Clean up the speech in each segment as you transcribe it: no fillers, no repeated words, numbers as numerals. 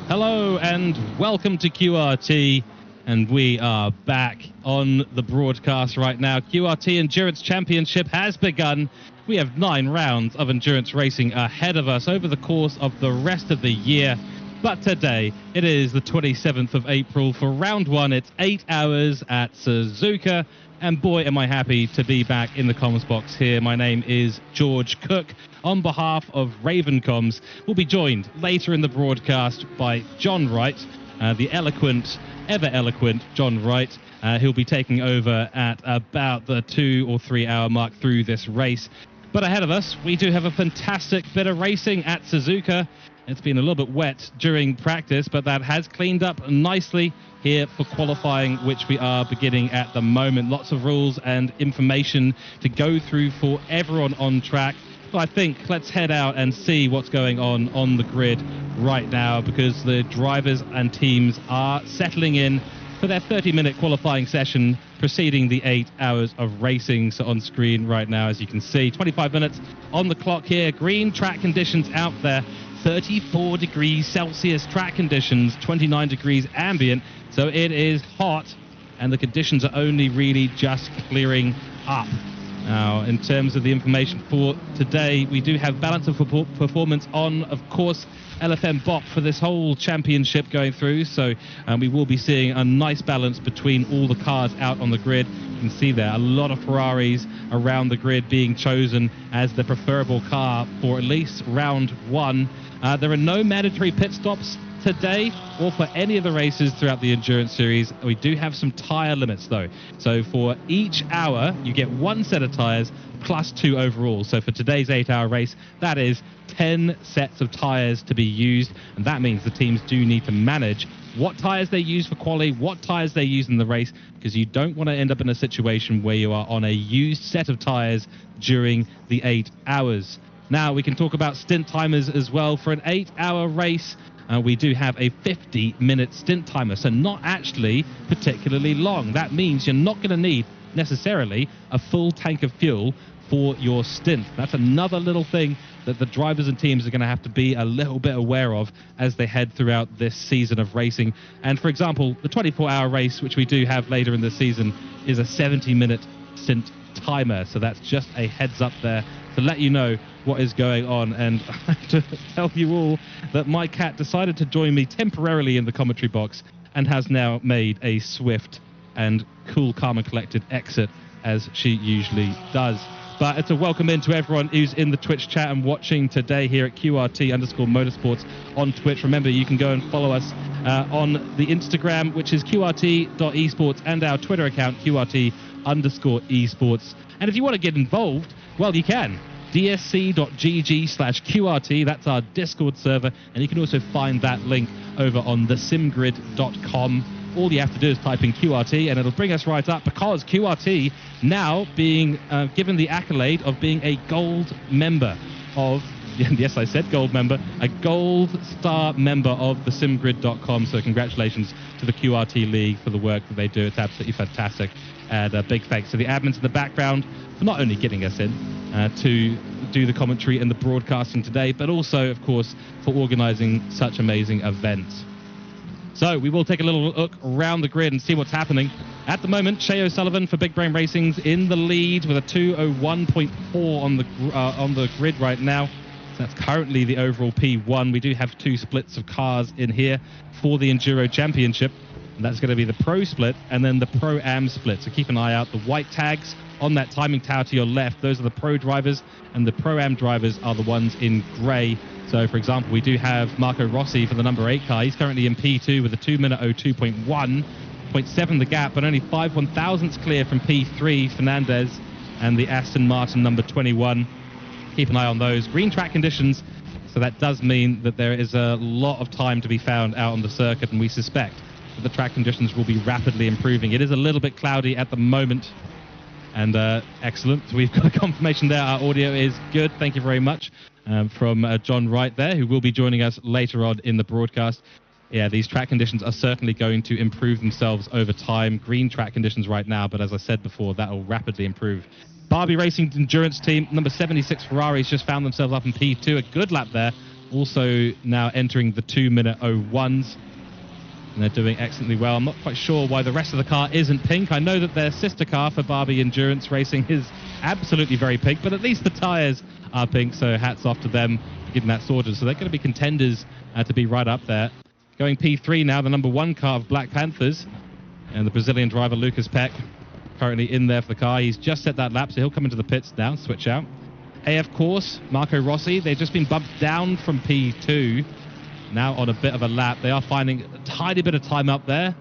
Hello and welcome to QRT, and we are back on the broadcast right now. QRT Endurance Championship has begun. We have 9 rounds of endurance racing ahead of us over the course of the rest of the year. But today, it is the 27th of April. For round 1, it's 8 hours at Suzuka. And boy, am I happy to be back in the comms box here. My name is George Cook. On behalf of Raven Comms, we'll be joined later in the broadcast by John Wright, the eloquent, ever eloquent John Wright. He'll be taking over at about the 2 or 3 hour mark through this race. But ahead of us, we do have a fantastic bit of racing at Suzuka. It's been a little bit wet during practice, but that has cleaned up nicely here for qualifying, which we are beginning at the moment. Lots of rules and information to go through for everyone on track. But I think let's head out and see what's going on the grid right now, because the drivers and teams are settling in for their 30-minute qualifying session preceding the 8 hours of racing. So on screen right now, as you can see, 25 minutes on the clock here. Green track conditions out there. 34 degrees Celsius track conditions, 29 degrees ambient. So it is hot, and the conditions are only really just clearing up. Now, in terms of the information for today, we do have balance of performance on, of course, LFM BOP for this whole championship going through. So we will be seeing a nice balance between all the cars out on the grid. You can see there a lot of Ferraris around the grid being chosen as the preferable car for at least round 1. There are no mandatory pit stops today or for any of the races throughout the endurance series. We do have some tire limits though. So for each hour, you get 1 set of tires plus 2 overall. So for today's 8-hour race, that is 10 sets of tires to be used. And that means the teams do need to manage what tires they use for quali, what tires they use in the race, because you don't want to end up in a situation where you are on a used set of tires during the 8 hours. Now we can talk about stint timers as well. For an 8-hour race, we do have a 50-minute stint timer, so not actually particularly long. That means you're not going to need necessarily a full tank of fuel for your stint. That's another little thing that the drivers and teams are going to have to be a little bit aware of as they head throughout this season of racing. And for example, the 24-hour race, which we do have later in the season, is a 70-minute stint timer. So that's just a heads up there to let you know what is going on. And I have to tell you all that my cat decided to join me temporarily in the commentary box and has now made a swift and cool, calm and collected exit, as she usually does. But it's a welcome in to everyone who's in the Twitch chat and watching today here at QRT_motorsports on Twitch. Remember, you can go and follow us on the Instagram, which is QRT.esports, and our Twitter account, QRT_esports. And if you want to get involved, well, you can. dsc.gg/QRT, that's our Discord server, and you can also find that link over on thesimgrid.com. All you have to do is type in QRT and it'll bring us right up, because QRT now being given the accolade of being a gold member of, yes, I said gold member, a gold star member of thesimgrid.com. So congratulations to the QRT League for the work that they do. It's absolutely fantastic. And a big thanks to the admins in the background for not only getting us in to do the commentary and the broadcasting today, but also, of course, for organizing such amazing events. So we will take a little look around the grid and see what's happening. At the moment, Shea O'Sullivan for Big Brain Racing's in the lead with a 2:01.4 on the grid right now. So that's currently the overall P1. We do have 2 splits of cars in here for the Enduro Championship. And that's going to be the Pro split and then the Pro-Am split. So keep an eye out. The white tags on that timing tower to your left, those are the Pro drivers, and the Pro-Am drivers are the ones in grey. So, for example, we do have Marco Rossi for the number 8 car. He's currently in P2 with a 2-minute 02.1, 0.7 the gap, but only 5/1000ths clear from P3, Fernandez, and the Aston Martin number 21. Keep an eye on those. Green track conditions, so that does mean that there is a lot of time to be found out on the circuit, and we suspect that the track conditions will be rapidly improving. It is a little bit cloudy at the moment, and excellent. So we've got a confirmation there. Our audio is good. Thank you very much. From John Wright there, who will be joining us later on in the broadcast. Yeah, these track conditions are certainly going to improve themselves over time. Green track conditions right now, but as I said before, that will rapidly improve. Barbie Racing Endurance Team, number 76 Ferraris just found themselves up in P2. A good lap there also now entering the 2-minute 01s. And they're doing excellently well. I'm not quite sure why the rest of the car isn't pink. I know that their sister car for Barbie Endurance Racing is absolutely very pink, but at least the tyres are pink, so hats off to them for getting that sorted. So they're going to be contenders to be right up there. Going P3 now, the number 1 car of Black Panthers, and the Brazilian driver Lucas Peck currently in there for the car. He's just set that lap, so he'll come into the pits now, switch out. AF Course, Marco Rossi, they've just been bumped down from P2, now on a bit of a lap. They are finding a tiny bit of time up there,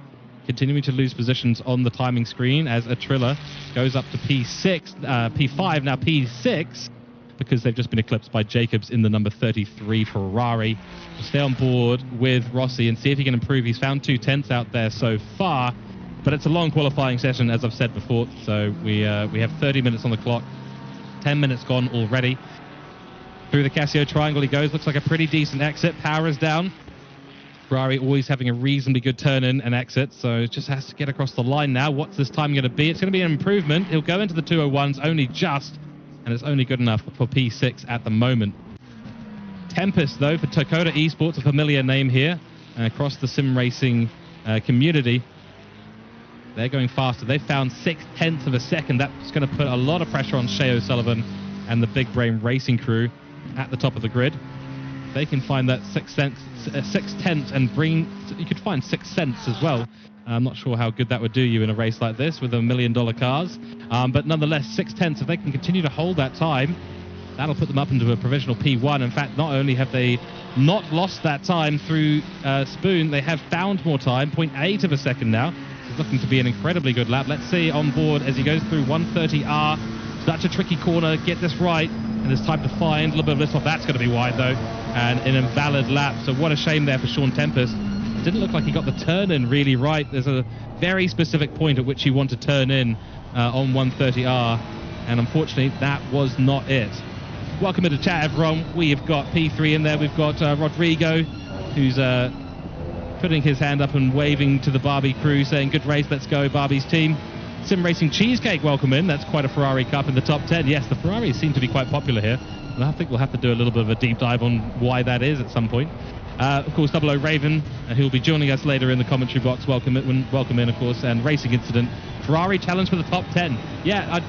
continuing to lose positions on the timing screen as Atrilla goes up to P6, P5, now P6, because they've just been eclipsed by Jacobs in the number 33 Ferrari. We'll stay on board with Rossi and see if he can improve. He's found 2 tenths out there so far, but it's a long qualifying session, as I've said before, so we have 30 minutes on the clock, 10 minutes gone already. Through the Casio triangle he goes, looks like a pretty decent exit, power is down. Ferrari always having a reasonably good turn in and exit, so just has to get across the line now. What's this time going to be? It's going to be an improvement. He'll go into the 201s only just, and it's only good enough for P6 at the moment. Tempest, though, for Toyota Esports, a familiar name here, across the sim racing community. They're going faster. They found 0.6 of a second. That's going to put a lot of pressure on Shea O'Sullivan and the Big Brain Racing crew at the top of the grid. They can find that 0.6 and bring... You could find 6 cents as well. I'm not sure how good that would do you in a race like this with $1 million cars. But nonetheless, 0.6, if they can continue to hold that time, that'll put them up into a provisional P1. In fact, not only have they not lost that time through Spoon, they have found more time, 0.8 of a second now. It's looking to be an incredibly good lap. Let's see on board as he goes through 130R. Such a tricky corner, get this right, and there's time to find a little bit of lift off. That's going to be wide though, and an invalid lap. So what a shame there for Sean Tempest. It didn't look like he got the turn in really right. There's a very specific point at which he wanted to turn in on 130R, and unfortunately that was not it. Welcome into chat, everyone. We've got P3 in there. We've got Rodrigo, who's putting his hand up and waving to the Barbie crew, saying, good race, let's go, Barbie's team. Sim Racing Cheesecake, welcome in. That's quite a Ferrari Cup in the top 10. Yes, the Ferraris seem to be quite popular here, and I think we'll have to do a little bit of a deep dive on why that is at some point. Of course, 00 Raven, who'll be joining us later in the commentary box. Welcome in, of course. And Racing Incident, Ferrari challenge for the top 10. Yeah,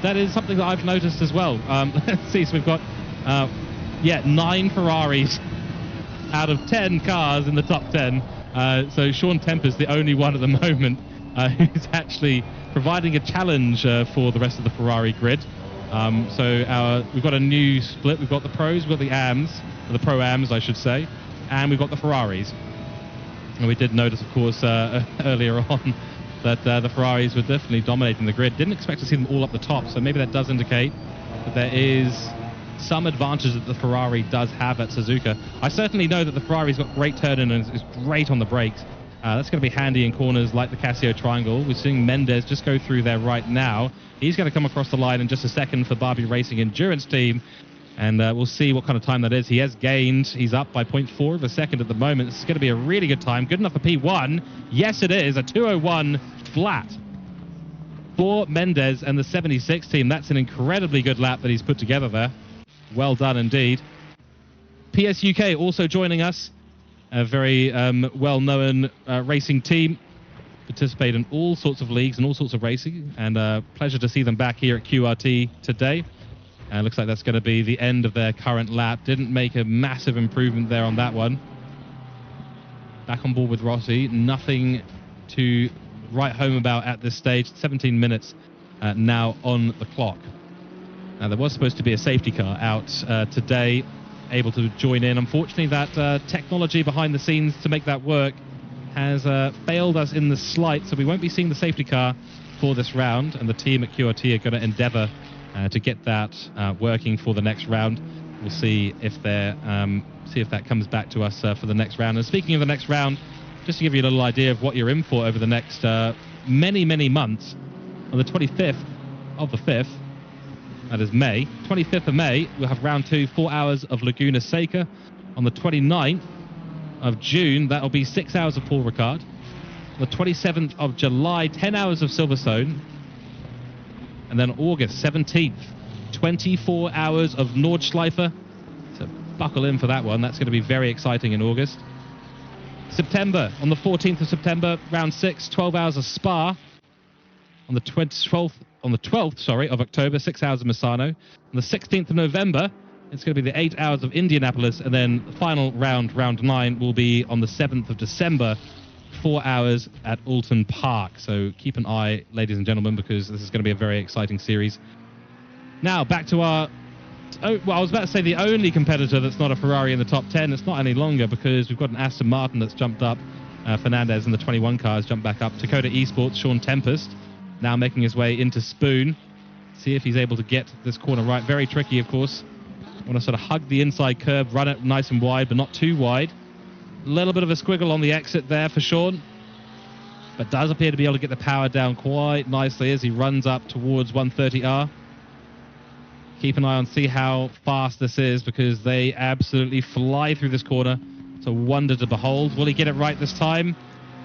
that is something that I've noticed as well. Let's see, so we've got 9 Ferraris out of 10 cars in the top 10. So Sean Tempest, the only one at the moment who's actually providing a challenge for the rest of the Ferrari grid. So we've got a new split. We've got the pros, we've got the AMs, or the pro-AMs, I should say, and we've got the Ferraris. And we did notice, of course, earlier on that the Ferraris were definitely dominating the grid. Didn't expect to see them all up the top, so maybe that does indicate that there is some advantage that the Ferrari does have at Suzuka. I certainly know that the Ferrari's got great turn-in and is great on the brakes. That's going to be handy in corners like the Casio Triangle. We're seeing Mendez just go through there right now. He's going to come across the line in just a second for Barbie Racing Endurance Team, and we'll see what kind of time that is. He has gained. He's up by 0.4 of a second at the moment. This is going to be a really good time. Good enough for P1. Yes, it is. A 2:01 flat for Mendez and the 76 team. That's an incredibly good lap that he's put together there. Well done indeed. PS UK also joining us. A very well-known racing team. Participate in all sorts of leagues and all sorts of racing. And pleasure to see them back here at QRT today. Looks like that's going to be the end of their current lap. Didn't make a massive improvement there on that one. Back on board with Rossi. Nothing to write home about at this stage. 17 minutes now on the clock. Now, there was supposed to be a safety car out today, able to join in. Unfortunately, that technology behind the scenes to make that work has failed us in the slight, so we won't be seeing the safety car for this round, and the team at QRT are going to endeavour to get that working for the next round. We'll see if that comes back to us for the next round. And speaking of the next round, just to give you a little idea of what you're in for over the next many months, on the 25th of the 5th, that is May, 25th of May, we'll have round 2, 4 hours of Laguna Seca. On the 29th of June, that'll be 6 hours of Paul Ricard. On the 27th of July, 10 hours of Silverstone. And then August 17th, 24 hours of Nordschleife. So buckle in for that one. That's going to be very exciting in August. September, on the 14th of September, round 6, 12 hours of Spa. On the 12th of October, 6 hours of Misano. On the 16th of November, it's going to be the 8 hours of Indianapolis, and then the final round, round 9, will be on the 7th of December, 4 hours at Alton Park. So keep an eye, ladies and gentlemen, because this is going to be a very exciting series. Now, back to our... Oh, well, I was about to say the only competitor that's not a Ferrari in the top 10. It's not any longer because we've got an Aston Martin that's jumped up. Fernandez in the 21 cars jumped back up. Dakota Esports, Sean Tempest, now making his way into Spoon. See if he's able to get this corner right. Very tricky, of course. Want to sort of hug the inside curb, run it nice and wide, but not too wide. A little bit of a squiggle on the exit there for Sean, but does appear to be able to get the power down quite nicely as he runs up towards 130R. Keep an eye on, see how fast this is, because they absolutely fly through this corner. It's a wonder to behold. Will he get it right this time?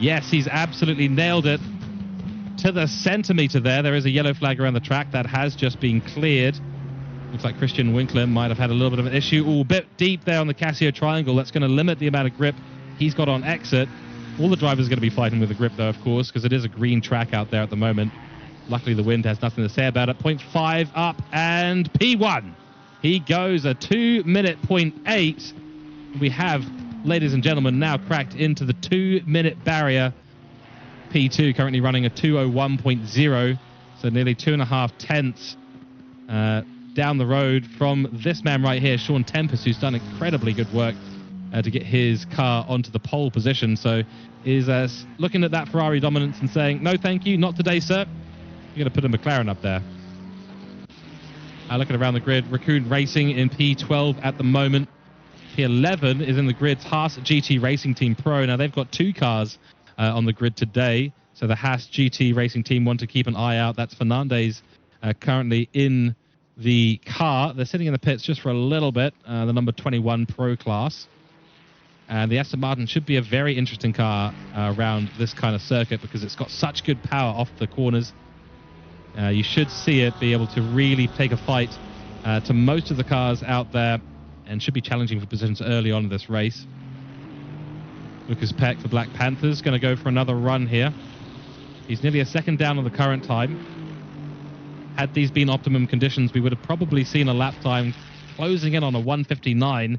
Yes, he's absolutely nailed it to the centimeter there. There is a yellow flag around the track that has just been cleared. Looks like Christian Winkler might have had a little bit of an issue. Ooh, a bit deep there on the Casio triangle. That's going to limit the amount of grip he's got on exit. All the drivers are going to be fighting with the grip, though, of course, because it is a green track out there at the moment. Luckily, the wind has nothing to say about it. 0.5 up, and P1. He goes a 2-minute 0.8. We have, ladies and gentlemen, now cracked into the 2-minute barrier. P2 currently running a 2:01.0, so nearly 2.5 tenths down the road from this man right here, Sean Tempest, who's done incredibly good work to get his car onto the pole position. So is looking at that Ferrari dominance and saying, no, thank you, not today, sir. You're going to put a McLaren up there. Looking around the grid, Raccoon Racing in P12 at the moment. P11 is in the grid's Haas GT Racing Team Pro. Now, they've got 2 cars on the grid today. So the Haas GT Racing Team want to keep an eye out. That's Fernandez currently in the car. They're sitting in the pits just for a little bit, the number 21 Pro class. And the Aston Martin should be a very interesting car around this kind of circuit because it's got such good power off the corners. You should see it be able to really take a fight to most of the cars out there and should be challenging for positions early on in this race. Lucas Peck for Black Panthers going to go for another run here. He's nearly a second down on the current time. Had these been optimum conditions, we would have probably seen a lap time closing in on a 1:59.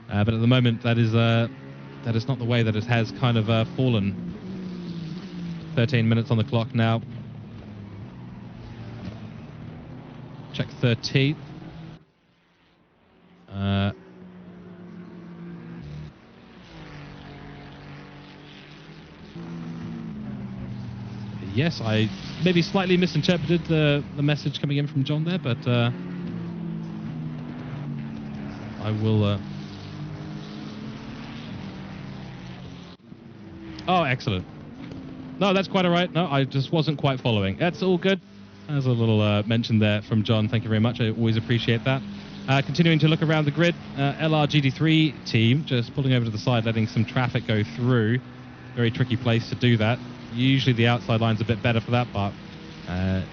But at the moment, that is not the way that it has kind of fallen. 13 minutes on the clock now. Check 13th. Yes, I maybe slightly misinterpreted the message coming in from John there, but I will... Oh, excellent. No, that's quite all right. No, I just wasn't quite following. That's all good. There's a little mention there from John. Thank you very much. I always appreciate that. Continuing to look around the grid, LRGD3 team just pulling over to the side, letting some traffic go through. Very tricky place to do that. Usually the outside line's a bit better for that, but at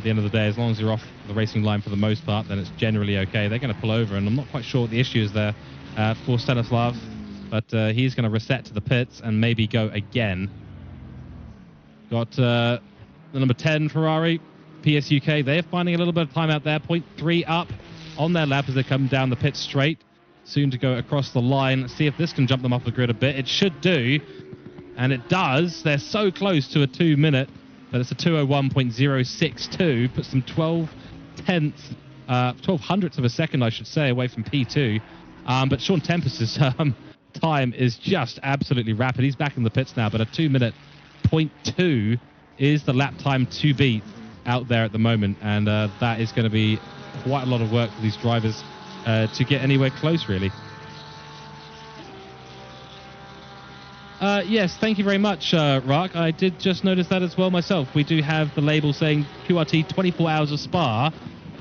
the end of the day, as long as you're off the racing line for the most part, then it's generally okay. They're going to pull over, and I'm not quite sure what the issue is there for Stanislav, but he's going to reset to the pits and maybe go again. Got the number 10 Ferrari, PSUK. They're finding a little bit of time out there, 0.3 up on their lap as they come down the pit straight. Soon to go across the line. See if this can jump them off the grid a bit. It should do. And it does. They're so close to a 2-minute, but it's a 2:01.062. Puts them 12 hundredths of a second, I should say, away from P2. But Sean Tempest's time is just absolutely rapid. He's back in the pits now, but a 2-minute 0.2 is the lap time to beat out there at the moment. And that is going to be quite a lot of work for these drivers to get anywhere close, really. Yes, thank you very much, Rock. I did just notice that as well myself. We do have the label saying QRT 24 hours of Spa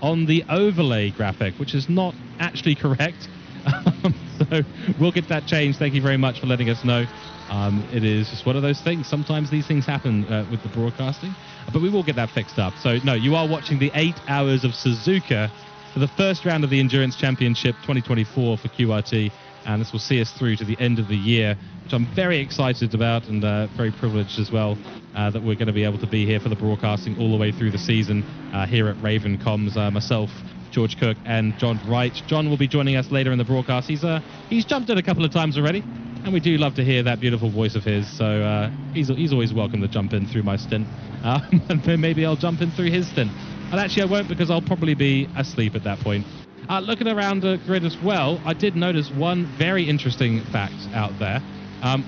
on the overlay graphic, which is not actually correct. So we'll get that changed. Thank you very much for letting us know. It is just one of those things. Sometimes these things happen with the broadcasting, but we will get that fixed up. So, no, you are watching the 8 hours of Suzuka for the first round of the Endurance Championship 2024 for QRT, and this will see us through to the end of the year, which I'm very excited about, and very privileged as well that we're going to be able to be here for the broadcasting all the way through the season here at Raven Comms. Myself, George Cook, and John Wright. John will be joining us later in the broadcast. He's jumped in a couple of times already, and we do love to hear that beautiful voice of his, so he's always welcome to jump in through my stint, and then maybe I'll jump in through his stint. And actually I won't, because I'll probably be asleep at that point. Looking around the grid as well, I did notice one very interesting fact out there.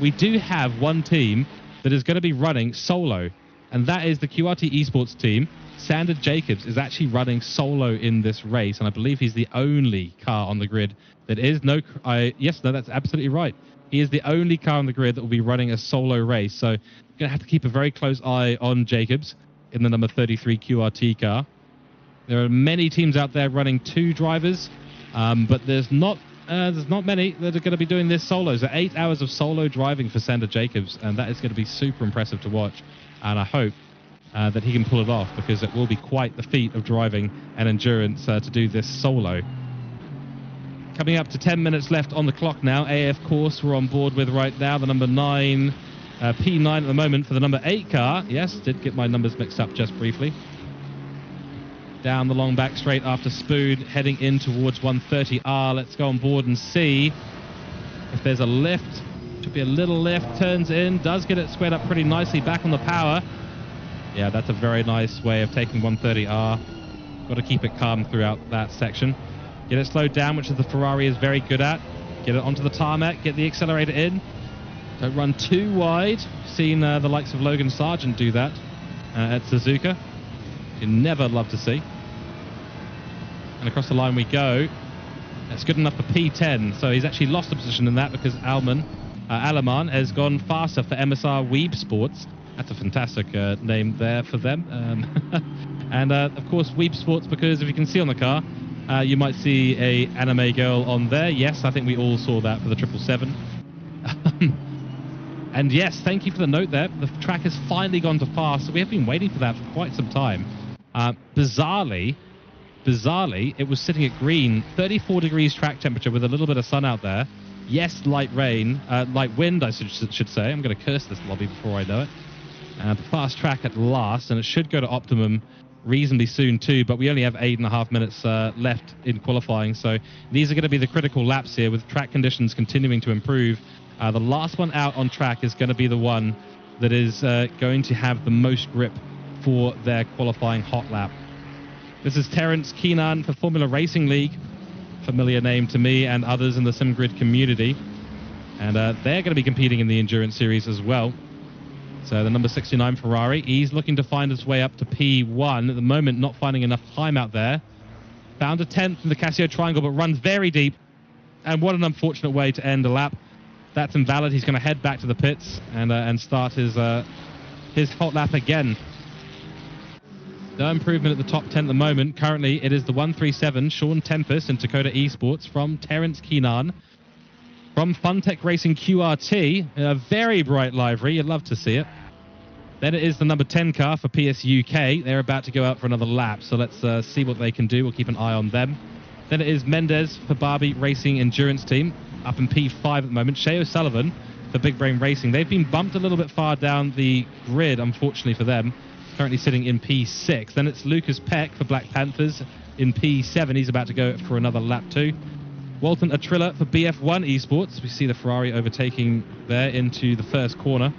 We do have one team that is going to be running solo, and that is the QRT Esports team. Sander Jacobs is actually running solo in this race, and I believe he's the only car on the grid that is that's absolutely right. He is the only car on the grid that will be running a solo race, so going to have to keep a very close eye on Jacobs in the number 33 QRT car. There are many teams out there running 2 drivers, but there's not many that are going to be doing this solo. So 8 hours of solo driving for Sander Jacobs, and that is going to be super impressive to watch, and I hope that he can pull it off, because it will be quite the feat of driving and endurance to do this solo. Coming up to 10 minutes left on the clock now. AF course we're on board with right now, the number 9, P9 at the moment for the number 8 car. Yes, did get my numbers mixed up just briefly. Down the long back straight after Spood, heading in towards 130R. Let's go on board and see if there's a lift. Should be a little lift, turns in, does get it squared up pretty nicely, back on the power. Yeah, that's a very nice way of taking 130R. Got to keep it calm throughout that section. Get it slowed down, which is the Ferrari is very good at. Get it onto the tarmac, get the accelerator in. Don't run too wide. Seen the likes of Logan Sargent do that at Suzuka. You never love to see. And across the line we go. That's good enough for P10. So he's actually lost a position in that, because Alaman has gone faster for MSR Weeb Sports. That's a fantastic name there for them. And of course Weeb Sports, because if you can see on the car, you might see a anime girl on there. Yes, I think we all saw that for the 777. And yes, thank you for the note there. The track has finally gone to fast. So we have been waiting for that for quite some time. Bizarrely, it was sitting at green, 34 degrees track temperature with a little bit of sun out there. Yes, light rain, light wind, I should say. I'm going to curse this lobby before I know it. The fast track at last, and it should go to optimum reasonably soon too, but we only have 8.5 minutes left in qualifying, so these are going to be the critical laps here, with track conditions continuing to improve. The last one out on track is going to be the one that is going to have the most grip for their qualifying hot lap. This is Terence Keenan for Formula Racing League, familiar name to me and others in the SimGrid community, and they're going to be competing in the Endurance Series as well. So the number 69 Ferrari, he's looking to find his way up to P1. At the moment, not finding enough time out there. Found a 10th in the Casio Triangle, but runs very deep. And what an unfortunate way to end a lap. That's invalid. He's going to head back to the pits and start his hot lap again. No improvement at the top 10 at the moment. Currently, it is the 137 Sean Tempest in Dakota Esports from Terence Keenan. From Funtech Racing QRT, a very bright livery, you'd love to see it. Then it is the number 10 car for PS UK. They're about to go out for another lap, so let's see what they can do. We'll keep an eye on them. Then it is Mendez for Barbie Racing Endurance Team, up in P5 at the moment. Shea O'Sullivan for Big Brain Racing. They've been bumped a little bit far down the grid, unfortunately for them, currently sitting in P6. Then it's Lucas Peck for Black Panthers in P7. He's about to go for another lap too. Walton Atrilla for BF1 Esports. We see the Ferrari overtaking there into the first corner.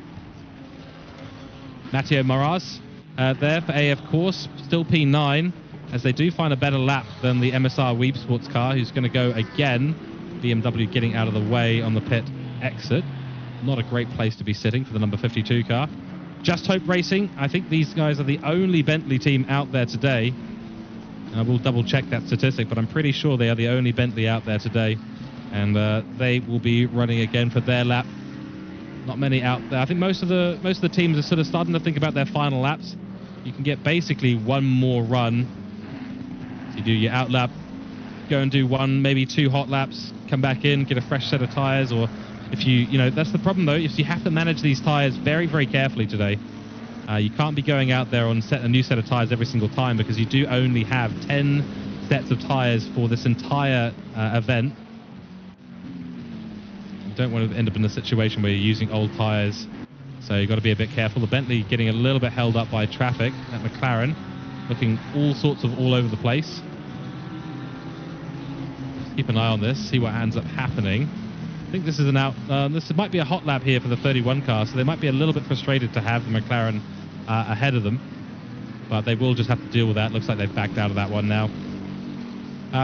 Matteo Moraz there for AF Course, still P9, as they do find a better lap than the MSR Weeb Sports car, who's going to go again. BMW getting out of the way on the pit exit. Not a great place to be sitting for the number 52 car. Just Hope Racing, I think these guys are the only Bentley team out there today. I will double check that statistic, but I'm pretty sure they are the only Bentley out there today, and they will be running again for their lap. Not many out there. I think most of the teams are sort of starting to think about their final laps. You can get basically one more run. So you do your out lap, go and do one, maybe 2 hot laps, come back in, get a fresh set of tires, or if you know, that's the problem though, if you have to manage these tires very, very carefully today. You can't be going out there on a new set of tires every single time, because you do only have 10 sets of tyres for this entire event. You don't want to end up in a situation where you're using old tyres, so you've got to be a bit careful. The Bentley getting a little bit held up by traffic. That McLaren looking all sorts of all over the place. Keep an eye on this, see what ends up happening. I think this is this might be a hot lap here for the 31 car, so they might be a little bit frustrated to have the McLaren ahead of them, but they will just have to deal with that. Looks like they've backed out of that one now.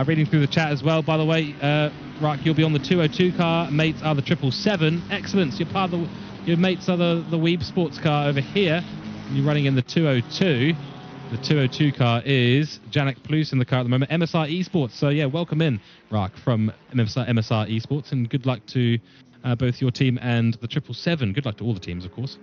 Reading through the chat as well, by the way, Rock, you'll be on the 202 car, mates are the 777. Excellent, your mates are the Weeb sports car over here. You're running in the 202. The 202 car is Janik Plus in the car at the moment, MSR Esports. So yeah, welcome in, Rock, from MSR Esports, and good luck to both your team and the 777. Good luck to all the teams, of course.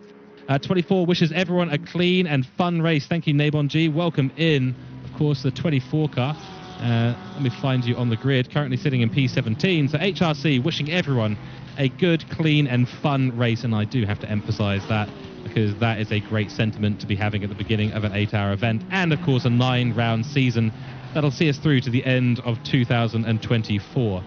24 wishes everyone a clean and fun race. Thank you, Nabon G. Welcome in, of course, the 24 car. Let me find you on the grid, currently sitting in P17. So HRC wishing everyone a good, clean and fun race, and I do have to emphasize that, because that is a great sentiment to be having at the beginning of an 8-hour event, and of course a 9-round season that'll see us through to the end of 2024.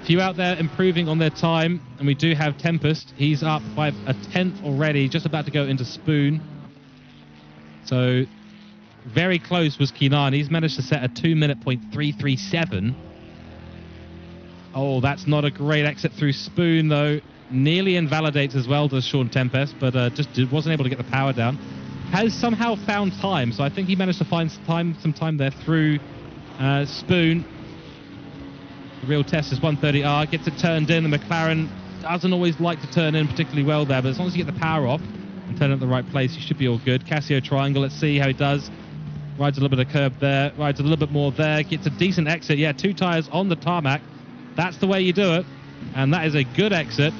A few out there improving on their time, and we do have Tempest. He's up by a 10th already, just about to go into Spoon. So very close was Keenan. He's managed to set a 2:03:37. Oh, that's not a great exit through Spoon, though. Nearly invalidates as well, does Sean Tempest, but just wasn't able to get the power down. Has somehow found time, so I think he managed to find some time there through Spoon. The real test is 130R, gets it turned in. The McLaren doesn't always like to turn in particularly well there, but as long as you get the power off and turn it at the right place, you should be all good. Casio Triangle, let's see how he does. Rides a little bit of curb there, rides a little bit more there, gets a decent exit. Yeah, 2 tyres on the tarmac. That's the way you do it, and that is a good exit.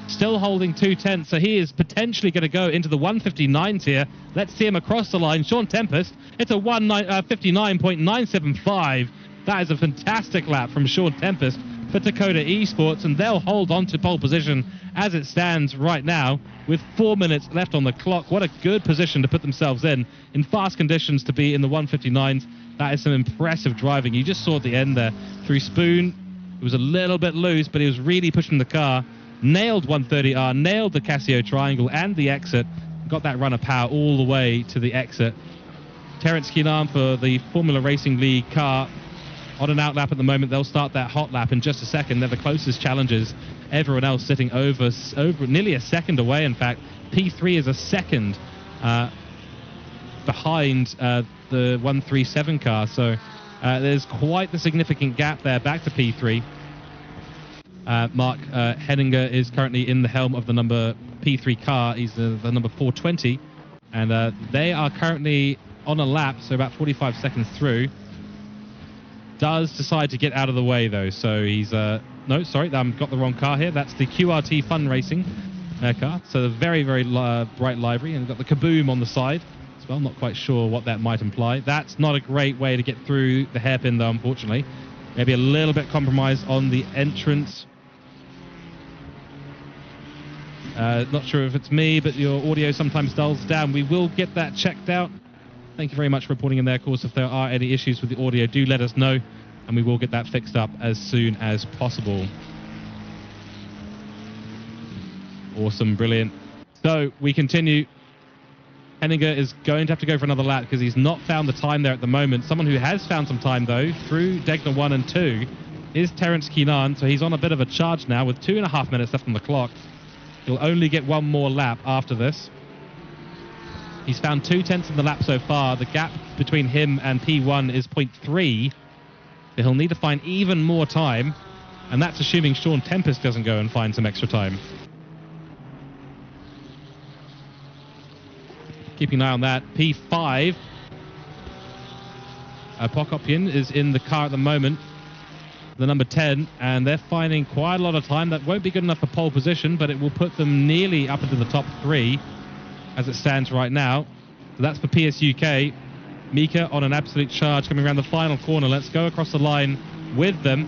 Still holding 2/10, so he is potentially going to go into the 159s here. Let's see him across the line. Sean Tempest, it's a 59.975. That is a fantastic lap from Sean Tempest for Dakota Esports, and they'll hold on to pole position as it stands right now with 4 minutes left on the clock. What a good position to put themselves in fast conditions to be in the 159s. That is some impressive driving. You just saw at the end there through Spoon. It was a little bit loose, but he was really pushing the car. Nailed 130R, nailed the Casio Triangle and the exit. Got that run of power all the way to the exit. Terence Keenan for the Formula Racing League car on an out lap at the moment. They'll start that hot lap in just a second. They're the closest challengers. Everyone else sitting over nearly a second away, in fact. P3 is a second behind the 137 car. So there's quite the significant gap there back to P3. Mark Henninger is currently in the helm of the number P3 car. He's the number 420, and they are currently on a lap, so about 45 seconds through. Does decide to get out of the way, though, so he's no, sorry, got the wrong car here. That's the QRT Fun Racing car, so the very, very bright livery, and got the Kaboom on the side as well. Not quite sure what that might imply. That's not a great way to get through the hairpin, though, unfortunately. Maybe a little bit compromised on the entrance. Not sure if it's me, but your audio sometimes dulls down. We will get that checked out. Thank you very much for reporting in there. Of course, if there are any issues with the audio, do let us know, and we will get that fixed up as soon as possible. Awesome, brilliant. So we continue. Henninger is going to have to go for another lap because he's not found the time there at the moment. Someone who has found some time, though, through Degner 1 and 2 is Terence Keenan. So he's on a bit of a charge now with 2.5 minutes left on the clock. He'll only get one more lap after this. He's found 2/10 in the lap so far. The gap between him and P1 is 0.3. So he'll need to find even more time, and that's assuming Sean Tempest doesn't go and find some extra time. Keeping an eye on that. P5. Pokopian is in the car at the moment, the number 10, and they're finding quite a lot of time. That won't be good enough for pole position, but it will put them nearly up into the top 3 as it stands right now. So that's for PSUK. Mika on an absolute charge coming around the final corner. Let's go across the line with them.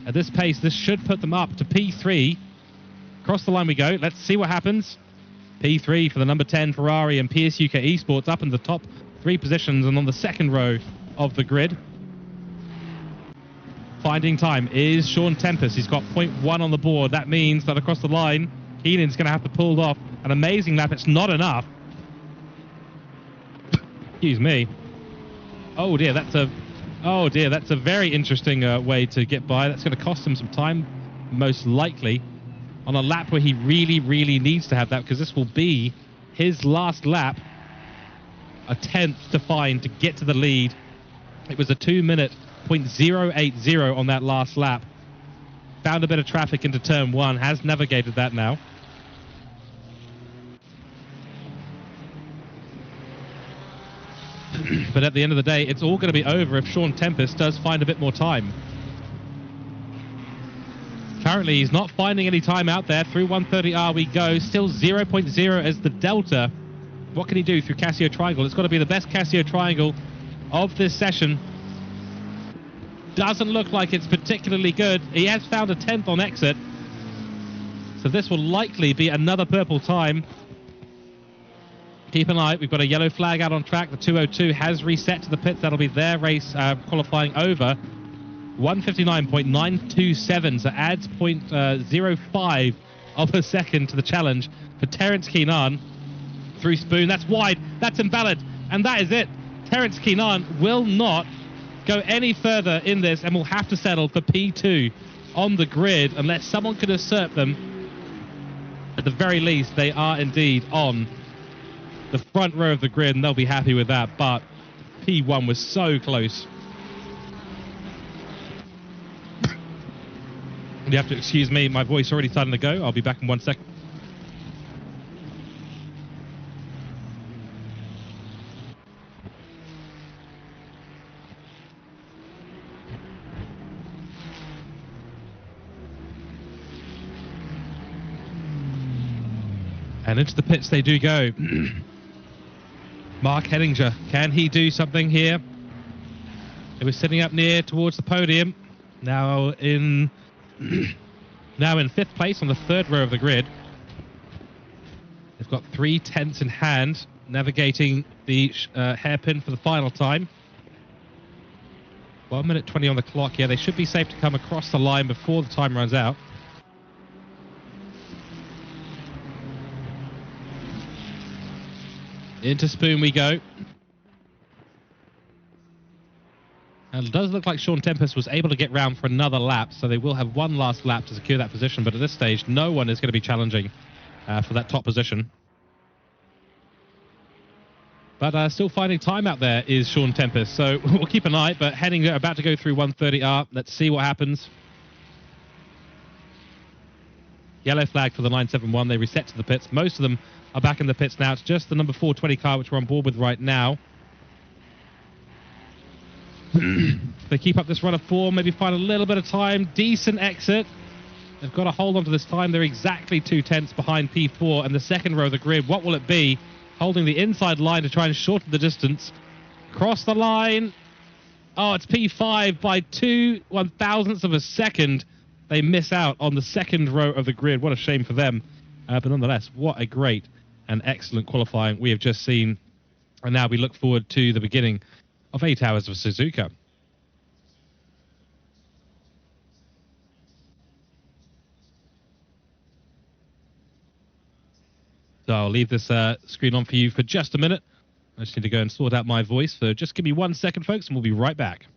At this pace, this should put them up to P3. Across the line we go. Let's see what happens. P3 for the number 10 Ferrari and PSUK Esports up in the top 3 positions and on the second row of the grid. Finding time is Sean Tempest. He's got 0.1 on the board. That means that across the line, Keenan's going to have to pull off an amazing lap. It's not enough. Excuse me. Oh dear, that's a very interesting way to get by. That's going to cost him some time, most likely, on a lap where he really, really needs to have that, because this will be his last lap. A 10th to find to get to the lead. It was a 2-minute 0.080 on that last lap. Found a bit of traffic into turn 1, has navigated that now. But at the end of the day, it's all going to be over if Sean Tempest does find a bit more time. Currently, he's not finding any time out there. Through 130R we go. Still 0.0 as the delta. What can he do through Casio Triangle? It's got to be the best Casio Triangle of this session. Doesn't look like it's particularly good. He has found a 10th on exit. So this will likely be another purple time. Keep an eye. We've got a yellow flag out on track. The 202 has reset to the pits. That'll be their race qualifying over. 159.927, so adds 0.05 of a second to the challenge for Terence Keenan through Spoon. That's wide. That's invalid. And that is it. Terence Keenan will not go any further in this and will have to settle for P2 on the grid unless someone can usurp them. At the very least, they are indeed on the front row of the grid, and they'll be happy with that. But P1 was so close. You have to excuse me, my voice already starting to go. I'll be back in 1 second. And into the pits they do go. Mark Henninger, can he do something here? He was sitting up near towards the podium. Now in 5th place on the 3rd row of the grid. They've got 3 tenths in hand, navigating the hairpin for the final time. 1 minute 20 on the clock. Yeah, they should be safe to come across the line before the time runs out. Into Spoon we go. And it does look like Sean Tempest was able to get round for another lap, so they will have one last lap to secure that position, but at this stage, no one is going to be challenging for that top position. But still finding time out there is Sean Tempest, so we'll keep an eye, but heading about to go through 130R. Let's see what happens. Yellow flag for the 971. They reset to the pits. Most of them are back in the pits now. It's just the number 420 car, which we're on board with right now. If they keep up this run of form, maybe find a little bit of time. Decent exit. They've got to hold on to this time. They're exactly 2 tenths behind P4 and the 2nd row of the grid. What will it be? Holding the inside line to try and shorten the distance. Cross the line. Oh, it's P5 by 2/1000ths of a second. They miss out on the 2nd row of the grid. What a shame for them. But nonetheless, what a great and excellent qualifying we have just seen. And now we look forward to the beginning of 8 hours of Suzuka. So I'll leave this screen on for you for just a minute. I just need to go and sort out my voice. So just give me 1 second, folks, and we'll be right back.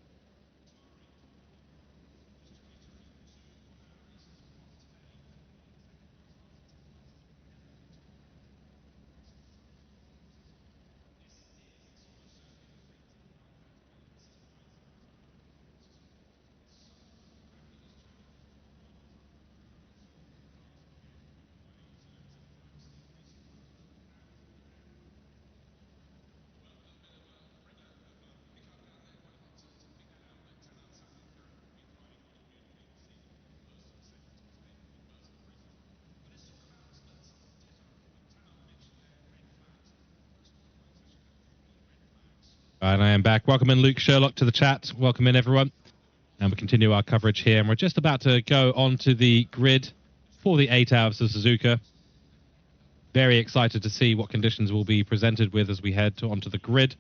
And I am back. Welcome in Luke Sherlock to the chat. Welcome in, everyone. And we continue our coverage here. And we're just about to go onto the grid for the 8 hours of Suzuka. Very excited to see what conditions we'll be presented with as we head onto the grid.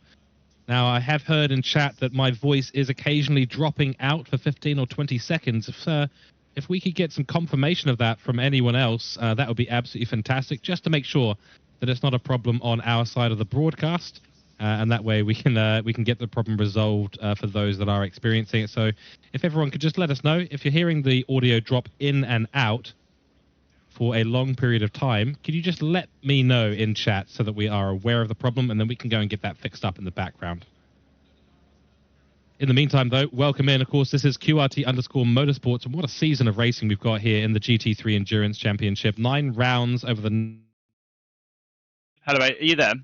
Now, I have heard in chat that my voice is occasionally dropping out for 15 or 20 seconds. If we could get some confirmation of that from anyone else, that would be absolutely fantastic, just to make sure that it's not a problem on our side of the broadcast. And that way we can get the problem resolved for those that are experiencing it. So if everyone could just let us know if you're hearing the audio drop in and out for a long period of time, can you just let me know in chat so that we are aware of the problem, and then we can go and get that fixed up in the background. In the meantime, though, welcome in. Of course, this is QRT_Motorsports, and what a season of racing we've got here in the GT3 Endurance Championship. 9 rounds over the... Hello, mate. Are you there?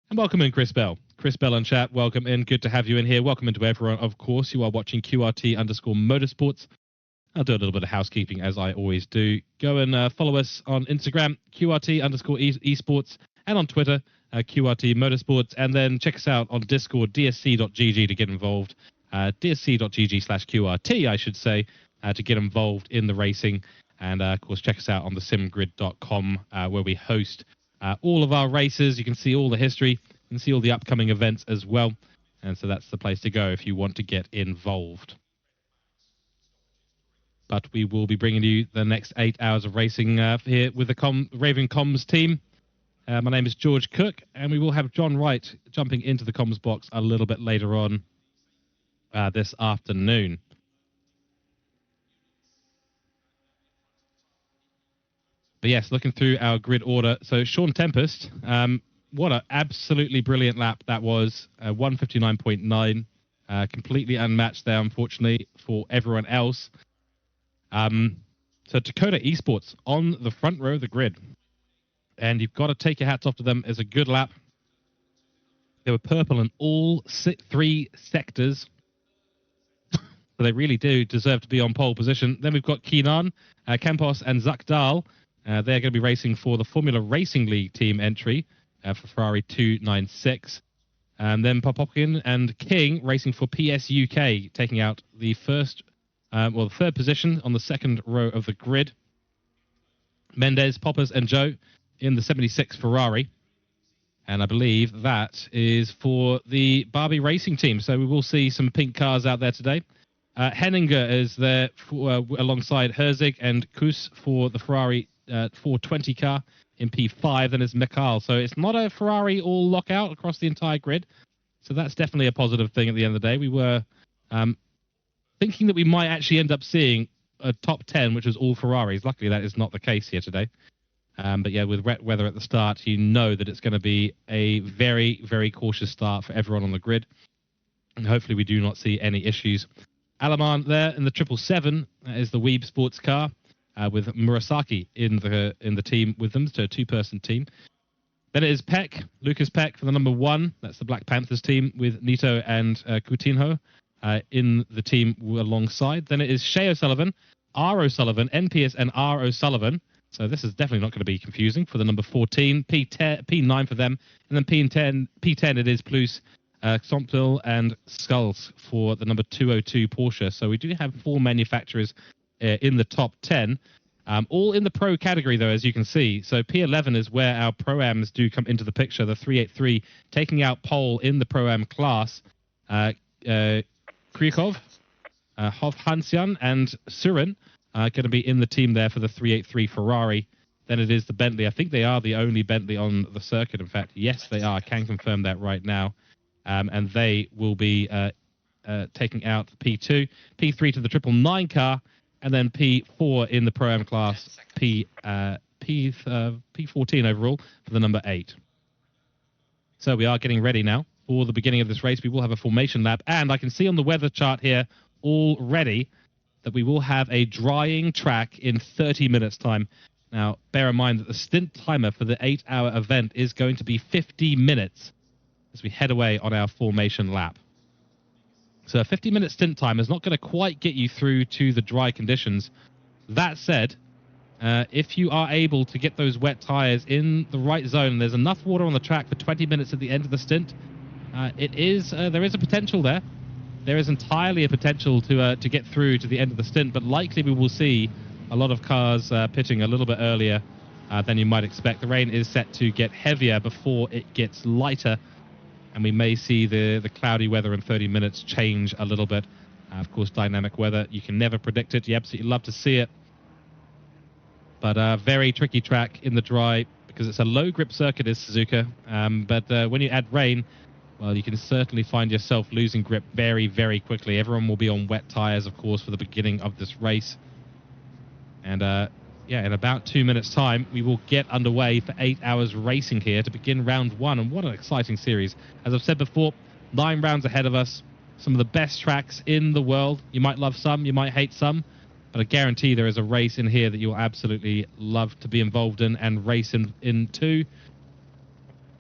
And welcome in, Chris Bell. Chris Bell on chat, welcome in. Good to have you in here. Welcome into everyone. Of course, you are watching QRT_Motorsports. I'll do a little bit of housekeeping, as I always do. Go and follow us on Instagram, QRT_esports, and on Twitter, QRT Motorsports. And then check us out on Discord, dsc.gg to get involved. dsc.gg/QRT, I should say, to get involved in the racing. And, of course, check us out on the simgrid.com, where we host all of our races. You can see all the history. You can see all the upcoming events as well. And so that's the place to go if you want to get involved. But we will be bringing you the next 8 hours of racing here with the Raven Comms team. My name is George Cook, and we will have John Wright jumping into the comms box a little bit later on this afternoon. But yes, looking through our grid order. So Sean Tempest, what an absolutely brilliant lap that was. 159.9, completely unmatched there, unfortunately, for everyone else. So Dakota Esports on the front row of the grid. And you've got to take your hats off to them. It's a good lap. They were purple in all 3 sectors. So they really do deserve to be on pole position. Then we've got Keenan, Campos, and Zakdal. They're going to be racing for the Formula Racing League team entry for Ferrari 296. And then Popopkin and King racing for PS UK, taking out the the third position on the second row of the grid. Mendez, Poppers, and Joe in the 76 Ferrari. And I believe that is for the Barbie Racing team. So we will see some pink cars out there today. Henninger is there alongside Herzig and Kus for the Ferrari 420 car in P5. Then is Mikhail. So it's not a Ferrari all lockout across the entire grid. So that's definitely a positive thing at the end of the day. We were thinking that we might actually end up seeing a top 10, which was all Ferraris. Luckily, that is not the case here today. But yeah, with wet weather at the start, you know that it's going to be a very, very cautious start for everyone on the grid. And hopefully we do not see any issues. Alaman there in the 777 is the Weeb sports car with Murasaki in the team with them. So a 2-person team. Then it is Peck, Lucas Peck for the number 1. That's the Black Panthers team with Nito and Coutinho in the team alongside. Then it is Shea O'Sullivan, R. O'Sullivan, NPS and R. O'Sullivan. So this is definitely not going to be confusing for the number 14, P9 for them, and then P10 it is plus Somptil and Skulls for the number 202 Porsche. So we do have 4 manufacturers in the top 10, all in the pro category though, as you can see. So P11 is where our Pro-Ams do come into the picture. The 383 taking out pole in the Pro-Am class. Krikov, Hovhansian and Surin going to be in the team there for the 383 Ferrari. Then it is the Bentley. I think they are the only Bentley on the circuit. In fact, yes, they are. I can confirm that right now. And they will be taking out P2, P3 to the 999 car, and then P4 in the Pro-Am class, P14 overall for the number 8. So we are getting ready now for the beginning of this race. We will have a formation lap, and I can see on the weather chart here already that we will have a drying track in 30 minutes time. Now, bear in mind that the stint timer for the 8-hour event is going to be 50 minutes as we head away on our formation lap. So a 50-minute stint time is not going to quite get you through to the dry conditions. That said, if you are able to get those wet tires in the right zone, and there's enough water on the track for 20 minutes at the end of the stint, there is a potential there. There is entirely a potential to get through to the end of the stint, but likely we will see a lot of cars pitching a little bit earlier than you might expect. The rain is set to get heavier before it gets lighter, and we may see the cloudy weather in 30 minutes change a little bit. Of course, dynamic weather, you can never predict it. You absolutely love to see it. But a very tricky track in the dry because it's a low grip circuit, is Suzuka. But when you add rain, well, you can certainly find yourself losing grip very, very quickly. Everyone will be on wet tires, of course, for the beginning of this race. And yeah, in about 2 minutes' time, we will get underway for 8 hours racing here to begin round 1. And what an exciting series. As I've said before, 9 rounds ahead of us. Some of the best tracks in the world. You might love some, you might hate some. But I guarantee there is a race in here that you'll absolutely love to be involved in and race in too.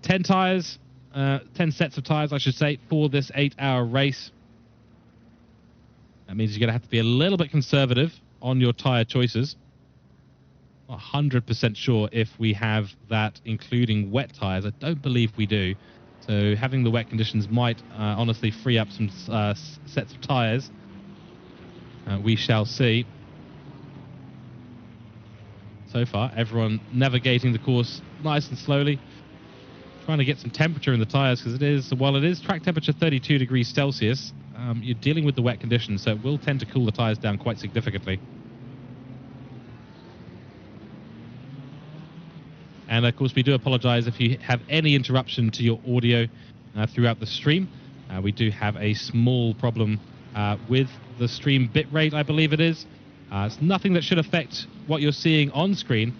10 tires. 10 sets of tires, I should say, for this 8-hour race. That means you're going to have to be a little bit conservative on your tire choices. 100% sure if we have that including wet tires. I don't believe we do. So having the wet conditions might honestly free up some sets of tires. We shall see. So far, everyone navigating the course nice and slowly. Trying to get some temperature in the tires because while it is track temperature 32 degrees Celsius, you're dealing with the wet conditions, so it will tend to cool the tires down quite significantly. And of course, we do apologize if you have any interruption to your audio throughout the stream. We do have a small problem with the stream bitrate, I believe it is. It's nothing that should affect what you're seeing on screen.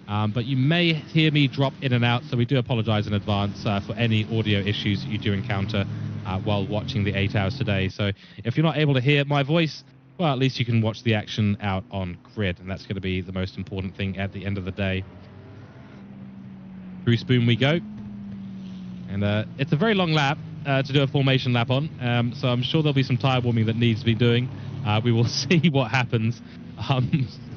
But you may hear me drop in and out, so we do apologize in advance for any audio issues you do encounter while watching the 8 hours today. So if you're not able to hear my voice, well, at least you can watch the action out on grid, and that's going to be the most important thing at the end of the day. Through spoon we go. And it's a very long lap to do a formation lap on, so I'm sure there'll be some tire warming that needs to be doing. We will see what happens.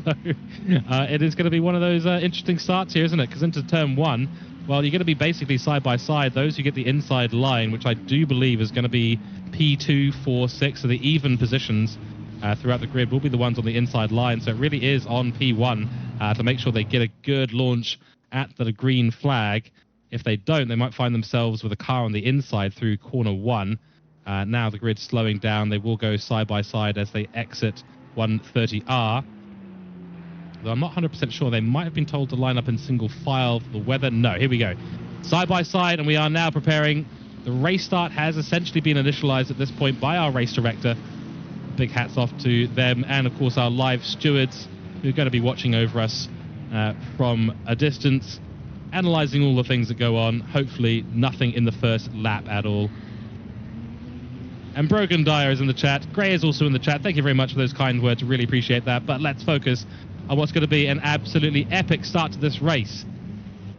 So, it is going to be one of those interesting starts here, isn't it? Because into turn 1, well, you're going to be basically side by side. Those who get the inside line, which I do believe is going to be P2, 4, 6, so the even positions throughout the grid will be the ones on the inside line. So it really is on P1 to make sure they get a good launch at the green flag. If they don't, they might find themselves with a car on the inside through corner 1. Now the grid's slowing down. They will go side by side as they exit 130R. Though I'm not 100% sure. They might have been told to line up in single file for the weather. No, here we go. Side by side, and we are now preparing. The race start has essentially been initialized at this point by our race director. Big hats off to them, and of course our live stewards who are going to be watching over us from a distance, analyzing all the things that go on. Hopefully nothing in the first lap at all. And Brogan Dyer is in the chat. Gray is also in the chat. Thank you very much for those kind words. Really appreciate that. But let's focus on what's going to be an absolutely epic start to this race.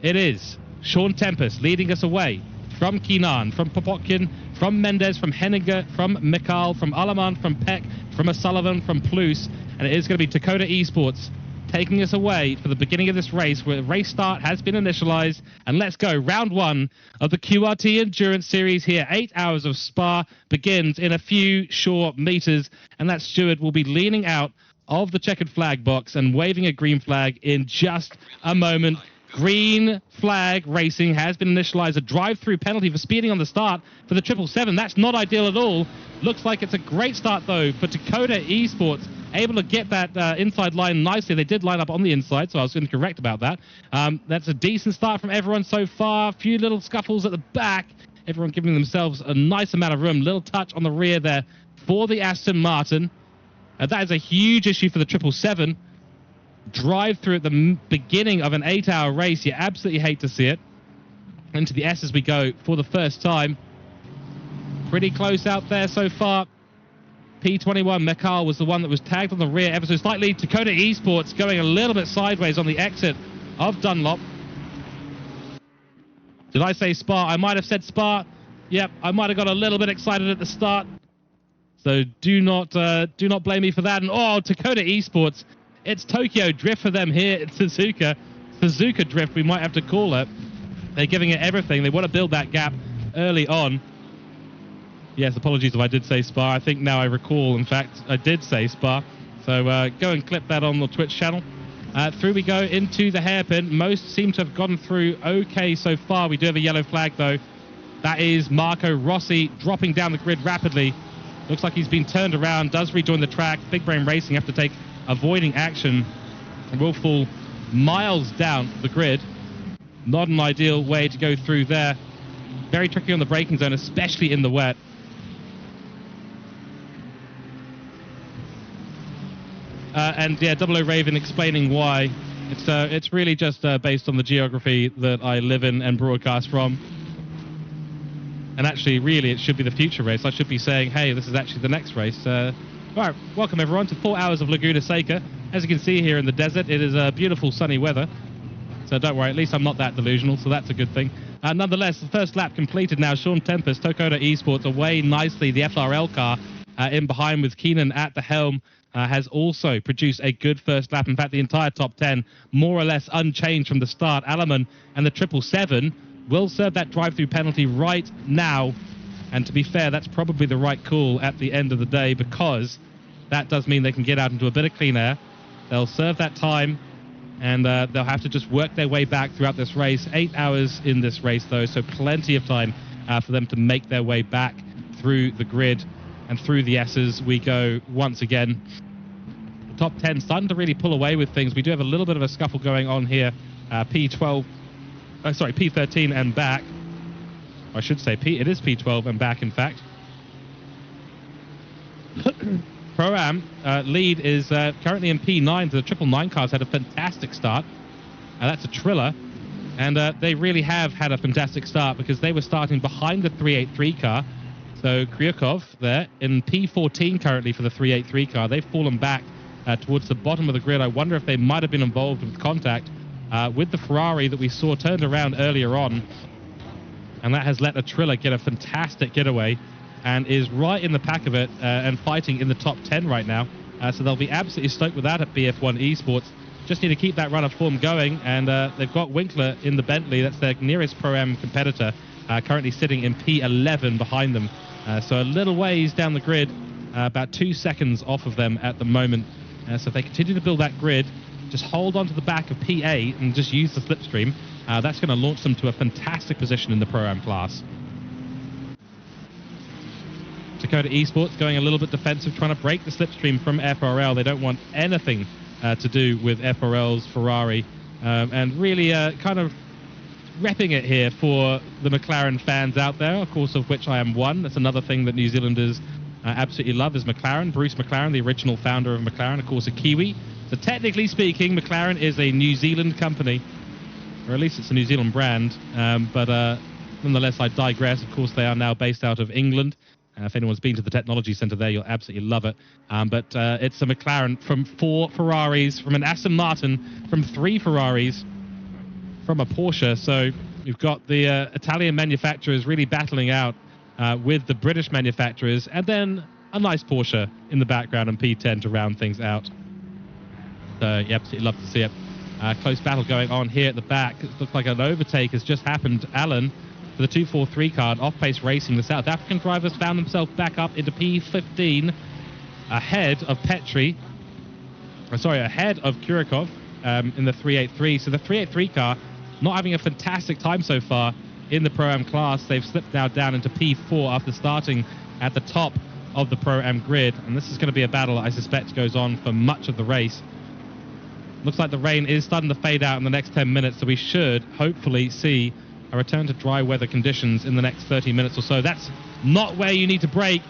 It is Sean Tempest leading us away from Keenan, from Popotkin, from Mendes, from Henninger, from Mikal, from Alaman, from Peck, from O'Sullivan, from Plus. And it is going to be Dakota Esports taking us away for the beginning of this race, where race start has been initialized. And let's go. Round 1 of the QRT Endurance Series here. 8 hours of Spa begins in a few short meters. And that steward will be leaning out of the checkered flag box and waving a green flag in just a moment. Green flag racing has been initialized. A drive-through penalty for speeding on the start for the 777. That's not ideal at all. Looks like it's a great start, though, for Dakota Esports. Able to get that inside line nicely. They did line up on the inside, so I was incorrect about that. That's a decent start from everyone so far. A few little scuffles at the back. Everyone giving themselves a nice amount of room. Little touch on the rear there for the Aston Martin. That is a huge issue for the 777. Drive through at the beginning of an 8-hour race. You absolutely hate to see it. Into the S as we go for the first time. Pretty close out there so far. P21 Mekal was the one that was tagged on the rear ever so slightly. Dakota Esports going a little bit sideways on the exit of Dunlop. Did I say Spa? I might have said Spa. Yep, I might have got a little bit excited at the start. So do not blame me for that. And oh, Dakota Esports. It's Tokyo Drift for them here at Suzuka. Suzuka Drift, we might have to call it. They're giving it everything. They want to build that gap early on. Yes, apologies if I did say Spa. I think now I recall, in fact, I did say Spa. So go and clip that on the Twitch channel. Through we go into the hairpin. Most seem to have gone through okay so far. We do have a yellow flag, though. That is Marco Rossi dropping down the grid rapidly. Looks like he's been turned around, does rejoin the track. Big Brain Racing have to take avoiding action and will fall miles down the grid. Not an ideal way to go through there. Very tricky on the braking zone, especially in the wet. And yeah, Double O Raven explaining why. It's really just based on the geography that I live in and broadcast from. And actually, really, it should be the future race. I should be saying, hey, this is actually the next race. All right, welcome everyone to 4 hours of Laguna Seca. As you can see here in the desert, it is beautiful sunny weather. So don't worry, at least I'm not that delusional, so that's a good thing. Nonetheless, the first lap completed now. Sean Tempest, Dakota Esports, away nicely. The FRL car in behind with Keenan at the helm has also produced a good first lap. In fact, the entire top 10 more or less unchanged from the start. Alaman and the 777 will serve that drive-through penalty right now. And to be fair, that's probably the right call at the end of the day, because that does mean they can get out into a bit of clean air. They'll serve that time, and they'll have to just work their way back throughout this race. 8 hours in this race, though, so plenty of time for them to make their way back through the grid and through the S's. We go once again. The top 10 starting to really pull away with things. We do have a little bit of a scuffle going on here. P13 and back. I should say it is P12 and back, in fact. Pro-Am lead is currently in P9. The 999 cars had a fantastic start. That's a Triller. And they really have had a fantastic start, because they were starting behind the 383 car. So Kryukov there in P14 currently for the 383 car. They've fallen back towards the bottom of the grid. I wonder if they might have been involved with contact with the Ferrari that we saw turned around earlier on. And that has let a Triller get a fantastic getaway and is right in the pack of it and fighting in the top 10 right now. So they'll be absolutely stoked with that at BF1 Esports. Just need to keep that run of form going. And they've got Winkler in the Bentley. That's their nearest Pro-Am competitor, currently sitting in P11 behind them. So a little ways down the grid, about 2 seconds off of them at the moment. So if they continue to build that grid, just hold on to the back of P8 and just use the slipstream. That's going to launch them to a fantastic position in the Pro-Am class. Dakota Esports going a little bit defensive, trying to break the slipstream from FRL. They don't want anything to do with FRL's Ferrari. And really kind of repping it here for the McLaren fans out there, of course, of which I am one. That's another thing that New Zealanders absolutely love is McLaren. Bruce McLaren, the original founder of McLaren, of course, a Kiwi. So technically speaking, McLaren is a New Zealand company, or at least it's a New Zealand brand. But nonetheless, I digress. Of course, they are now based out of England. If anyone's been to the technology center there, you'll absolutely love it. But it's a McLaren from 4 Ferraris, from an Aston Martin, from 3 Ferraris, from a Porsche. So you've got the Italian manufacturers really battling out with the British manufacturers, and then a nice Porsche in the background and P10 to round things out. So you absolutely love to see it. Close battle going on here at the back. It looks like an overtake has just happened. Alan, for the 243 car, off-pace racing, the South African drivers found themselves back up into P15 ahead of Petri. Ahead of Kurikov in the 383. So the 383 car not having a fantastic time so far in the Pro-Am class. They've slipped now down into P4 after starting at the top of the Pro-Am grid. And this is going to be a battle I suspect goes on for much of the race. Looks like the rain is starting to fade out in the next 10 minutes, so we should hopefully see a return to dry weather conditions in the next 30 minutes or so. That's not where you need to brake.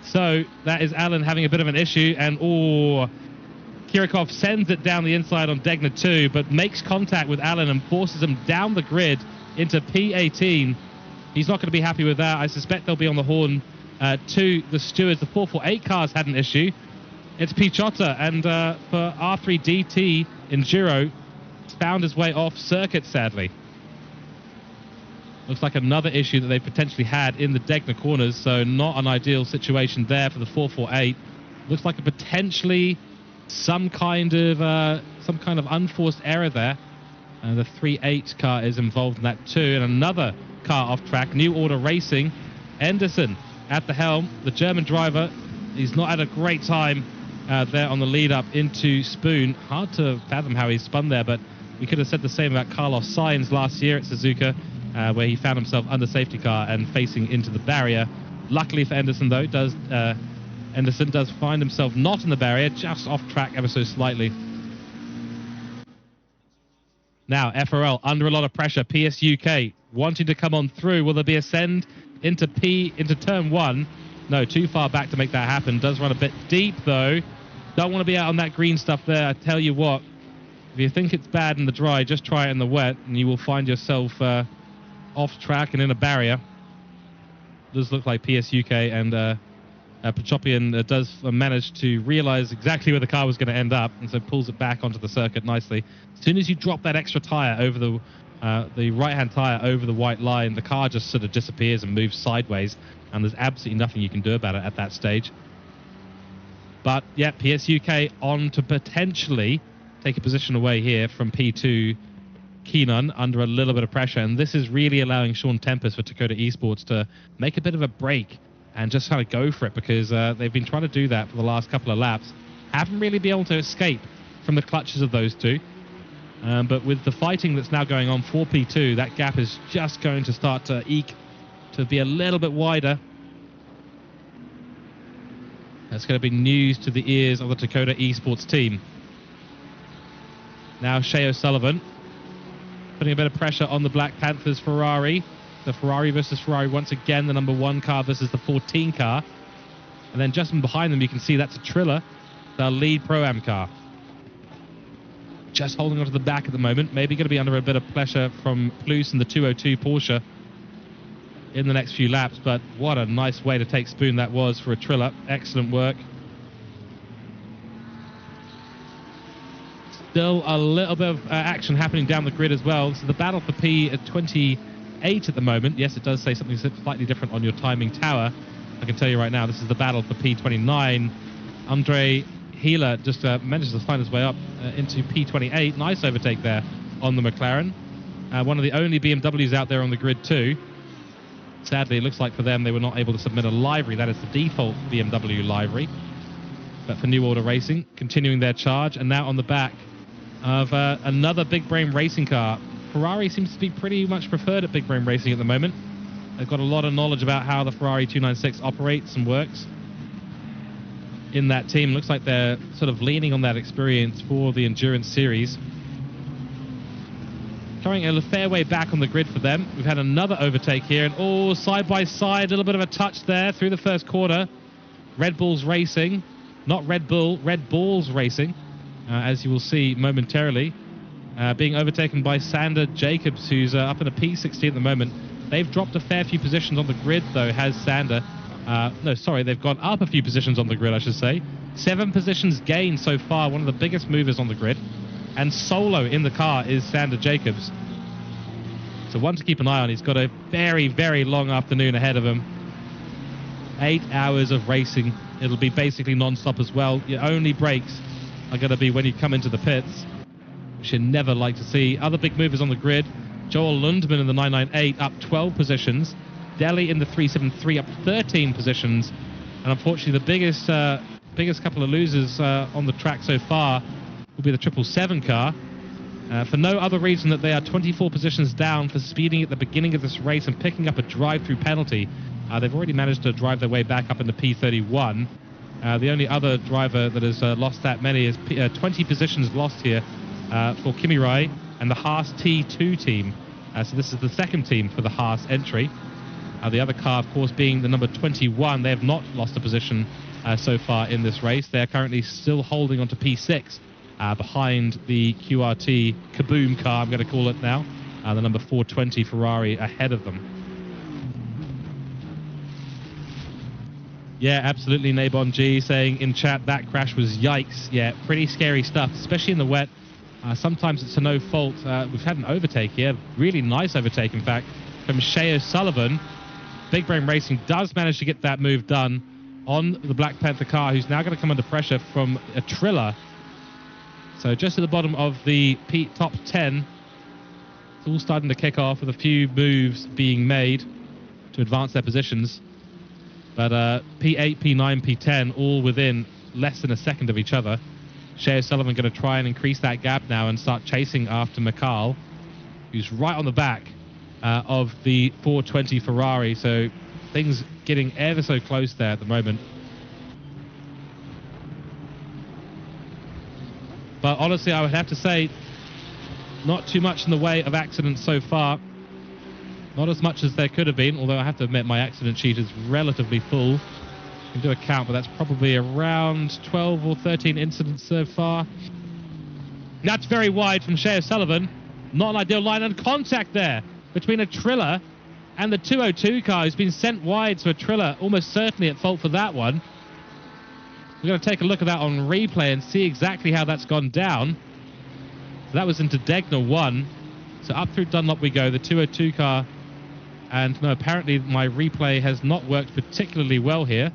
So that is Alan having a bit of an issue, and Kurikov sends it down the inside on Degner 2, but makes contact with Alan and forces him down the grid into P18. He's not going to be happy with that. I suspect they'll be on the horn to the stewards. The 448 cars had an issue. It's Pichota, and for R3DT Enduro, found his way off circuit, sadly. Looks like another issue that they potentially had in the Degner corners, so not an ideal situation there for the 448. Looks like a potentially some kind of unforced error there. The 3.8 car is involved in that too, and another car off track. New Order Racing, Anderson at the helm. The German driver, he's not had a great time there on the lead up into Spoon. Hard to fathom how he spun there, but we could have said the same about Carlos Sainz last year at Suzuka, where he found himself under safety car and facing into the barrier. Luckily for Anderson, though, Anderson does find himself not in the barrier, just off track ever so slightly. Now, FRL under a lot of pressure. PSUK wanting to come on through. Will there be a send into turn 1? No, too far back to make that happen. Does run a bit deep, though. Don't want to be out on that green stuff there. I tell you what, if you think it's bad in the dry, just try it in the wet, and you will find yourself off track and in a barrier. Does look like PSUK and Pachopian does manage to realize exactly where the car was going to end up, and so pulls it back onto the circuit nicely. As soon as you drop that extra tire over the right-hand tire over the white line, the car just sort of disappears and moves sideways, and there's absolutely nothing you can do about it at that stage. But yeah, PSUK on to potentially take a position away here from P2 Keenan under a little bit of pressure, and this is really allowing Sean Tempest for Dakota Esports to make a bit of a break and just kind of go for it, because they've been trying to do that for the last couple of laps. Haven't really been able to escape from the clutches of those two. But with the fighting that's now going on for P2, that gap is just going to start to eke to be a little bit wider. That's going to be news to the ears of the Dakota Esports team. Now Shea O'Sullivan putting a bit of pressure on the Black Panthers Ferrari. The Ferrari versus Ferrari once again, the number 1 car versus the 14 car. And then just behind them you can see that's a Triller, the lead Pro-Am car. Just holding onto the back at the moment. Maybe going to be under a bit of pressure from Plus and the 202 Porsche in the next few laps. But what a nice way to take Spoon that was for a Triller. Excellent work. Still a little bit of action happening down the grid as well. So the battle for P28 at the moment. Yes, it does say something slightly different on your timing tower. I can tell you right now, this is the battle for P29. Andre Healer just manages to find his way up into P28. Nice overtake there on the McLaren. One of the only BMWs out there on the grid too. Sadly, it looks like for them they were not able to submit a livery. That is the default BMW livery. But for New Order Racing, continuing their charge, and now on the back of another Big Brain racing car. Ferrari seems to be pretty much preferred at Big Brain Racing at the moment. They've got a lot of knowledge about how the Ferrari 296 operates and works in that team. Looks like they're sort of leaning on that experience for the Endurance Series. Carrying a fair way back on the grid for them. We've had another overtake here, and side by side, a little bit of a touch there through the first quarter. Red Bulls Racing, not Red Bull, Red Balls Racing, as you will see momentarily. Being overtaken by Sander Jacobs, who's up in a P16 at the moment. They've dropped a fair few positions on the grid, though, has Sander. No, sorry, they've gone up a few positions on the grid, I should say. 7 positions gained so far, one of the biggest movers on the grid. And solo in the car is Sander Jacobs. So one to keep an eye on. He's got a very, very long afternoon ahead of him. 8 hours of racing. It'll be basically non-stop as well. Your only breaks are going to be when you come into the pits, which you never like to see. Other big movers on the grid. Joel Lundman in the 998 up 12 positions. Delhi in the 373 up 13 positions. And unfortunately, the biggest couple of losers on the track so far will be the 777 car. For no other reason that they are 24 positions down for speeding at the beginning of this race and picking up a drive-through penalty. They've already managed to drive their way back up into P31. The only other driver that has lost that many is 20 positions lost here for Kimi Rai and the Haas T2 team. So this is the second team for the Haas entry. The other car, of course, being the number 21. They have not lost a position so far in this race. They are currently still holding on to P6 behind the QRT Kaboom car, I'm going to call it now. The number 420 Ferrari ahead of them. Yeah, absolutely, Nabon G saying in chat that crash was yikes. Yeah, pretty scary stuff, especially in the wet. Sometimes it's to no fault. We've had an overtake here, really nice overtake, in fact, from Shea O'Sullivan. Big Brain Racing does manage to get that move done on the Black Panther car, who's now going to come under pressure from a Triller. So just at the bottom of the top 10, it's all starting to kick off with a few moves being made to advance their positions. But P8, P9, P10 all within less than a second of each other. Shea O'Sullivan going to try and increase that gap now and start chasing after McCall, who's right on the back of the 420 Ferrari. So things getting ever so close there at the moment. But honestly, I would have to say, not too much in the way of accidents so far. Not as much as there could have been, although I have to admit my accident sheet is relatively full. I can do a count, but that's probably around 12 or 13 incidents so far. That's very wide from Shea O'Sullivan. Not an ideal line of contact there between a Triller and the 202 car, who's been sent wide, so a Triller almost certainly at fault for that one. We're going to take a look at that on replay and see exactly how that's gone down. So that was into Degner 1. So up through Dunlop we go, the 202 car. And no, apparently my replay has not worked particularly well here.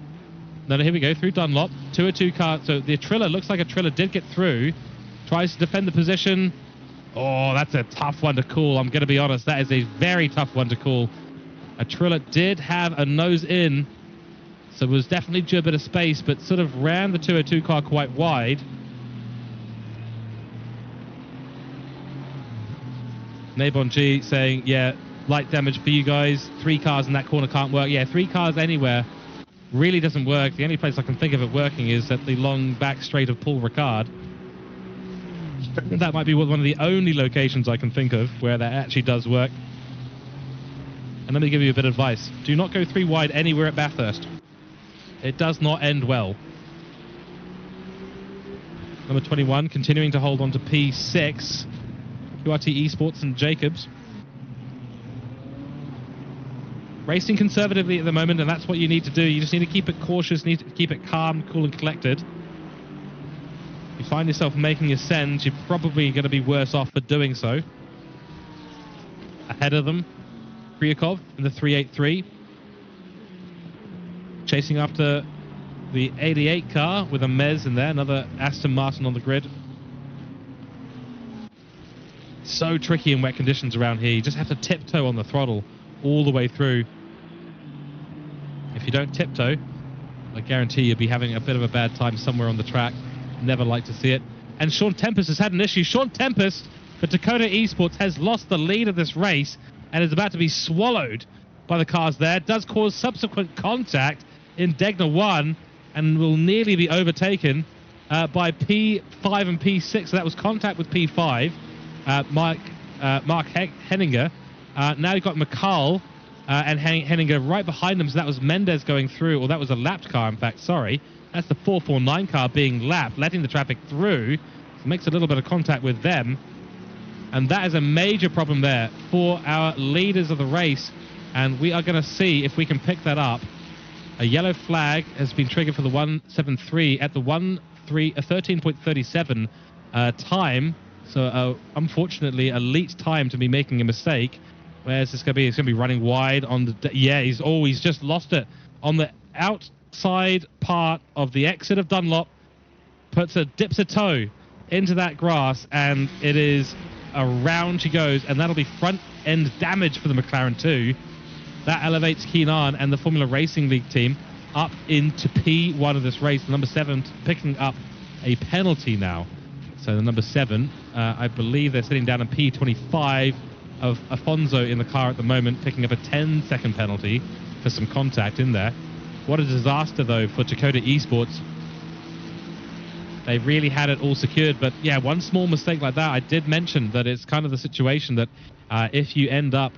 No, here we go, through Dunlop. 202 car, so the Triller, looks like a Triller did get through. Tries to defend the position. Oh, that's a tough one to call. I'm going to be honest, that is a very tough one to call. A Triller did have a nose in, so was definitely due a bit of space, but sort of ran the 202 car quite wide. Nabon G saying, yeah, light damage for you guys. 3 cars in that corner can't work. Yeah, 3 cars anywhere really doesn't work. The only place I can think of it working is at the long back straight of Paul Ricard. That might be one of the only locations I can think of where that actually does work. And let me give you a bit of advice. Do not go 3 wide anywhere at Bathurst. It does not end well. Number 21 continuing to hold on to P6. QRT Esports and Jacobs. Racing conservatively at the moment, and that's what you need to do. You just need to keep it cautious, need to keep it calm, cool and collected. If you find yourself making a send, you're probably going to be worse off for doing so. Ahead of them, Kryakov in the 383. Chasing after the 88 car with a Mez in there, another Aston Martin on the grid. So tricky in wet conditions around here. You just have to tiptoe on the throttle all the way through. If you don't tiptoe, I guarantee you'll be having a bit of a bad time somewhere on the track. Never like to see it. And Sean Tempest has had an issue. Sean Tempest for Dakota Esports has lost the lead of this race and is about to be swallowed by the cars there. It does cause subsequent contact in Degner 1 and will nearly be overtaken by P5 and P6. So that was contact with P5. Mark Henninger. Now you've got McCall and Henninger right behind them. So that was Mendez going through, or that was a lapped car, in fact, sorry. That's the 449 car being lapped, letting the traffic through. So makes a little bit of contact with them. And that is a major problem there for our leaders of the race. And we are going to see if we can pick that up. A yellow flag has been triggered for the 173 at the 13.37 time. So unfortunately, a lead time to be making a mistake. Where's this going to be? It's going to be running wide on the... Yeah, he's just lost it on the outside part of the exit of Dunlop. dips a toe into that grass, and it is around she goes, and that'll be front end damage for the McLaren too. That elevates Keenan and the Formula Racing League team up into P1 of this race. The number 7 picking up a penalty now. So the number 7, I believe they're sitting down in P25 of Afonso in the car at the moment, picking up a 10-second penalty for some contact in there. What a disaster, though, for Dakota Esports. They really had it all secured, but yeah, one small mistake like that. I did mention that it's kind of the situation that if you end up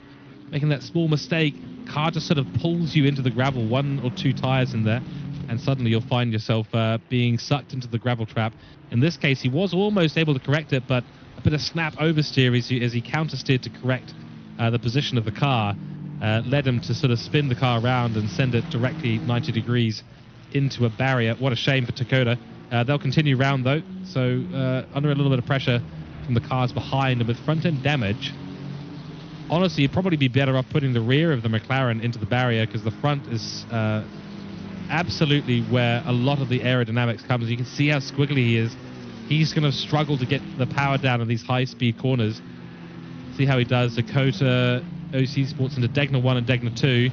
making that small mistake, car just sort of pulls you into the gravel, 1 or 2 tires in there, and suddenly you'll find yourself being sucked into the gravel trap. In this case, he was almost able to correct it, but a bit of snap oversteer as he counter-steered to correct the position of the car led him to sort of spin the car around and send it directly 90 degrees into a barrier. What a shame for Dakota. They'll continue round, though, so under a little bit of pressure from the cars behind, and with front-end damage, honestly, you'd probably be better off putting the rear of the McLaren into the barrier, because the front is absolutely where a lot of the aerodynamics comes. You can see how squiggly he is. He's going to struggle to get the power down in these high-speed corners. See how he does. Dakota OC Sports into Degner 1 and Degner 2.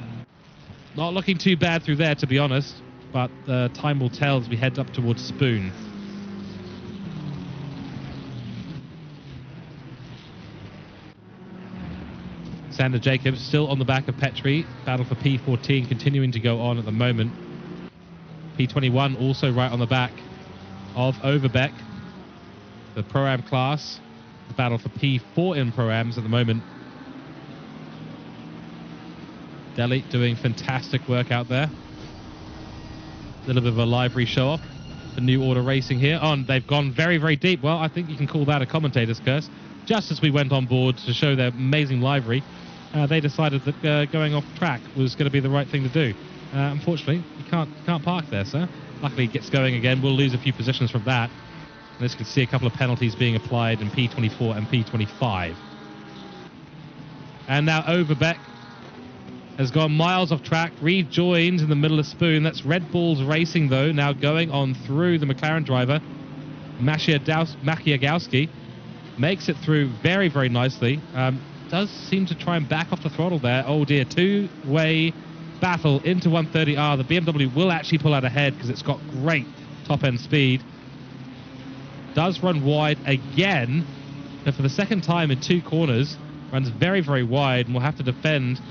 Not looking too bad through there, to be honest, but time will tell as we head up towards Spoon. Sander Jacobs still on the back of Petrie. Battle for P14 continuing to go on at the moment. P21 also right on the back of Overbeck. The Pro-Am class. The battle for P4 in Pro-Ams at the moment. Delhi doing fantastic work out there. A little bit of a livery show off for New Order Racing here. Oh, and they've gone very, very deep. Well, I think you can call that a commentator's curse. Just as we went on board to show their amazing livery, they decided that going off track was going to be the right thing to do. Unfortunately, you can't park there, sir. Luckily, it gets going again. We'll lose a few positions from that. And as you can see, a couple of penalties being applied in P24 and P25. And now Overbeck has gone miles off track, rejoined in the middle of Spoon. That's Red Bull's Racing, though, now going on through the McLaren driver. Maciagowski makes it through very, very nicely. Does seem to try and back off the throttle there. Oh dear, two-way battle into 130R. The BMW will actually pull out ahead because it's got great top-end speed. Does run wide again, but for the second time in 2 corners, runs very, very wide and will have to defend.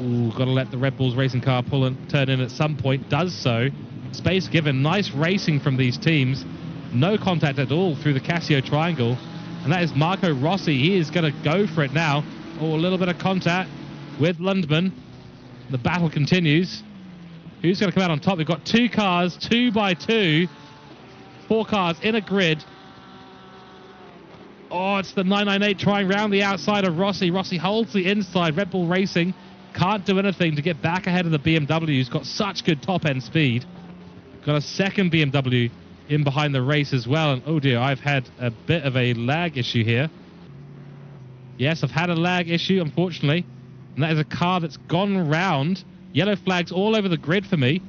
Ooh, got to let the Red Bull's racing car pull and turn in at some point. Does so. Space given. Nice racing from these teams. No contact at all through the Casio triangle. And that is Marco Rossi. He is going to go for it now. Oh, a little bit of contact with Lundman. The battle continues. Who's going to come out on top? We've got 2 cars, 2 by 2. 4 cars in a grid. Oh, it's the 998 trying round the outside of Rossi. Rossi holds the inside. Red Bull Racing can't do anything to get back ahead of the BMW, who's got such good top-end speed. Got a second BMW in behind the race as well. And oh dear, I've had a bit of a lag issue here. Yes, I've had a lag issue, unfortunately. And that is a car that's gone round. Yellow flags all over the grid for me.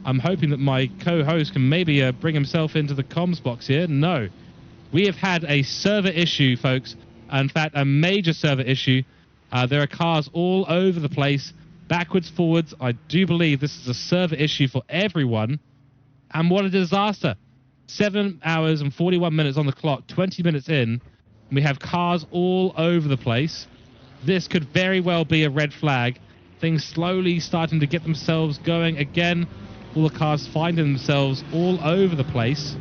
I'm hoping that my co-host can maybe bring himself into the comms box here. No. We have had a server issue, folks. In fact, a major server issue. There are cars all over the place, backwards, forwards. I do believe this is a server issue for everyone. And what a disaster. 7 hours and 41 minutes on the clock, 20 minutes in. We have cars all over the place. This could very well be a red flag. Things slowly starting to get themselves going again. All the cars finding themselves all over the place.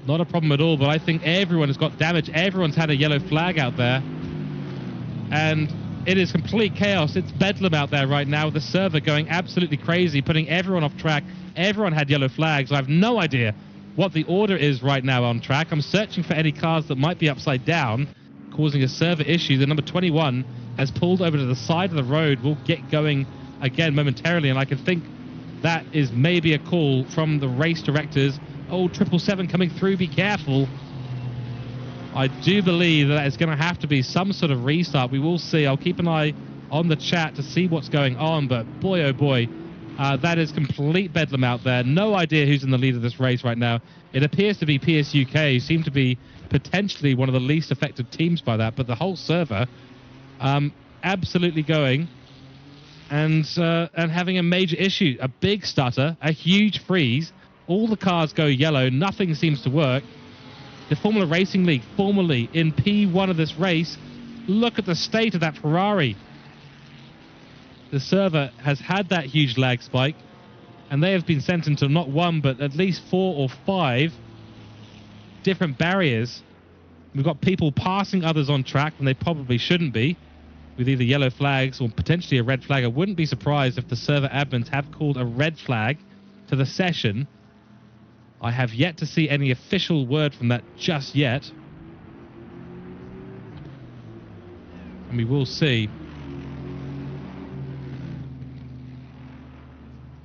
Not a problem at all, but I think everyone has got damage. Everyone's had a yellow flag out there. And it is complete chaos. It's bedlam out there right now with the server going absolutely crazy, putting everyone off track. Everyone had yellow flags. I have no idea what the order is right now on track. I'm searching for any cars that might be upside down, causing a server issue. The number 21 has pulled over to the side of the road. We'll get going again momentarily, and I can think that is maybe a call from the race directors. Oh, 777 coming through. Be careful. I do believe that is going to have to be some sort of restart. We will see. I'll keep an eye on the chat to see what's going on, but boy, oh boy, That is complete bedlam out there. No idea who's in the lead of this race right now. It appears to be PSUK, who seem to be potentially one of the least affected teams by that, but the whole server absolutely going and having a major issue. A big stutter, a huge freeze. All the cars go yellow. Nothing seems to work. The Formula Racing League, formerly in P1 of this race, look at the state of that Ferrari. The server has had that huge lag spike, and they have been sent into not one, but at least 4 or 5 different barriers. We've got people passing others on track when they probably shouldn't be, with either yellow flags or potentially a red flag. I wouldn't be surprised if the server admins have called a red flag to the session. I have yet to see any official word from that just yet. And we will see.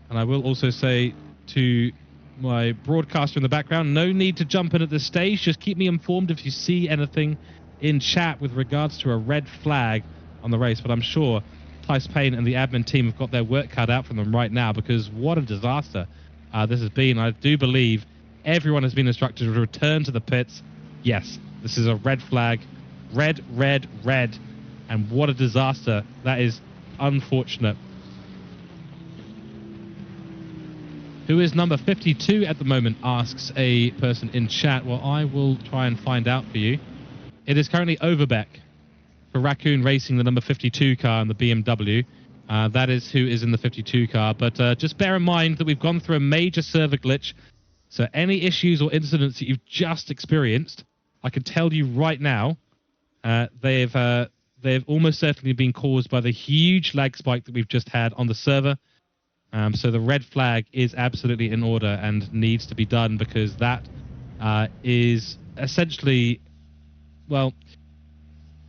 And I will also say to my broadcaster in the background, no need to jump in at this stage. Just keep me informed if you see anything in chat with regards to a red flag on the race. But I'm sure Tice Payne and the admin team have got their work cut out from them right now, because what a disaster this has been. I do believe everyone has been instructed to return to the pits. Yes, this is a red flag. Red, red, red. And what a disaster. That is unfortunate. Who is number 52 at the moment, asks a person in chat. Well, I will try and find out for you. It is currently Overbeck for Raccoon Racing, the number 52 car in the BMW. That is who is in the 52 car. But just bear in mind that we've gone through a major server glitch. So any issues or incidents that you've just experienced, I can tell you right now, they've almost certainly been caused by the huge lag spike that we've just had on the server. So the red flag is absolutely in order and needs to be done, because that is essentially, well,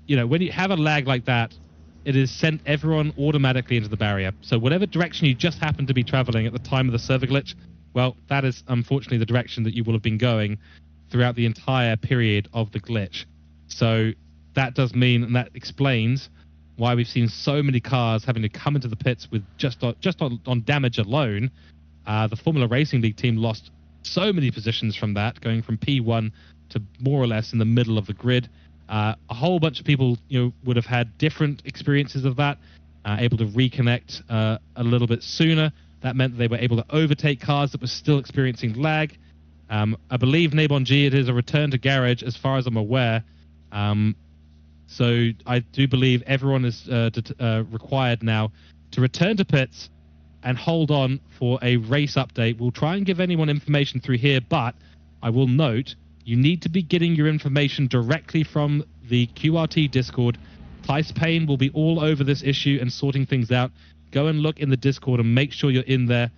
you know, when you have a lag like that, it has sent everyone automatically into the barrier. So whatever direction you just happen to be traveling at the time of the server glitch, well, that is unfortunately the direction that you will have been going throughout the entire period of the glitch. So that does mean, and that explains why we've seen so many cars having to come into the pits with just on damage alone. The Formula Racing League team lost so many positions from that, going from P1 to more or less in the middle of the grid. A whole bunch of people, would have had different experiences of that, able to reconnect a little bit sooner. That meant that they were able to overtake cars that were still experiencing lag. I believe Nabon G, it is a return to garage, as far as I'm aware. So I do believe everyone is required now to return to pits and hold on for a race update. We'll try and give anyone information through here, but I will note you need to be getting your information directly from the QRT Discord. Tice Payne will be all over this issue and sorting things out. Go and look in the Discord and make sure you're in there.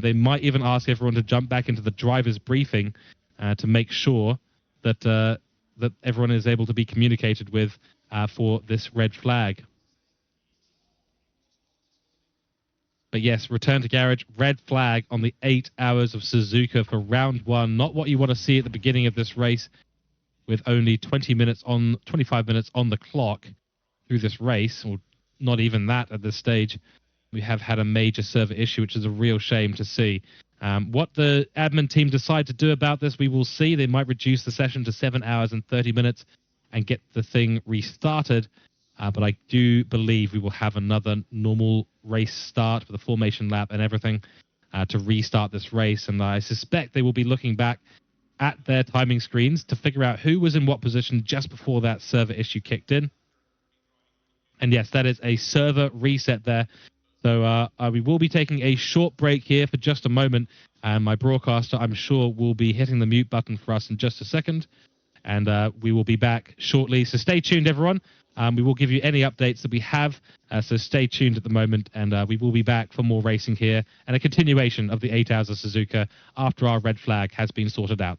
They might even ask everyone to jump back into the driver's briefing to make sure that that everyone is able to be communicated with for this red flag. But yes, return to garage, red flag on the 8 hours of Suzuka for round 1. Not what you want to see at the beginning of this race, with only 25 minutes on the clock through this race, or not even that at this stage. We have had a major server issue, which is a real shame to see. What the admin team decide to do about this, we will see. They might reduce the session to 7 hours and 30 minutes and get the thing restarted. But I do believe we will have another normal race start with a formation lap and everything to restart this race. And I suspect they will be looking back at their timing screens to figure out who was in what position just before that server issue kicked in. And yes, that is a server reset there. So we will be taking a short break here for just a moment. And my broadcaster, I'm sure, will be hitting the mute button for us in just a second. And we will be back shortly. So stay tuned, everyone. We will give you any updates that we have. So stay tuned at the moment. And we will be back for more racing here and a continuation of the 8 hours of Suzuka after our red flag has been sorted out.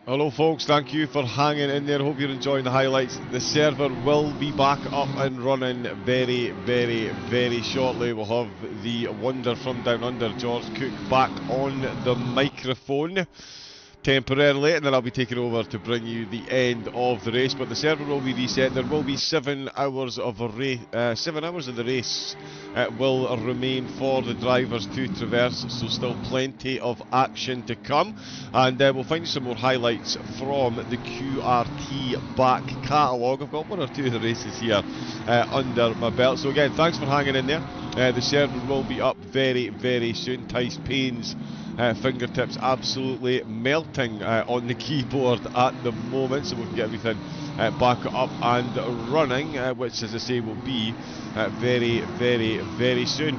Hello folks, thank you for hanging in there. Hope you're enjoying the highlights. The server will be back up and running very shortly. We'll have the wonder from down under, George Cook, back on the microphone temporarily, and then I'll be taking over to bring you the end of the race. But the server will be reset. There will be 7 hours of a race. 7 hours of the race will remain for the drivers to traverse. So still plenty of action to come, and we'll find you some more highlights from the QRT back catalogue. I've got 1 or 2 of the races here under my belt. So again, thanks for hanging in there. The server will be up very soon. Tice Payne's fingertips absolutely melting on the keyboard at the moment, so we can get everything back up and running, which, as I say, will be very soon.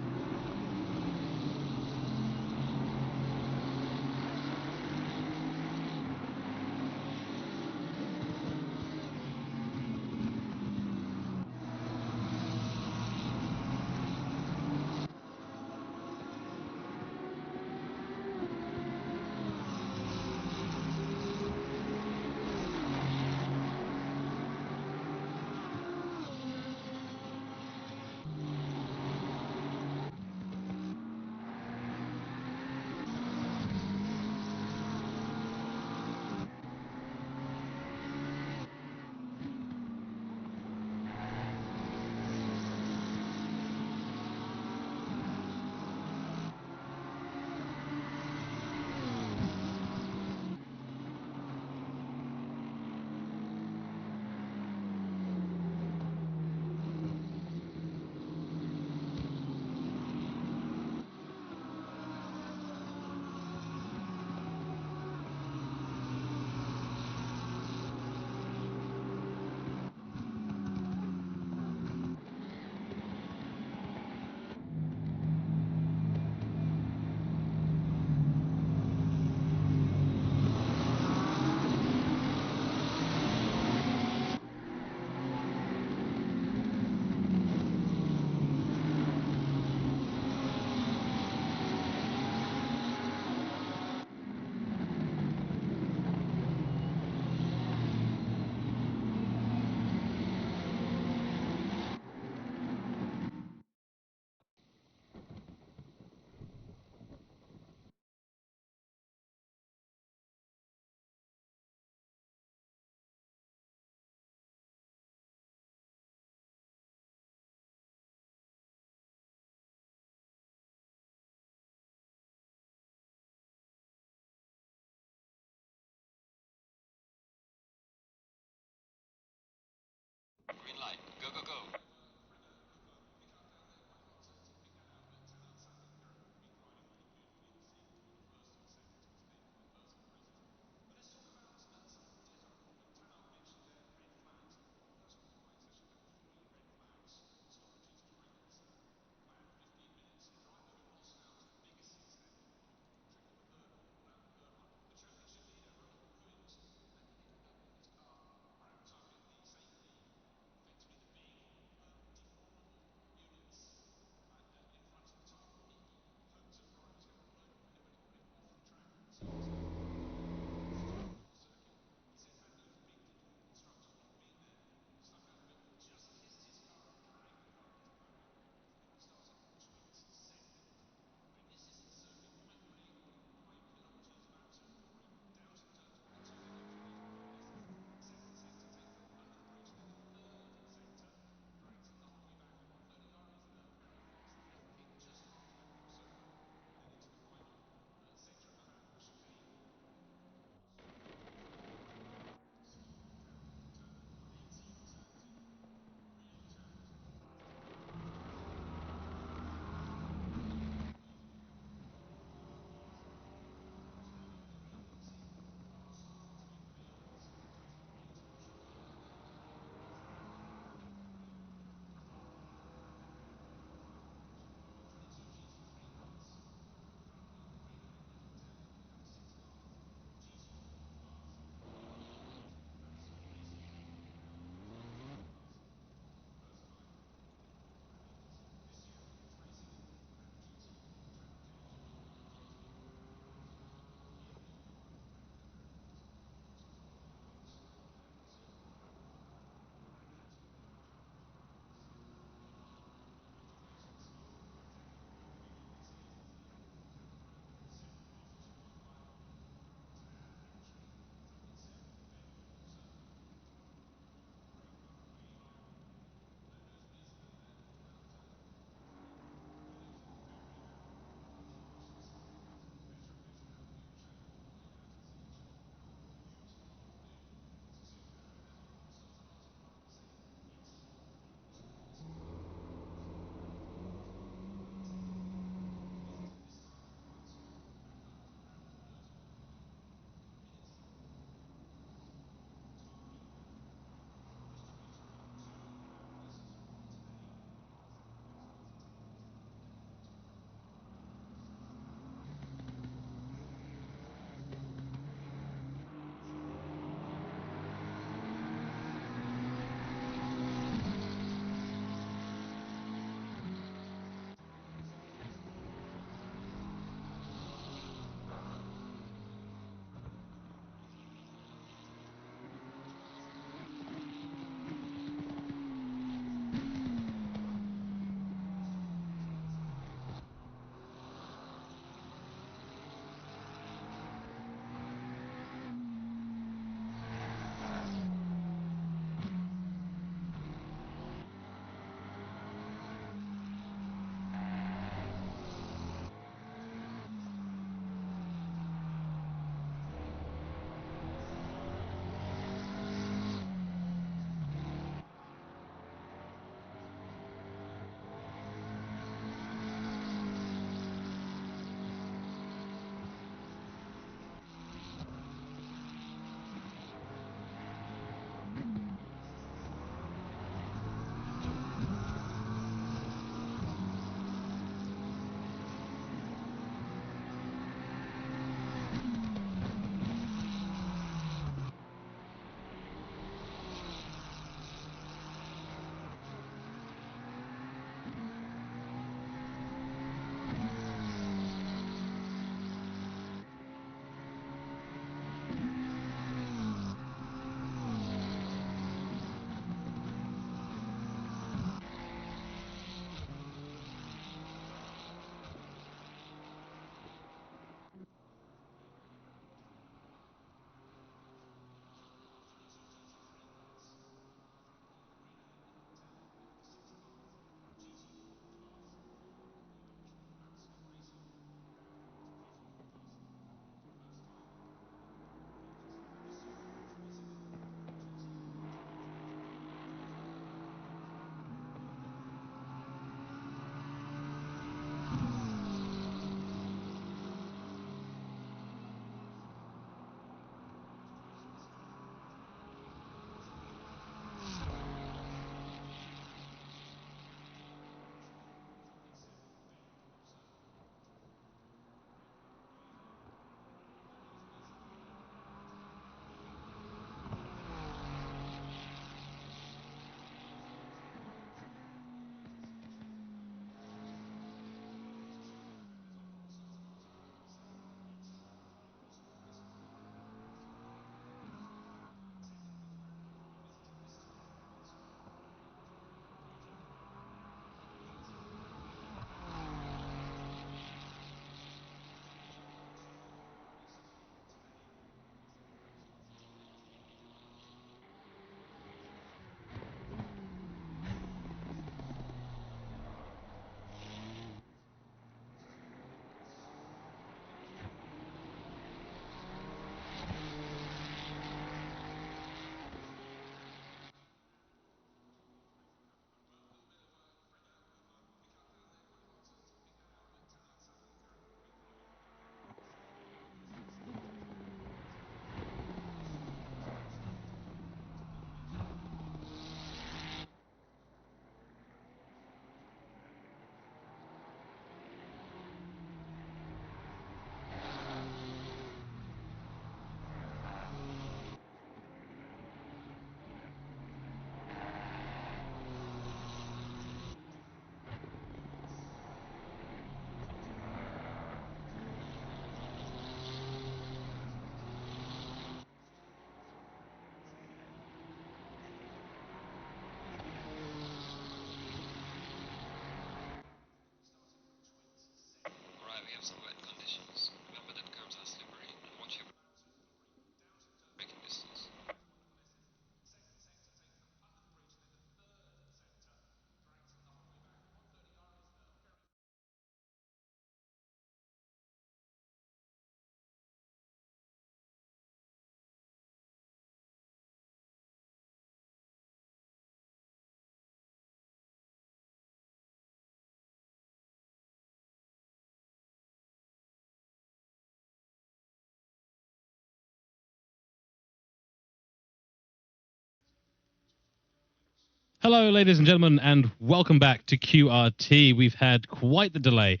Hello, ladies and gentlemen, and welcome back to QRT. We've had quite the delay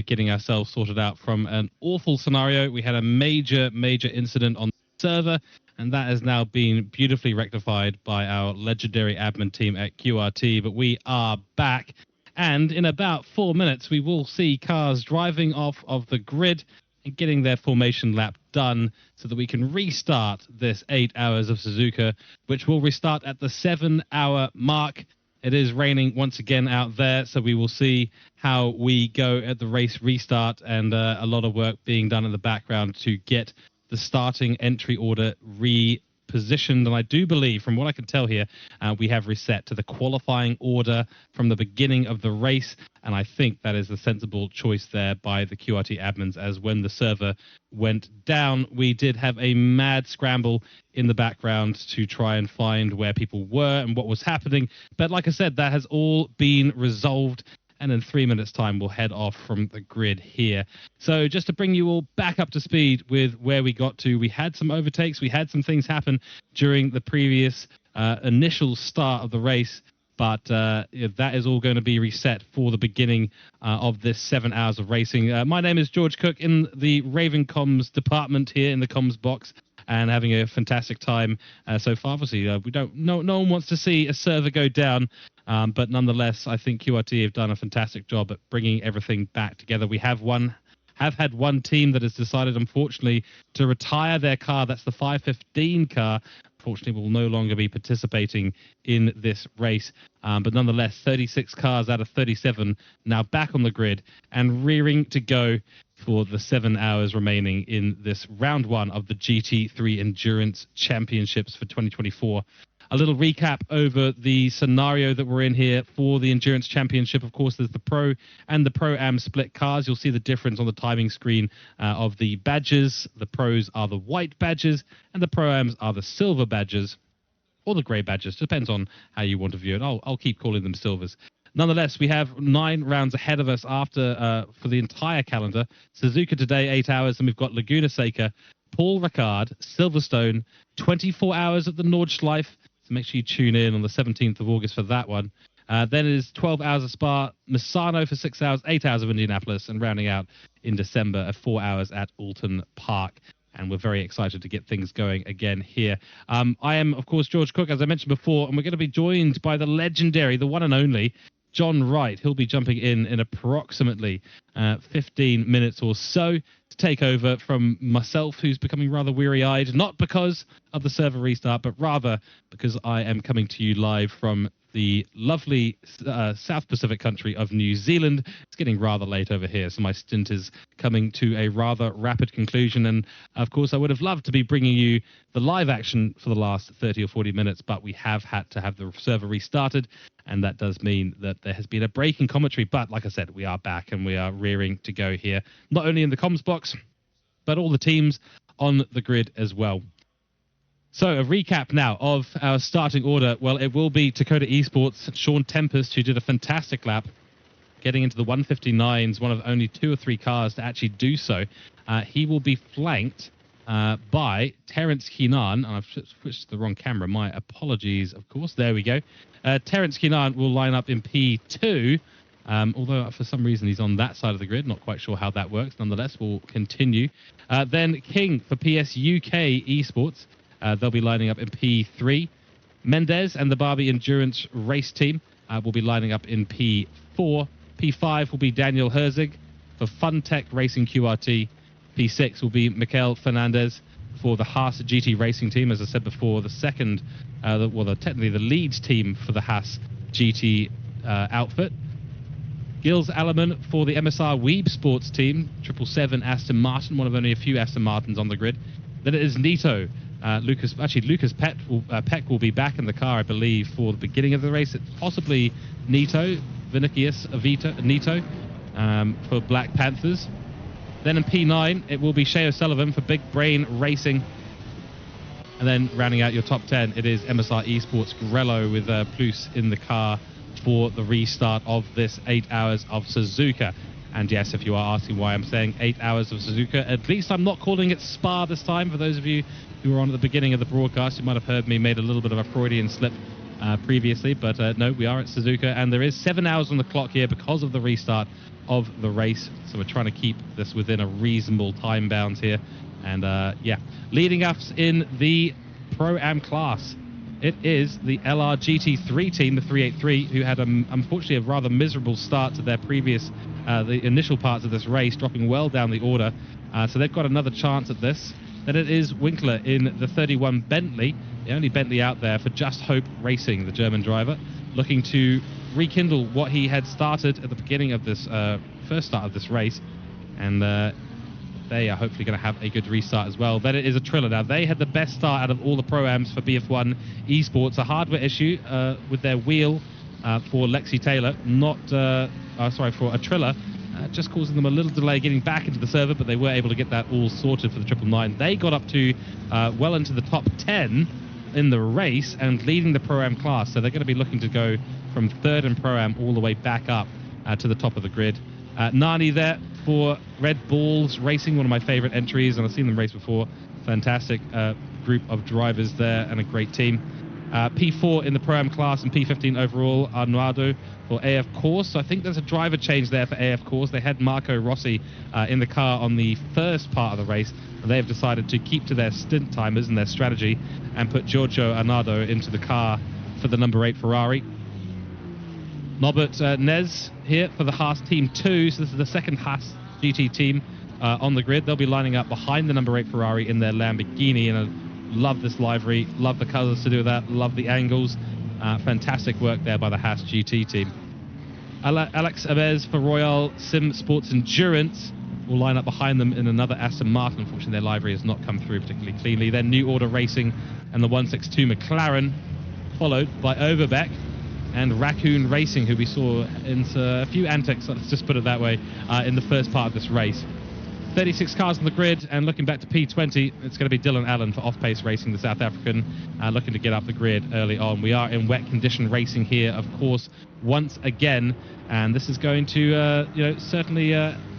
getting ourselves sorted out from an awful scenario. We had a major incident on the server, and that has now been beautifully rectified by our legendary admin team at QRT. But we are back, and in about 4 minutes, we will see cars driving off of the grid and getting their formation lap done so that we can restart this 8 hours of Suzuka, which will restart at the 7-hour mark. It is raining once again out there, so we will see how we go at the race restart, and a lot of work being done in the background to get the starting entry order repositioned. And I do believe, from what I can tell here, we have reset to the qualifying order from the beginning of the race, and I think that is the sensible choice there by the QRT admins, as when the server went down, we did have a mad scramble in the background to try and find where people were and what was happening. But like I said, that has all been resolved, and in 3 minutes' time, we'll head off from the grid here. So just to bring you all back up to speed with where we got to, we had some overtakes, we had some things happen during the previous initial start of the race, but that is all going to be reset for the beginning of this 7 hours of racing. My name is George Cook in the Raven Comms department here in the comms box, and having a fantastic time so far. Obviously, no one wants to see a server go down, but nonetheless, I think QRT have done a fantastic job at bringing everything back together. We have had one team that has decided, unfortunately, to retire their car. That's the 515 car. Unfortunately, will no longer be participating in this race. But nonetheless, 36 cars out of 37 now back on the grid and rearing to go for the 7 hours remaining in this round one of the GT3 Endurance Championships for 2024. A little recap over the scenario that we're in here for the Endurance Championship. Of course, there's the Pro and the Pro-Am split cars. You'll see the difference on the timing screen of the badges. The Pros are the white badges, and the Pro-Ams are the silver badges, or the grey badges. Depends on how you want to view it. I'll keep calling them silvers. Nonetheless, we have 9 rounds ahead of us after for the entire calendar. Suzuka today, 8 hours, and we've got Laguna Seca, Paul Ricard, Silverstone, 24 hours at the Nordschleife. So make sure you tune in on the 17th of August for that one. Then it is 12 hours of Spa, Misano for 6 hours, 8 hours of Indianapolis, and rounding out in December at 4 hours at Alton Park. And we're very excited to get things going again here. I am, of course, George Cook, as I mentioned before, and we're going to be joined by the legendary, the one and only, John Wright. He'll be jumping in approximately 15 minutes or so to take over from myself, who's becoming rather weary-eyed, not because of the server restart, but rather because I am coming to you live from the lovely South Pacific country of New Zealand. It's getting rather late over here, so my stint is coming to a rather rapid conclusion. And, of course, I would have loved to be bringing you the live action for the last 30 or 40 minutes, but we have had to have the server restarted, and that does mean that there has been a break in commentary. But, like I said, we are back, and we are rearing to go here, not only in the comms box, but all the teams on the grid as well. So a recap now of our starting order. Well, it will be Dakota Esports, Sean Tempest, who did a fantastic lap, getting into the 159s, one of only 2 or 3 cars to actually do so. He will be flanked by Terence Keenan, and I've switched to the wrong camera. My apologies, of course. There we go. Terence Keenan will line up in P2, although for some reason he's on that side of the grid. Not quite sure how that works. Nonetheless, we'll continue. Then King for PS UK Esports. They'll be lining up in P3. Mendez and the Barbie Endurance Race Team will be lining up in P4. P5 will be Daniel Herzig for Funtech Racing QRT. P6 will be Mikael Fernandez for the Haas GT Racing Team. As I said before, the second, technically the lead team for the Haas GT outfit. Gilles Alleman for the MSR Weeb Sports Team. 777 Aston Martin, one of only a few Aston Martins on the grid. Then it is Nito. Lucas Peck will be back in the car, I believe, for the beginning of the race. It's possibly Nito for Black Panthers. Then in P9, it will be Shea O'Sullivan for Big Brain Racing. And then rounding out your top 10, it is MSR Esports Grello with Plus in the car for the restart of this 8 hours of Suzuka. And yes, if you are asking why I'm saying 8 hours of Suzuka, at least I'm not calling it Spa this time. For those of you who were on at the beginning of the broadcast, you might have heard me made a little bit of a Freudian slip previously, but no, we are at Suzuka, and there is 7 hours on the clock here because of the restart of the race, so we're trying to keep this within a reasonable time bounds here. And yeah, leading us in the Pro-Am class, it is the LR GT3 team, the 383, who had unfortunately a rather miserable start to their previous the initial parts of this race, dropping well down the order, so they've got another chance at this. Then it is Winkler in the 31 Bentley, the only Bentley out there for Just Hope Racing, the German driver, looking to rekindle what he had started at the beginning of this first start of this race, and they are hopefully going to have a good restart as well. Then it is a Triller. Now, they had the best start out of all the Pro-Ams for BF1 Esports. A hardware issue with their wheel for Lexi Taylor, for a Triller, just causing them a little delay getting back into the server, but they were able to get that all sorted for the 999. They got up to well into the top 10 in the race and leading the Pro-Am class, so they're going to be looking to go from third in Pro-Am all the way back up to the top of the grid. Nani there for Red Balls Racing, one of my favorite entries, and I've seen them race before. Fantastic group of drivers there and a great team. P4 in the Pro-Am class and P15 overall, Arnaudo for AF Course. So I think there's a driver change there for AF Course. They had Marco Rossi in the car on the first part of the race, and they've decided to keep to their stint timers and their strategy and put Giorgio Arnaudo into the car for the number 8 Ferrari. Norbert Nez here for the Haas Team 2. So this is the second Haas GT team on the grid. They'll be lining up behind the number 8 Ferrari in their Lamborghini, and I love this livery, love the colors to do that, love the angles. Fantastic work there by the Haas GT team. Alex Abez for Royal Sim Sports Endurance will line up behind them in another Aston Martin. Unfortunately, their livery has not come through particularly cleanly. Then New Order Racing and the 162 McLaren, followed by Overbeck and Raccoon Racing, who we saw into a few antics, let's just put it that way, in the first part of this race. 36 cars on the grid, and looking back to P20, it's going to be Dylan Allen for Off-Pace Racing, the South African, looking to get up the grid early on. We are in wet condition racing here, of course, once again, and this is going to, certainly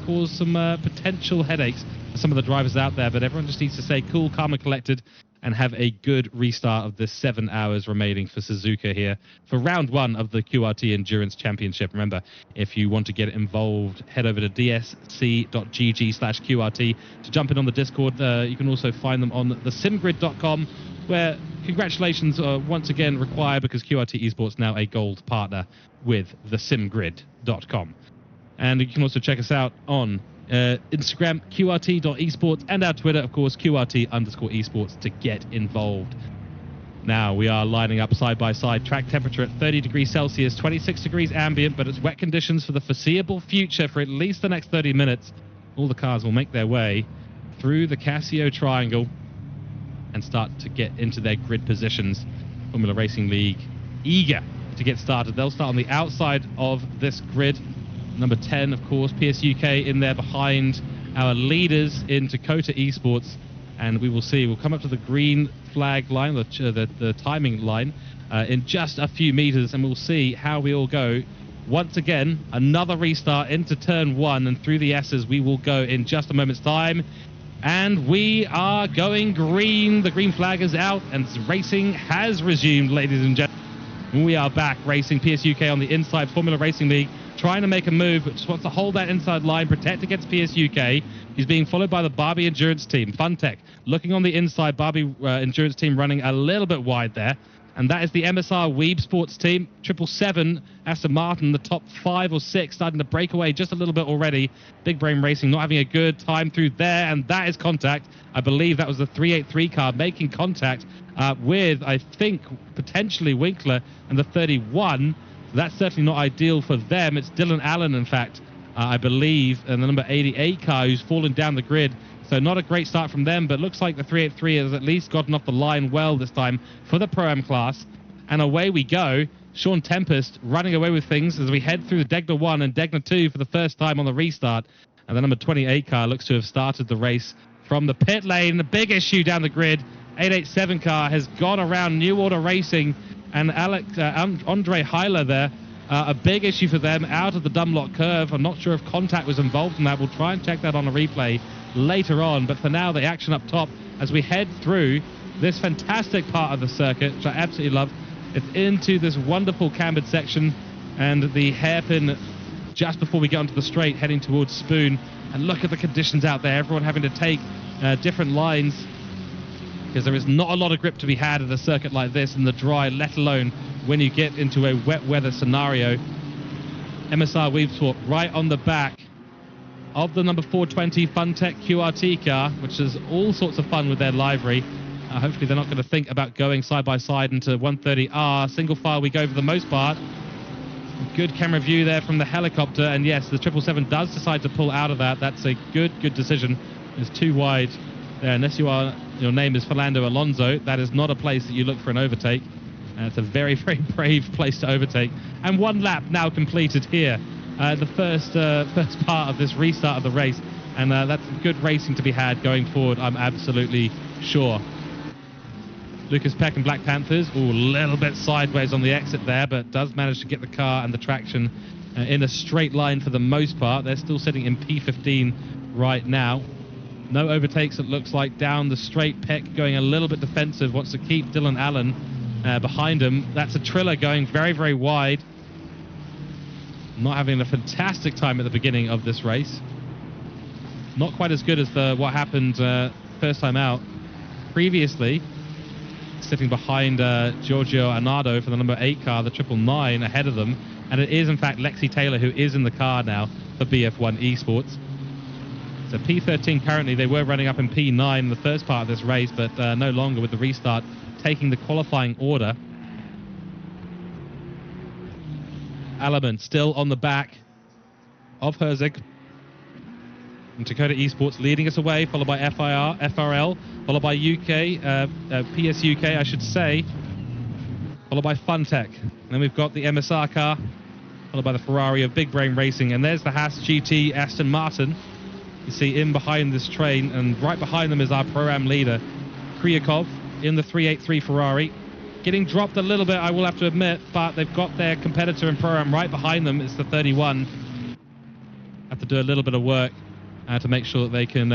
cause some potential headaches for some of the drivers out there, but everyone just needs to stay cool, calm and collected, and have a good restart of this 7 hours remaining for Suzuka here for round 1 of the QRT Endurance Championship. Remember, if you want to get involved, head over to dsc.gg/QRT to jump in on the Discord. You can also find them on thesimgrid.com, where congratulations are once again required because QRT Esports now a gold partner with thesimgrid.com. And you can also check us out on Instagram, qrt.esports, and our Twitter, of course, qrt_esports, to get involved. Now we are lining up side by side. Track temperature at 30 degrees Celsius, 26 degrees ambient, but it's wet conditions for the foreseeable future for at least the next 30 minutes. All the cars will make their way through the Casio Triangle and start to get into their grid positions. Formula Racing League eager to get started. They'll start on the outside of this grid. Number 10, of course, PSUK in there behind our leaders in Dakota Esports. And we will see. We'll come up to the green flag line, the timing line, in just a few meters, and we'll see how we all go. Once again, another restart into turn 1, and through the S's we will go in just a moment's time. And we are going green. The green flag is out, and racing has resumed, ladies and gentlemen. We are back racing. PSUK on the inside, Formula Racing League, trying to make a move, but just wants to hold that inside line, protect against PSUK. He's being followed by the Barbie Endurance team. Funtech looking on the inside, Barbie Endurance team running a little bit wide there. And that is the MSR Weeb Sports team. 777 Aston Martin, the top 5 or 6, starting to break away just a little bit already. Big Brain Racing not having a good time through there, and that is contact. I believe that was the 383 car making contact with, I think, potentially Winkler and the 31. That's certainly not ideal for them. It's Dylan Allen, in fact, I believe, and the number 88 car who's fallen down the grid. So not a great start from them, but looks like the 383 has at least gotten off the line well this time for the Pro-Am class. And away we go. Sean Tempest running away with things as we head through the Degner 1 and Degner 2 for the first time on the restart. And the number 28 car looks to have started the race from the pit lane. The big issue down the grid. 887 car has gone around New Order Racing and Andre Heiler there. A big issue for them out of the Dunlop curve. I'm not sure if contact was involved in that. We'll try and check that on a replay later on. But for now, the action up top as we head through this fantastic part of the circuit, which I absolutely love. It's into this wonderful cambered section and the hairpin just before we get onto the straight heading towards Spoon. And look at the conditions out there, everyone having to take different lines because there is not a lot of grip to be had at a circuit like this in the dry, let alone when you get into a wet weather scenario. MSR Weave Swap right on the back of the number 420 Funtech QRT car, which is all sorts of fun with their livery. Hopefully they're not going to think about going side by side into 130R. Single file we go for the most part. Good camera view there from the helicopter, and yes, the 777 does decide to pull out of that. That's a good decision. It's too wide there. Unless your name is Fernando Alonso, that is not a place that you look for an overtake. It's a very brave place to overtake. And one lap now completed here. The first part of this restart of the race, and that's good racing to be had going forward, I'm absolutely sure. Lucas Peck and Black Panthers, a little bit sideways on the exit there, but does manage to get the car and the traction in a straight line for the most part. They're still sitting in P15 right now. No overtakes, it looks like, down the straight. Peck going a little bit defensive, wants to keep Dylan Allen behind him. That's a Triller going very wide. Not having a fantastic time at the beginning of this race. Not quite as good as what happened first time out. Previously, sitting behind Giorgio Arnado for the number 8 car, the 999 ahead of them. And it is, in fact, Lexi Taylor who is in the car now for BF1 Esports. So P13 currently, they were running up in P9 in the first part of this race, but no longer with the restart taking the qualifying order. Element still on the back of Herzig. And Dakota Esports leading us away, followed by FRL, followed by PS UK, I should say, followed by Funtech. And then we've got the MSR car, followed by the Ferrari of Big Brain Racing. And there's the Haas GT Aston Martin. You see in behind this train, and right behind them is our Pro-Am leader, Kryakov, in the 383 Ferrari. Getting dropped a little bit, I will have to admit, but they've got their competitor in Pro-Am right behind them. It's the 31. Have to do a little bit of work to make sure that they can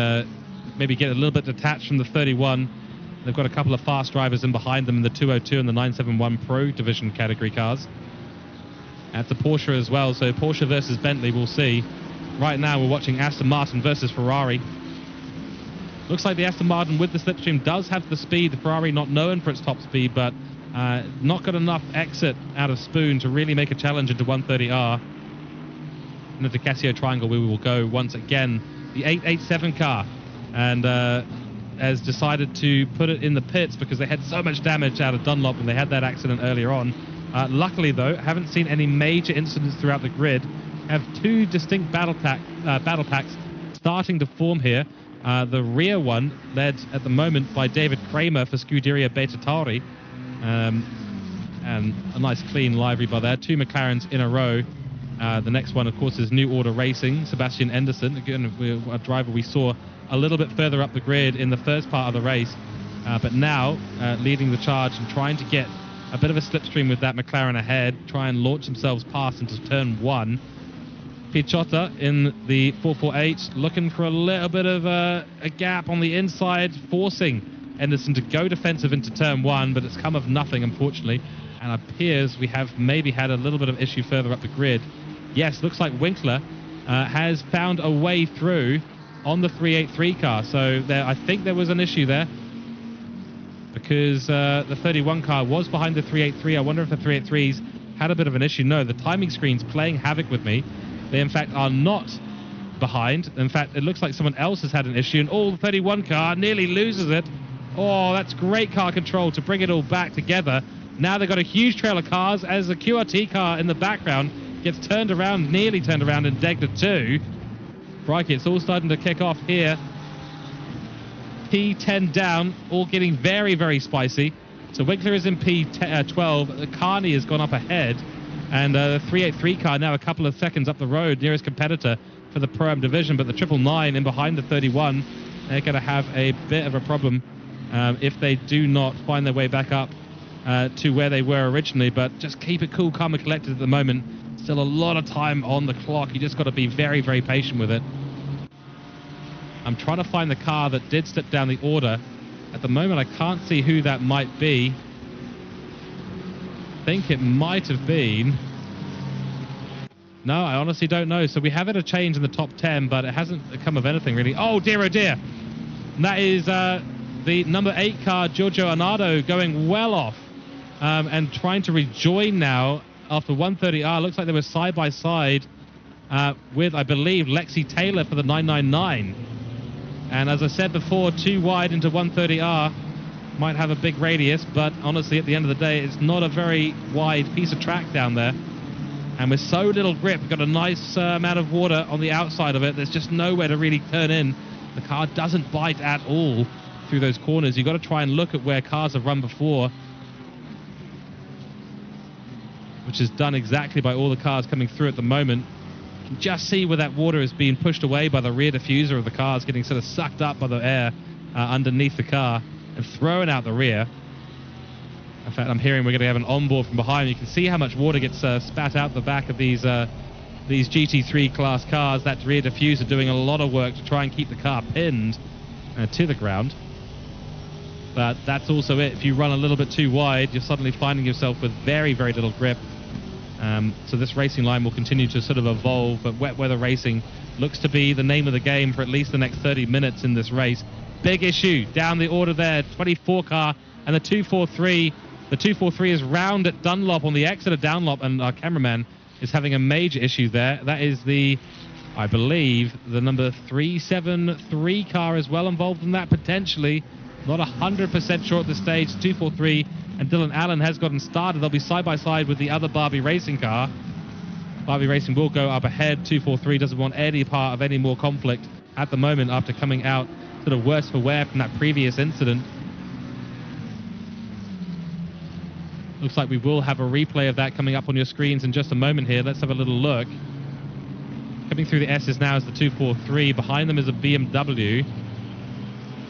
maybe get a little bit detached from the 31. They've got a couple of fast drivers in behind them in the 202 and the 971 Pro Division category cars. That's a Porsche as well, so Porsche versus Bentley, we'll see. Right now we're watching Aston Martin versus Ferrari. Looks like the Aston Martin with the slipstream does have the speed. The Ferrari not known for its top speed, but not got enough exit out of Spoon to really make a challenge into 130R. In the Ducatio Triangle we will go once again. The 887 car, and has decided to put it in the pits because they had so much damage out of Dunlop when they had that accident earlier on. Luckily though, haven't seen any major incidents throughout the grid. Have two distinct battle packs starting to form here. The rear one led at the moment by David Kramer for Scuderia Beta Tauri, and a nice clean livery by there. Two McLarens in a row. The next one, of course, is New Order Racing, Sebastian Anderson, again, a driver we saw a little bit further up the grid in the first part of the race, but now leading the charge and trying to get a bit of a slipstream with that McLaren ahead, try and launch themselves past into turn 1. Pichotta in the 448, looking for a little bit of a gap on the inside, forcing Anderson to go defensive into turn 1, but it's come of nothing, unfortunately, and it appears we have maybe had a little bit of issue further up the grid. Yes, looks like Winkler has found a way through on the 383 car. So I think there was an issue there because the 31 car was behind the 383. I wonder if the 383s had a bit of an issue. No, the timing screen's playing havoc with me. They, in fact, are not behind. In fact, it looks like someone else has had an issue, and the 31 car nearly loses it. Oh, that's great car control to bring it all back together. Now they've got a huge trail of cars as the QRT car in the background gets turned around, nearly turned around in Degda 2. Crikey, it's all starting to kick off here. P10 down, all getting very spicy. So Winkler is in P12. Carney has gone up ahead. And the 383 car now a couple of seconds up the road, nearest competitor for the Pro-Am division. But the 999 in behind the 31, they're going to have a bit of a problem if they do not find their way back up to where they were originally. But just keep it cool, calm and collected at the moment. Still a lot of time on the clock. You just got to be very patient with it. I'm trying to find the car that did step down the order. At the moment, I can't see who that might be. think it might have been... No, I honestly don't know. So we have had a change in the top 10, but it hasn't come of anything really. Oh dear, oh dear. And that is the number 8 car, Giorgio Arnardo, going well off and trying to rejoin now after 130R. Looks like they were side by side with, I believe, Lexi Taylor for the 999. And as I said before, too wide into 130R might have a big radius, but honestly, at the end of the day, it's not a very wide piece of track down there. And with so little grip, we've got a nice amount of water on the outside of it. There's just nowhere to really turn in. The car doesn't bite at all through those corners. You've got to try and look at where cars have run before, which is done exactly by all the cars coming through at the moment. You can just see where that water is being pushed away by the rear diffuser of the cars, getting sort of sucked up by the air underneath the car and thrown out the rear. In fact, I'm hearing we're going to have an onboard from behind. You can see how much water gets spat out the back of these GT3 class cars. That rear diffuser doing a lot of work to try and keep the car pinned to the ground. But that's also it. If you run a little bit too wide, you're suddenly finding yourself with very, very little grip. So this racing line will continue to sort of evolve, but wet weather racing looks to be the name of the game for at least the next 30 minutes in this race. Big issue down the order there, 24 car and the 243. The 243 is round at Dunlop on the exit of Dunlop, and our cameraman is having a major issue there. That is the, I believe, the number 373 car as well involved in that, potentially. Not 100% sure at this stage. 243 and Dylan Allen has gotten started. They'll be side by side with the other Barbie Racing car. Barbie Racing will go up ahead. 243 doesn't want any part of any more conflict at the moment after coming out sort of worse for wear from that previous incident. Looks like we will have a replay of that coming up on your screens in just a moment here. Let's have a little look. Coming through the S's now is the 243. Behind them is a BMW.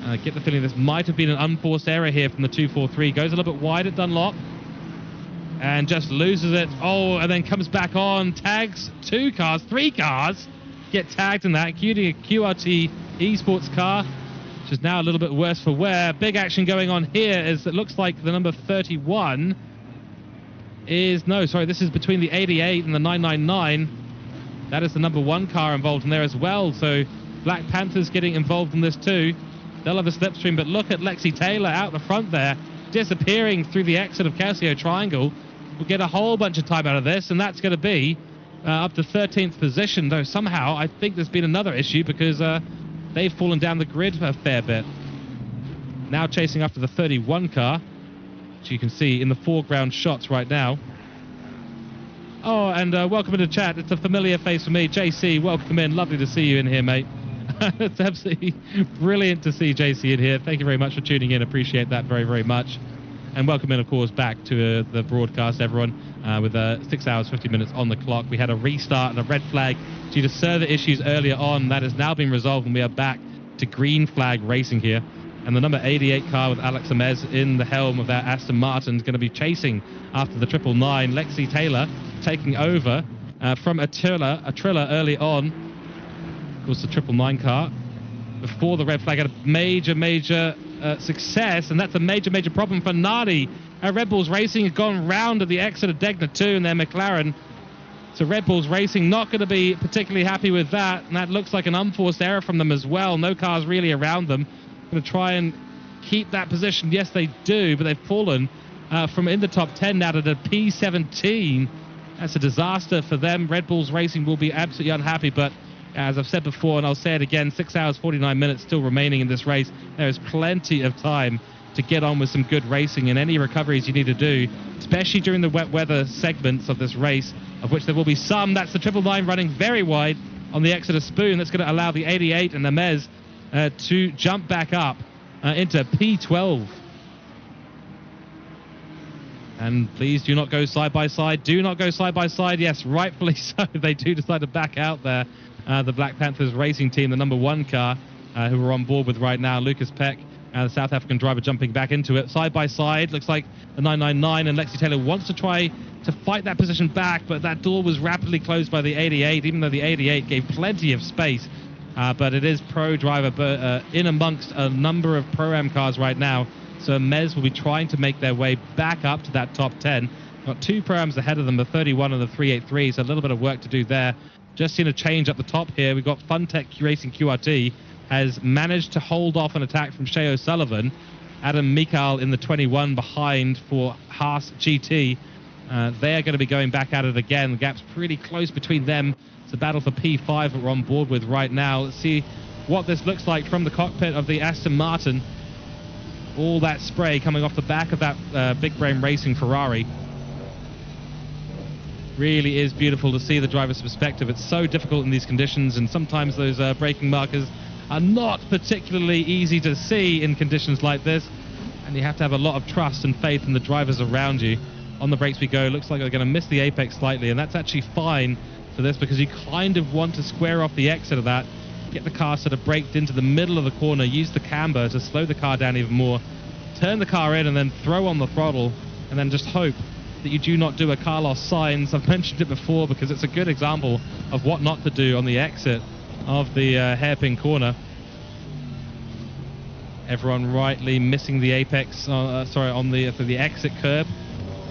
I get the feeling this might have been an unforced error here from the 243. Goes a little bit wide at Dunlop and just loses it. Oh, and then comes back on. Tags 3 cars get tagged in that, including a QRT esports car, which is now a little bit worse for wear. Big action going on here as it looks like the number 31 is, no, sorry, this is between the 88 and the 999. That is the number 1 car involved in there as well. So Black Panther's getting involved in this too. They'll have a slipstream, but look at Lexi Taylor out the front there, disappearing through the exit of Casio Triangle. We'll get a whole bunch of time out of this, and that's going to be up to 13th position, though somehow I think there's been another issue because they've fallen down the grid a fair bit. Now chasing after the 31 car, which you can see in the foreground shots right now. Oh, and welcome into chat. It's a familiar face for me. JC, welcome in. Lovely to see you in here, mate. It's absolutely brilliant to see JC in here. Thank you very much for tuning in. Appreciate that very, very much. And welcome in, of course, back to the broadcast, everyone, with 6 hours, 50 minutes on the clock. We had a restart and a red flag due to server issues earlier on. That has now been resolved, and we are back to green flag racing here. And the number 88 car with Alex Amez in the helm of that Aston Martin is going to be chasing after the 999. Lexi Taylor taking over from a Triller early on. Of course, the 999 car before the red flag had a major success, and that's a major problem for Nardi. Red Bulls Racing has gone round at the exit of Degner 2 in their McLaren. So Red Bulls Racing not going to be particularly happy with that, and that looks like an unforced error from them as well. No cars really around them. Going to try and keep that position. Yes, they do, but they've fallen from in the top 10 now to the P17. That's a disaster for them. Red Bulls Racing will be absolutely unhappy, but as I've said before, and I'll say it again, 6 hours, 49 minutes still remaining in this race. There is plenty of time to get on with some good racing, and any recoveries you need to do, especially during the wet weather segments of this race, of which there will be some. That's the 999 running very wide on the exit of Spoon. That's going to allow the 88 and the Mez to jump back up into P12. And please do not go side by side. Do not go side by side. Yes, rightfully so. They do decide to back out there. The Black Panthers racing team, the number 1 car, who we're on board with right now, Lucas Peck, the South African driver, jumping back into it. Side by side, looks like the 999, and Lexi Taylor wants to try to fight that position back, but that door was rapidly closed by the 88, even though the 88 gave plenty of space. But it is pro driver in amongst a number of Pro-Am cars right now. So Mez will be trying to make their way back up to that top 10. Got 2 Pro-Ams ahead of them, the 31 and the 383, so a little bit of work to do there. Just seen a change up the top here. We've got Funtech Racing QRT has managed to hold off an attack from Shea O'Sullivan. Adam Mikal in the 21 behind for Haas GT. They are going to be going back at it again. The gap's pretty close between them. It's a battle for P5 that we're on board with right now. Let's see what this looks like from the cockpit of the Aston Martin. All that spray coming off the back of that Big Brain Racing Ferrari. Really is beautiful to see the driver's perspective. It's so difficult in these conditions, and sometimes those braking markers are not particularly easy to see in conditions like this, and you have to have a lot of trust and faith in the drivers around you. On the brakes we go. Looks like they're going to miss the apex slightly, and that's actually fine for this because you kind of want to square off the exit of that, get the car sort of braked into the middle of the corner, use the camber to slow the car down even more, turn the car in and then throw on the throttle, and then just hope that you do not do a Carlos Sainz. I've mentioned it before because it's a good example of what not to do on the exit of the hairpin corner. Everyone rightly missing the apex, on the exit curb.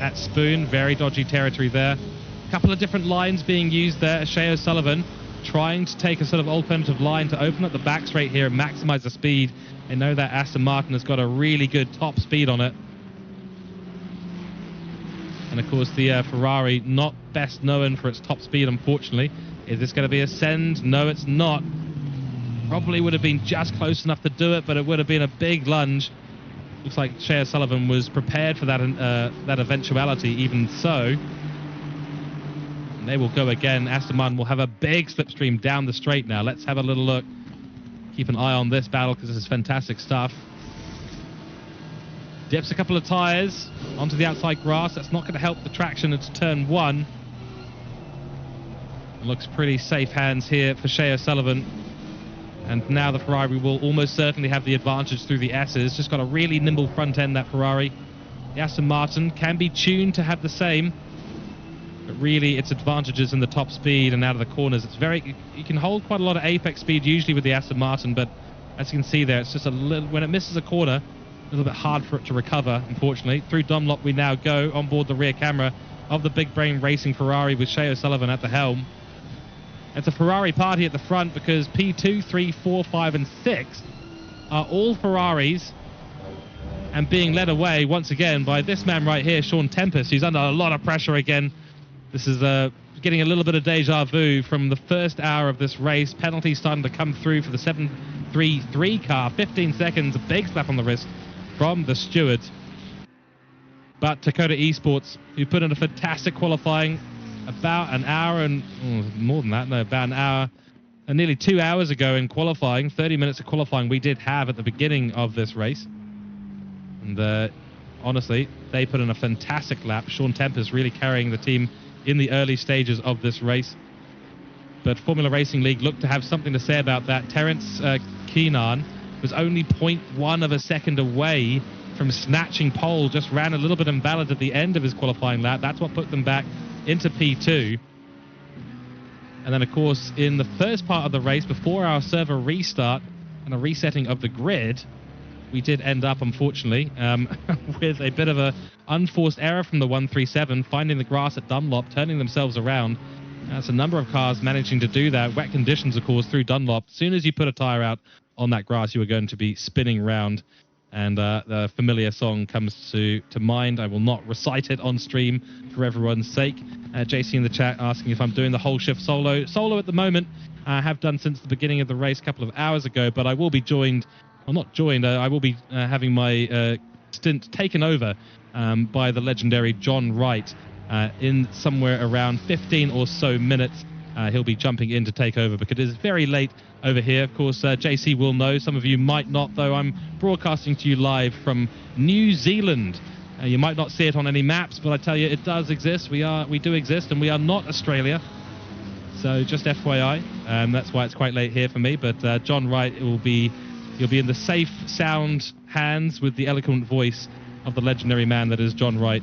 At Spoon, very dodgy territory there. A couple of different lines being used there. Shea O'Sullivan trying to take a sort of alternative line to open up the back straight here and maximize the speed. I know that Aston Martin has got a really good top speed on it. And of course the Ferrari, not best known for its top speed, unfortunately. Is this going to be a send? No, it's not. Probably would have been just close enough to do it, but it would have been a big lunge. Looks like Shea O'Sullivan was prepared for that that eventuality, even so. And they will go again. Aston Martin will have a big slipstream down the straight now. Let's have a little look. Keep an eye on this battle because this is fantastic stuff. Dips a couple of tyres onto the outside grass. That's not going to help the traction into turn 1. It looks pretty safe hands here for Shea O'Sullivan. And now the Ferrari will almost certainly have the advantage through the S's. Just got a really nimble front end, that Ferrari. The Aston Martin can be tuned to have the same. But really, its advantages in the top speed and out of the corners. It's very... You can hold quite a lot of apex speed usually with the Aston Martin, but as you can see there, it's just a little... When it misses a corner, a little bit hard for it to recover, unfortunately. Through Dunlop we now go on board the rear camera of the Big Brain Racing Ferrari with Shea O'Sullivan at the helm. It's a Ferrari party at the front because P2, 3, 4, 5 and 6 are all Ferraris and being led away once again by this man right here, Sean Tempest, who's under a lot of pressure again. This is getting a little bit of deja vu from the first hour of this race. Penalties starting to come through for the 733 car. 15 seconds, a big slap on the wrist from the steward. But Dakota Esports, who put in a fantastic qualifying, about an hour and more than that, no, about an hour and nearly 2 hours ago in qualifying. 30 minutes of qualifying we did have at the beginning of this race, and honestly they put in a fantastic lap. Sean Tempest really carrying the team in the early stages of this race, but Formula Racing League looked to have something to say about that. Terence Keenan was only 0.1 of a second away from snatching pole, just ran a little bit invalid at the end of his qualifying lap. That's what put them back into P2. And then of course in the first part of the race, before our server restart and a resetting of the grid, we did end up unfortunately with a bit of a unforced error from the 137, finding the grass at Dunlop, turning themselves around. That's a number of cars managing to do that. Wet conditions of course through Dunlop. As soon as you put a tire out on that grass, you are going to be spinning round. And the familiar song comes to mind. I will not recite it on stream for everyone's sake. JC in the chat asking if I'm doing the whole shift solo. Solo at the moment. I have done since the beginning of the race a couple of hours ago, but I will be joined, well not joined, I will be having my stint taken over by the legendary John Wright in somewhere around 15 or so minutes. He'll be jumping in to take over because it is very late over here. Of course, JC will know. Some of you might not, though. I'm broadcasting to you live from New Zealand. You might not see it on any maps, but I tell you, it does exist. We do exist, and we are not Australia. So just FYI, that's why it's quite late here for me. But John Wright, you'll be in the safe, sound hands with the eloquent voice of the legendary man that is John Wright.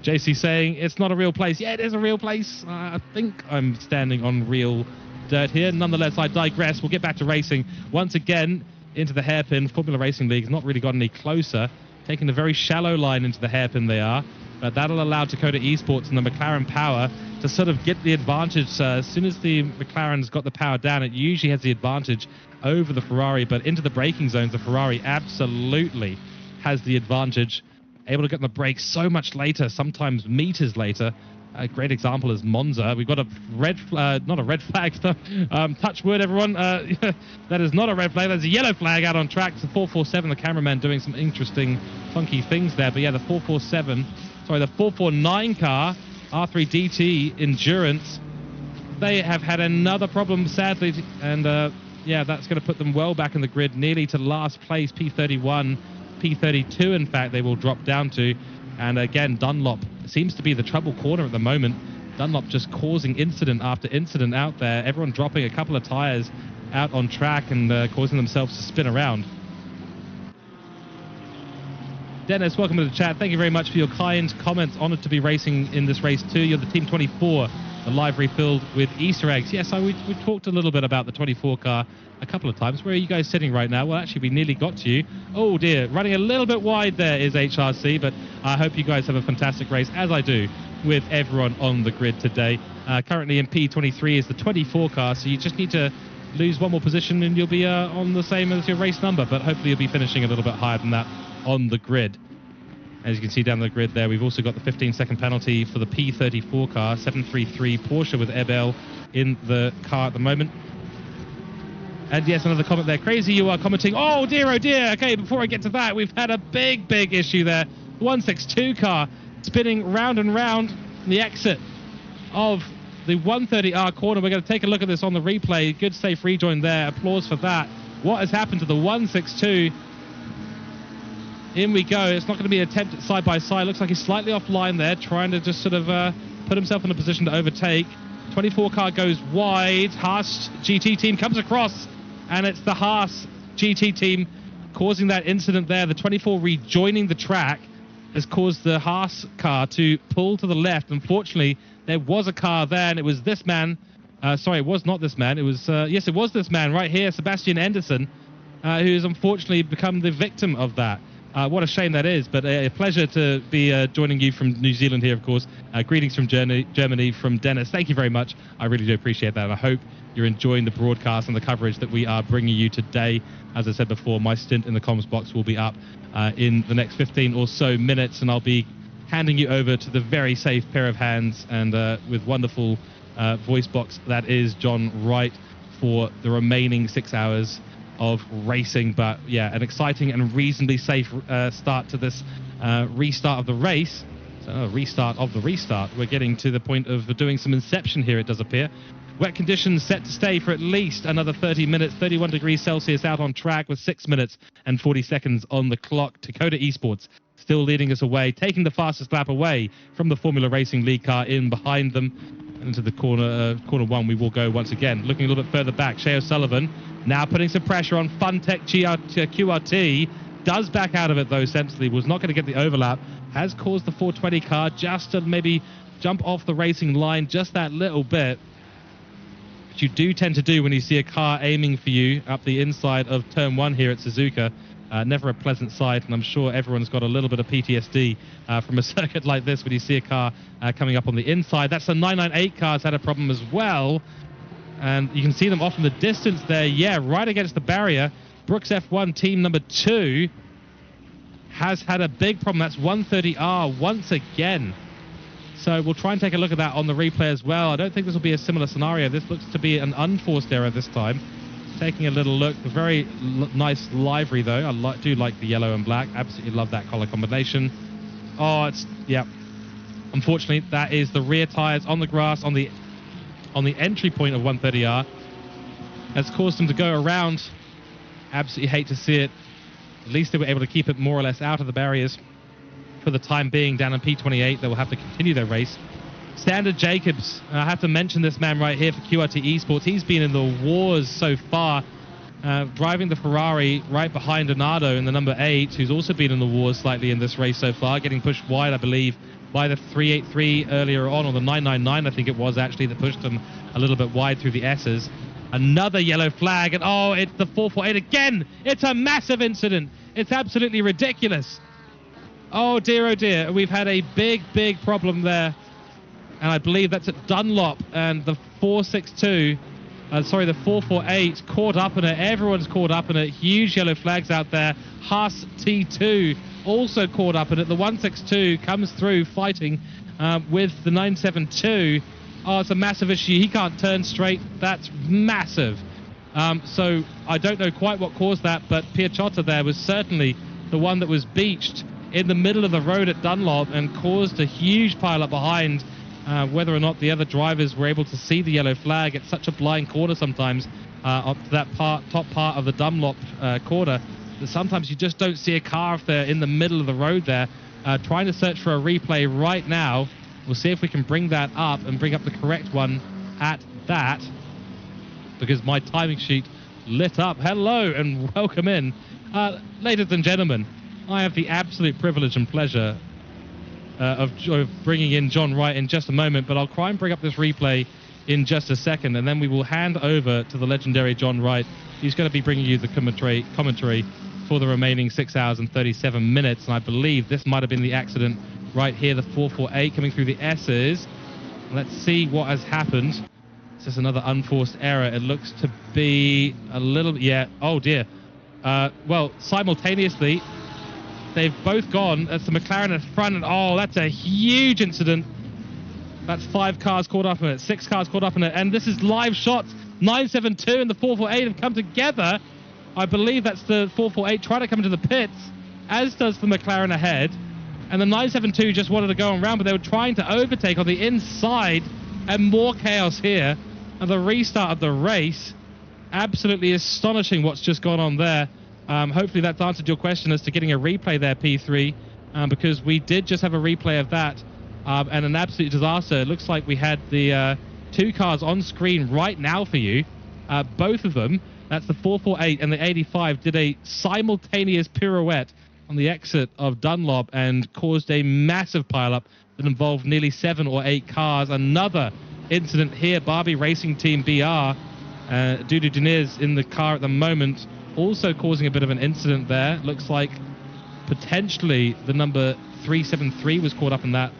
JC saying it's not a real place. Yeah, it is a real place. I think I'm standing on real dirt here. Nonetheless, I digress. We'll get back to racing once again into the hairpin. Formula Racing League has not really got any closer. taking a very shallow line into the hairpin they are. But that'll allow Dakota Esports and the McLaren Power to sort of get the advantage. As soon as the McLaren's got the power down, it usually has the advantage over the Ferrari. But into the braking zones, the Ferrari absolutely has the advantage. Able to get on the brakes so much later, sometimes meters later. A great example is Monza. We've got a red flag, not a red flag, touch wood, everyone. That is not a red flag, that's a yellow flag out on track. It's the 447, the cameraman doing some interesting, funky things there. But yeah, the 449 car, R3DT Endurance, they have had another problem, sadly. And yeah, that's going to put them well back in the grid, nearly to last place, P31, P32, in fact, they will drop down to. And again, Dunlop seems to be the trouble corner at the moment. Dunlop just causing incident after incident out there. Everyone dropping a couple of tires out on track and causing themselves to spin around. Dennis, welcome to the chat. Thank you very much for your kind comments. Honored to be racing in this race too. You're the Team 24, the livery filled with Easter eggs. Yes, we talked a little bit about the 24 car a couple of times. Where are you guys sitting right now? Well, actually, we nearly got to you. Oh dear, running a little bit wide there is HRC, but I hope you guys have a fantastic race, as I do, with everyone on the grid today. Currently in P23 is the 24 car, so you just need to lose one more position and you'll be on the same as your race number, but hopefully you'll be finishing a little bit higher than that on the grid. As you can see down the grid there, we've also got the 15-second penalty for the P34 car, 733 Porsche with Ebel in the car at the moment. And yes, another comment there. Crazy, you are commenting. Oh dear, oh dear. Okay, before I get to that, we've had a big issue there. 162 car spinning round and round the exit of the 130R corner. We're going to take a look at this on the replay. Good safe rejoin there. Applause for that. What has happened to the 162? In we go. It's not going to be an attempt at side-by-side. Looks like he's slightly offline there, trying to just sort of put himself in a position to overtake. 24 car goes wide. Haas GT team comes across, and it's the Haas GT team causing that incident there. The 24 rejoining the track has caused the Haas car to pull to the left. Unfortunately, there was a car there, and it was this man. Sorry, it was not this man. It was, yes, it was this man right here, Sebastian Anderson, who has unfortunately become the victim of that. What a shame that is, but a pleasure to be joining you from New Zealand here, of course. Greetings from Germany, from Dennis. Thank you very much. I really do appreciate that, and I hope you're enjoying the broadcast and the coverage that we are bringing you today. As I said before, my stint in the comms box will be up in the next 15 or so minutes, and I'll be handing you over to the very safe pair of hands and with wonderful voice box that is John Wright for the remaining 6 hours of racing. But yeah, an exciting and reasonably safe start to this restart of the race. So restart of the restart. We're getting to the point of doing some inception here, it does appear. Wet conditions set to stay for at least another 30 minutes. 31 degrees Celsius out on track with 6 minutes and 40 seconds on the clock. Dakota Esports still leading us away, taking the fastest lap away from the Formula Racing lead car in behind them. And into the corner one we will go once again. Looking a little bit further back, Shea O'Sullivan now putting some pressure on Funtech QRT. Does back out of it though, sensibly. Was not going to get the overlap. Has caused the 420 car just to maybe jump off the racing line just that little bit. Which you do tend to do when you see a car aiming for you up the inside of turn 1 here at Suzuka. Never a pleasant sight, and I'm sure everyone's got a little bit of PTSD from a circuit like this when you see a car coming up on the inside. That's the 998 car's had a problem as well. And you can see them off in the distance there. Yeah, right against the barrier. Brooks F1 team number 2 has had a big problem. That's 130R once again. So we'll try and take a look at that on the replay as well. I don't think this will be a similar scenario. This looks to be an unforced error this time. Taking a little look. A very nice livery though. I do like the yellow and black. Absolutely love that color combination. Oh, it's, yeah. Unfortunately, that is the rear tires on the grass on the entry point of 130R. Has caused them to go around. Absolutely hate to see it. At least they were able to keep it more or less out of the barriers for the time being. Down in P28, they will have to continue their race. Standard Jacobs, I have to mention this man right here for QRT Esports. He's been in the wars so far, driving the Ferrari right behind Donado in the number 8, who's also been in the wars slightly in this race so far, getting pushed wide, I believe, by the 383 earlier on, or the 999, I think it was actually, that pushed them a little bit wide through the S's. Another yellow flag, and oh, it's the 448 again. It's a massive incident. It's absolutely ridiculous. Oh dear, we've had a big problem there. And I believe that's at Dunlop, and the 462, the 448 caught up in it. Everyone's caught up in it. Huge yellow flags out there. Haas T2 also caught up in it. The 162 comes through fighting with the 972. Oh, it's a massive issue. He can't turn straight. That's massive. So I don't know quite what caused that, but Piacciotta there was certainly the one that was beached in the middle of the road at Dunlop and caused a huge pile up behind. Whether or not the other drivers were able to see the yellow flag, it's such a blind corner sometimes up to that top part of the Dunlop corner that sometimes you just don't see a car if they're in the middle of the road there. Trying to search for a replay right now. We'll see if we can bring that up and bring up the correct one at that, because my timing sheet lit up. Hello and welcome in. Ladies and gentlemen, I have the absolute privilege and pleasure of bringing in John Wright in just a moment, but I'll try and bring up this replay in just a second, and then we will hand over to the legendary John Wright. He's going to be bringing you the commentary for the remaining 6 hours and 37 minutes, and I believe this might have been the accident right here, the 448 coming through the S's. Let's see what has happened. It's just another unforced error. It looks to be a little, yeah, oh dear. Well, simultaneously, they've both gone. That's the McLaren at front, and oh, that's a huge incident. That's 5 cars caught up in it, 6 cars caught up in it, and this is live shots. 972 and the 448 have come together. I believe that's the 448 trying to come into the pits, as does the McLaren ahead. And the 972 just wanted to go around, but they were trying to overtake on the inside, and more chaos here. And the restart of the race, absolutely astonishing what's just gone on there. Hopefully that's answered your question as to getting a replay there, P3, because we did just have a replay of that, and an absolute disaster. It looks like we had the 2 cars on screen right now for you. Both of them, that's the 448 and the 85, did a simultaneous pirouette on the exit of Dunlop and caused a massive pileup that involved nearly 7 or 8 cars. Another incident here, Barbie Racing Team BR, Dudu Deniz in the car at the moment, also causing a bit of an incident there. Looks like potentially the number 373 was caught up in that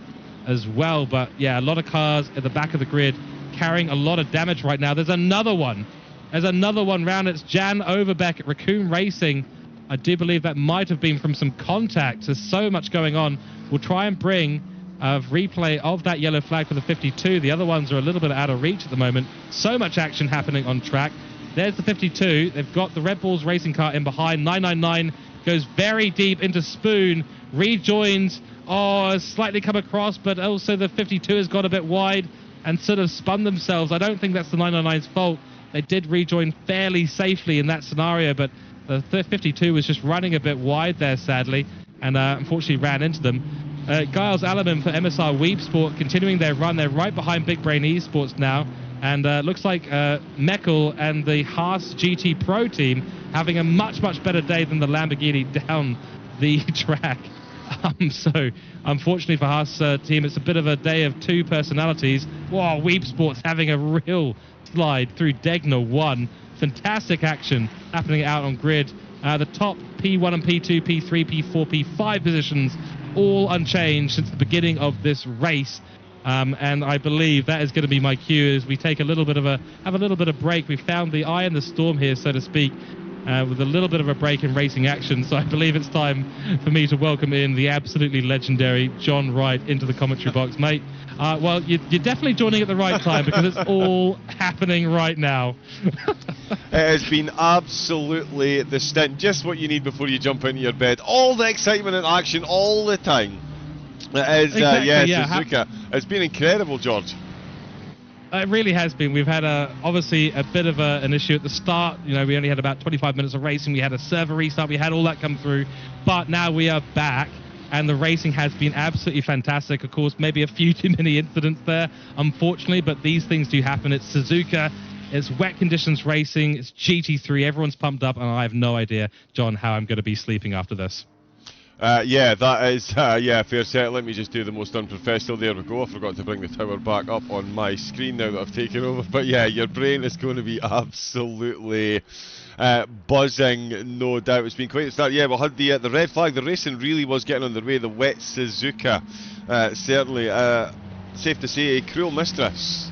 as well. But yeah, a lot of cars at the back of the grid carrying a lot of damage right now. There's another one. There's another one round. It's Jan Overbeck at Raccoon Racing. I do believe that might have been from some contact. There's so much going on. We'll try and bring a replay of that yellow flag for the 52. The other ones are a little bit out of reach at the moment. So much action happening on track. There's the 52. They've got the Red Bulls racing car in behind. 999 goes very deep into Spoon. Rejoins. Oh, slightly come across, but also the 52 has got a bit wide and sort of spun themselves. I don't think that's the 999's fault. They did rejoin fairly safely in that scenario, but the 52 was just running a bit wide there, sadly, and unfortunately ran into them. Giles Alaman for MSR Weeb Sport continuing their run. They're right behind Big Brain Esports now. And looks like Meckel and the Haas GT Pro team having a much better day than the Lamborghini down the track. So, unfortunately for Haas team, it's a bit of a day of 2 personalities. Wow, Weeb Sports having a real slide through Degner 1. Fantastic action happening out on grid. The top P1 and P2, P3, P4, P5 positions all unchanged since the beginning of this race. And I believe that is going to be my cue as we take a little bit of a break. We found the eye in the storm here, so to speak, with a little bit of a break in racing action. So I believe it's time for me to welcome in the absolutely legendary John Wright into the commentary box, mate. Well, you're definitely joining at the right time because it's all happening right now. It has been absolutely the stint, just what you need before you jump into your bed. All the excitement and action all the time. It is, exactly, yeah, Suzuka. It's been incredible, George. It really has been. We've had obviously a bit of an issue at the start. You know, we only had about 25 minutes of racing. We had a server restart. We had all that come through. But now we are back, and the racing has been absolutely fantastic. Of course, maybe a few too many incidents there, unfortunately, but these things do happen. It's Suzuka. It's wet conditions racing. It's GT3. Everyone's pumped up, and I have no idea, John, how I'm going to be sleeping after this. Yeah, that is, yeah, fair set. Let me just do the most unprofessional. There we go. I forgot to bring the tower back up on my screen now that I've taken over. But yeah, your brain is going to be absolutely buzzing, no doubt. It's been quite a start. Yeah, we had the red flag. The racing really was getting underway. The wet Suzuka, certainly, safe to say, a cruel mistress.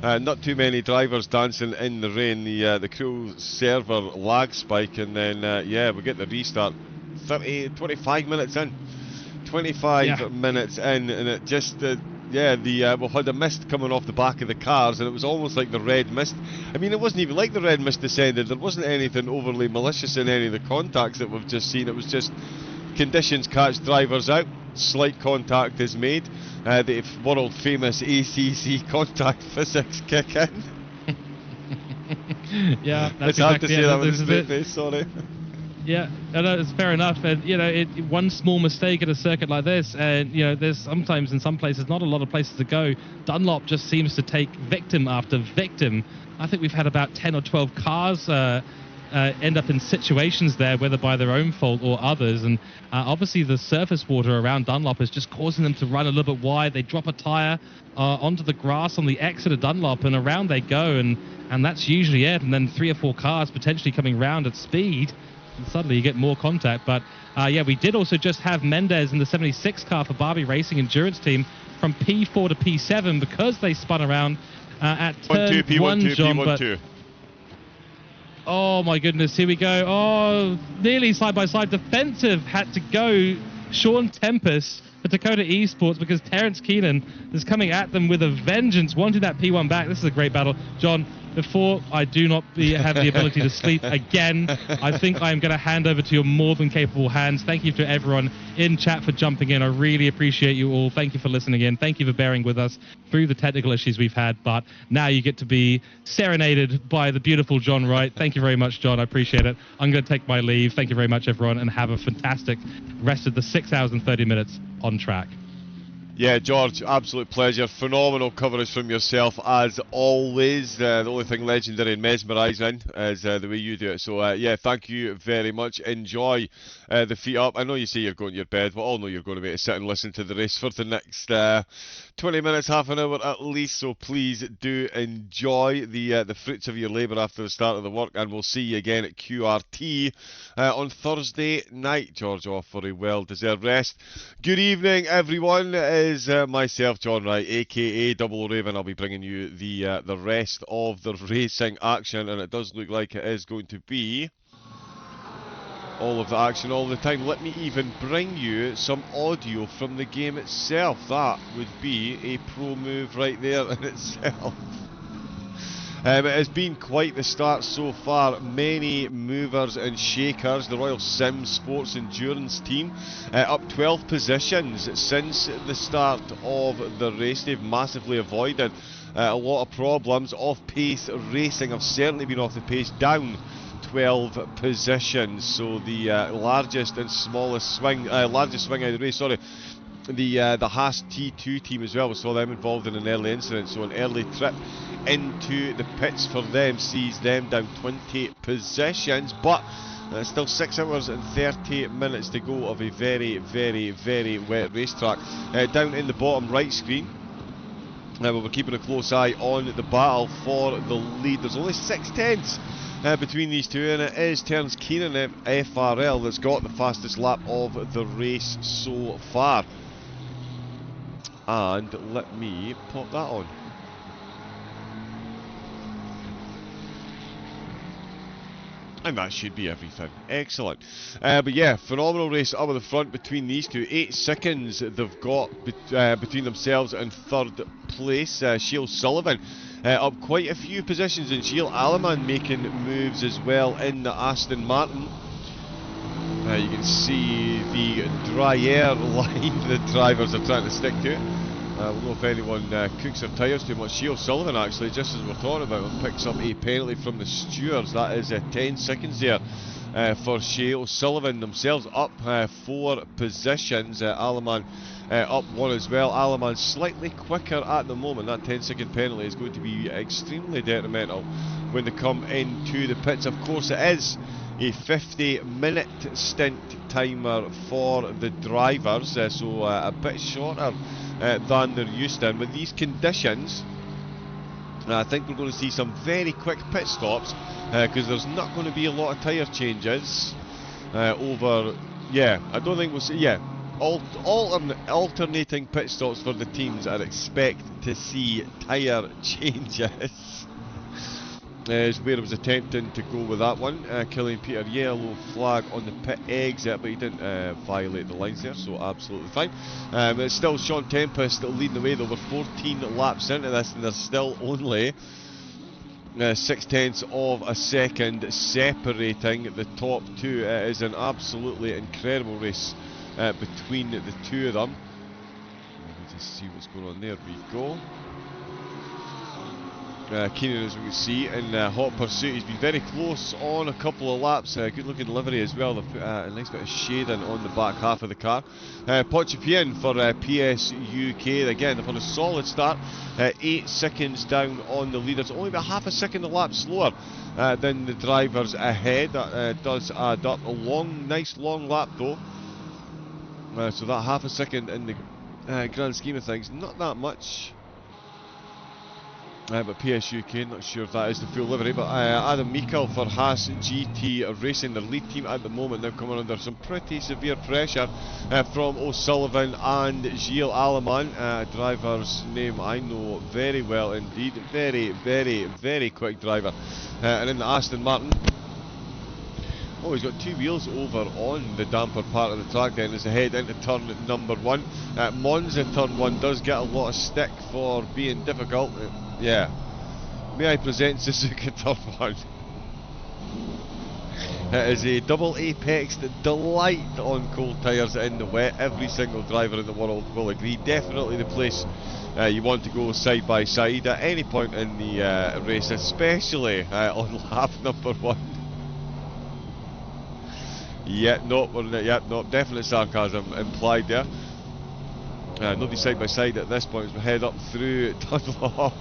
Not too many drivers dancing in the rain. The cruel server lag spike, and then yeah, we get the restart. 25 minutes in. 25 minutes in, and it just, yeah, we've had a mist coming off the back of the cars, and it was almost like the red mist. I mean, it wasn't even like the red mist descended. There wasn't anything overly malicious in any of the contacts that we've just seen. It was just conditions catch drivers out, slight contact is made, the world famous ACC contact physics kick in. Yeah, that's it's hard exactly to say that with a straight face, sorry. Yeah, it's fair enough. And you know, one small mistake at a circuit like this, and you know, there's sometimes in some places not a lot of places to go. Dunlop just seems to take victim after victim. I think we've had about 10 or 12 cars end up in situations there, whether by their own fault or others. And obviously, the surface water around Dunlop is just causing them to run a little bit wide. They drop a tire onto the grass on the exit of Dunlop, and around they go, and that's usually it. And then 3 or 4 cars potentially coming round at speed. And suddenly you get more contact. But yeah, we did also just have Mendez in the 76 car for Barbie Racing Endurance Team from P4 to P7 because they spun around at turn P1, John. P1, Oh my goodness, here we go. Oh, nearly side by side. Defensive had to go Sean Tempest for Dakota Esports because Terrence Keenan is coming at them with a vengeance, wanting that P1 back. This is a great battle. John, before I do not have the ability to sleep again, I think I'm going to hand over to your more than capable hands. Thank you to everyone in chat for jumping in. I really appreciate you all. Thank you for listening in. Thank you for bearing with us through the technical issues we've had. But now you get to be serenaded by the beautiful John Wright. Thank you very much, John. I appreciate it. I'm going to take my leave. Thank you very much, everyone, and have a fantastic rest of the 6 hours and 30 minutes on track. Yeah, George, absolute pleasure. Phenomenal coverage from yourself, as always. The only thing legendary and mesmerising is the way you do it. So, yeah, thank you very much. Enjoy the feet up. I know you say you're going to your bed, but I all know you're going to be able to sit and listen to the race for the next 20 minutes, half an hour at least. So please do enjoy the fruits of your labour after the start of the work, and we'll see you again at QRT on Thursday night, George, off for a well-deserved rest. Good evening, everyone. Is myself, John Wright, aka Double Raven. I'll be bringing you the rest of the racing action, and it does look like it is going to be all of the action all the time. Let me even bring you some audio from the game itself. That would be a pro move right there in itself. It has been quite the start so far. Many movers and shakers. The Royal Sim Sports Endurance Team up 12 positions since the start of the race. They've massively avoided a lot of problems. Off-pace racing have certainly been off the pace, down 12 positions. So the largest and smallest swing, largest swing out of the race, sorry. The Haas T2 team as well, we saw them involved in an early incident, so an early trip into the pits for them sees them down 20 positions, but still 6 hours and 30 minutes to go of a very, very, very wet racetrack. Down in the bottom right screen, we're keeping a close eye on the battle for the lead. There's only 6 tenths between these two, and it is Terrence Keenan of FRL that's got the fastest lap of the race so far. And let me pop that on. And that should be everything. Excellent. But yeah, phenomenal race up at the front between these two. 8 seconds they've got between themselves and third place. Shiel Sullivan up quite a few positions, and Gilles Aleman making moves as well in the Aston Martin. You can see the dry air line the drivers are trying to stick to. We'll know if anyone cooks their tyres too much. Shiel Sullivan, actually, just as we're talking about him, picks up a penalty from the stewards. That is 10 seconds there for Shiel Sullivan. Themselves up 4 positions. Aleman up 1 as well. Aleman slightly quicker at the moment. That 10-second penalty is going to be extremely detrimental when they come into the pits. Of course it is a 50-minute stint timer for the drivers, so a bit shorter than they're used to. And with these conditions, I think we're going to see some very quick pit stops, because there's not going to be a lot of tyre changes over. Yeah, I don't think we'll see. Yeah, alternating pit stops for the teams. I'd expect to see tyre changes. Is where I was attempting to go with that one. Killian Peter, yellow flag on the pit exit, but he didn't violate the lines there, so absolutely fine. It's still Sean Tempest leading the way though. We're 14 laps into this, and there's still only 0.6 of a second separating the top two. It is an absolutely incredible race between the two of them. Let me just see what's going on. There we go. Keenan, as we can see, in hot pursuit. He's been very close on a couple of laps. Good looking livery as well. They've put a nice bit of shading on the back half of the car. Pochepian for PS UK. Again, they've had a solid start. 8 seconds down on the leaders. Only about half a second a lap slower than the drivers ahead. That does add up. A nice long lap though. So that half a second in the grand scheme of things, not that much. But PS UK, not sure if that is the full livery, but Adam Meikle for Haas GT Racing, their lead team at the moment, now coming under some pretty severe pressure from O'Sullivan and Gilles Aleman, driver's name I know very well indeed. Very, very, very quick driver. And in the Aston Martin, oh, he's got two wheels over on the damper part of the track then as they head into turn number 1. Monza turn 1 does get a lot of stick for being difficult. Yeah. May I present Suzuka turn 1? It is a double apexed delight on cold tyres in the wet. Every single driver in the world will agree. Definitely the place you want to go side by side at any point in the race, especially on lap number 1. Yeah, no, definite sarcasm implied there. Nobody side by side at this point as we head up through Dunlop.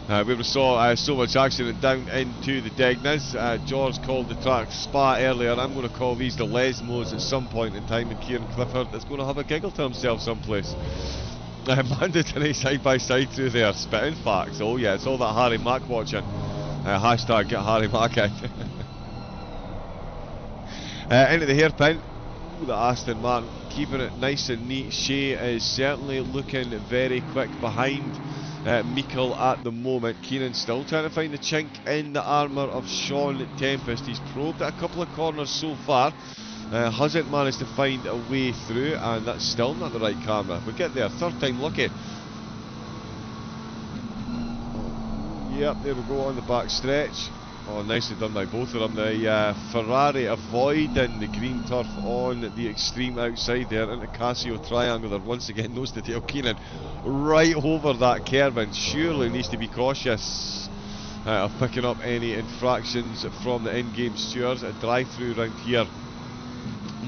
Where we saw so much accident down into the Degnas. George called the track Spa earlier. I'm going to call these the Lesmos at some point in time, and Kieran Clifford is going to have a giggle to himself someplace. Mandatory side by side through there, spitting facts. Oh yeah, it's all that Harry Mack watching. Hashtag get Harry Mack out. Into the hairpin. Ooh, the Aston Martin keeping it nice and neat. Shea is certainly looking very quick behind Meikle at the moment. Keenan still trying to find the chink in the armour of Sean Tempest. He's probed at a couple of corners so far. Hasn't managed to find a way through, and that's still not the right camera. We get there, third time lucky. Yep, there we go on the back stretch. Oh, nicely done by both of them. The Ferrari avoiding the green turf on the extreme outside there into Casio Triangle. There once again nose to tail. Keenan right over that curve and surely needs to be cautious of picking up any infractions from the in-game stewards. A drive-through round here,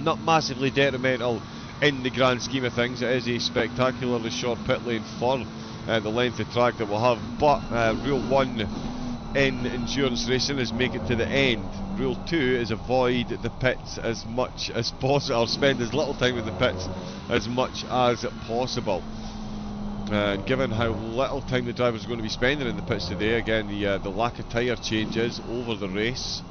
not massively detrimental in the grand scheme of things. It is a spectacularly short pit lane for the length of track that we'll have, but rule 1 in endurance racing is make it to the end. Rule 2 is avoid the pits as much as possible, or spend as little time in the pits as much as possible. And given how little time the drivers are going to be spending in the pits today, again the lack of tyre changes over the race,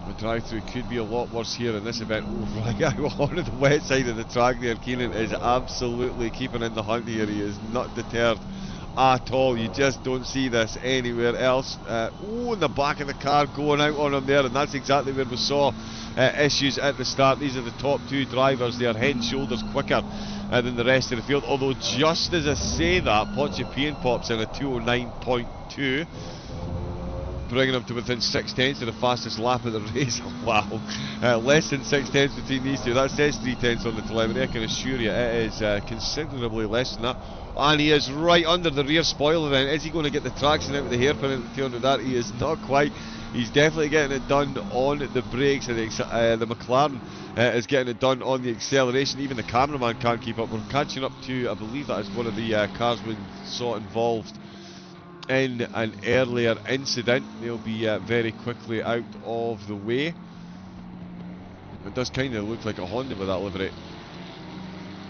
the drive-through could be a lot worse here in this event. Oh, right out on the wet side of the track there. Keenan is absolutely keeping in the hunt here. He is not deterred at all. You just don't see this anywhere else. Oh, in the back of the car going out on him there, and that's exactly where we saw issues at the start. These are the top two drivers. They are head and shoulders quicker than the rest of the field, although just as I say that, Pochepian pops in a 209.2, bringing him to within 6/10 of the fastest lap of the race. Wow, less than 6/10 between these two. That says 3/10 on the telemetry. I can assure you it is considerably less than that. And he is right under the rear spoiler then. Is he going to get the traction out with the hairpin at the tail end of that? He is not quite. He's definitely getting it done on the brakes, and the McLaren is getting it done on the acceleration. Even the cameraman can't keep up. We're catching up to, I believe that is one of the cars we saw involved in an earlier incident. They'll be very quickly out of the way. It does kind of look like a Honda with that livery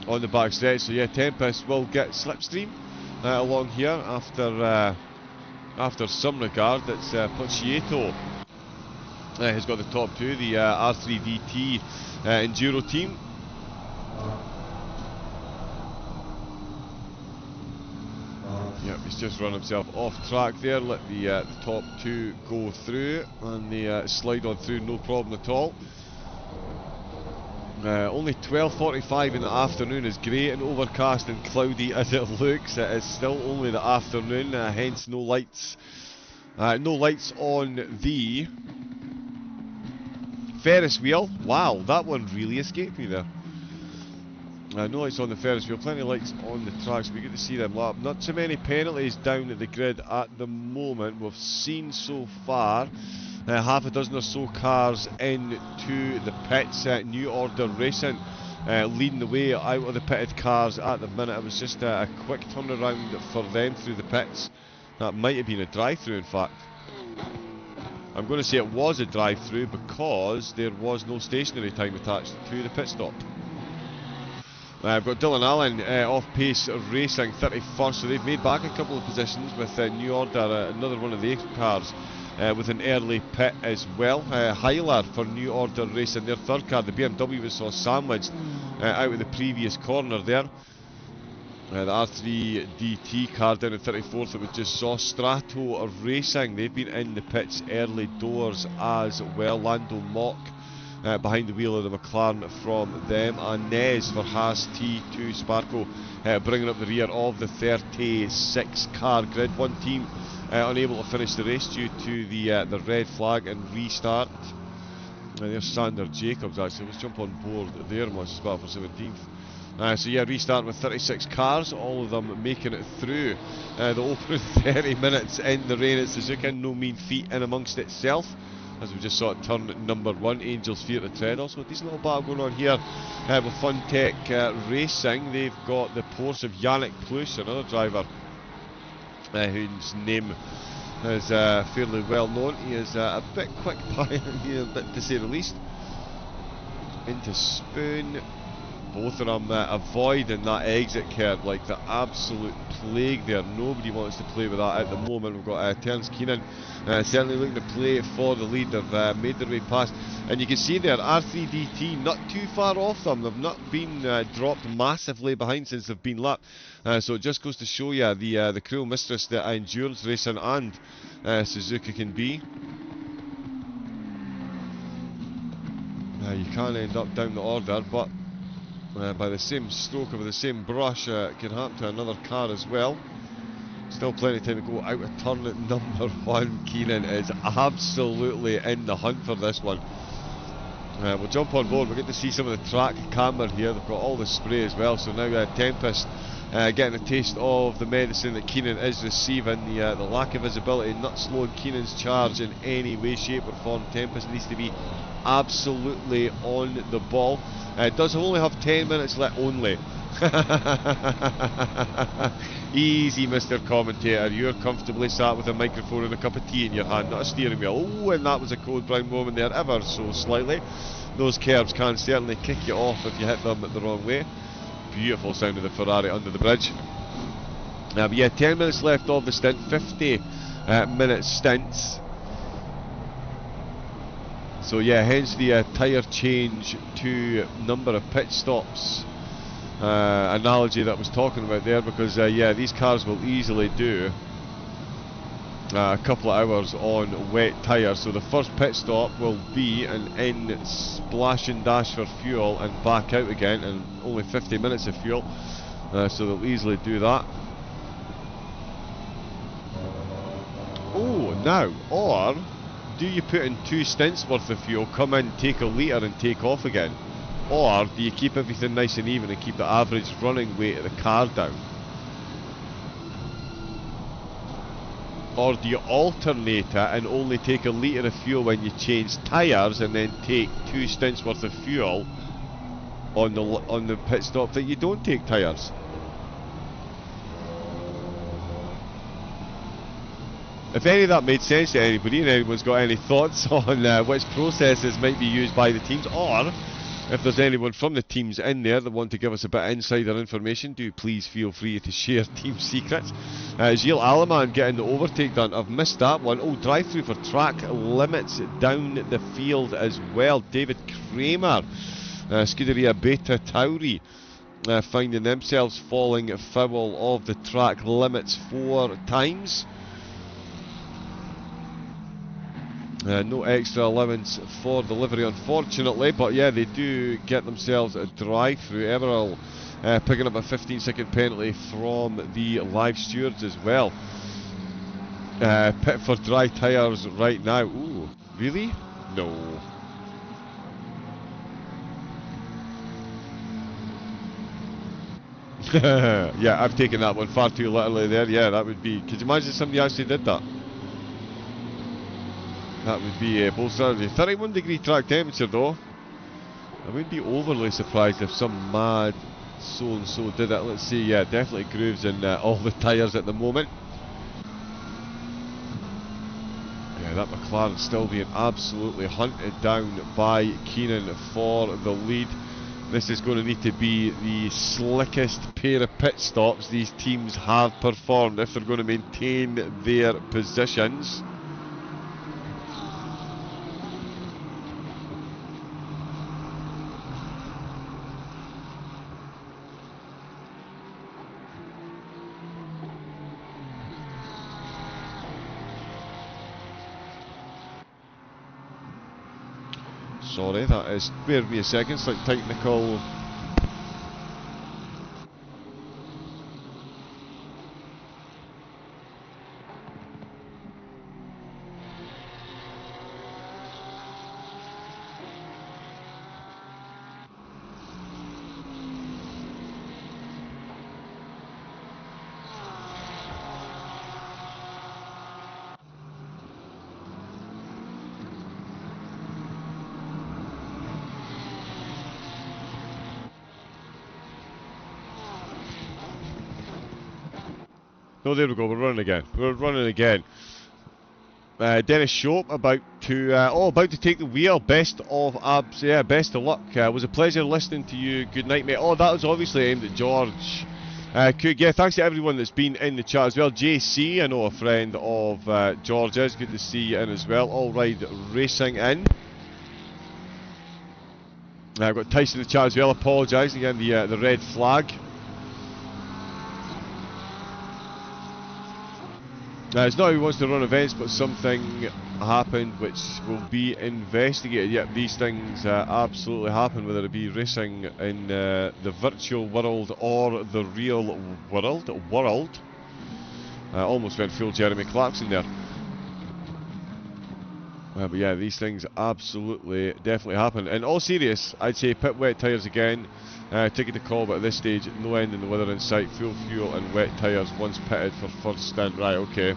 on the back stretch. So yeah, Tempest will get slipstream along here after some regard. It's Pucciato has got the top two, the R3DT Enduro team. Yep, he's just run himself off track there. Let the top two go through, and they slide on through, no problem at all. Only 12:45 in the afternoon is grey and overcast and cloudy as it looks. It is still only the afternoon, hence no lights. No lights on the Ferris wheel. Wow, that one really escaped me there. No lights on the Ferris wheel, plenty of lights on the tracks. We get to see them lap. Not too many penalties down at the grid at the moment. We've seen so far half a dozen or so cars into the pits. New Order Racing leading the way out of the pitted cars at the minute. It was just a quick turnaround for them through the pits. That might have been a drive-through, in fact. I'm going to say it was a drive-through because there was no stationary time attached to the pit stop. I've got Dylan Allen off-pace racing 31st, so they've made back a couple of positions with New Order, another one of their cars with an early pit as well. Hylar for New Order racing their third car. The BMW was saw sandwiched out of the previous corner there. The R3DT car down at 34th, it was just saw Strato Racing. They've been in the pits early doors as well. Lando Mock behind the wheel of the McLaren from them, and Nez for Haas T2 Sparco bringing up the rear of the 36 car grid. One team unable to finish the race due to the red flag and restart. There's Sander Jacobs actually. Let's jump on board there, much as well for 17th. So yeah, restart with 36 cars, all of them making it through the opening 30 minutes in the rain at Suzuka. No mean feat in amongst itself, as we just saw it turn number one, Angels Fear to tread. Also a decent little battle going on here with Funtech Racing. They've got the Porsche of Yannick Plus, another driver whose name is fairly well known. He is a bit quick behind here, a bit to say the least. Into Spoon. Both of them avoiding that exit curb like the absolute plague there. Nobody wants to play with that at the moment. We've got Terence Keenan certainly looking to play for the lead. They've made their way past. And you can see there, R3DT not too far off them. They've not been dropped massively behind since they've been lapped. So it just goes to show you the cruel mistress that endurance racing and Suzuka can be. You can end up down the order, but by the same stroke of the same brush, it can happen to another car as well. Still plenty of time to go out of turn at number one. Keenan is absolutely in the hunt for this one. We'll jump on board. We'll get to see some of the track camera here. They've got all the spray as well. So now Tempest getting a taste of the medicine that Keenan is receiving. The lack of visibility not slowing Keenan's charge in any way, shape or form. Tempest needs to be absolutely on the ball. Does only have 10 minutes left only. Easy, Mr. Commentator. You're comfortably sat with a microphone and a cup of tea in your hand, not a steering wheel. Oh, and that was a Code Brown moment there, ever so slightly. Those curbs can certainly kick you off if you hit them the wrong way. Beautiful sound of the Ferrari under the bridge. But yeah, 10 minutes left of the stint, 50 minute stints. So yeah, hence the tyre change to number of pit stops analogy that I was talking about there, because yeah, these cars will easily do a couple of hours on wet tyres. So the first pit stop will be an in splash and dash for fuel and back out again, and only 50 minutes of fuel, so they'll easily do that. Oh, now, or do you put in 2 stints worth of fuel, come in, take a litre and take off again? Or do you keep everything nice and even and keep the average running weight of the car down? Or do you alternate it and only take a litre of fuel when you change tyres and then take 2 stints worth of fuel on the pit stop that you don't take tyres? If any of that made sense to anybody, and anyone's got any thoughts on which processes might be used by the teams, or if there's anyone from the teams in there that want to give us a bit of insider information, do please feel free to share team secrets. Gilles Alleman getting the overtake done. I've missed that one. Oh, drive-through for track limits down the field as well. David Kramer, Scuderia Beta Tauri, finding themselves falling foul of the track limits 4 times. No extra allowance for delivery, unfortunately, but yeah, they do get themselves a drive-through. Everall picking up a 15-second penalty from the live stewards as well. Pit for dry tyres right now. Ooh, really? No. Yeah, I've taken that one far too literally there. Yeah, that would be... Could you imagine if somebody actually did that? That would be both sides. 31 degree track temperature though. I wouldn't be overly surprised if some mad so-and-so did it. Let's see, yeah, definitely grooves in all the tyres at the moment. Yeah, that McLaren still being absolutely hunted down by Keenan for the lead. This is going to need to be the slickest pair of pit stops these teams have performed if they're going to maintain their positions. Sorry, that is, bear with me a second, it's like technical. Oh, there we go, we're running again. We're running again. Dennis Shope about to take the wheel. Best of abs, yeah, best of luck. Was a pleasure listening to you. Good night, mate. Oh, that was obviously aimed at George. Yeah, thanks to everyone that's been in the chat as well. JC, I know a friend of George's. Good to see you in as well. All Ride Racing in. I've got Tyson in the chat as well. Apologising again, the red flag. It's not who wants to run events, but something happened which will be investigated. Yep, these things absolutely happen, whether it be racing in the virtual world or the real world. Almost went full Jeremy Clarkson there. But yeah, these things absolutely, definitely happen. In all serious, I'd say pit wet tyres again. Ticket to call, but at this stage, no end in the weather in sight. Full fuel and wet tyres once pitted for first stint. Right, okay.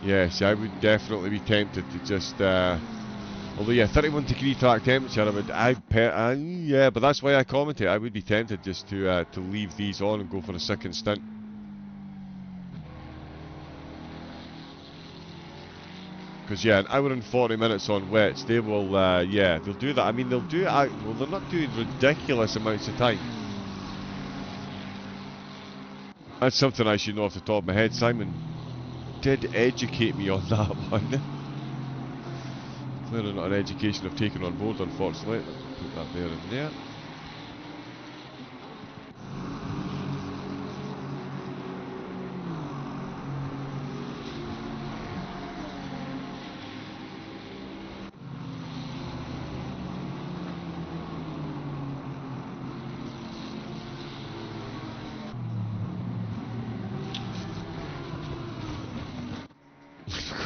Yes, I would definitely be tempted to just... although, yeah, 31 degree track temperature, yeah, but that's why I commentate. I would be tempted just to leave these on and go for a second stint. Because, yeah, an hour and 40 minutes on wets, they will, yeah, they'll do that. I mean, they'll do it, well, they're not doing ridiculous amounts of time. That's something I should know off the top of my head. Simon did educate me on that one. Clearly not an education I've taken on board, unfortunately. Put that there and there.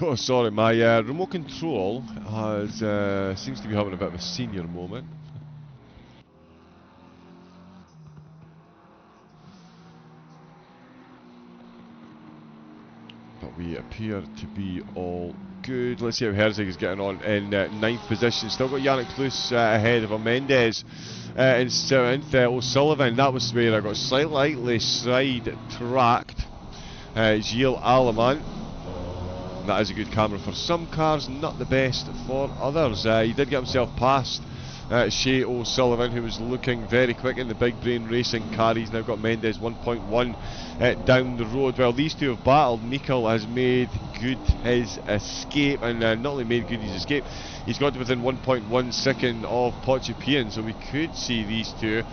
Oh, sorry, my remote control has seems to be having a bit of a senior moment. But we appear to be all good. Let's see how Herzig is getting on in 9th position. Still got Yannick Luce ahead of a Mendes in 7th. O'Sullivan, that was where I got slightly side tracked. Gilles Alleman. That is a good camera for some cars, not the best for others. He did get himself past Shea O'Sullivan, who was looking very quick in the Big Brain Racing car. He's now got Mendes 1.1 down the road. Well, these two have battled. Mikkel has made good his escape, and not only made good his escape, he's got to within 1.1 second of Pochepian, so we could see these two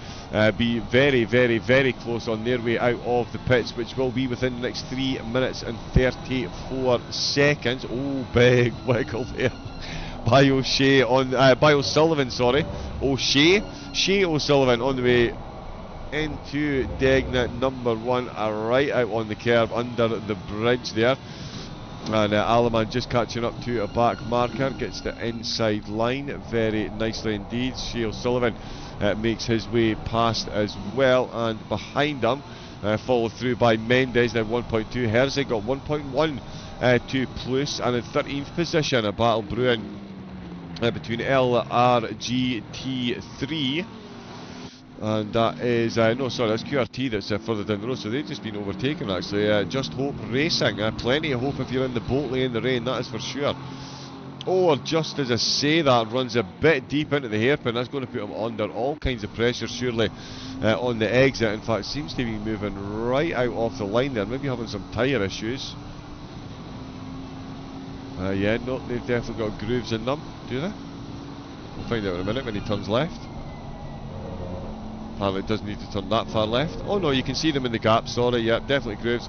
be very, very, very close on their way out of the pits, which will be within the next 3 minutes and 34 seconds. Oh, big wiggle there by O'Shea on by O'Sullivan, sorry. Shea O'Sullivan on the way into Degna number 1, right out on the curb under the bridge there. And Alaman just catching up to a back marker, gets the inside line very nicely indeed. Shea O'Sullivan makes his way past as well, and behind him, followed through by Mendes, now 1.2. Herzig got 1.1 to Plus, and in 13th position, a battle brewing between LRGT3 and that is, no sorry, that's QRT that's further down the road, so they've just been overtaken actually. Just Hope Racing, plenty of hope if you're in the boat lane in the rain, that is for sure. Oh, just as I say that, runs a bit deep into the hairpin. That's going to put him under all kinds of pressure surely on the exit. In fact, seems to be moving right out off the line there, maybe having some tyre issues. Yeah, no, they've definitely got grooves in them, do they? We'll find out in a minute when he turns left. Apparently it doesn't need to turn that far left. Oh no, you can see them in the gap, sorry, yeah, definitely grooves.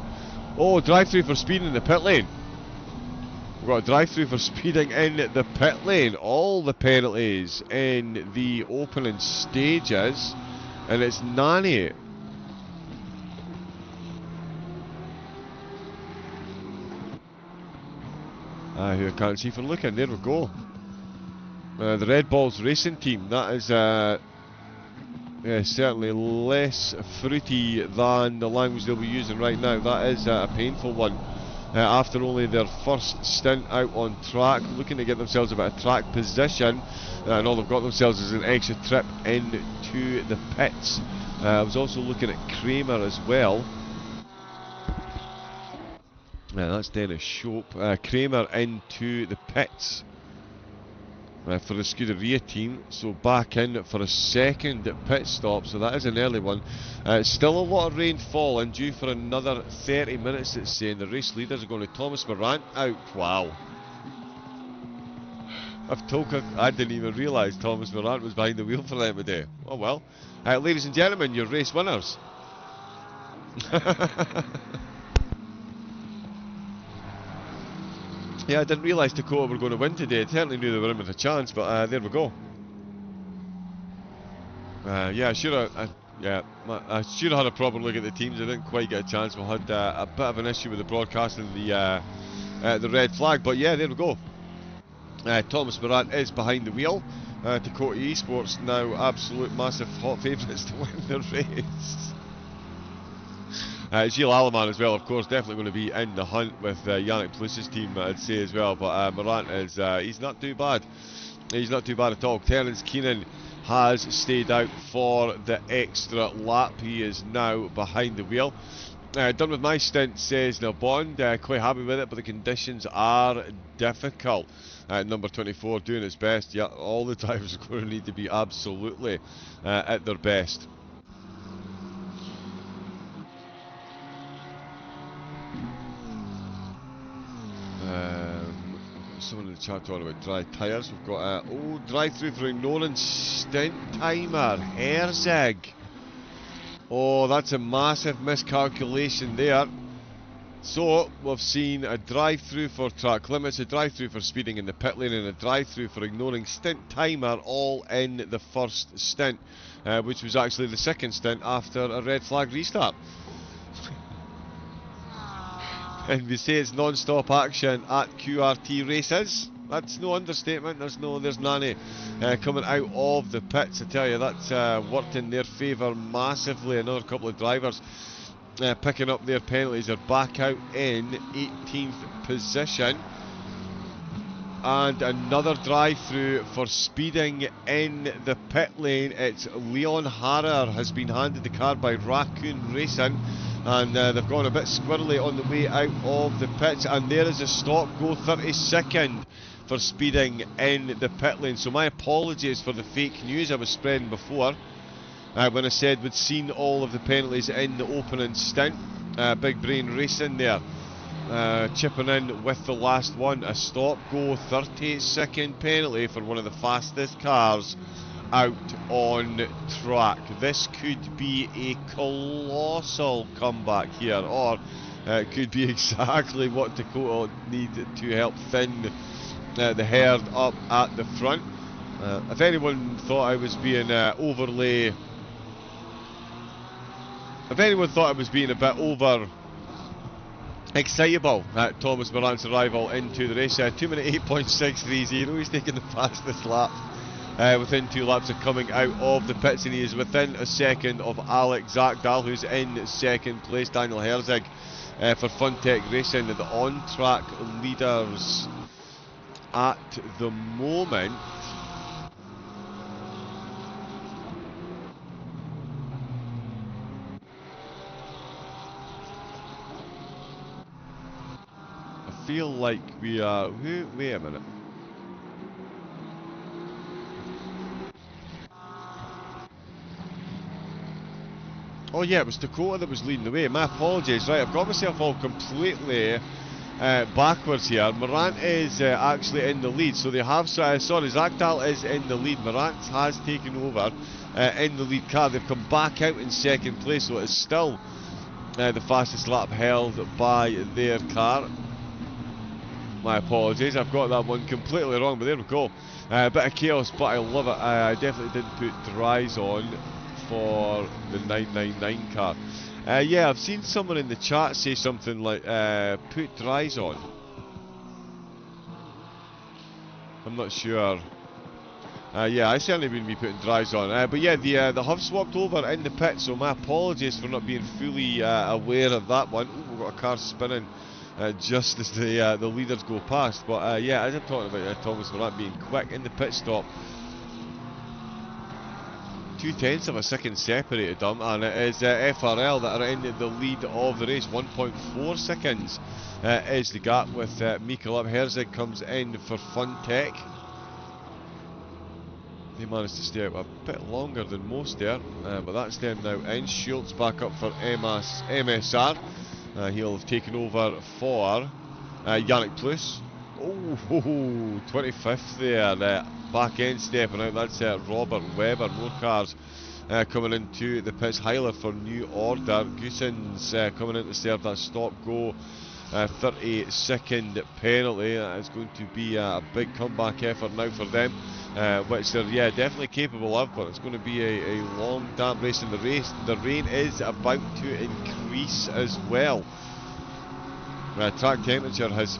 Oh, drive-through for speeding in the pit lane. We've got a drive-through for speeding in the pit lane. All the penalties in the opening stages, and it's Nani. Who I can't see for looking. There we go. The Red Balls Racing Team. That is certainly less fruity than the language they'll be using right now. That is a painful one. After only their first stint out on track, looking to get themselves a bit of track position, and all they've got themselves is an extra trip into the pits. I was also looking at Kramer as well. That's Dennis Shope. Kramer into the pits for the Scuderia team, so back in for a second pit stop, so that is an early one. Still a lot of rainfall and due for another 30 minutes, it's saying. The race leaders are going to Thomas Morant out. Wow. I didn't even realise Thomas Morant was behind the wheel for them today. Oh well. Ladies and gentlemen, your race winners. Yeah, I didn't realise Dakota were going to win today. I certainly knew they were in with a chance, but there we go. Yeah, I should have had a proper look at the teams. I didn't quite get a chance. We had a bit of an issue with the broadcasting the red flag, but yeah, there we go. Thomas Morant is behind the wheel. Dakota Esports now absolute massive hot favourites to win the race. Gilles Alleman as well, of course, definitely going to be in the hunt with Yannick Plus's team, I'd say as well. But Morant is, he's not too bad. He's not too bad at all. Terence Keenan has stayed out for the extra lap. He is now behind the wheel. Done with my stint, says Neil Bond. Quite happy with it, but the conditions are difficult. Number 24 doing its best. Yeah, all the drivers are going to need to be absolutely at their best. Someone in the chat talking about dry tyres. We've got drive-through for ignoring stint timer. Herzig. Oh, that's a massive miscalculation there. So we've seen a drive-through for track limits, a drive-through for speeding in the pit lane, and a drive-through for ignoring stint timer, all in the first stint, which was actually the second stint after a red flag restart. And we say it's non-stop action at QRT races. That's no understatement. There's Nani coming out of the pits. I tell you, that's worked in their favour massively. Another couple of drivers picking up their penalties. Are back out in 18th position. And another drive-through for speeding in the pit lane. It's Leon Harrer has been handed the car by Raccoon Racing. and they've gone a bit squirrely on the way out of the pits, and there is a stop go, 32nd for speeding in the pit lane. So my apologies for the fake news I was spreading before when I said we'd seen all of the penalties in the opening stint. Big Brain Racing there chipping in with the last one. A stop go, 30-second penalty for one of the fastest cars out on track. This could be a colossal comeback here, or it could be exactly what Dakota needed to help thin the herd up at the front. If anyone thought I was being overly... If anyone thought I was being a bit over excitable at Thomas Morant's arrival into the race, 2 minute 8.630, he's taking the fastest lap within 2 laps of coming out of the pits, and he is within a second of Alex Zakdal, who's in second place. Daniel Herzig for Funtech Racing, the on-track leaders at the moment. I feel like we are... Wait a minute. Oh yeah, it was Dakota that was leading the way. My apologies. Right, I've got myself all completely backwards here. Morant is actually in the lead, so they have... sorry, Zakdal is in the lead. Morant has taken over in the lead car. They've come back out in second place, so it is still the fastest lap held by their car. My apologies, I've got that one completely wrong, but there we go. A bit of chaos, but I love it. I definitely didn't put dries on for the 999 car. Yeah, I've seen someone in the chat say something like, put dries on. I'm not sure. Yeah, I certainly wouldn't be putting dries on. But yeah, the Huff swapped over in the pit, so my apologies for not being fully aware of that one. Ooh, we've got a car spinning just as the leaders go past. But yeah, as I'm talking about Thomas Morant being quick in the pit stop, 0.2 of a second separated them, and it is FRL that are in the lead of the race. 1.4 seconds is the gap with Mikael up. Herzig comes in for Funtech. They managed to stay out a bit longer than most there, but that's them now in. Schultz back up for MSR. He'll have taken over for Yannick Plus. Oh, 25th there. Back end stepping out. That's Robert Webber. More cars coming into the pits. Heiler for New Order. Goossens coming in to serve that stop go. 30-second penalty. That is going to be a big comeback effort now for them, which they're definitely capable of, but it's going to be a long damp race. And the rain is about to increase as well. Track temperature has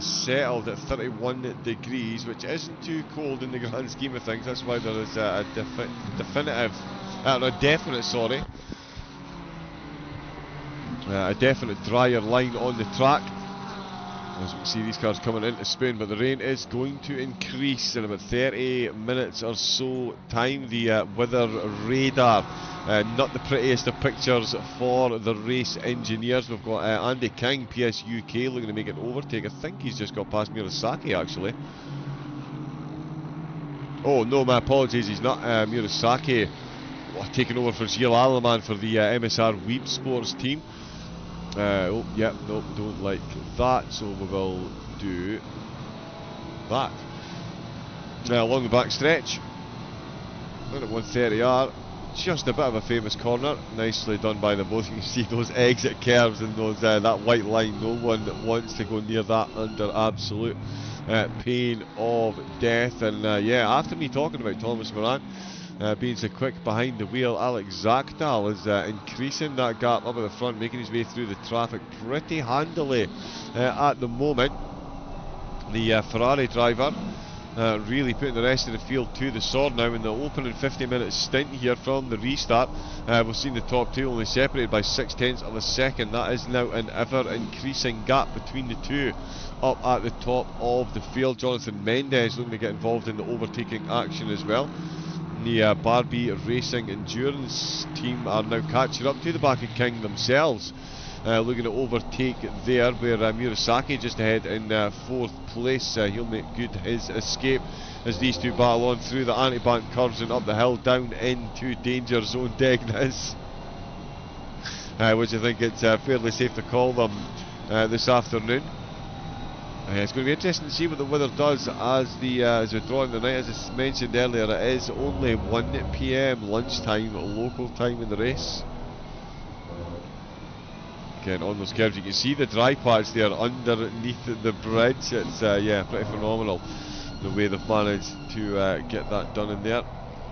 settled at 31 degrees, which isn't too cold in the grand scheme of things. That's why there is a definite drier line on the track. As we can see, these cars coming into Spain, but the rain is going to increase in about 30 minutes or so time. The weather radar, not the prettiest of pictures for the race engineers. We've got Andy King, PS UK, looking to make an overtake. I think he's just got past Murasaki actually. Oh no, my apologies, he's not. Murasaki taking over for Gilles Alleman for the MSR Weeb Sports team. Oh, yeah, nope, don't like that, so we will do that. Along the back stretch, at 130R, just a bit of a famous corner, nicely done by them both. You can see those exit curves and those that white line. No one wants to go near that under absolute pain of death. And yeah, after me talking about Thomas Morant being so quick behind the wheel, Alex Zakdal is increasing that gap up at the front, making his way through the traffic pretty handily at the moment. The Ferrari driver really putting the rest of the field to the sword now in the opening 50-minute stint here from the restart. We've seen the top two only separated by 0.6 of a second. That is now an ever-increasing gap between the two up at the top of the field. Jonathan Mendes looking to get involved in the overtaking action as well. The Barbie Racing Endurance team are now catching up to the back of King themselves. Looking to overtake there, where Murasaki just ahead in 4th place. He'll make good his escape as these two battle on through the anti-bank curves and up the hill down into danger zone Degnas. Which I think it's fairly safe to call them this afternoon. It's going to be interesting to see what the weather does as we draw in the night. As I mentioned earlier, it is only 1 PM lunchtime local time in the race. Again, on those curves you can see the dry patch there underneath the bridge. It's yeah, pretty phenomenal the way they've managed to get that done in there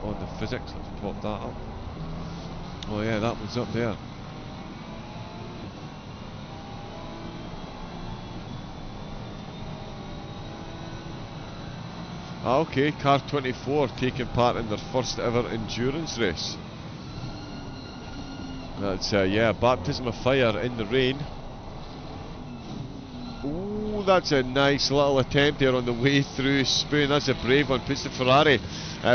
on the physics. Let's pop that up. Oh yeah, that one's up there. Okay, car 24 taking part in their first ever endurance race. That's yeah, baptism of fire in the rain. Ooh, that's a nice little attempt there on the way through Spoon. That's a brave one. Puts the Ferrari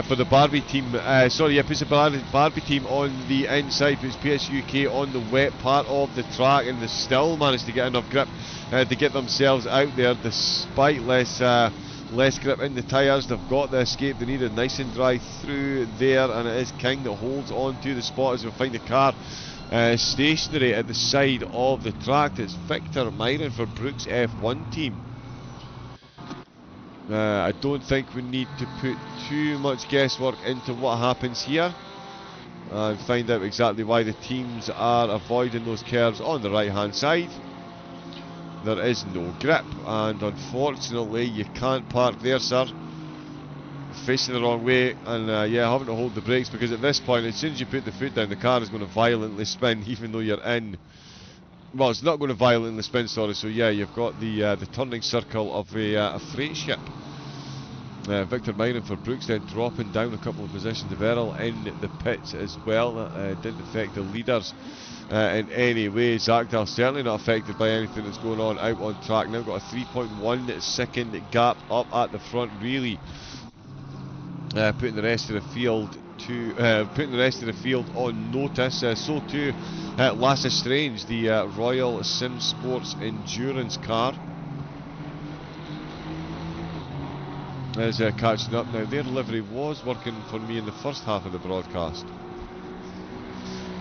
for the Barbie team. Sorry, yeah, puts the Barbie team on the inside. Puts PS UK on the wet part of the track, and they still managed to get enough grip to get themselves out there, despite less grip in the tyres. They've got the escape they needed, nice and dry through there, and it is King that holds on to the spot as we find the car stationary at the side of the track. It's Victor Myron for Brooks F1 team. I don't think we need to put too much guesswork into what happens here and find out exactly why the teams are avoiding those curves on the right hand side. There is no grip, and unfortunately you can't park there, sir. Facing the wrong way, and yeah, having to hold the brakes, because at this point, as soon as you put the foot down, the car is going to violently spin, even though you're in. Well, it's not going to violently spin, sorry. So yeah, you've got the turning circle of a freight ship. Victor Myron for Brooks then dropping down a couple of positions. Verrill in the pits as well. Didn't affect the leaders in any way. Zakdal certainly not affected by anything that's going on out on track. Now got a 3.1 second gap up at the front, really putting the rest of the field on notice. So too Lassa Strange, the Royal Sim Sports endurance car, is catching up now. Their livery was working for me in the first half of the broadcast,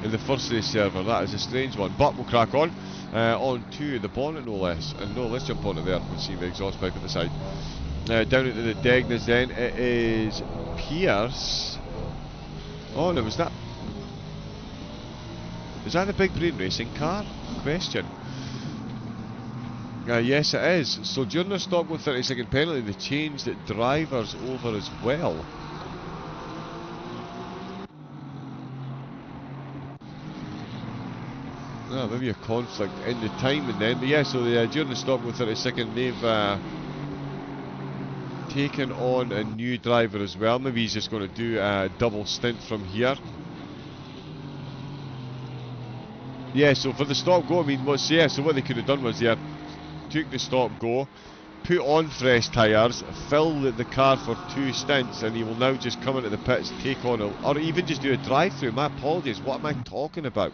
in the first race server. That is a strange one, but we'll crack on. On to the bonnet, no less. And no, let's jump onto there. We'll see the exhaust pipe at the side. Down into the Degnas then, it is Pierce. Oh no, was that... Is that the Big Brain Racing car? Question. Yes it is. So during the stop go 30-second penalty, they changed drivers over as well. Maybe a conflict in the timing then. But yeah, so during the stop go 30-second, they've taken on a new driver as well. Maybe he's just going to do a double stint from here. Yeah, so for the stop go, I mean, so what they could have done was they took the stop go, put on fresh tyres, fill the car for 2 stints, and he will now just come into the pits, take on or even just do a drive-through. My apologies, what am I talking about?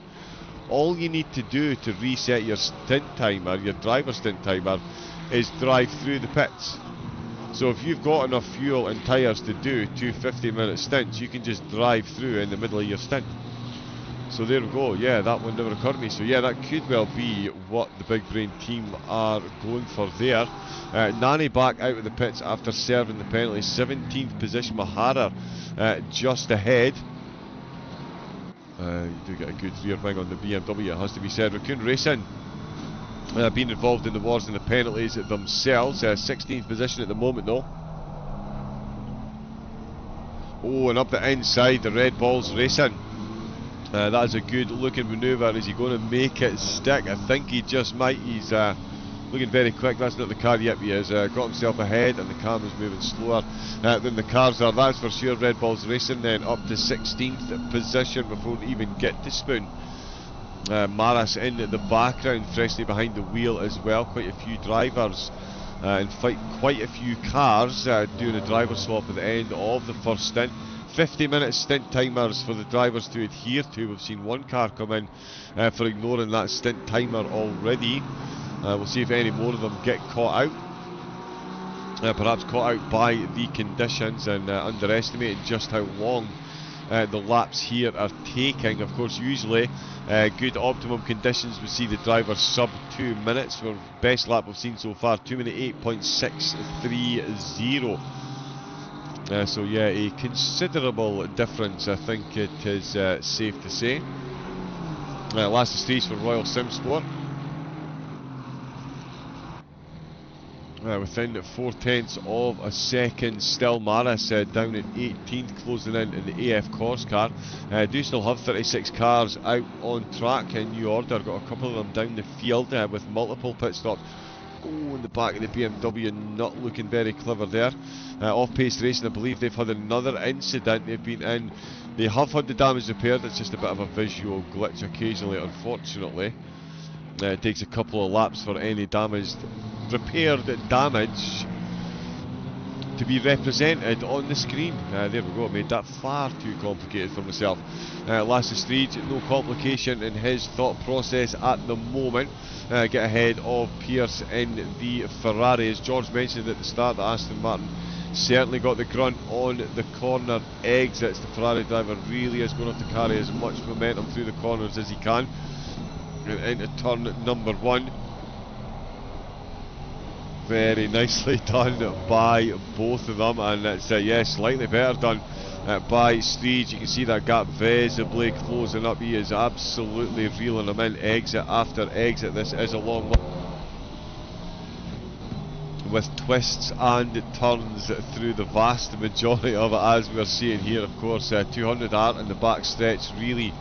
All you need to do to reset your stint timer, your driver stint timer, is drive through the pits. So if you've got enough fuel and tyres to do 2 50-minute stints, you can just drive through in the middle of your stint. So there we go. Yeah, that one never occurred to me. So yeah, that could well be what the Big Brain team are going for there. Nani back out of the pits after serving the penalty. 17th position, Mahara just ahead. You do get a good rear wing on the BMW, it has to be said. Raccoon Racing being involved in the wars and the penalties themselves. 16th position at the moment though. Oh, and up the inside, the Red Balls Racing. That is a good looking manoeuvre. Is he going to make it stick? I think he just might. He's looking very quick. That's not the car yet. He has got himself ahead, and the camera's moving slower than the cars are. That's for sure. Red Balls Racing then up to 16th position before we even get to Spoon. Maris in the background, freshly behind the wheel as well. Quite a few drivers, in fact quite a few cars doing a driver swap at the end of the first stint. 50-minute stint timers for the drivers to adhere to. We've seen one car come in for ignoring that stint timer already. We'll see if any more of them get caught out. Perhaps caught out by the conditions and underestimating just how long the laps here are taking. Of course, usually good optimum conditions we see the drivers sub 2 minutes. For best lap we've seen so far, 2 minute 8.630. So yeah, a considerable difference, I think it is safe to say. Last stage for Royal Sim Sport. Within 4/10 of a second still. Maris down at 18th, closing in the AF course car. Do still have 36 cars out on track in new order. Got a couple of them down the field with multiple pit stops. Oh, in the back of the BMW, not looking very clever there. Off-pace racing, I believe they've had another incident. They've been in, they have had the damage repaired. It's just a bit of a visual glitch occasionally, unfortunately. It takes a couple of laps for any repaired damage to be represented on the screen. There we go, I made that far too complicated for myself. Last stage, no complication in his thought process at the moment. Get ahead of Pierce in the Ferrari. As George mentioned at the start, that Aston Martin certainly got the grunt on the corner exits. The Ferrari driver really is going to have to carry as much momentum through the corners as he can. Into turn number 1. Very nicely done by both of them, and it's slightly better done by Street. You can see that gap visibly closing up. He is absolutely reeling them in, exit after exit. This is a long one with twists and turns through the vast majority of it, as we're seeing here. Of course, 200 art in the back stretch, really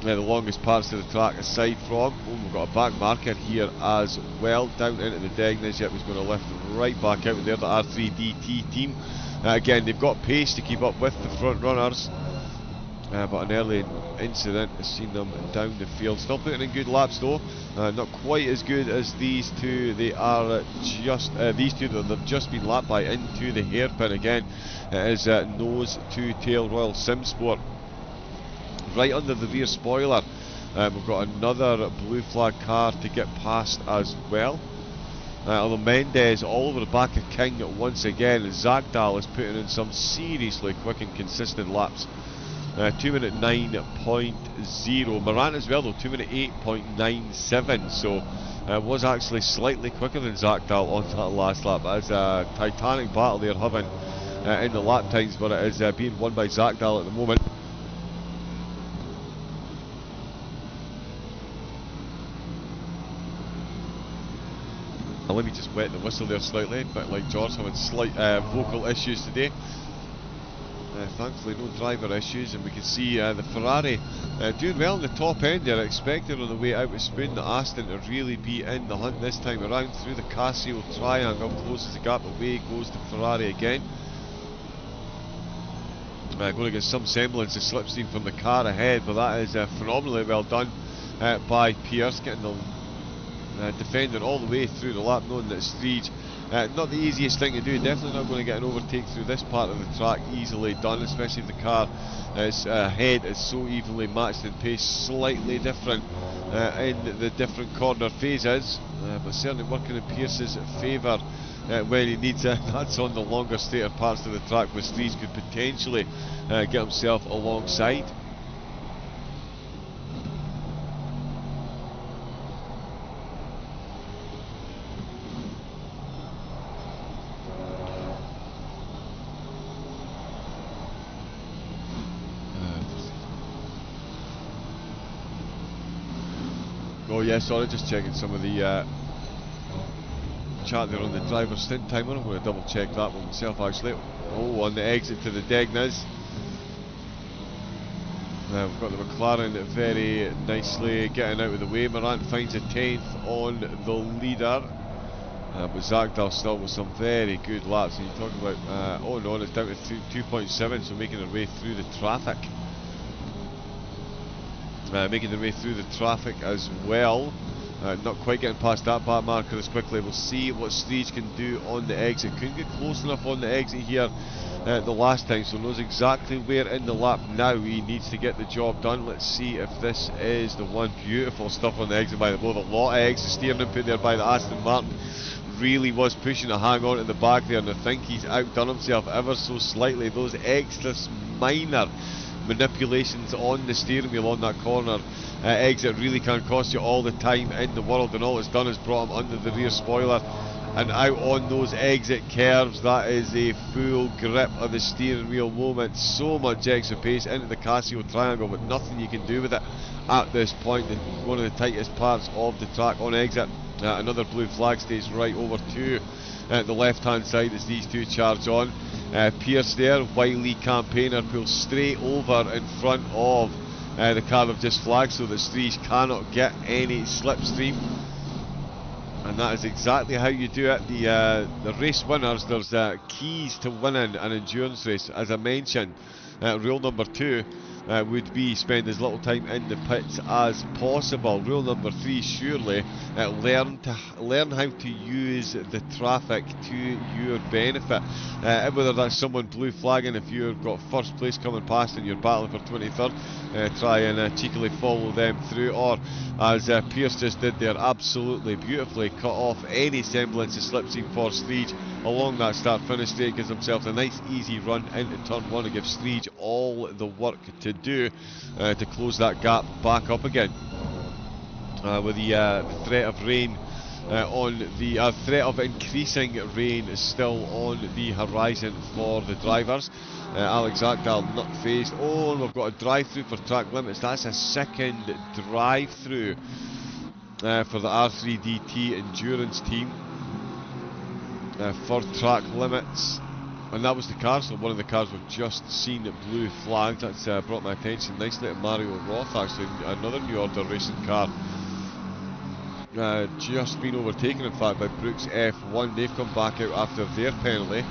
the longest parts of the track, aside from, we've got a back marker here as well, down into the Degnas. Yet was going to lift right back out there, the R3DT team. Again, they've got pace to keep up with the front runners, but an early incident has seen them down the field. Still putting in good laps though, not quite as good as these two. They are just, these two that have just been lapped by into the hairpin. Again, it is nose to tail Royal Sim Sport. Right under the rear spoiler, we've got another blue flag car to get past as well. Although Mendes all over the back of King once again. Zagdal is putting in some seriously quick and consistent laps. 2 minute 9.0. Moran as well though, 2 minute 8.97. So was actually slightly quicker than Zagdal on that last lap. It's a titanic battle they're having in the lap times, but it is being won by Zagdal at the moment. Let me just wet the whistle there slightly, but like George, having slight vocal issues today. Thankfully no driver issues, and we can see the Ferrari doing well in the top end there. Expected on the way out with Spoon, the Aston to really be in the hunt this time around. Through the Casio triangle, closes the gap, away goes the Ferrari again. Going to get some semblance of slipstream from the car ahead, but that is phenomenally well done by Pierce, getting the defending all the way through the lap, knowing that Street, not the easiest thing to do. Definitely not going to get an overtake through this part of the track easily done, especially if the car head is so evenly matched in pace. Slightly different in the different corner phases, but certainly working in Pierce's favour when he needs it. That's on the longer straighter parts of the track where Street could potentially get himself alongside. Oh yeah, sorry, just checking some of the chat there on the driver's stint timer. I'm going to double check that one myself actually. Oh, on the exit to the Degnas. We've got the McLaren very nicely getting out of the way. Morant finds a 10th on the leader. But Zagdal still with some very good laps. And you're talking about, oh no, it's down to 2.7, so making their way through the traffic. Making their way through the traffic as well. Not quite getting past that back marker as quickly. We'll see what Streege can do on the exit. Couldn't get close enough on the exit here the last time, so knows exactly where in the lap now he needs to get the job done. Let's see if this is the one. Beautiful stuff on the exit by the both. A lot of extra steering input there by the Aston Martin. Really was pushing to hang on to the back there, and I think he's outdone himself ever so slightly. Those extra minor manipulations on the steering wheel on that corner exit really can cost you all the time in the world, and all it's done is brought him under the rear spoiler and out on those exit curves. That is a full grip of the steering wheel moment. So much extra pace into the Casio triangle, but nothing you can do with it at this point. One of the tightest parts of the track on exit. Another blue flag stays right over to the left hand side as these two charge on. Pierce there, wily campaigner pulls straight over in front of the car they've just flagged, so that Streege cannot get any slipstream. And that is exactly how you do it. The race winners, there's keys to winning an endurance race. As I mentioned, rule number 2 would be spend as little time in the pits as possible. Rule number 3, surely, learn how to use the traffic to your benefit. Whether that's someone blue flagging, if you've got first place coming past and you're battling for 23rd, try and cheekily follow them through, or as Pierce just did there, absolutely beautifully cut off any semblance of slipstream for Streege along that start-finish straight. Gives himself a nice easy run into turn 1 and gives Streege all the work to do to close that gap back up again. With the threat of rain on the threat of increasing rain still on the horizon for the drivers. Alex Akdal not phased. Oh, and we've got a drive-through for track limits. That's a second drive-through for the R3DT endurance team for track limits. And that was the car, so one of the cars we've just seen blue flagged. That's brought my attention nicely to Mario Roth, actually, another New Order racing car. Just been overtaken, in fact, by Brooks F1. They've come back out after their penalty,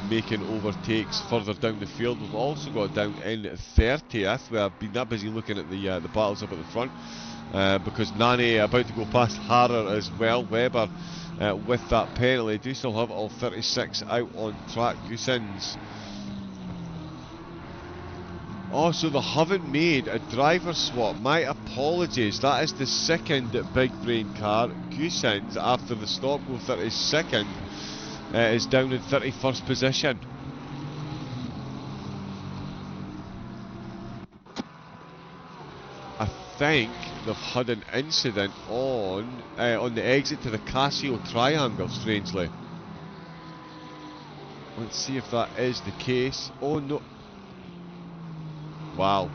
making overtakes further down the field. We've also got down in 30th. I've been that busy looking at the battles up at the front, because Nani about to go past Harrer as well. Webber with that penalty. Do still have all 36 out on track. Goossens. Oh, so they haven't made a driver swap. My apologies. That is the second big brain car. Goossens, after the stop go 32nd, is down in 31st position. I think they've had an incident on the exit to the Casio triangle, strangely. Let's see if that is the case. Oh no. Wow.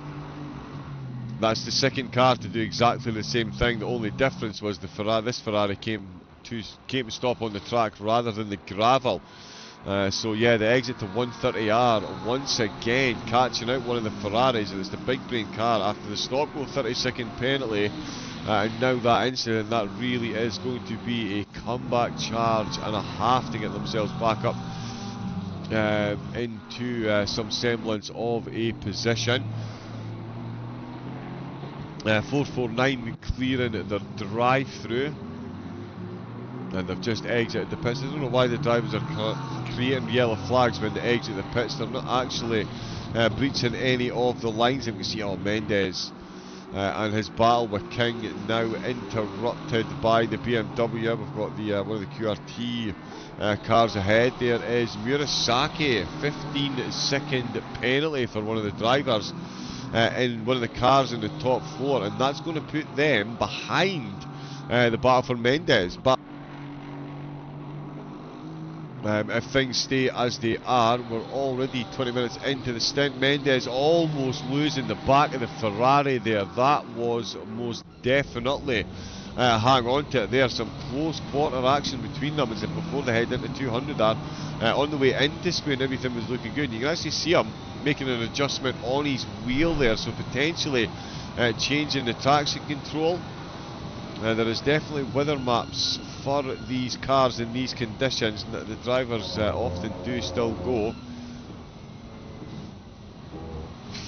That's the second car to do exactly the same thing. The only difference was this Ferrari came to stop on the track rather than the gravel. So yeah, the exit to 130R once again catching out one of the Ferraris, and it's the big brain car after the stop go 30-second penalty. And now that incident, that really is going to be a comeback charge and a half to get themselves back up into some semblance of a position. 449 clearing their drive-through, and they've just exited the pits. I don't know why the drivers are creating yellow flags when they exit the pits. They're not actually breaching any of the lines. And we see Mendes and his battle with King now interrupted by the BMW. We've got the one of the QRT cars ahead. There is Murasaki, 15-second penalty for one of the drivers in one of the cars in the top floor, and that's going to put them behind the battle for Mendes. But if things stay as they are, we're already 20 minutes into the stint. Mendes almost losing the back of the Ferrari there. That was most definitely hang on to it there. Some close quarter action between them as if before they head into 200 are on the way into Spain. Everything was looking good. You can actually see him making an adjustment on his wheel there, so potentially changing the traction control. There is definitely weather maps for these cars in these conditions. The drivers often do still go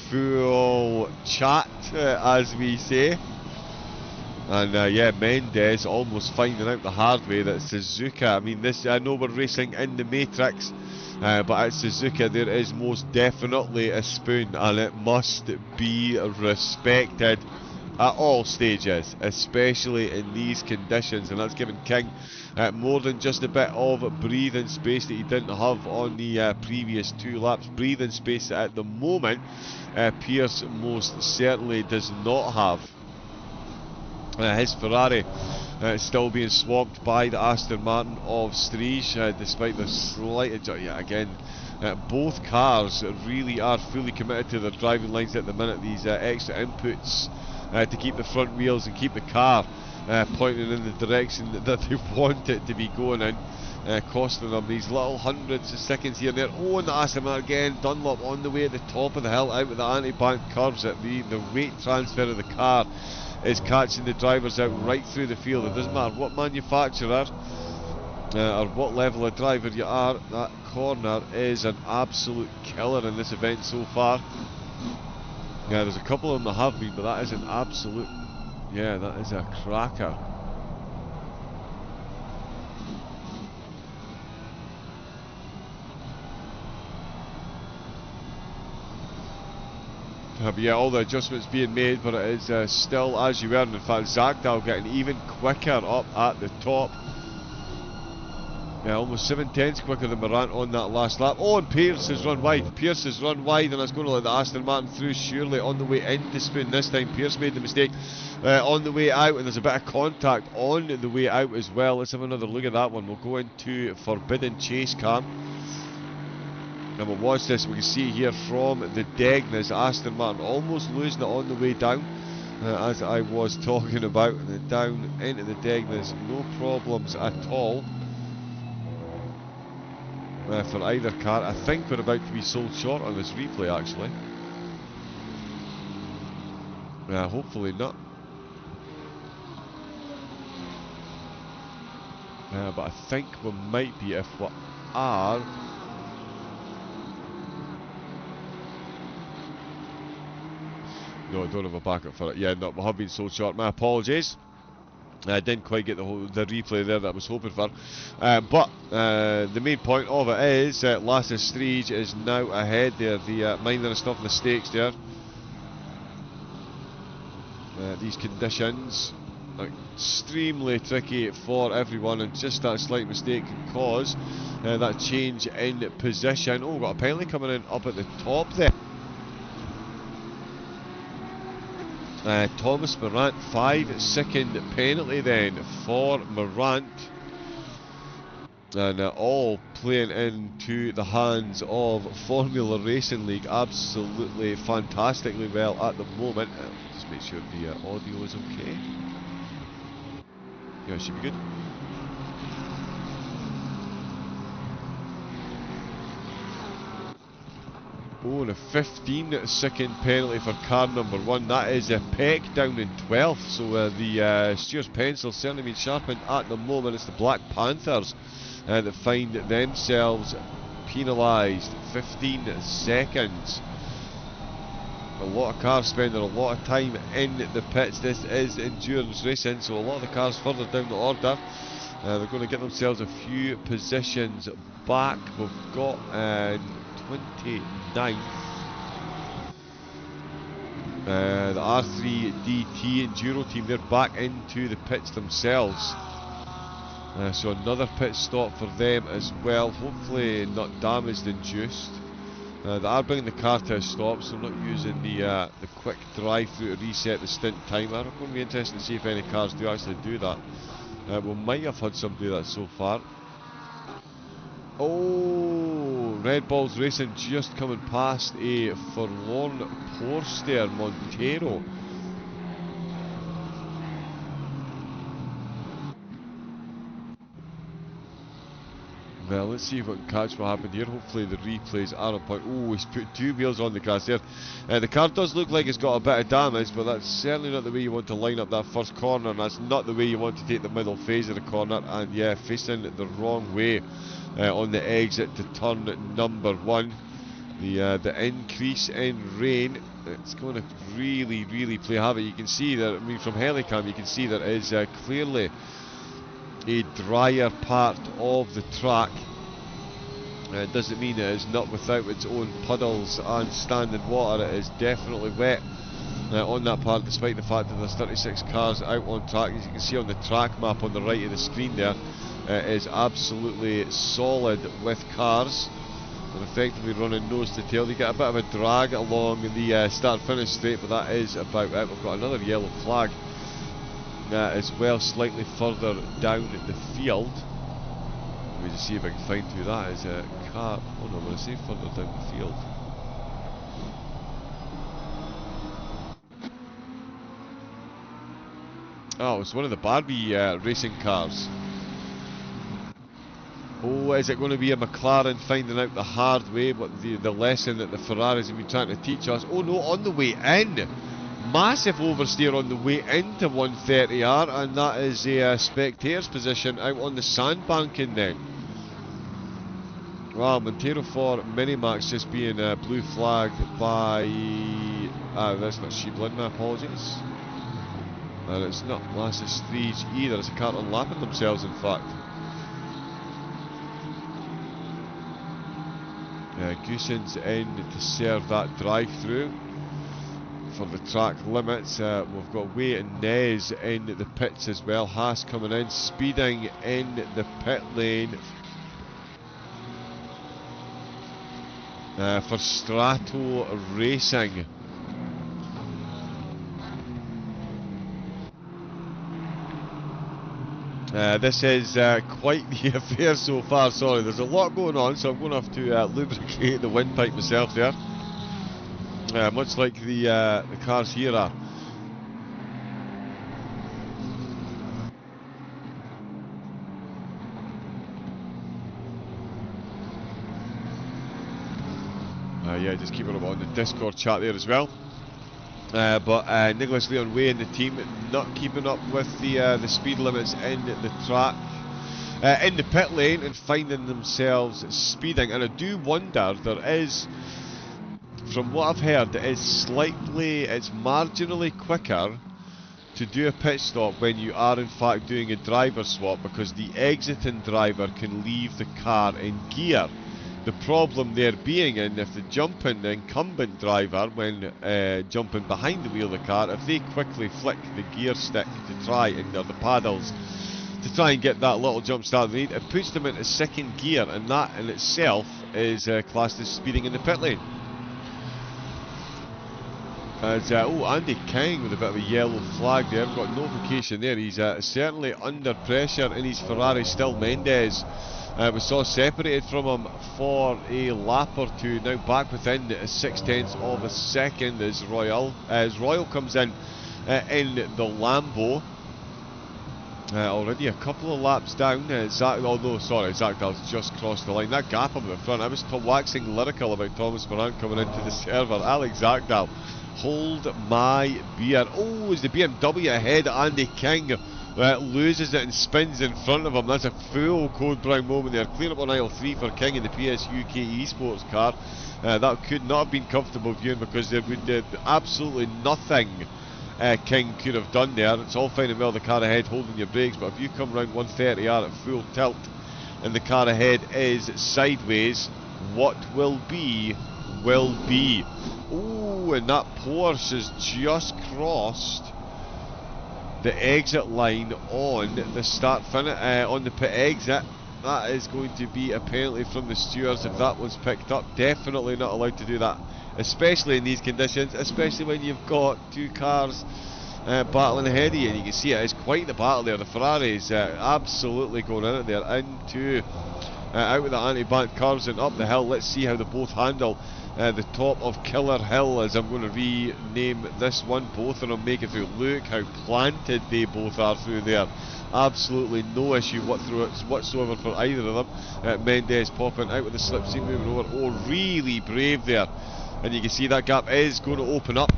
full chat, as we say. And yeah, Mendes almost finding out the hard way that Suzuka, I mean, this, I know we're racing in the Matrix, but at Suzuka there is most definitely a spoon, and it must be respected at all stages, especially in these conditions, and that's given King more than just a bit of breathing space that he didn't have on the previous 2 laps. Breathing space at the moment, Pierce most certainly does not have. His Ferrari still being swamped by the Aston Martin of Striege, despite the slight yeah, again, both cars really are fully committed to their driving lines at the minute. These extra inputs to keep the front wheels and keep the car pointing in the direction that they want it to be going in, costing them these little hundreds of seconds here and there. Oh, and the Aston Martin again, Dunlop on the way at the top of the hill, out with the anti-bank curves. At the weight transfer of the car is catching the drivers out right through the field. It doesn't matter what manufacturer or what level of driver you are, that corner is an absolute killer in this event so far. Yeah, there's a couple of them that have been, but that is an absolute, yeah, that is a cracker. But yeah, all the adjustments being made, but it is still as you were. In fact, Zagdal getting even quicker up at the top. Yeah, almost 7/10 quicker than Morant on that last lap. Oh, and Pierce has run wide. Pierce has run wide, and that's going to let the Aston Martin through surely on the way into Spoon. This time Pierce made the mistake on the way out, and there's a bit of contact on the way out as well. Let's have another look at that one. We'll go into Forbidden Chase Cam. And we'll watch this. We can see here from the Degnas, Aston Martin almost losing it on the way down, as I was talking about. And then down into the Degnas, no problems at all. For either car. I think we're about to be sold short on this replay actually. Hopefully not. But I think we might be if we are. No, I don't have a backup for it. Yeah, no, we have been sold short. My apologies. I didn't quite get the replay there that I was hoping for. But the main point of it is Lasse Striege is now ahead there. The minding of mistakes there. These conditions are extremely tricky for everyone, and just that slight mistake can cause that change in position. Oh, we've got a penalty coming in up at the top there. Thomas Morant, 5-second penalty then for Morant, and all playing into the hands of Formula Racing League absolutely fantastically well at the moment. Just make sure the audio is okay. Yeah, it should be good. Oh, and a 15-second penalty for car number 1. That is a Peck down in 12th. So the steer's pencil certainly been sharpened at the moment. It's the Black Panthers that find themselves penalised. 15 seconds. A lot of cars spending a lot of time in the pits. This is endurance racing, so a lot of the cars further down the order. They're going to get themselves a few positions back. We've got 29th. The R3DT Enduro team, they're back into the pits themselves. So another pit stop for them as well. Hopefully not damage induced. They are bringing the car to a stop, so I'm not using the quick drive-through to reset the stint timer. I'm going to be interested to see if any cars do actually do that. We might have had some do that so far. Oh, Red Balls Racing just coming past a forlorn Porsche there, Montero. Well, let's see if we can catch what happened here. Hopefully the replays are on point. Oh, he's put 2 wheels on the grass there. The car does look like it's got a bit of damage, but that's certainly not the way you want to line up that first corner, and that's not the way you want to take the middle phase of the corner. And yeah, facing the wrong way on the exit to turn number 1. The increase in rain, it's going to really play havoc. You can see that, I mean, from Helicam you can see there is clearly a drier part of the track. It doesn't mean it is not without its own puddles and standing water. It is definitely wet on that part, despite the fact that there's 36 cars out on track. As you can see on the track map on the right of the screen there, is absolutely solid with cars and effectively running nose to tail. You get a bit of a drag along the start-finish straight, but that is about it. We've got another yellow flag as well, slightly further down the field. Let me just see if I can find who that is. Car. Oh no, I'm going to say further down the field. Oh, it's one of the Barbie racing cars. Oh, is it going to be a McLaren finding out the hard way what the lesson that the Ferraris have been trying to teach us? Oh no, on the way in! Massive oversteer on the way into 130R, and that is a spectator's position out on the sandbanking then. Wow, Montero for Minimax just being blue flagged by... that's not Sheeplin, my apologies. And it's not Lasses 3s either, it's a car unlapping themselves in fact. Goosen's in to serve that drive-through for the track limits. We've got Way and Nez in the pits as well. Haas coming in, speeding in the pit lane for Strato Racing. This is quite the affair so far. Sorry, there's a lot going on, so I'm going to have to lubricate the windpipe myself there. Much like the cars here are. Yeah, just keep it up on the Discord chat there as well. But Nicholas Leon Way and the team not keeping up with the speed limits in the track, in the pit lane, and finding themselves speeding. And I do wonder, there is, from what I've heard, it's marginally quicker to do a pit stop when you are in fact doing a driver swap, because the exiting driver can leave the car in gear. The problem there being if the jumping incumbent driver, when jumping behind the wheel of the car, if they quickly flick the gear stick to try, or the paddles, to try and get that little jump start they need, it puts them into second gear, and that in itself is classed as speeding in the pit lane. As, Andy King with a bit of a yellow flag there, we've got notification there, he's certainly under pressure in his Ferrari still. Mendes we saw separated from him for a lap or two, now back within 0.6 of a second as Royal comes in the Lambo. Already a couple of laps down. Zach Dahl's just crossed the line. That gap up at the front, I was waxing lyrical about Thomas Moran coming into the server. Alex Zagdahl, hold my beer. Oh, is the BMW ahead? Andy King loses it and spins in front of him. That's a full Code Brown moment there. Clear up on aisle 3 for King in the PS UK Esports car. That could not have been comfortable viewing, because there would absolutely nothing King could have done there. It's all fine and well the car ahead holding your brakes, but if you come round 130R at full tilt and the car ahead is sideways, what will be will be. Oh, and that Porsche has just crossed the exit line on the start finish, on the pit exit. That is going to be a penalty from the stewards if that was picked up. Definitely not allowed to do that, especially in these conditions, especially when you've got two cars battling ahead of you. And you can see it is quite the battle there. The Ferraris absolutely going in it there, into out with the anti-bank curves and up the hill. Let's see how they both handle the top of Killer Hill, as I'm going to rename this one. Both of them make it through. Look how planted they both are through there. Absolutely no issue whatsoever for either of them. Mendes popping out with the slipstream, moving over. Oh, really brave there. And you can see that gap is going to open up.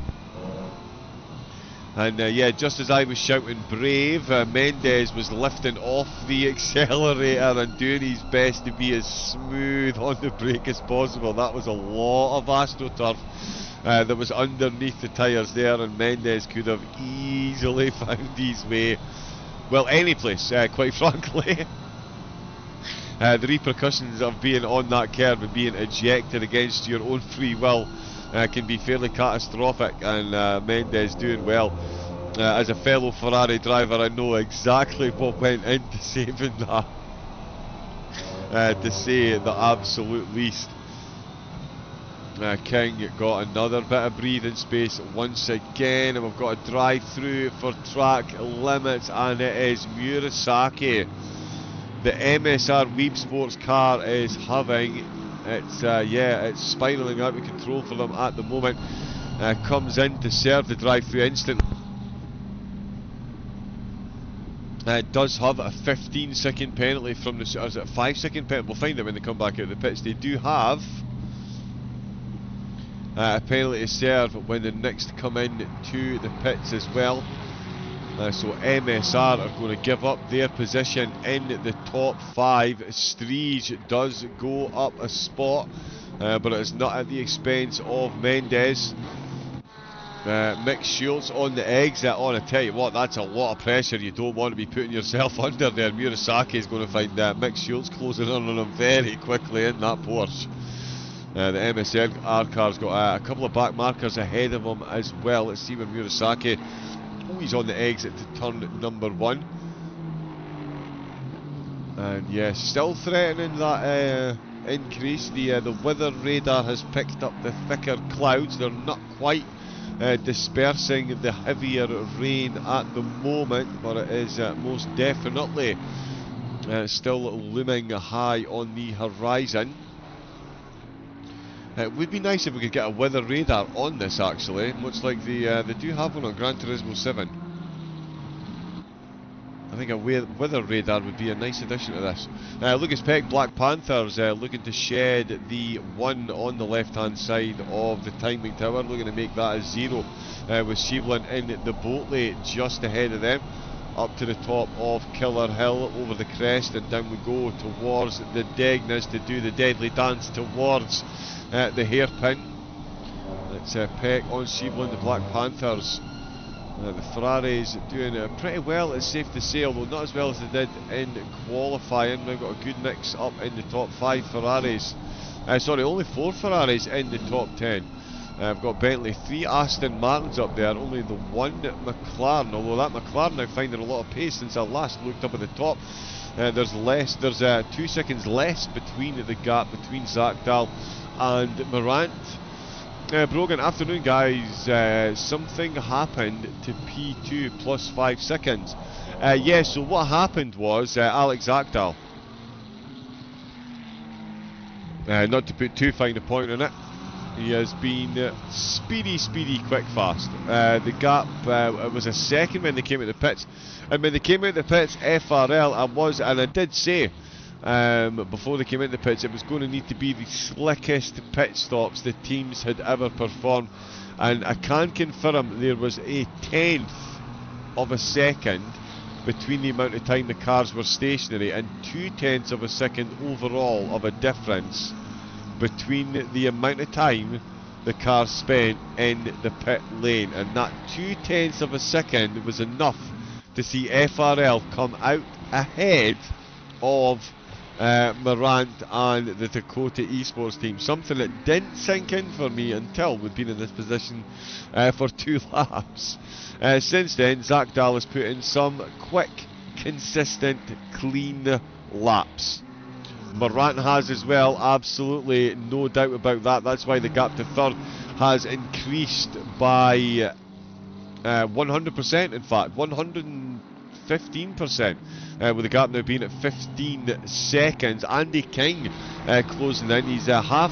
And yeah, just as I was shouting brave, Mendes was lifting off the accelerator and doing his best to be as smooth on the brake as possible. That was a lot of AstroTurf that was underneath the tyres there, and Mendes could have easily found his way, well, any place, quite frankly. The repercussions of being on that curb and being ejected against your own free will can be fairly catastrophic, and Mendes doing well. As a fellow Ferrari driver, I know exactly what went into saving that, to say the absolute least. King got another bit of breathing space once again, and we've got a drive through for track limits, and it is Murasaki. The MSR Weeb Sports car is having, it's spiralling out of control for them at the moment. Comes in to serve the drive-through instantly. It does have a 15-second penalty from the, or is it a 5-second penalty? We'll find out when they come back out of the pits. They do have a penalty to serve when the next come in to the pits as well. So MSR are going to give up their position in the top 5. Striege does go up a spot, but it is not at the expense of Mendes. Mick Schultz on the exit. Oh, I tell you what, that's a lot of pressure you don't want to be putting yourself under there. Murasaki is going to find Mick Schultz closing in on him very quickly in that Porsche. The MSR car's got a couple of back markers ahead of him as well. Let's see where Murasaki. Oh, he's on the exit to turn number 1. And yes, still threatening that increase. The weather radar has picked up the thicker clouds. They're not quite dispersing the heavier rain at the moment, but it is most definitely still looming high on the horizon. It would be nice if we could get a weather radar on this, actually, much like they do have one on Gran Turismo 7. I think a weather radar would be a nice addition to this. Lucas Peck, Black Panthers, looking to shed the 1 on the left-hand side of the timing tower, looking to make that a 0, with Shevlin in the Boltley just ahead of them. Up to the top of Killer Hill, over the crest, and down we go towards the Degnas to do the deadly dance towards the hairpin. It's Peck on Shevlin, the Black Panthers. The Ferraris doing pretty well, it's safe to say, although not as well as they did in qualifying. We've got a good mix up in the top 5 Ferraris. Sorry, only 4 Ferraris in the top 10. I've got Bentley, 3 Aston Martins up there, only the 1 McLaren, although that McLaren now finding a lot of pace since I last looked up at the top. There's 2 seconds less between the gap between Zach Dahl and Morant. Brogan, afternoon guys, something happened to P2 plus 5 seconds. Yeah, so what happened was Alex Zachdahl, not to put too fine a point on it, he has been speedy, quick, fast. The gap, it was a second when they came out the pits, and when they came out the pits, FRL, and I did say before they came in the pits, it was going to need to be the slickest pit stops the teams had ever performed, and I can confirm there was a 1/10 of a second between the amount of time the cars were stationary, and 2/10 of a second overall of a difference between the amount of time the cars spent in the pit lane, and that 2/10 of a second was enough to see FRL come out ahead of Morant and the Dakota Esports team, something that didn't sink in for me until we'd been in this position for 2 laps. Since then, Zach Dahl has put in some quick, consistent, clean laps. Morant has as well, absolutely no doubt about that. That's why the gap to third has increased by 100%, in fact, 115%. With the gap now being at 15 seconds. Andy King closing in. He's half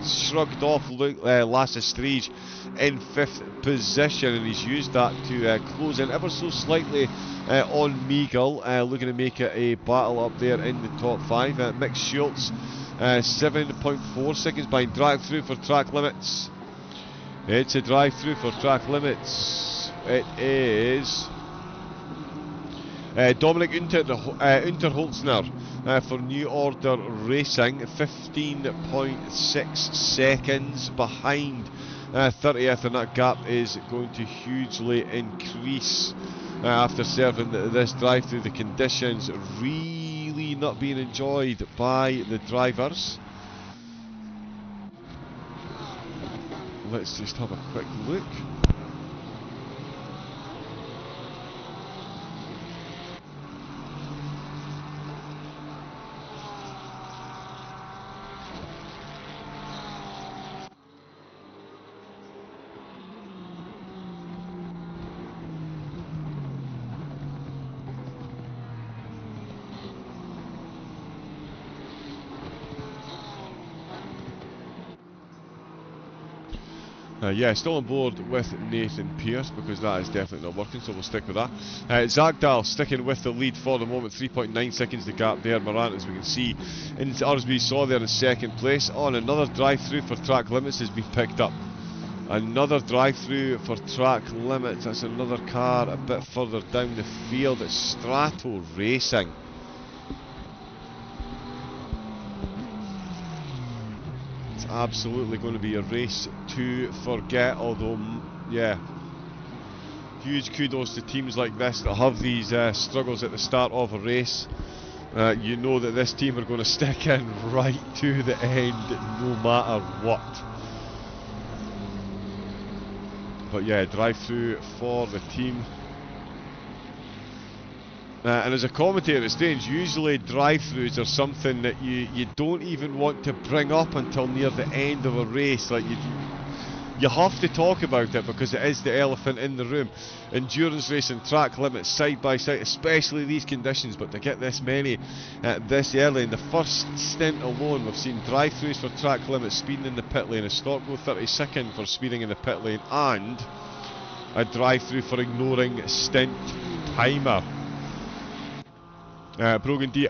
shrugged off Lasse Striege in 5th position, and he's used that to close in ever so slightly on Meagle, looking to make it a battle up there in the top 5. Mick Schultz 7.4 seconds behind. Drive through for track limits. It's a drive through for track limits. It is Dominic Unterholzner for New Order Racing, 15.6 seconds behind 30th, and that gap is going to hugely increase after serving this drive through. The conditions really not being enjoyed by the drivers. Let's just have a quick look. Yeah, still on board with Nathan Pearce because that is definitely not working, so we'll stick with that. Zagdal sticking with the lead for the moment, 3.9 seconds the gap there. Morant, as we can see, as we saw there in second place. On another drive-through for track limits has been picked up. Another drive-through for track limits. That's another car a bit further down the field. It's Strato Racing. Absolutely going to be a race to forget, although yeah, huge kudos to teams like this that have these struggles at the start of a race. You know that this team are going to stick in right to the end no matter what. But yeah, drive through for the team. And as a commentator, it's strange, usually drive-throughs are something that you don't even want to bring up until near the end of a race. Like you have to talk about it because it is the elephant in the room. Endurance racing, track limits, side by side, especially these conditions, but to get this many this early, in the first stint alone, we've seen drive-throughs for track limits, speeding in the pit lane, a stop go 32nd for speeding in the pit lane, and a drive-through for ignoring stint timer. Brogan D.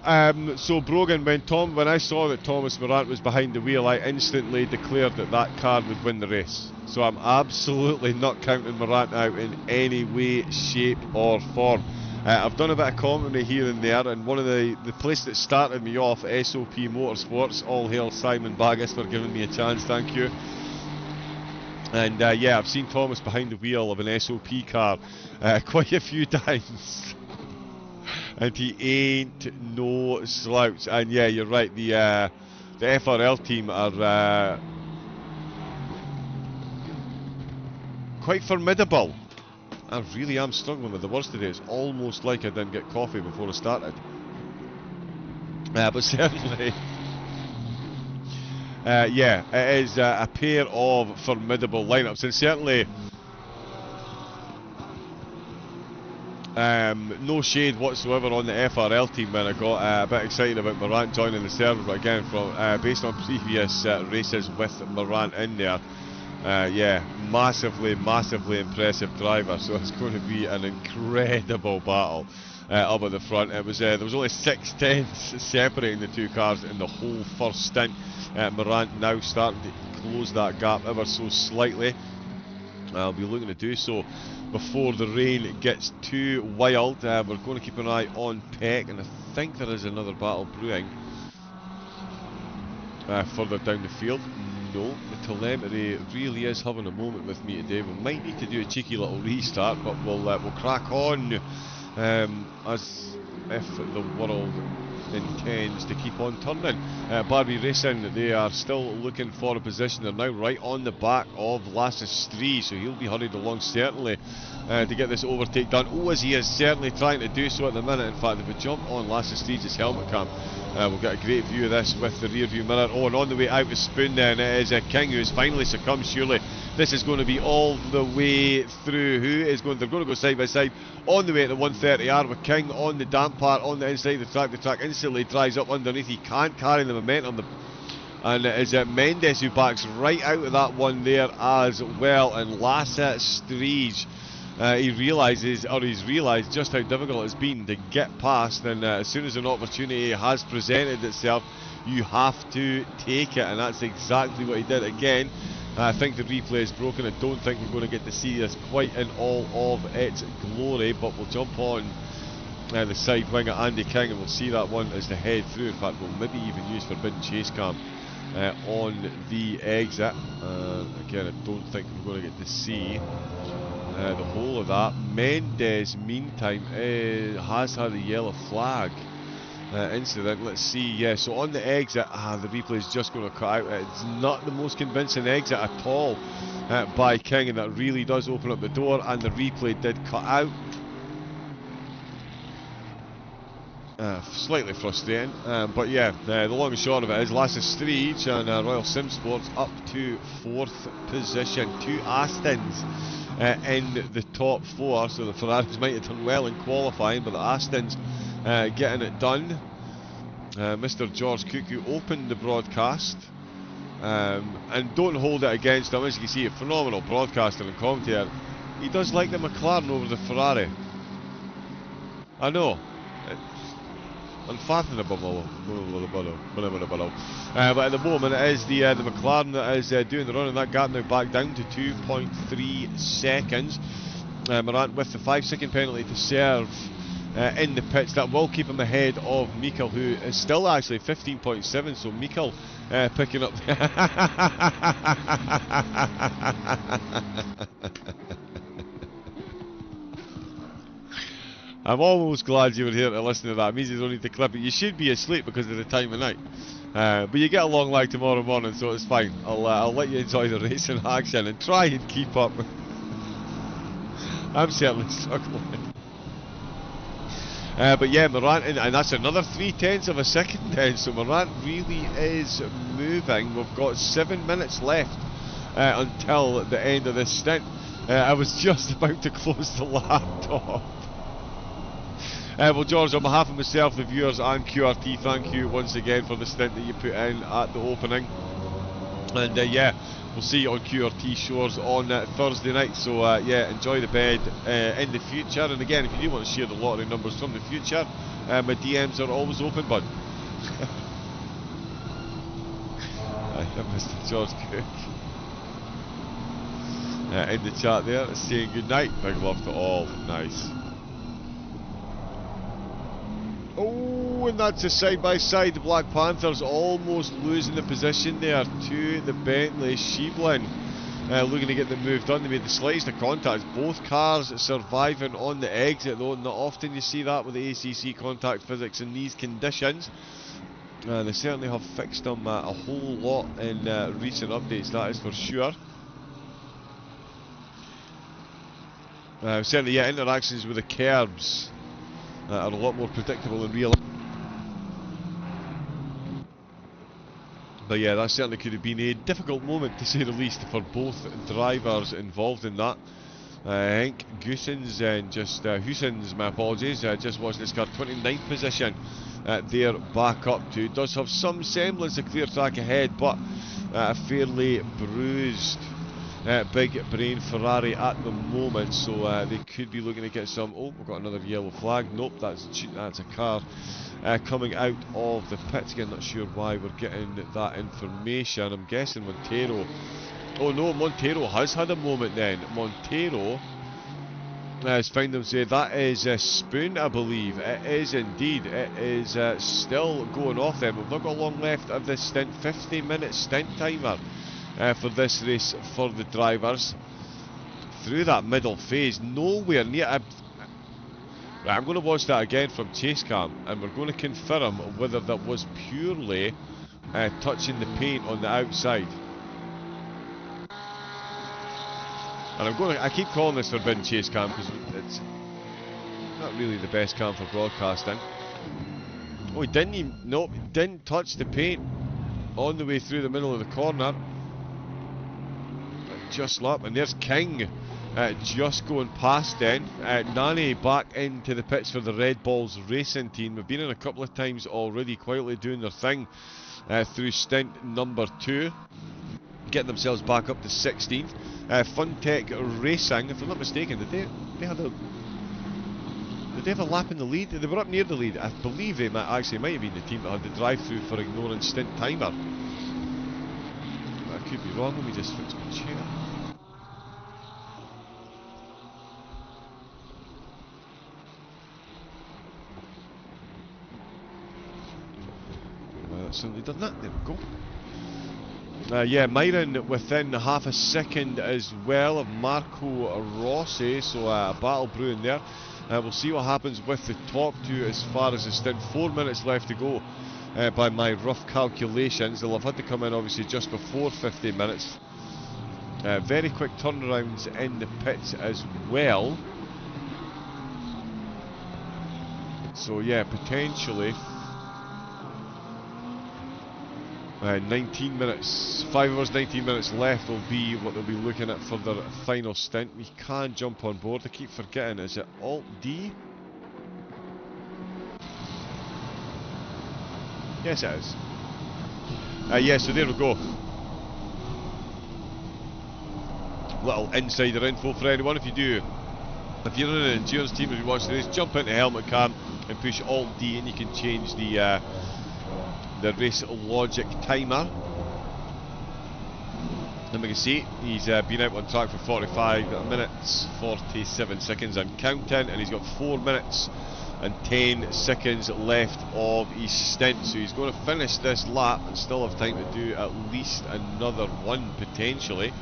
So Brogan, when I saw that Thomas Morant was behind the wheel, I instantly declared that that car would win the race. So I'm absolutely not counting Morant out in any way, shape or form. I've done a bit of commentary here and there, and one of the place that started me off, SOP Motorsports, all hail Simon Baggas for giving me a chance, thank you. And yeah, I've seen Thomas behind the wheel of an SOP car quite a few times. And he ain't no slouch. And yeah, you're right, the FRL team are quite formidable. I really am struggling with the words today. It's almost like I didn't get coffee before I started. But certainly, yeah, it is a pair of formidable lineups, and certainly no shade whatsoever on the FRL team when I got a bit excited about Morant joining the server, but again, from based on previous races with Morant in there, yeah, massively impressive driver, so it's going to be an incredible battle up at the front. It was there was only 6 tenths separating the two cars in the whole first stint. Morant now starting to close that gap ever so slightly. I'll be looking to do so before the rain gets too wild. We're going to keep an eye on Peck, and I think there is another battle brewing further down the field. No, the telemetry really is having a moment with me today. We might need to do a cheeky little restart, but we'll crack on as if the world intends to keep on turning. Barbie Racing, they are still looking for a position. They're now right on the back of Lasse Strie, so he'll be hurried along certainly to get this overtake done. Oh, as he is certainly trying to do so at the minute. In fact, if we jump on Lasse Strie's helmet cam, we'll get a great view of this with the rear view mirror. Oh, and on the way out with Spoon then, it is King who has finally succumbed. Surely this is going to be all the way through. They're going to go side by side on the way to the 130R with King on the damp part on the inside of the track. The track instantly dries up underneath. He can't carry the momentum. And it is Mendes who backs right out of that one there as well. And Lasse Strie, he's realised just how difficult it's been to get past, and as soon as an opportunity has presented itself, you have to take it, and that's exactly what he did. Again, I think the replay is broken. I don't think we're going to get to see this quite in all of its glory, but we'll jump on the side wing at Andy King and we'll see that one as they head through. In fact, we'll maybe even use forbidden chase cam on the exit. Again, I don't think we're going to get to see the whole of that. Mendes, meantime, has had a yellow flag incident. Let's see. Yeah, so on the exit, the replay is just going to cut out. It's not the most convincing exit at all by King, and that really does open up the door, and the replay did cut out. Slightly frustrating, but yeah, the long and short of it is Lasses Street and Royal Sim Sports up to 4th position. 2 Astons in the top 4, so the Ferraris might have done well in qualifying, but the Astons getting it done. Mr. George Cook, who opened the broadcast, and don't hold it against him, as you can see, a phenomenal broadcaster and commentator. He does like the McLaren over the Ferrari. I know. Unfathomable, but at the moment it is the McLaren that is doing the run, and that gap now back down to 2.3 seconds. Morant with the 5-second penalty to serve in the pits. That will keep him ahead of Mikkel, who is still actually 15.7, so Mikkel picking up I'm almost glad you were here to listen to that. It means you don't need to clip it. You should be asleep because of the time of night. But you get a long leg tomorrow morning, so it's fine. I'll let you enjoy the racing action and try and keep up. I'm certainly struggling. But yeah, Morant, and that's another 0.3 of a second then, so Morant really is moving. We've got 7 minutes left until the end of this stint. I was just about to close the laptop. Well, George, on behalf of myself, the viewers and QRT, thank you once again for the stint that you put in at the opening. And yeah, we'll see you on QRT shores on Thursday night. So yeah, enjoy the bed in the future. And again, if you do want to share the lottery numbers from the future, my DMs are always open, bud. Mr. George Cook in the chat there, saying good night. Big love to all. Nice. Oh, and that's a side-by-side. The Black Panthers almost losing the position there to the Bentley. Sheeblin looking to get the move done. They made the slightest of contacts. Both cars surviving on the exit, though. Not often you see that with the ACC contact physics in these conditions. They certainly have fixed them a whole lot in recent updates, that is for sure. Certainly, yeah, interactions with the curbs are a lot more predictable in real life. But yeah, that certainly could have been a difficult moment, to say the least, for both drivers involved in that. I think Goossens and just Hussens, my apologies, just watched this car 29th position there back up to. Does have some semblance of clear track ahead, but a fairly bruised big brain Ferrari at the moment, so they could be looking to get some. Oh, we've got another yellow flag. Nope, that's a car coming out of the pits. Again, not sure why we're getting that information. I'm guessing Montero. Oh no, Montero has had a moment then. Montero has found them say that is a spoon, I believe. It is indeed. It is still going off then. We've not got long left of this stint. 50-minute stint timer for this race for the drivers. Through that middle phase, nowhere near. Right, I'm going to watch that again from chase cam, and we're going to confirm whether that was purely touching the paint on the outside. And I keep calling this forbidden chase cam because it's not really the best cam for broadcasting. Oh, he didn't even, nope, he didn't touch the paint on the way through the middle of the corner. Just slap, and there's King just going past then. Nani back into the pits for the Red Balls racing team. We've been in a couple of times already, quietly doing their thing through stint number 2. Getting themselves back up to 16th. Funtech Racing, if I'm not mistaken, did they have a lap in the lead? They were up near the lead. I believe they might have been the team that had the drive-through for ignoring stint timer. could be wrong. Let me just fix my chair. Well, that's certainly done that. There we go. Yeah, Myron within half a second as well of Marco Rossi, so a battle brewing there. We'll see what happens with the top two as far as the stint. 4 minutes left to go by my rough calculations. They'll have had to come in obviously just before 50 minutes. Very quick turnarounds in the pits as well. So yeah, potentially 19 minutes, 5 hours 19 minutes left will be what they'll be looking at for their final stint. We can jump on board. I keep forgetting, is it Alt D? Yes it is. Yeah, so there we go. Little insider info for anyone. If you're in an endurance team and you watch the race, jump into helmet cam and push Alt D and you can change the race logic timer. And we can see he's been out on track for 45 minutes 47 seconds and counting, and he's got 4 minutes and 10 seconds left of his stint, so he's going to finish this lap and still have time to do at least another one potentially.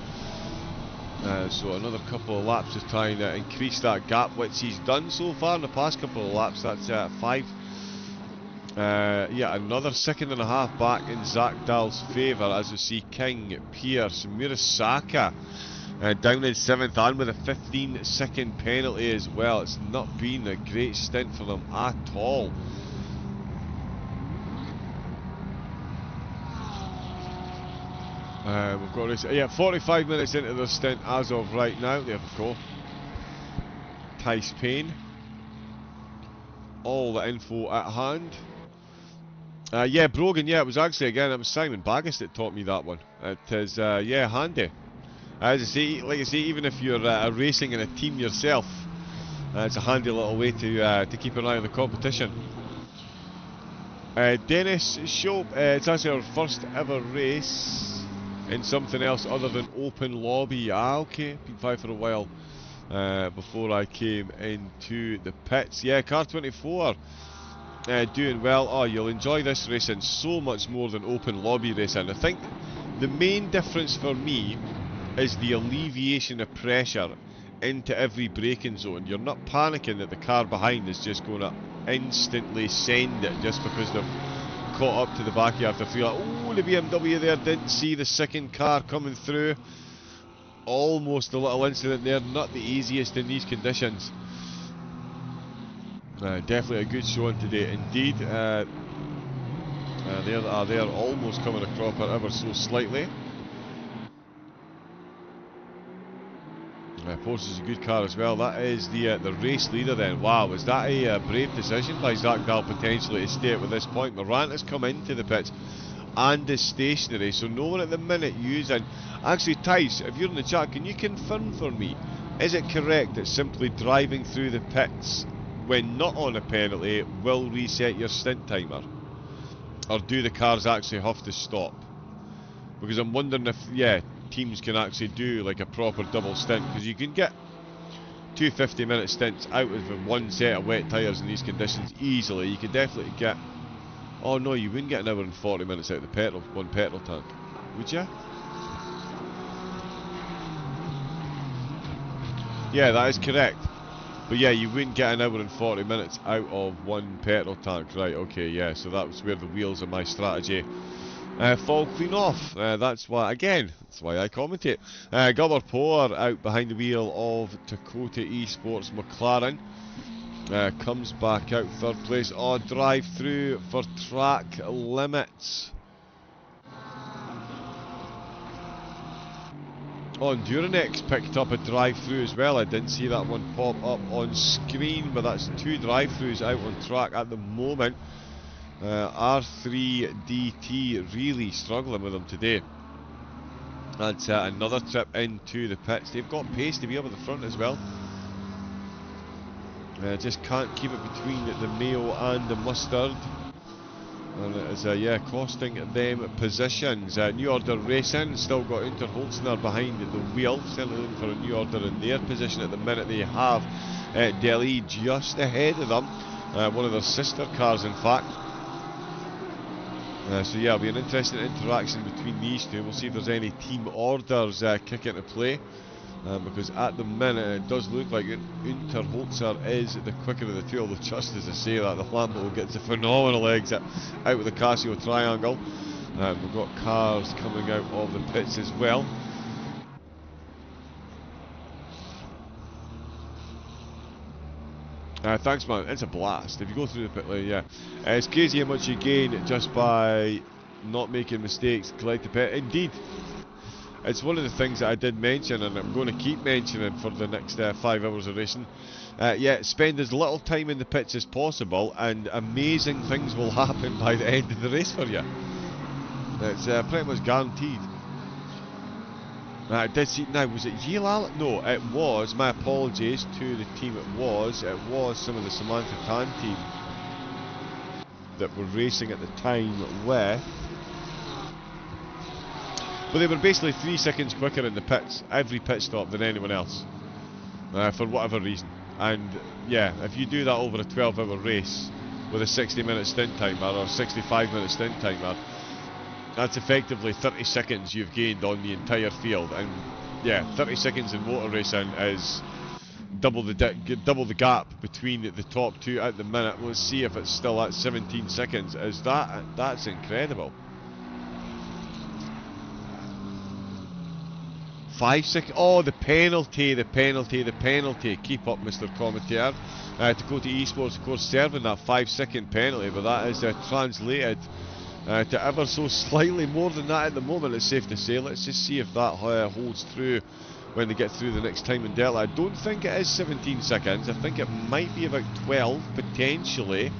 So another couple of laps to try and increase that gap, which he's done so far in the past couple of laps. That's 5. Yeah, another second and a half back in Zach Dahl's favour, as we see King, Pierce, Murasaka down in 7th and with a 15-second penalty as well. It's not been a great stint for them at all. We've got this, yeah, 45 minutes into the stint as of right now. There we go. Tice Payne. All the info at hand. Yeah, Brogan, yeah, it was actually, again, it was Simon Baggas that taught me that one. It is, yeah, handy. As I say, like I say, even if you're racing in a team yourself, it's a handy little way to keep an eye on the competition. Dennis Shope, it's actually our first ever race in something else other than open lobby. Ah, okay, been 5 for a while before I came into the pits. Yeah, Car 24 doing well. Oh, you'll enjoy this racing so much more than open lobby racing. I think the main difference for me is the alleviation of pressure into every braking zone. You're not panicking that the car behind is just going to instantly send it just because they've caught up to the back. You have to feel like, oh, the BMW there didn't see the second car coming through. Almost a little incident there, not the easiest in these conditions. Definitely a good showing today indeed. There they are almost coming across it ever so slightly. Porsche is a good car as well. That is the race leader then. Wow, was that a brave decision by Zach Dahl potentially to stay at with this point? Morant has come into the pits and is stationary, so no one at the minute using. Actually, Tice, if you're in the chat, can you confirm for me, is it correct that simply driving through the pits when not on a penalty will reset your stint timer? Or do the cars actually have to stop? Because I'm wondering if, yeah, teams can actually do like a proper double stint, because you can get 2 50-minute stints out of one set of wet tyres in these conditions easily. You could definitely get, oh no, you wouldn't get an hour and 40 minutes out of the one petrol tank, would you? Yeah, that is correct. But yeah, you wouldn't get an hour and 40 minutes out of one petrol tank. Right, okay, yeah, so that was where the wheels of my strategy fall clean off. That's why, again, that's why I commentate. Gilbert Power out behind the wheel of Dakota Esports McLaren. Comes back out 3rd place. Oh, drive through for track limits. Oh, and Duranex picked up a drive-through as well. I didn't see that one pop up on screen, but that's 2 drive-throughs out on track at the moment. R3DT really struggling with them today. That's another trip into the pits. They've got pace to be up at the front as well. Just can't keep it between the mayo and the mustard. And it is, yeah, costing them positions. New Order racing, still got Unterholzner behind the wheel, certainly looking for a New Order in their position at the minute. They have Delhi just ahead of them, one of their sister cars in fact. So yeah, it'll be an interesting interaction between these two. We'll see if there's any team orders kick into play. Because at the minute it does look like Unterholzer is the quicker of the two, although just as I say that, the Lambo gets a phenomenal exit out with the Casio triangle. We've got cars coming out of the pits as well. Thanks man, it's a blast. If you go through the pit lane, yeah. It's crazy how much you gain just by not making mistakes, collect the pit. Indeed. It's one of the things that I did mention, and I'm going to keep mentioning for the next 5 hours of racing. Yeah, spend as little time in the pits as possible, and amazing things will happen by the end of the race for you. It's pretty much guaranteed. I did see. Now, was it Yilal? No, it was. My apologies to the team. It was some of the Samantha Tan team that were racing at the time with. But they were basically 3 seconds quicker in the pits, every pit stop, than anyone else, for whatever reason. And yeah, if you do that over a 12-hour race with a 60-minute stint timer or 65-minute stint timer, that's effectively 30 seconds you've gained on the entire field. And yeah, 30 seconds in motor racing is double the gap between the top two at the minute. Let's see if it's still at 17 seconds. That's incredible. 5 seconds. Oh, the penalty. Keep up, Mr. Commentator. Dakota Esports, of course, serving that 5-second penalty, but that is translated to ever so slightly more than that at the moment, it's safe to say. Let's just see if that holds through when they get through the next time in Delta. I don't think it is 17 seconds. I think it might be about 12, potentially.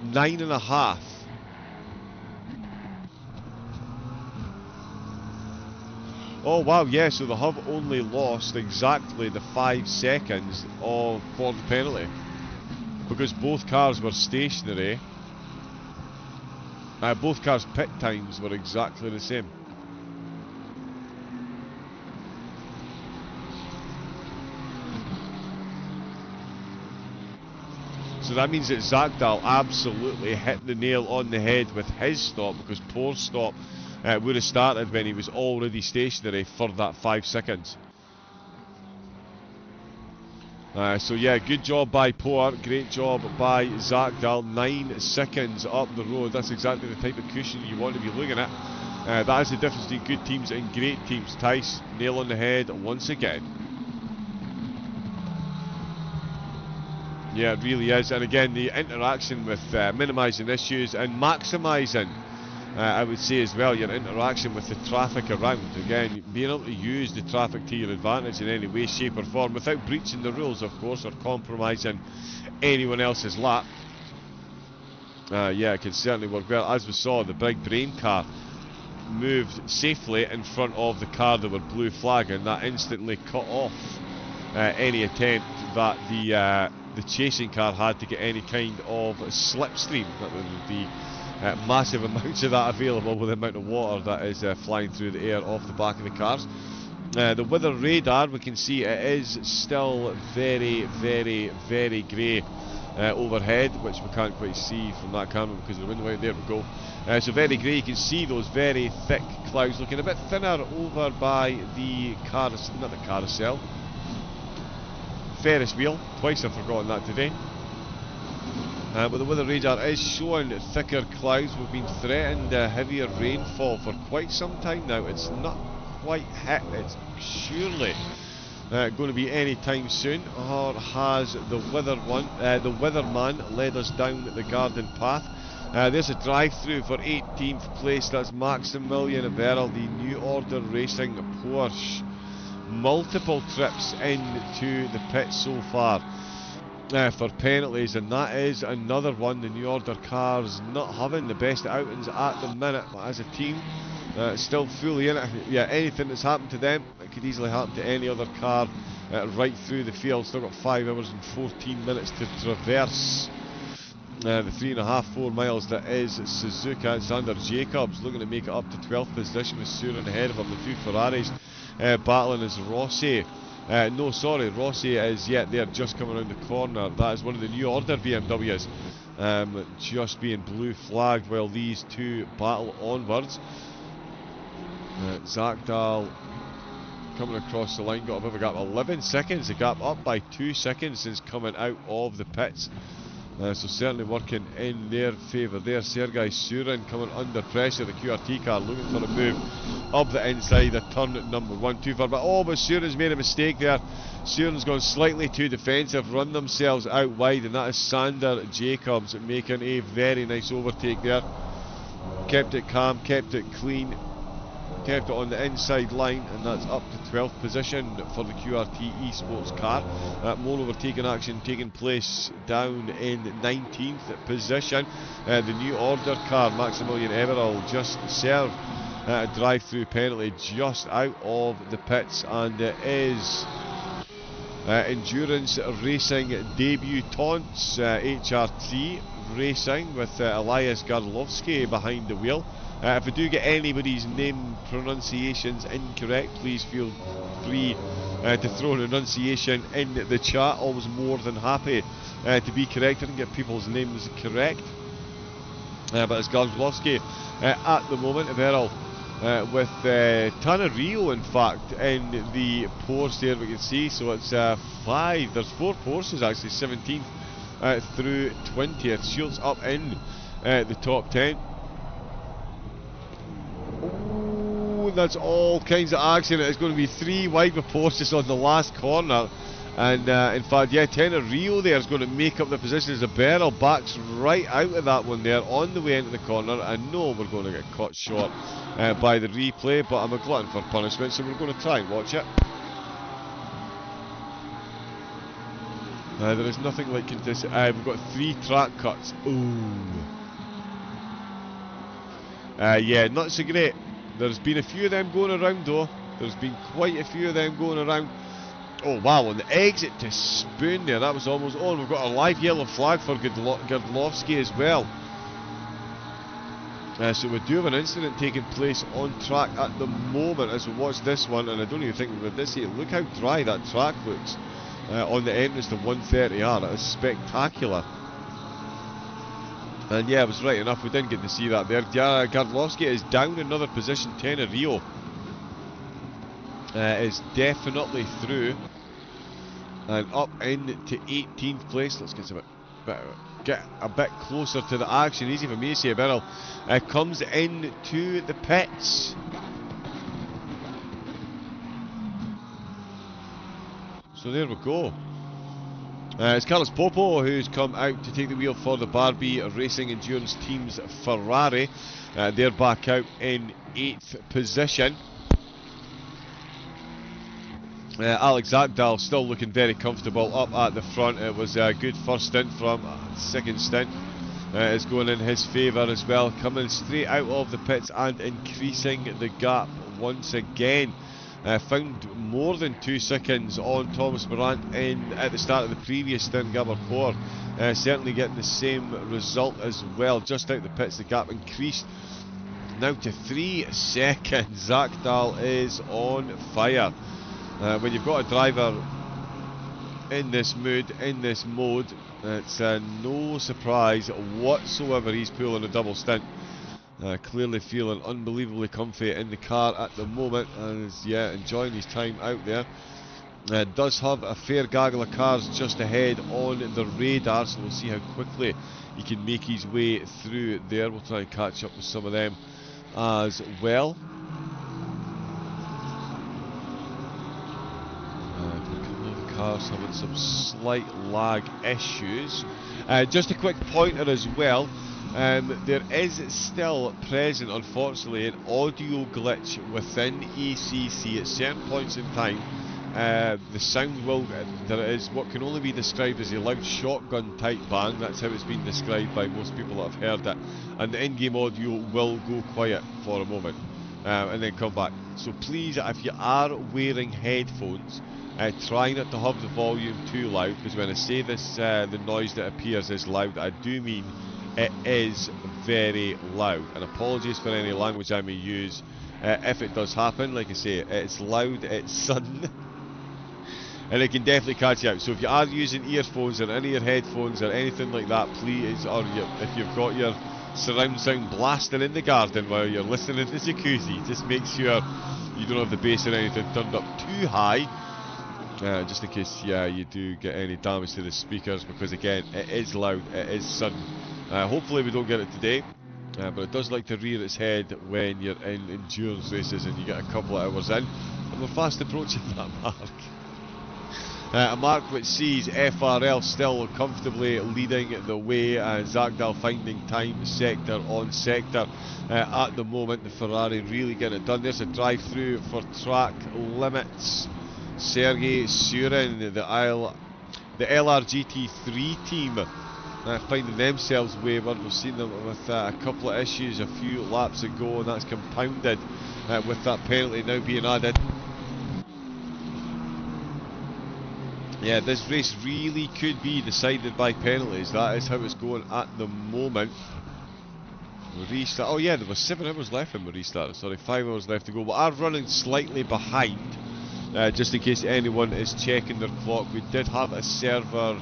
9.5. Oh wow, yeah, so they have only lost exactly the 5 seconds for the penalty. Because both cars were stationary. Both cars' pit times were exactly the same. So that means that Zagdal absolutely hit the nail on the head with his stop, because poor stop would have started when he was already stationary for that 5 seconds. So yeah, good job by Poor, great job by Zagdal. 9 seconds up the road. That's exactly the type of cushion you want to be looking at. That is the difference between good teams and great teams. Tice, nail on the head once again. Yeah, it really is. And again, the interaction with minimising issues and maximising, I would say as well, your interaction with the traffic around. Again, being able to use the traffic to your advantage in any way, shape or form, without breaching the rules, of course, or compromising anyone else's lap. Yeah, it can certainly work well. As we saw, the big brain car moved safely in front of the car that were blue flagging. That instantly cut off any attempt that the chasing car had to get any kind of slipstream. That would be massive amounts of that available with the amount of water that is flying through the air off the back of the cars. The weather radar, we can see it is still very, very, very grey overhead, which we can't quite see from that camera because of the wind light. There we go. So very grey. You can see those very thick clouds, looking a bit thinner over by the Ferris wheel. Twice I've forgotten that today. But the weather radar is showing thicker clouds. We've been threatened heavier rainfall for quite some time now. It's not quite hit. It's surely going to be any time soon. Or has the weatherman led us down the garden path? There's a drive-through for 18th place. That's Maximilian Verl, the New Order Racing Porsche. Multiple trips into the pit so far for penalties, and that is another one. The New Order cars not having the best outings at the minute, but as a team still fully in it. Yeah, anything that's happened to them, it could easily happen to any other car right through the field. Still got 5 hours and 14 minutes to traverse The 3.5, 4 miles that is Suzuka. Xander Jacobs looking to make it up to 12th position with Surin ahead of him. The two Ferraris battling is Rossi. No, sorry, Rossi is yet there, just coming around the corner. That is one of the new order BMWs, just being blue flagged while these two battle onwards. Zakdal coming across the line, got a bit of a gap, 11 seconds, the gap up by 2 seconds since coming out of the pits. So certainly working in their favour there. Sergei Surin coming under pressure, the QRT car looking for a move up the inside of turn number 1, too far, but Surin's made a mistake there. Surin's gone slightly too defensive, run themselves out wide, and that is Xander Jacobs making a very nice overtake there. Kept it calm, kept it clean, kept it on the inside line, and that's up to 12th position for the QRT Esports car. More overtaking action taking place down in 19th position. The new order car, Maximilian Everall, just served a drive-through penalty just out of the pits, and it is Endurance Racing debutants, HRT Racing, with Elias Garlovsky behind the wheel. If I do get anybody's name pronunciations incorrect, please feel free to throw an enunciation in the chat. Always more than happy to be corrected and get people's names correct. But it's Garlovsky at the moment. Everall with Tanner Rio, in fact, in the Porsche there, we can see. So it's 5, there's 4 Porsches actually, 17th through 20th. Schultz up in the top 10. Oh, that's all kinds of action. It's going to be 3 wide with Porsches on the last corner. And in fact, yeah, Tanner Rio there is going to make up the position as Everall backs right out of that one there on the way into the corner. I know we're going to get caught short by the replay, but I'm a glutton for punishment, so we're going to try and watch it. There is nothing like this. We've got 3 track cuts. Ooh. Yeah, not so great. There's been a few of them going around though. There's been quite a few of them going around. Oh wow, on the exit to Spoon there, that was almost on. We've got a live yellow flag for Gardlovsky as well. So we do have an incident taking place on track at the moment as we watch this one, and I don't even think we've this here. Look how dry that track looks on the entrance to 130R. That is spectacular. And yeah, I was right enough, we didn't get to see that there. Gardlovsky is down another position. Tanner Rio is definitely through and up into 18th place. Let's get a bit closer to the action. Easy for me to say. Everall comes into the pits. So there we go. It's Carlos Popo who's come out to take the wheel for the Barbie Racing Endurance Team's Ferrari. They're back out in 8th position. Alex Zakdal still looking very comfortable up at the front. It was a good first stint from second stint. Is going in his favour as well. Coming straight out of the pits and increasing the gap once again. Found more than 2 seconds on Thomas Morant at the start of the previous stint. Gabber certainly getting the same result as well. Just out the pits, the gap increased now to 3 seconds. Zakdal is on fire. When you've got a driver in this mood, in this mode, it's no surprise whatsoever he's pulling a double stint. Clearly feeling unbelievably comfy in the car at the moment, and is enjoying his time out there. Does have a fair gaggle of cars just ahead on the radar, so we'll see how quickly he can make his way through there. We'll try and catch up with some of them as well. A couple of the cars having some slight lag issues. Just a quick pointer as well. There is still present, unfortunately, an audio glitch within ECC at certain points in time. The sound will, there is what can only be described as a loud shotgun type bang. That's how it's been described by most people that have heard it, and the in-game audio will go quiet for a moment. and then come back. So please, if you are wearing headphones, try not to have the volume too loud, because when I say this, the noise that appears is loud, I do mean it is very loud. And apologies for any language I may use if it does happen. Like I say, it's loud, it's sudden, and it can definitely catch you out. So if you are using earphones or any of your headphones or anything like that, please, or if you've got your surround sound blasting in the garden while you're listening to the jacuzzi, just make sure you don't have the bass or anything turned up too high, just in case you do get any damage to the speakers, because again, it is loud, it is sudden. Hopefully we don't get it today, but it does like to rear its head when you're in endurance races and you get a couple of hours in, and we're fast approaching that mark. A mark which sees FRL still comfortably leading the way, and Zagdal finding time sector on sector. At the moment, the Ferrari really getting it done. There's a drive-through for track limits. Sergei Surin, the LRGT3 team, finding themselves wayward. We've seen them with a couple of issues a few laps ago, and that's compounded with that penalty now being added. Yeah, this race really could be decided by penalties. That is how it's going at the moment. Restart. Oh yeah, there was 7 hours left when we restarted. Sorry, 5 hours left to go. We are running slightly behind, just in case anyone is checking their clock. We did have a server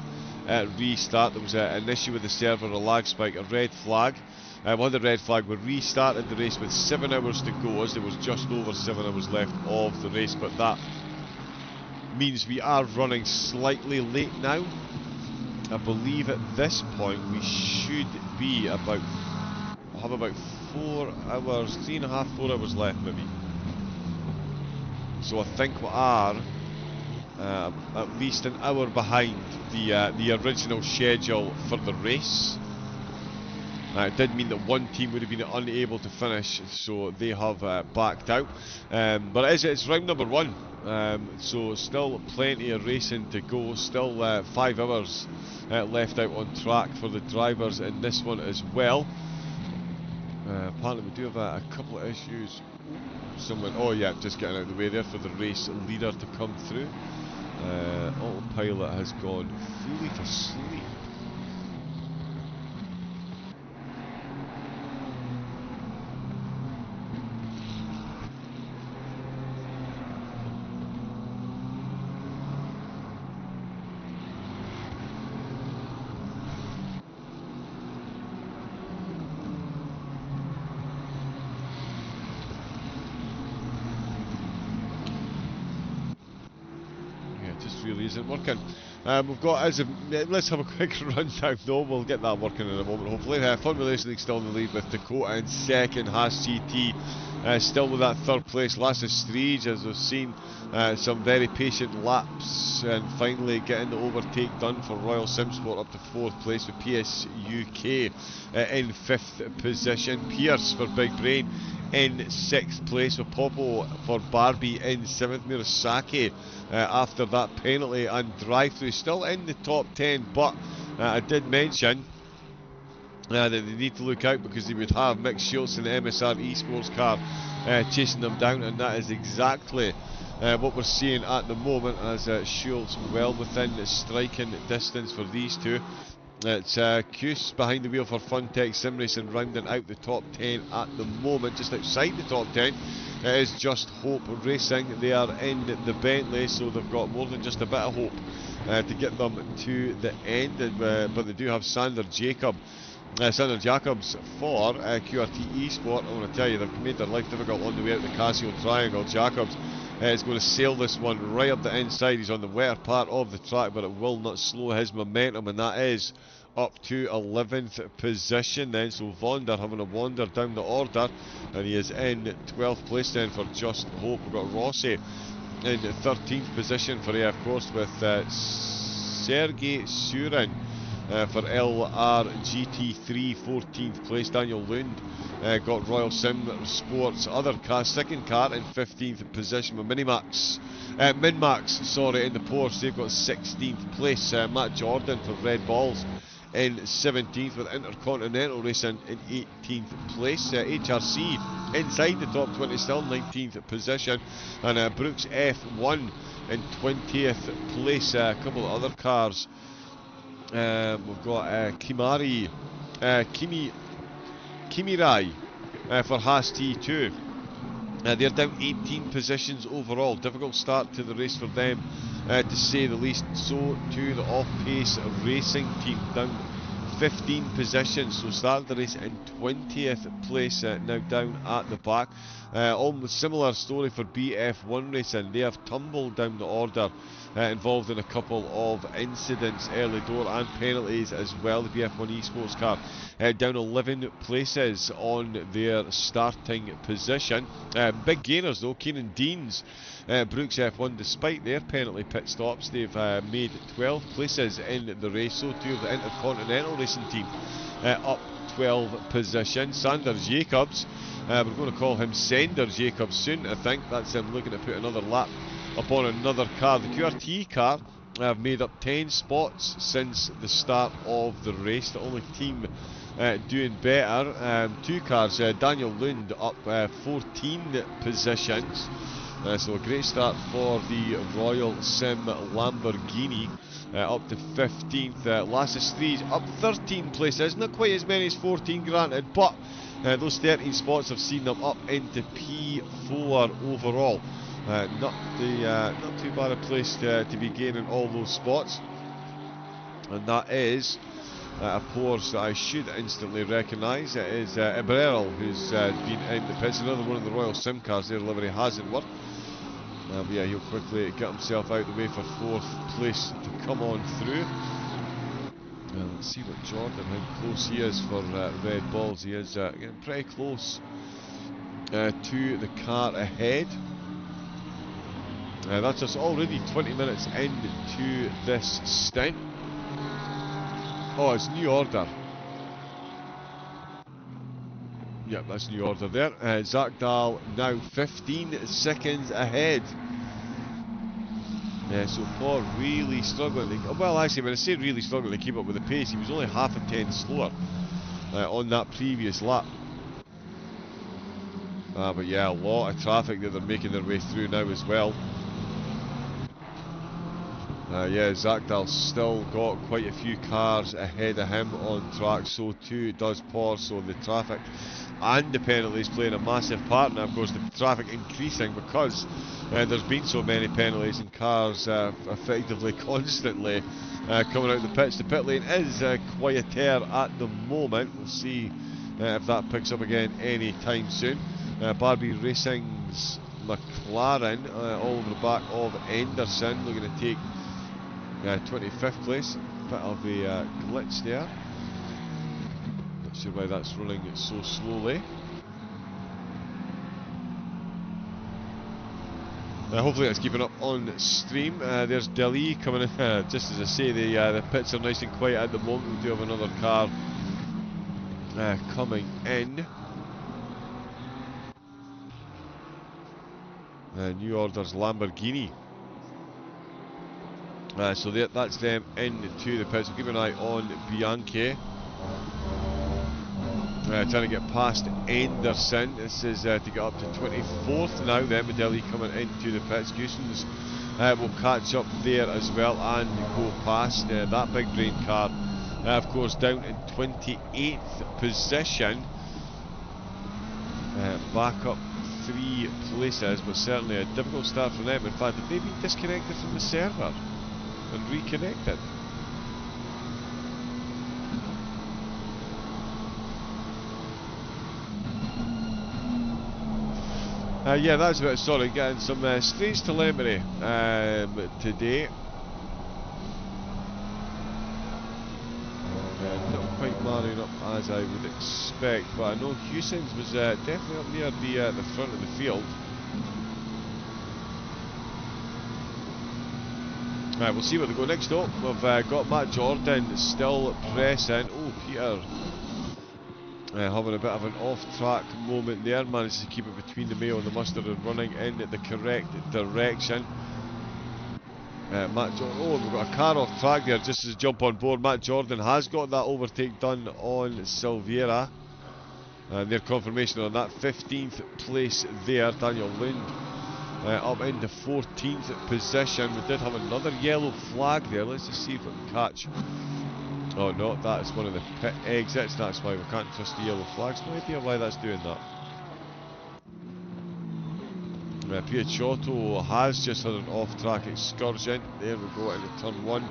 restart. There was an issue with the server, a lag spike, a red flag. We had the red flag. We restarted the race with 7 hours to go, as there was just over 7 hours left of the race, but that means we are running slightly late now. I believe at this point we should be about, we'll have about 4 hours, 3.5, 4 hours left maybe. So I think we are at least an hour behind the original schedule for the race. It did mean that one team would have been unable to finish, so they have backed out. But it's round number 1, so still plenty of racing to go. Still 5 hours left out on track for the drivers in this one as well. Apparently we do have a couple of issues. Someone, oh yeah, just getting out of the way there for the race leader to come through. Autopilot has gone fully to sleep. Really isn't working. We've got, let's have a quick rundown though, we'll get that working in a moment hopefully. Formulation League still in the lead with Dakota in second, Haas GT still with that third place. Lasse Striege, as we've seen, some very patient laps and finally getting the overtake done for Royal Simsport up to 4th place, with PS UK in 5th position. Pierce for Big Brain in 6th place, with Popo for Barbie in 7th. Murasaki after that penalty and drive-through still in the top 10, but I did mention that they need to look out, because they would have Mick Schultz in the MSR Esports car chasing them down, and that is exactly what we're seeing at the moment, as Schultz well within striking distance for these two. It's Cuse behind the wheel for Funtech Sim Racing, rounding out the top 10 at the moment. Just outside the top 10 it is Just Hope Racing. They are in the Bentley, so they've got more than just a bit of hope to get them to the end, but they do have Sander Jacobs for QRT Esport. I want to tell you, they've made their life difficult on the way out the Casio Triangle. Jacobs is going to sail this one right up the inside. He's on the wetter part of the track, but it will not slow his momentum, and that is up to 11th position then. So Vonder having a wander down the order, and he is in 12th place then for Just Hope. We've got Rossi in 13th position for AF Course, with Sergei Surin for LRGT3 14th place. Daniel Lund got Royal Sim Sports other car, second car, in 15th position, with Minmax in the Porsche. They've got 16th place. Matt Jordan for Red Balls in 17th, with Intercontinental Racing in 18th place. HRC inside the top 20 still, 19th position, and Brooks F1 in 20th place. A couple of other cars. We've got Kimirai for Haas T2. They're down 18 positions overall. Difficult start to the race for them, to say the least. So too the off-pace racing team, down 15 positions. So started the race in 20th place, now down at the back. Almost similar story for BF1 Racing. They have tumbled down the order, involved in a couple of incidents early door and penalties as well. The BF1 eSports car down 11 places on their starting position. Big gainers though, Keenan Deans, Brooks F1, despite their penalty pit stops, they've made 12 places in the race. So too of the Intercontinental Racing team, up 12 positions. Sanders Jacobs, we're going to call him Sender Jacobs soon, I think. That's him looking to put another lap upon another car. The QRT car have made up 10 spots since the start of the race. The only team doing better, two cars, Daniel Lund up 14 positions. So a great start for the Royal Sim Lamborghini, up to 15th. Lasse Stries up 13 places, not quite as many as 14 granted, but those 13 spots have seen them up into P4 overall. Not too bad a place to be gaining all those spots, and that is a Porsche that I should instantly recognise. It is Ebrel, who's been in the pits. Another one of the Royal Sim cars. Their livery hasn't worked. But yeah, he'll quickly get himself out the way for 4th place to come on through. Let's see what Jordan, how close he is for Red Balls. He is getting pretty close to the car ahead. That's us already 20 minutes into this stint. Oh, it's New Order. Yep, that's New Order there. Zach Dahl now 15 seconds ahead. So Paul really struggling to, well, actually, when I say really struggling to keep up with the pace, he was only half a tenth slower on that previous lap. But yeah, a lot of traffic that they're making their way through now as well. Yeah, Zach Dahl's still got quite a few cars ahead of him on track, so too does Paul. So the traffic and the penalties playing a massive part, and of course the traffic increasing because there's been so many penalties and cars effectively constantly coming out of the pits. The pit lane is quieter at the moment. We'll see if that picks up again any time soon. Barbie Racing's McLaren all over the back of Anderson, looking to take 25th place. Bit of a glitch there. Not sure why that's running so slowly. Hopefully that's keeping up on stream. There's Delhi coming in. Just as I say, the pits are nice and quiet at the moment. We do have another car coming in. New Order's Lamborghini. So that's them into the pits. We'll keep an eye on Bianchi. Trying to get past Anderson. This is to get up to 24th now. Then Medeli coming into the pits. Houston's will catch up there as well and go past that big brain car. Of course, down in 28th position. Back up 3 places, but certainly a difficult start for them. In fact, have they been disconnected from the server and reconnected? Yeah, that's about it. Sorry, getting some strange telemetry today. Not quite marrying up as I would expect, but I know Houston's was definitely up near the front of the field. Right, we'll see where they go next up. We've got Matt Jordan still pressing. Oh, Peter having a bit of an off-track moment there. Manages to keep it between the mayo and the mustard and running in the correct direction. Matt Jordan. Oh, we've got a car off track there just as a jump on board. Matt Jordan has got that overtake done on Silveira. And their confirmation on that 15th place there. Daniel Lund up into 14th position. We did have another yellow flag there. Let's just see if we can catch. Oh no, that's one of the pit exits. That's why we can't trust the yellow flags. No idea why that's doing that. Piaciotto has just had an off-track excursion. There we go into turn 1.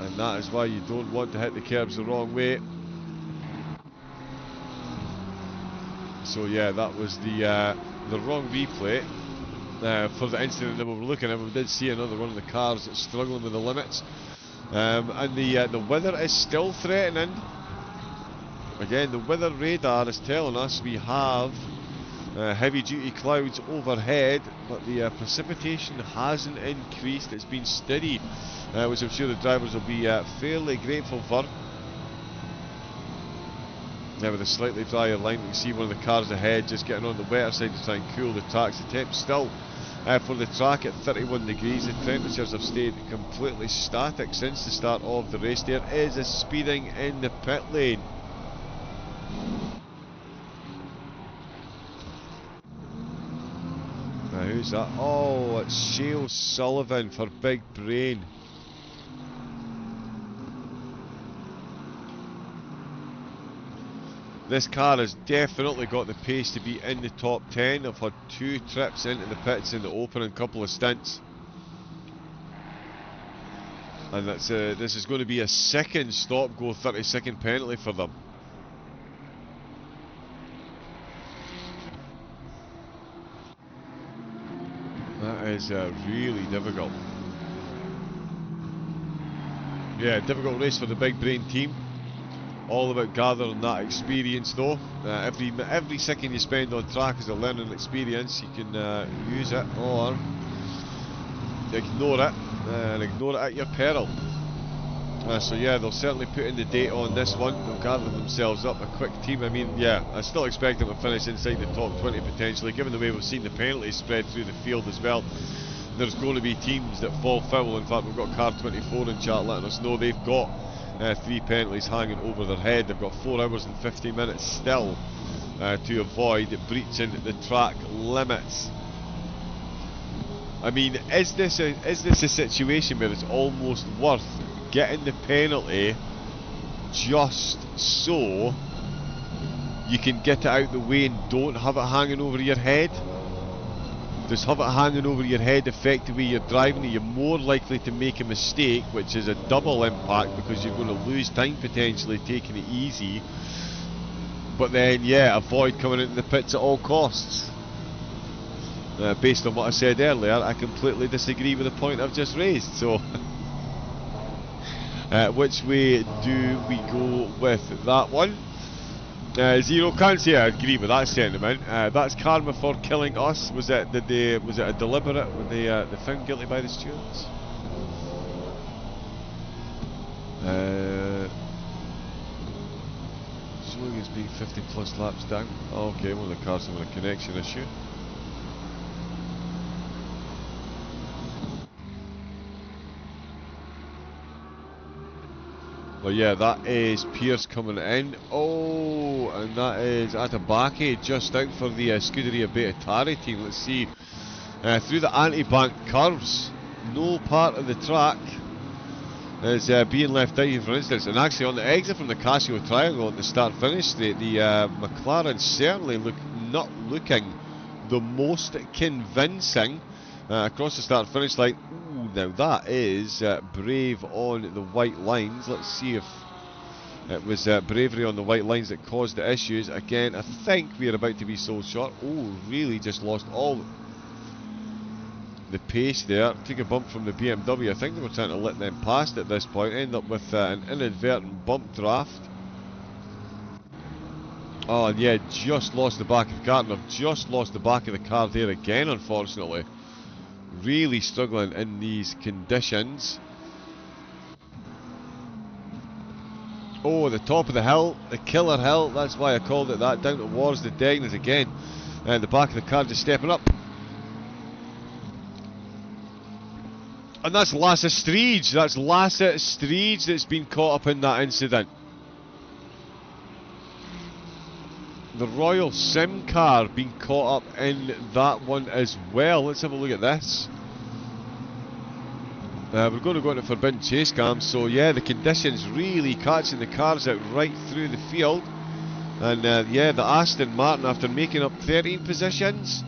And that is why you don't want to hit the curbs the wrong way. So yeah, that was the wrong replay for the incident that we were looking at. We did see another one of the cars that's struggling with the limits. And the weather is still threatening. Again, the weather radar is telling us we have heavy duty clouds overhead, but the precipitation hasn't increased. It's been steady, which I'm sure the drivers will be fairly grateful for. Now with a slightly drier line, we can see one of the cars ahead just getting on the wetter side to try and cool the tracks. The temp still for the track at 31 degrees. The temperatures have stayed completely static since the start of the race. There is a speeding in the pit lane. Now who's that? Oh, it's Shale Sullivan for Big Brain. This car has definitely got the pace to be in the top 10. I've had 2 trips into the pits in the opening couple of stints. And that's this is going to be a second stop go 30-second penalty for them. That is really difficult. Yeah, difficult race for the Big Brain team. All about gathering that experience though. Every second you spend on track is a learning experience. You can use it or ignore it and ignore it at your peril. So yeah, they'll certainly put in the date on this one. They'll gather themselves up a quick team. I mean, yeah, I still expect them to finish inside the top 20 potentially, given the way we've seen the penalties spread through the field as well. There's going to be teams that fall foul. In fact, we've got Car 24 in chat letting us know they've got 3 penalties hanging over their head. They've got 4 hours and 50 minutes still to avoid breaching the track limits. I mean, is this a situation where it's almost worth getting the penalty just so you can get it out the way and don't have it hanging over your head? Does have it hanging over your head affect the way you're driving? You're more likely to make a mistake, which is a double impact because you're going to lose time potentially taking it easy. But then, yeah, avoid coming into the pits at all costs. Based on what I said earlier, I completely disagree with the point I've just raised. So, which way do we go with that one? Zero can't say I agree with that sentiment. That's karma for killing us. Was it a deliberate? Were they found guilty by the stewards? Showing as being 50 plus laps down. Oh, okay, one of the cars having a connection issue. Well, yeah, that is Pierce coming in. Oh, and that is Atabake just out for the Scuderia Beatari team. Let's see. Through the anti-bank curves, no part of the track is being left out here, for instance. And actually, on the exit from the Casio Triangle at the start-finish straight, the McLaren certainly not looking the most convincing across the start-finish line. Now that is brave on the white lines. Let's see if it was bravery on the white lines that caused the issues. Again, I think we're about to be sold short. Oh, really just lost all the pace there. Took a bump from the BMW. I think they were trying to let them past at this point. End up with an inadvertent bump draft. Oh, and yeah, just lost the back of the car. And I've just lost the back of the car there again, unfortunately. Really struggling in these conditions. Oh, the top of the hill, the killer hill, that's why I called it that, down towards the Degnas again. And the back of the car just stepping up. And that's Lasse Striege. That's Lasse Striege that's been caught up in that incident. The Royal Sim car being caught up in that one as well. Let's have a look at this. We're going to go into forbidden chase cam, so yeah, the conditions really catching the cars out right through the field. And yeah, the Aston Martin, after making up 13 positions,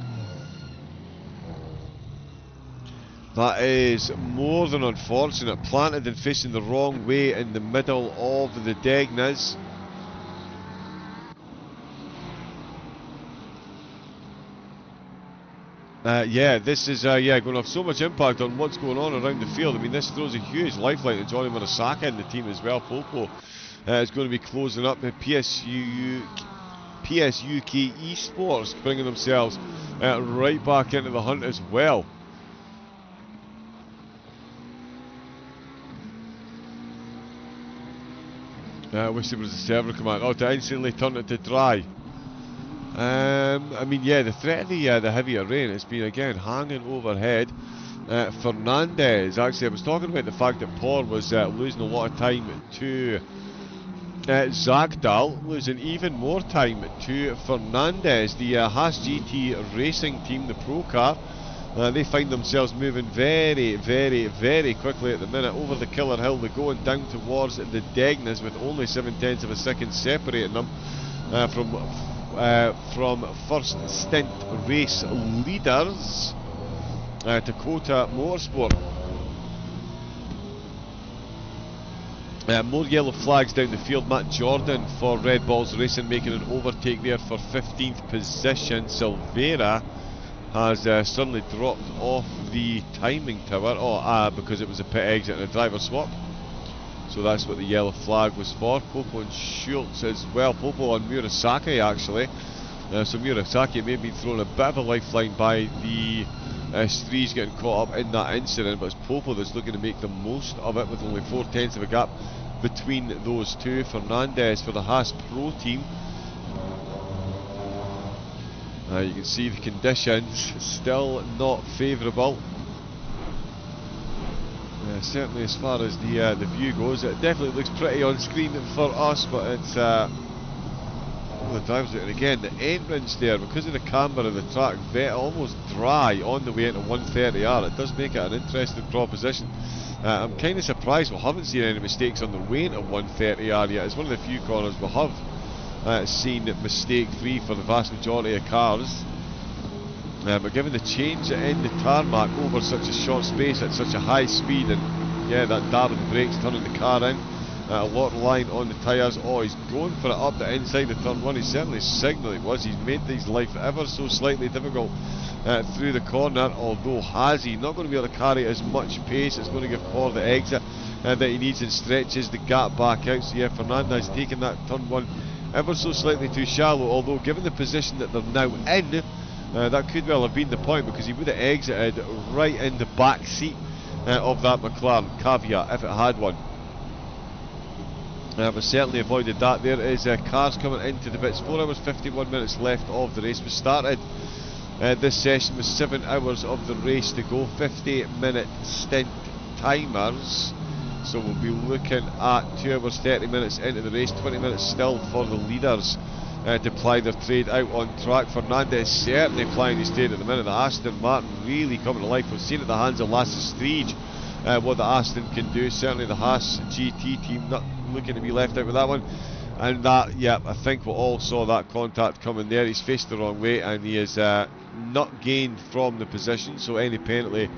that is more than unfortunate. Planted and facing the wrong way in the middle of the Degnas. Yeah, this is yeah, going to have so much impact on what's going on around the field. I mean, this throws a huge lifeline to Johnny Murasaka in the team as well. Popo is going to be closing up. PSUK Esports bringing themselves right back into the hunt as well. Wish there was a server command. Oh, to instantly turn it to dry. I mean, yeah, the threat of the heavier rain has been again hanging overhead. Fernandez, actually, I was talking about the fact that Por was losing a lot of time to Zagdal, losing even more time to Fernandez. The Haas GT Racing team, the pro car, they find themselves moving very, very, very quickly at the minute. Over the Killer Hill, they're going down towards the Degnas with only 0.7 of a second separating them from first stint race leaders, Dakota Motorsport. More yellow flags down the field. Matt Jordan for Red Balls Racing making an overtake there for 15th position. Silveira has suddenly dropped off the timing tower, because it was a pit exit and a driver swap. So that's what the yellow flag was for. Popo and Schultz as well. Popo on Murasaki actually. So Murasaki may be thrown a bit of a lifeline by the Striege getting caught up in that incident, but it's Popo that's looking to make the most of it with only 0.4 of a gap between those two. Fernandez for the Haas Pro team. You can see the conditions still not favourable. Certainly as far as the view goes, it definitely looks pretty on screen for us, but it's the drivers and again the entrance there, because of the camber of the track, almost dry on the way into 130R. It does make it an interesting proposition. I'm kind of surprised we haven't seen any mistakes on the way into 130R yet. It's one of the few corners we have seen mistake free for the vast majority of cars. But given the change in the tarmac over such a short space at such a high speed, and yeah, that dab of the brakes turning the car in, a lot of line on the tyres. Oh, he's going for it up the inside of turn one. He certainly signalled it was. He's made his life ever so slightly difficult through the corner, although has he not going to be able to carry as much pace. It's going to give Paul the exit that he needs and stretches the gap back out. So yeah, Fernandez taking that turn one ever so slightly too shallow, although given the position that they're now in, that could well have been the point, because he would have exited right in the back seat of that McLaren Caveat if it had one. But certainly avoided that. There is cars coming into the pits. 4 hours 51 minutes left of the race. We started this session with 7 hours of the race to go, 50-minute stint timers. So we'll be looking at 2 hours 30 minutes into the race, 20 minutes still for the leaders to ply their trade out on track. Fernandez certainly plying his trade at the minute. The Aston Martin really coming to life. We've seen at the hands of Lasse Striege what the Aston can do. Certainly the Haas GT team not looking to be left out with that one. And that, yeah, I think we all saw that contact coming there. He's faced the wrong way and he is not gained from the position, so any penalty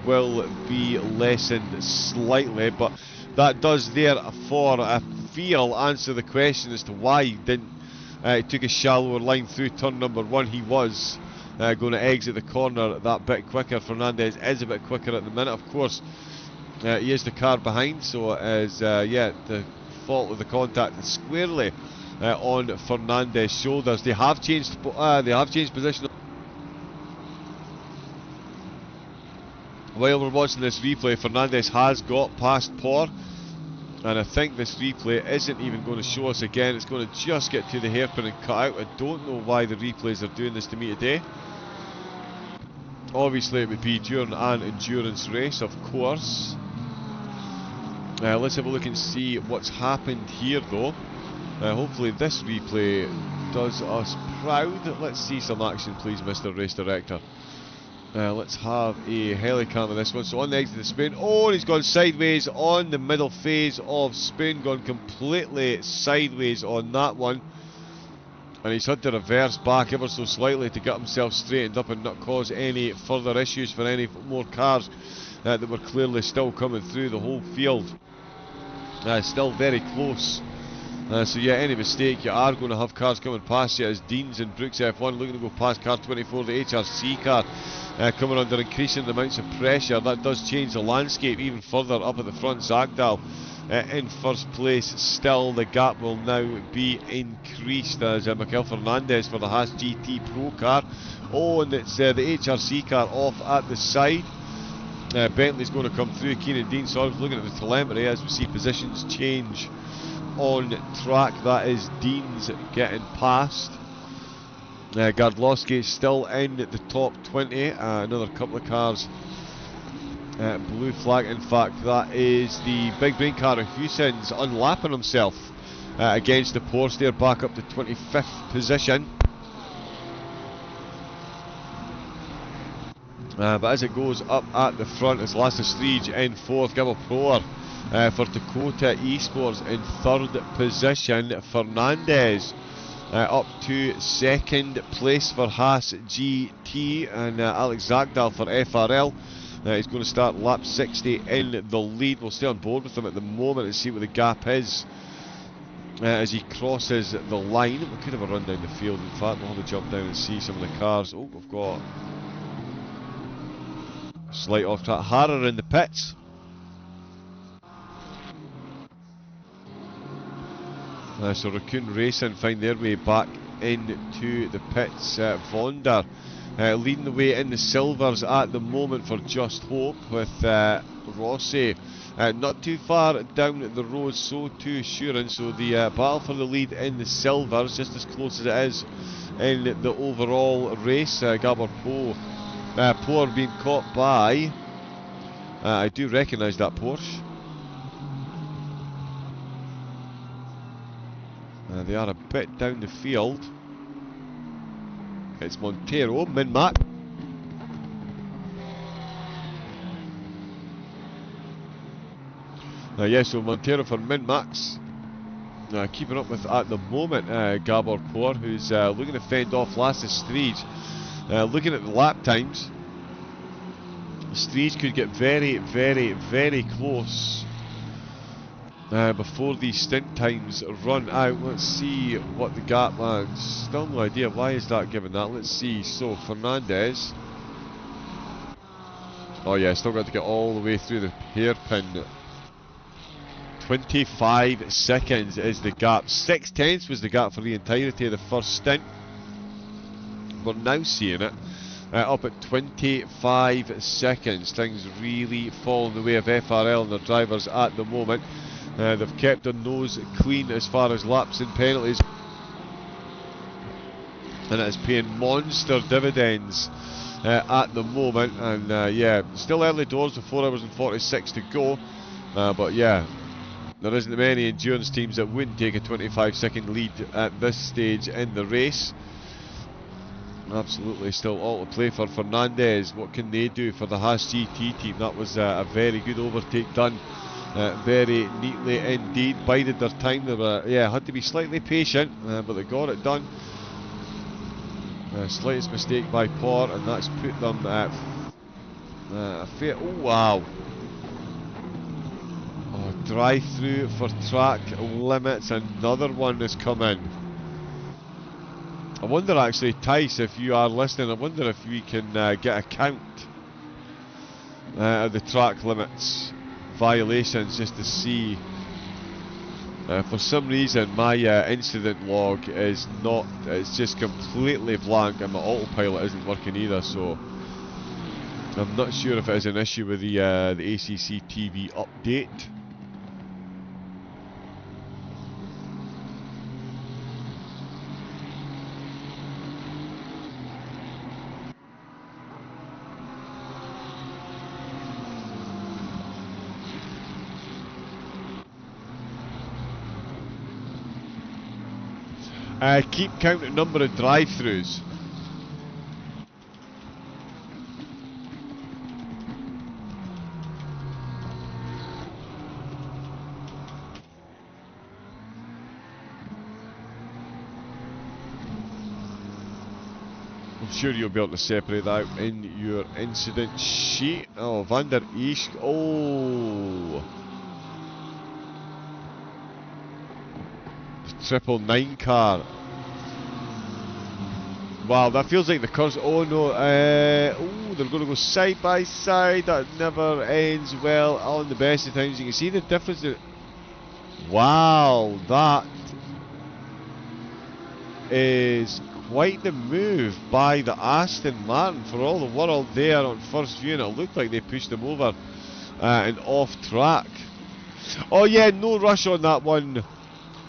will be lessened slightly. But that does therefore, I feel, answer the question as to why he didn't. He took a shallower line through turn number one. He was going to exit the corner that bit quicker. Fernandez is a bit quicker at the minute. Of course, he is the car behind, so as yeah, the fault of the contact is squarely on Fernandez's shoulders. They have changed position. While we're watching this replay, Fernandez has got past Por, and I think this replay isn't even going to show us again. It's going to just get to the hairpin and cut out. I don't know why the replays are doing this to me today. Obviously it would be during an endurance race, of course. Let's have a look and see what's happened here though. Hopefully this replay does us proud. Let's see some action please, Mr. Race Director. Let's have a helicam of this one. So on the exit of Spain, oh, and he's gone sideways on the middle phase of Spain, gone completely sideways on that one. And he's had to reverse back ever so slightly to get himself straightened up and not cause any further issues for any more cars that were clearly still coming through the whole field. Still very close. So yeah, any mistake, you are going to have cars coming past you, as Deans and Brooks F1 looking to go past car 24, the HRC car, coming under increasing amounts of pressure. That does change the landscape even further up at the front. Zagdal in first place still. The gap will now be increased as Mikel Fernandez for the Haas GT Pro car. Oh, and it's the HRC car off at the side. Bentley's going to come through. Keenan Dean, so I was looking at the telemetry as we see positions change on track. That is Dean's getting past. Gardlowski still in the top 20. Another couple of cars. Blue flag, in fact, that is the big brain car of Hussen's unlapping himself against the Porsche. They're back up to 25th position. But as it goes up at the front, it's Lasse Striege in 4th, Gabble Proer for Dakota Esports in 3rd position. Fernandez up to 2nd place for Haas GT, and Alex Zagdal for FRL. He's going to start lap 60 in the lead. We'll stay on board with him at the moment and see what the gap is as he crosses the line. We could have a run down the field, in fact. We'll have a jump down and see some of the cars. Oh, we've got a slight off track. Harrer in the pits. So Raccoon Racing find their way back into the pits. Vonda leading the way in the silvers at the moment for Just Hope, with Rossi not too far down the road, so too Assurance. So the battle for the lead in the silvers, just as close as it is in the overall race. Gabor Poor being caught by, I do recognise that Porsche. They are a bit down the field. It's Montero, min-max. So Montero for min-max. Keeping up with at the moment Gabor Poor, who's looking to fend off Lasse Striege. Looking at the lap times, Striege could get very, very, very close before these stint times run out. Let's see what the gap lands. Still no idea why is that given that. Let's see. So Fernandez, oh yeah, still got to get all the way through the hairpin. 25 seconds is the gap. 6/10 was the gap for the entirety of the first stint. We're now seeing it up at 25 seconds. Things really fall in the way of FRL and their drivers at the moment. They've kept their nose clean as far as laps and penalties, and it is paying monster dividends at the moment. And yeah, still early doors with 4 hours and 46 to go, but yeah, there isn't many endurance teams that wouldn't take a 25-second lead at this stage in the race. Absolutely still all to play for Fernandez. What can they do for the Haas GT team? That was a very good overtake done. Very neatly indeed. Bided their time. They were, had to be slightly patient, but they got it done. Slightest mistake by Poor, and that's put them at a fair. Oh wow! Oh, drive through for track limits. Another one has come in. I wonder actually, Tice, if you are listening, I wonder if we can get a count of the track limits violations, just to see. For some reason my incident log is not, it's just completely blank, and my autopilot isn't working either, so I'm not sure if it is an issue with the ACC TV update. Keep count the number of drive-throughs. I'm sure you'll be able to separate that out in your incident sheet. Oh, Van der Esch. Oh. The 999 car. Wow, that feels like the curse. Oh no. Oh, they're going to go side by side. That never ends well on the best of times. You can see the difference. Wow, that is quite the move by the Aston Martin for all the world there on first view, and it looked like they pushed them over and off track. Oh yeah, no rush on that one.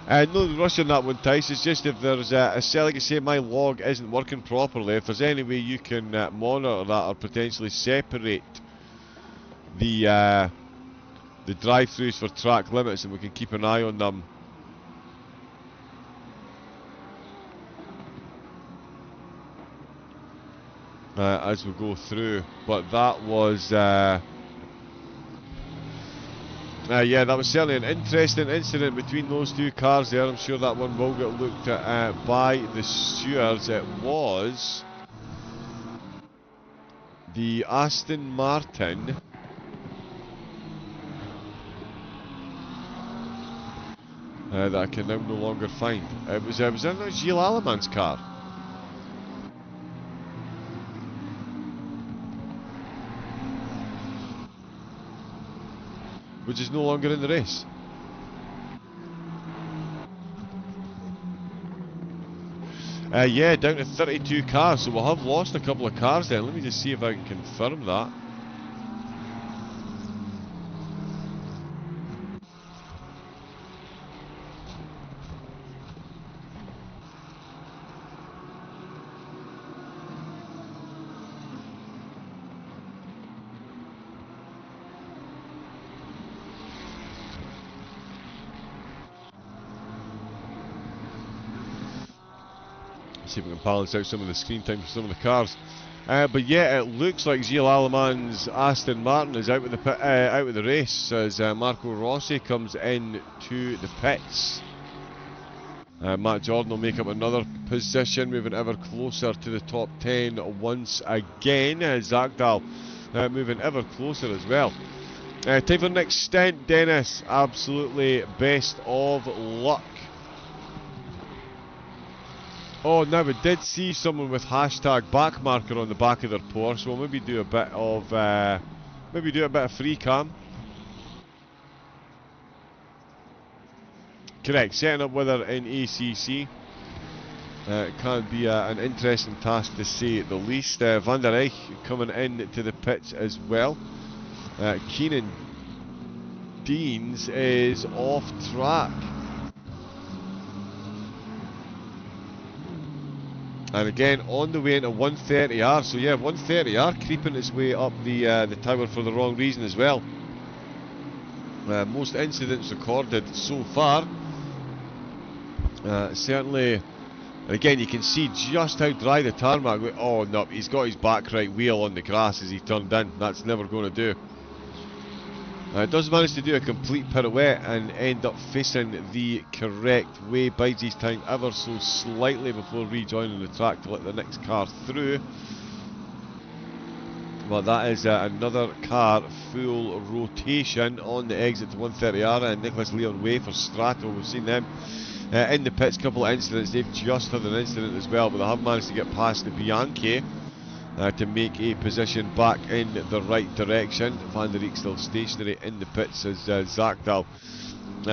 No rush on that one, Tice. It's just if there's like I say, my log isn't working properly. If there's any way you can monitor that or potentially separate the drive-throughs for track limits, and we can keep an eye on them. As we go through, but that was yeah, that was certainly an interesting incident between those two cars there. I'm sure that one will get looked at by the stewards. It was the Aston Martin that I can now no longer find. It was in Gilles Allemann's car. Which is no longer in the race. Yeah, down to 32 cars, so we'll have lost a couple of cars then. Let me just see if I can confirm that. See if we can balance out some of the screen time for some of the cars. But yeah, it looks like Gilles Allemann's Aston Martin is out with the race as Marco Rossi comes in to the pits. Matt Jordan will make up another position, moving ever closer to the top 10 once again. Zagdal moving ever closer as well. Time for the next stint, Dennis. Absolutely best of luck. Oh, now we did see someone with hashtag backmarker on the back of their Porsche. We'll maybe do a bit of free cam. Correct, setting up with her in ACC. It can be an interesting task to say the least. Van der Esch coming in to the pits as well. Keenan Deans is off track. And again, on the way into 130R. So yeah, 130R creeping its way up the tower for the wrong reason as well. Most incidents recorded so far. Certainly, again, you can see just how dry the tarmac. Oh no, he's got his back right wheel on the grass as he turned in. That's never going to do. Does manage to do a complete pirouette and end up facing the correct way. Bides his time ever so slightly before rejoining the track to let the next car through. But that is another car full rotation on the exit to 130R, and Nicholas Leon Way for Strato. We've seen them in the pits. Couple of incidents. They've just had an incident as well, but they have managed to get past the Bianchi to make a position back in the right direction. Van der Eek still stationary in the pits as Zagdal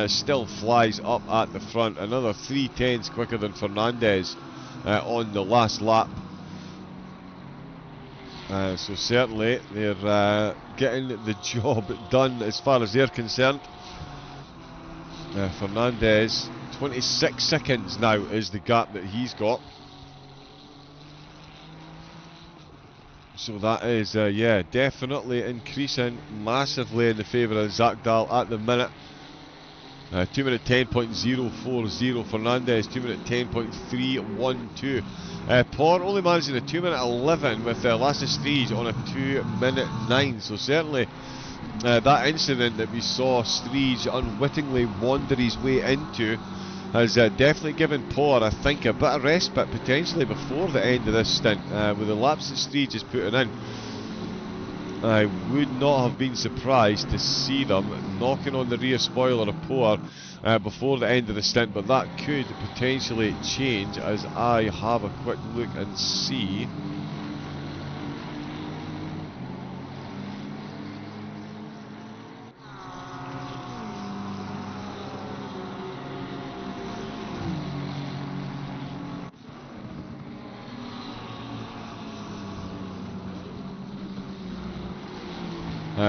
still flies up at the front. Another 3/10s quicker than Fernandez on the last lap. So certainly they're getting the job done as far as they're concerned. Fernandez, 26 seconds now is the gap that he's got. So that is, yeah, definitely increasing massively in the favour of Zagdal at the minute. 2 minute 10.040 Fernandez, 2 minute 10.312. Por only managing a 2 minute 11 with Lasse Striege on a 2 minute 9. So certainly that incident that we saw Striege unwittingly wander his way into has definitely given Por, I think, a bit of respite potentially before the end of this stint. With the laps that Striege is putting in, I would not have been surprised to see them knocking on the rear spoiler of Por before the end of the stint, but that could potentially change as I have a quick look and see.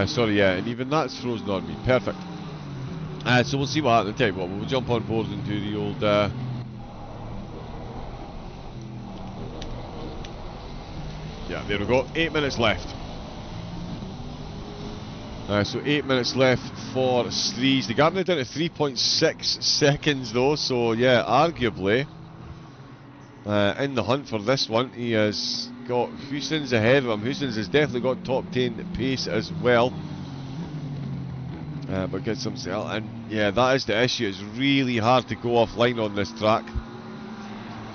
Sorry, yeah, and even that's frozen on me. Perfect. So we'll see what happens. I'll tell you what, we'll jump on board into the old... yeah, there we go. 8 minutes left. So 8 minutes left for Striege. The gap now down to 3.6 seconds though, so yeah, arguably in the hunt for this one. He has got Houston's ahead of him. Houston's has definitely got top 10 pace as well. But gets himself, and yeah, that is the issue. It's really hard to go offline on this track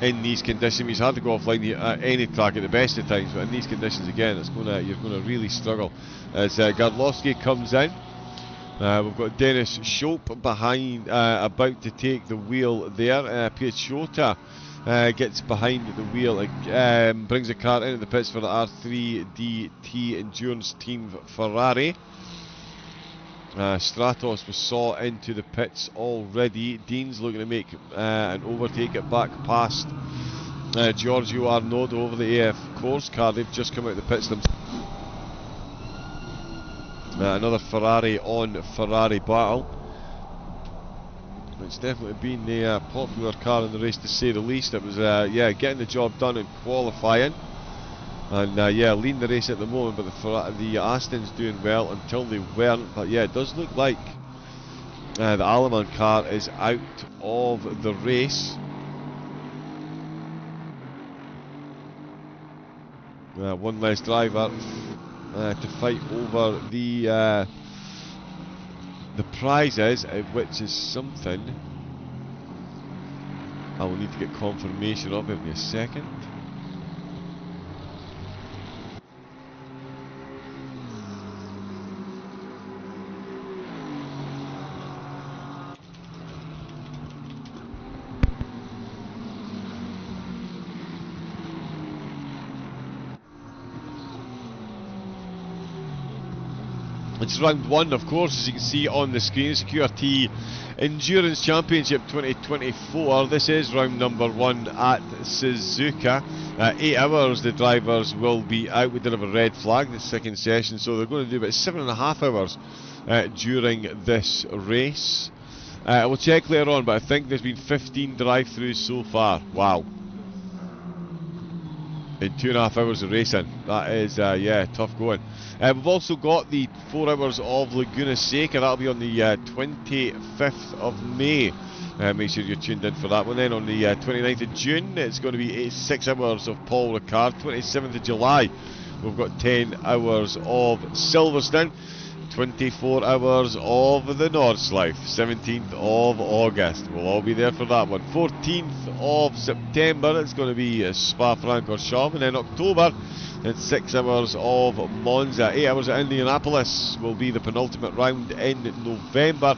in these conditions. It's hard to go offline at any track at the best of times, but in these conditions again, you're going to really struggle. As Gardlowski comes in, we've got Dennis Schopp behind, about to take the wheel there. Piachota gets behind the wheel, brings a car into the pits for the R3DT Endurance Team Ferrari. Stratos was saw into the pits already. Dean's looking to make an overtake it back past Giorgio Arnaud over the AF course car. They've just come out of the pits themselves. Another Ferrari on Ferrari battle. It's definitely been a popular car in the race, to say the least. It was yeah, getting the job done in qualifying. And yeah, leading the race at the moment, but the Aston's doing well until they weren't. But yeah, it does look like the Aleman car is out of the race. One less driver to fight over the prizes, which is something I will need to get confirmation of. Give me a second. It's round one, of course, as you can see on the screen. It's QRT Endurance Championship 2024. This is round number one at Suzuka. 8 hours the drivers will be out. We did have a red flag the second session, so they're going to do about 7.5 hours during this race. We'll check later on, but I think there's been 15 drive-throughs so far. Wow. In 2.5 hours of racing. That is, yeah, tough going. We've also got the 4 hours of Laguna Seca. That'll be on the 25th of May. Make sure you're tuned in for that one. Then on the 29th of June, it's going to be 6 hours of Paul Ricard. 27th of July, we've got 10 hours of Silverstone. 24 hours of the Nordschleife. 17th of August, we'll all be there for that one. 14th of September, it's going to be Spa-Francorchamps. And then October, it's 6 hours of Monza. 8 hours at Indianapolis will be the penultimate round in November.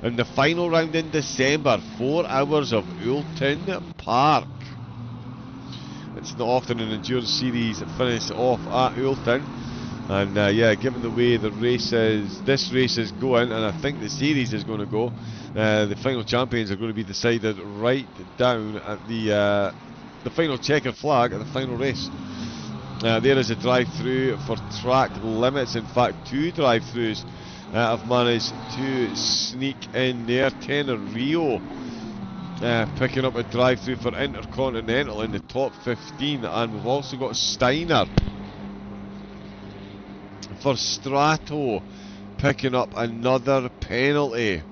And the final round in December, 4 hours of Oulton Park. It's not often an endurance series finish off at Oulton. And yeah, given the way this race is going, and I think the series is going to go, the final champions are going to be decided right down at the final checkered flag at the final race. There is a drive-through for track limits. In fact, 2 drive-throughs have managed to sneak in there. Tenerio picking up a drive-through for Intercontinental in the top 15, and we've also got Steiner for Strato picking up another penalty.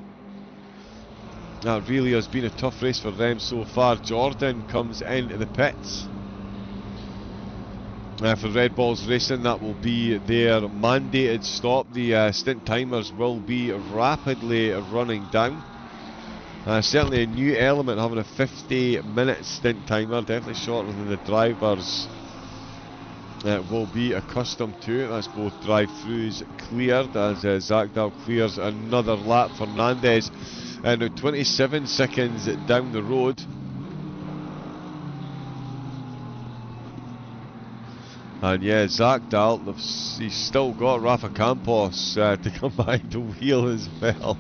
That really has been a tough race for them so far. Jordan comes into the pits. For Red Balls Racing, that will be their mandated stop. The stint timers will be rapidly running down. Certainly a new element, having a 50-minute stint timer, definitely shorter than the drivers will be accustomed to. That's both drive-throughs cleared as Zagdal clears another lap. Fernandez now 27 seconds down the road. And yeah, Zagdal, he's still got Rafa Campos to come behind the wheel as well.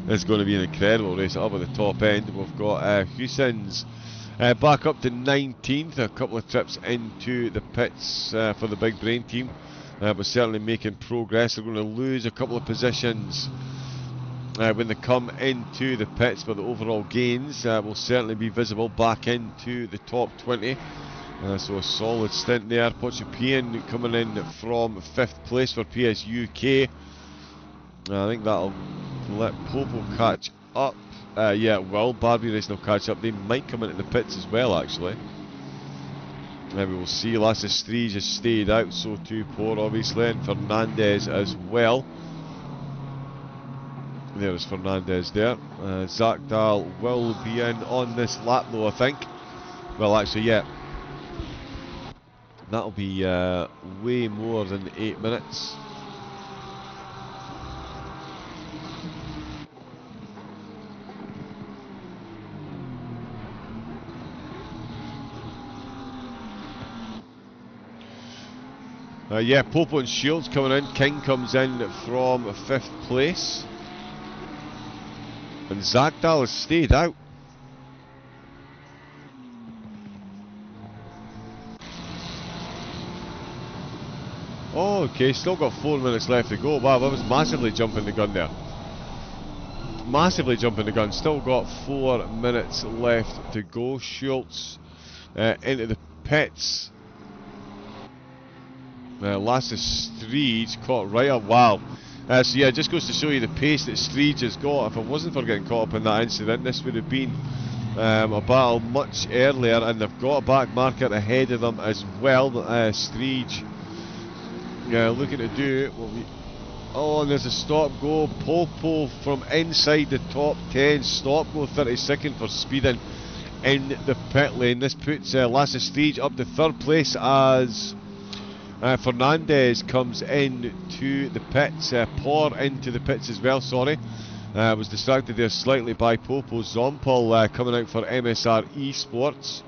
It's going to be an incredible race up at the top end. We've got Hussins back up to 19th, a couple of trips into the pits for the Big Brain team, but certainly making progress. They're going to lose a couple of positions when they come into the pits, but the overall gains will certainly be visible back into the top 20. So a solid stint there. Pochupian coming in from 5th place for PS UK. I think that'll let Popo catch up. Yeah, it will. Barbie Racing will catch up. They might come into the pits as well, actually. Maybe we'll see. Lasse Striege has stayed out, so too Poor, obviously, and Fernandez as well. There is Fernandez there. Zagdal will be in on this lap, though, I think. Well, actually, yeah. That'll be way more than 8 minutes. Yeah, Popo and Shields coming in. King comes in from 5th place. And Zagdal has stayed out. Oh, okay, still got 4 minutes left to go. Wow, that was massively jumping the gun there. Massively jumping the gun. Still got 4 minutes left to go. Schultz into the pits. Lasse Striege caught right up. Wow. So yeah, it just goes to show you the pace that Striege has got. If it wasn't for getting caught up in that incident, this would have been a battle much earlier, and they've got a back marker ahead of them as well. Striege looking to do what we... Oh, and there's a stop-go. Popo from inside the top 10. Stop-go 32nd for speeding in the pit lane. This puts Lasse Striege up to 3rd place as Fernandez comes into the pits. Poor into the pits as well, sorry. Was distracted there slightly by Popo. Zompel coming out for MSR Esports.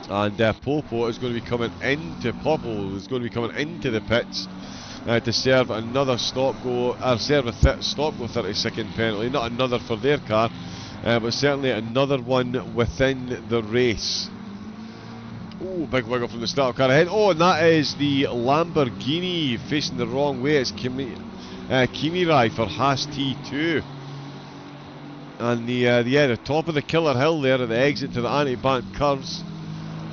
And Popo is going to be coming into the pits to serve another stop-go, serve a stop-go 30-second penalty. Not another for their car, but certainly another one within the race. Oh, big wiggle from the start car ahead. Oh, and that is the Lamborghini facing the wrong way. It's Kimirai for Haas T2. And the top of the killer hill there at the exit to the anti-bank curves,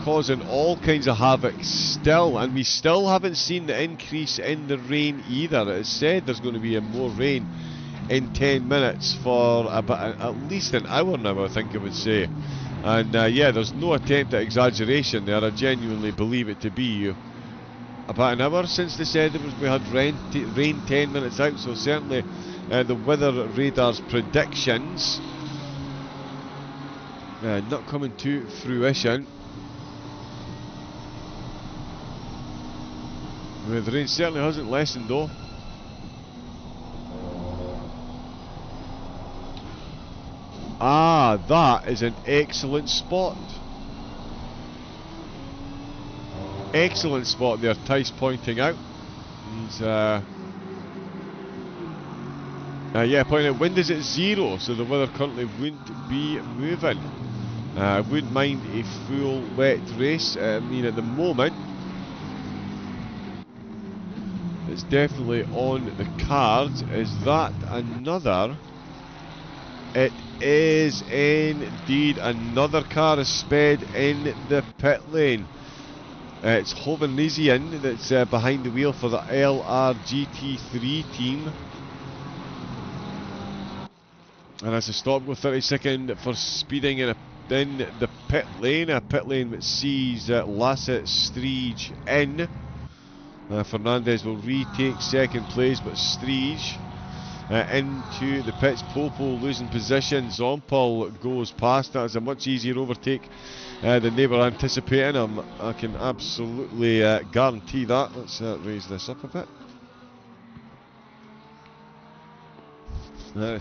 causing all kinds of havoc still, and we still haven't seen the increase in the rain either. It's said there's going to be more rain in 10 minutes for about at least an hour now, I think I would say. And yeah, there's no attempt at exaggeration there. I genuinely believe it to be about an hour since they said we had rain 10 minutes out, so certainly the weather radar's predictions not coming to fruition. The rain certainly hasn't lessened though. Ah, that is an excellent spot. Excellent spot there, Tice pointing out. He's yeah, pointing out wind is at 0, so the weather currently wouldn't be moving. I wouldn't mind a full wet race. I mean, at the moment it's definitely on the cards. Is that another? It is indeed. Another car is sped in the pit lane. It's Hovannisian that's behind the wheel for the LRGT3 team. And as a stop, go 30-second for speeding in the pit lane. A pit lane that sees Lassett Striege in. Fernandez will retake second place, but Striege into the pits. Popo losing position. Zompel goes past. That is a much easier overtake than they were anticipating. I can absolutely guarantee that. Let's raise this up a bit.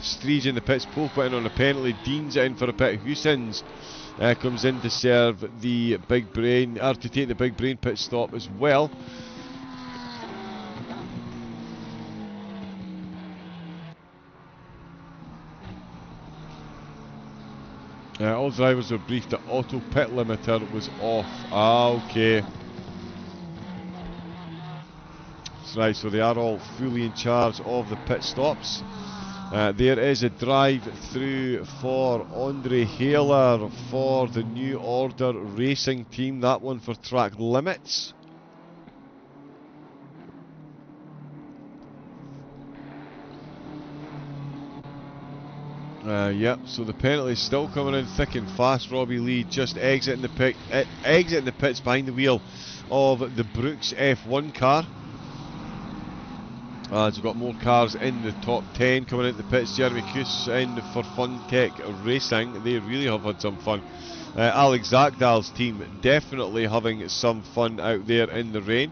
Striege in the pits. Popo in on a penalty. Dean's in for a pit. Hussins comes in to serve the big brain, or to take the big brain pit stop as well. All drivers were briefed that auto pit limiter was off. Okay. That's right, so they are all fully in charge of the pit stops. There is a drive through for Andre Haler for the New Order Racing team. That one for track limits. Yep, so the penalty is still coming in thick and fast. Robbie Lee just exiting the pits behind the wheel of the Brooks F1 car. As we've got more cars in the top 10 coming into the pits. Jeremy Kuss in for Funtech Racing. They really have had some fun. Alex Zakdal's team definitely having some fun out there in the rain.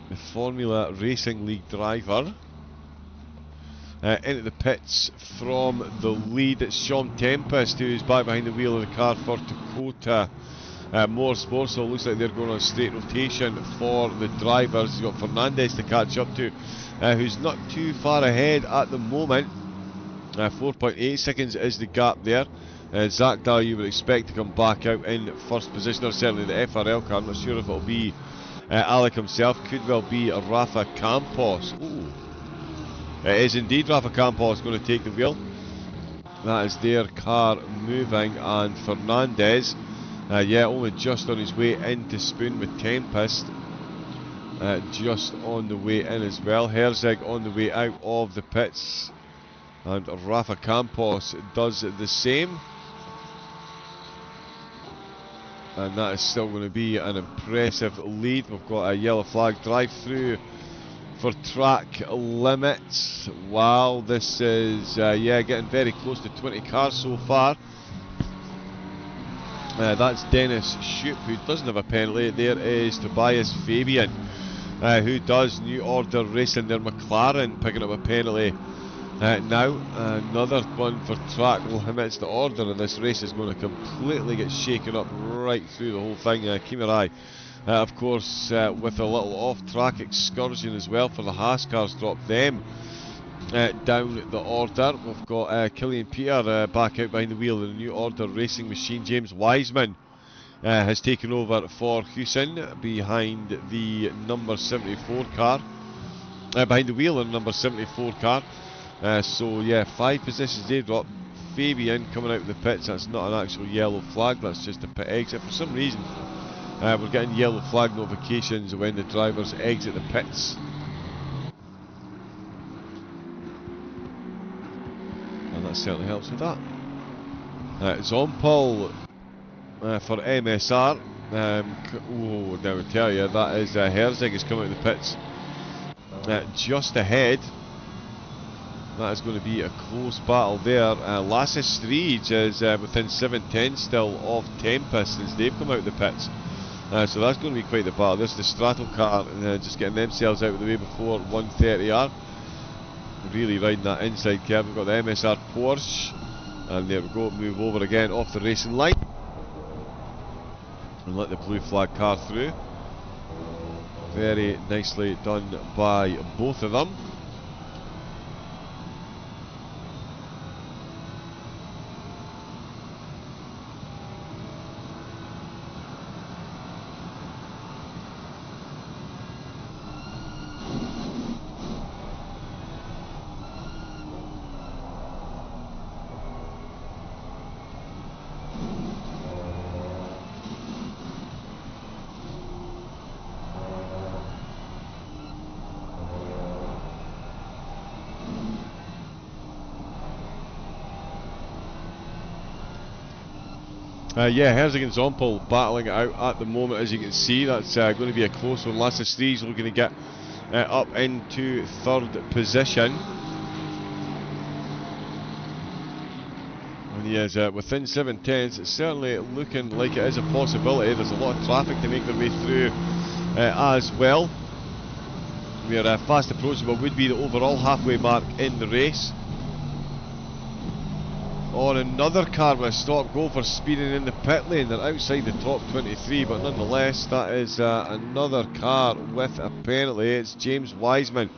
The Formula Racing League driver. Into the pits from the lead. It's Sean Tempest who's back behind the wheel of the car for Dakota Motorsports. So it looks like they're going on straight rotation for the drivers. You've got Fernandez to catch up to, who's not too far ahead at the moment. 4.8 seconds is the gap there. Zach Dahl you would expect to come back out in first position, or certainly the FRL car. I'm not sure if it'll be Alec himself. Could well be Rafa Campos. Ooh. It is indeed Rafa Campos going to take the wheel. That is their car moving, and Fernandez, yeah, only just on his way in to spoon with Tempest. Just on the way in as well. Herzig on the way out of the pits, and Rafa Campos does the same. And that is still going to be an impressive lead. We've got a yellow flag drive through for track limits. Wow, this is yeah, getting very close to 20 cars so far. That's Dennis Shoup, who doesn't have a penalty. There is Tobias Fabian, who does New Order Racing their McLaren, picking up a penalty now. Another one for track limits. The order in this race is going to completely get shaken up right through the whole thing. Kimirai, of course, with a little off-track excursion as well for the Haas cars, drop them down the order. We've got Killian Peter back out behind the wheel of the New Order Racing machine. James Wiseman has taken over for Hussein behind the number 74 car, behind the wheel of the number 74 car. So yeah, 5 positions they drop. Fabian coming out of the pits. That's not an actual yellow flag, that's just a pit exit. For some reason we're getting yellow flag notifications when the drivers exit the pits. And that certainly helps with that. Zompel for MSR. Oh, now I tell you, that is Herzig is coming out of the pits just ahead. That is going to be a close battle there. Lasse Striege is within 7/10 still of Tempest as they've come out of the pits. So that's going to be quite the battle. This is the Straddle car just getting themselves out of the way before 130R. Really riding that inside curve. We've got the MSR Porsche, and there we go, move over again off the racing line and let the blue flag car through. Very nicely done by both of them. Yeah, Herzig and Zompel battling it out at the moment, as you can see. That's going to be a close one. Lasse Stries looking to get up into third position. And he is within 7/10. It's certainly looking like it is a possibility. There's a lot of traffic to make their way through as well. We are fast approaching what would be the overall halfway mark in the race. On another car with a stop go for speeding in the pit lane. They're outside the top 23, but nonetheless, that is another car with a penalty. It's James Wiseman.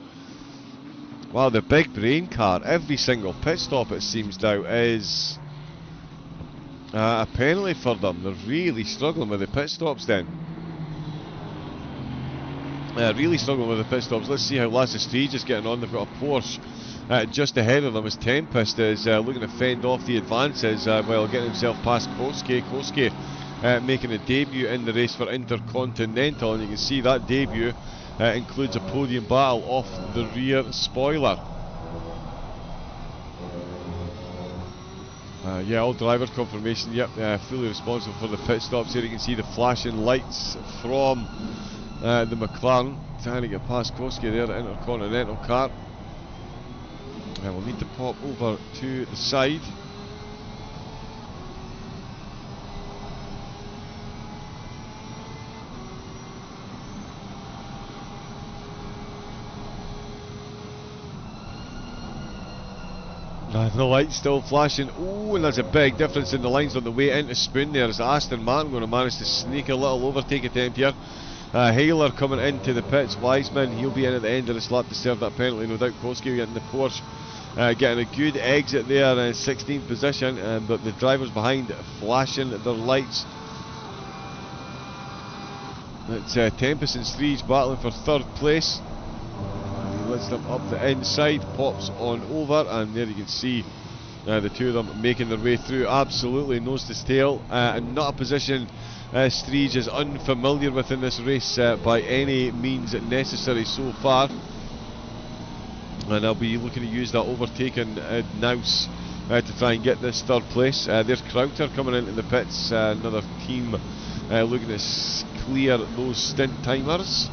Wow, the big brain car. Every single pit stop, it seems now, is a penalty for them. They're really struggling with the pit stops then. Really struggling with the pit stops. Let's see how Lasse Stries is getting on. They've got a Porsche just ahead of them as Tempest is looking to fend off the advances while getting himself past Koski. Koski making a debut in the race for Intercontinental, and you can see that debut includes a podium battle off the rear spoiler. Yeah, all drivers confirmation, yep, fully responsible for the pit stops here. You can see the flashing lights from the McLaren, trying to get past Koski there, the Intercontinental car. We'll need to pop over to the side. The light's still flashing. Oh, and there's a big difference in the lines on the way into Spoon there. Is Aston Martin going to manage to sneak a little overtake attempt here? Hayler coming into the pits. Wiseman, he'll be in at the end of this lap to serve that penalty, no doubt. Koski getting the Porsche, getting a good exit there in 16th position, but the drivers behind flashing their lights. It's Tempest and Stries battling for third place. He lets them up the inside, pops on over, and there you can see the two of them making their way through absolutely nose to tail, and not a position Stries is unfamiliar with in this race by any means necessary so far. And I'll be looking to use that overtaken nous to try and get this third place. There's Crowther coming into the pits, another team looking to clear those stint timers.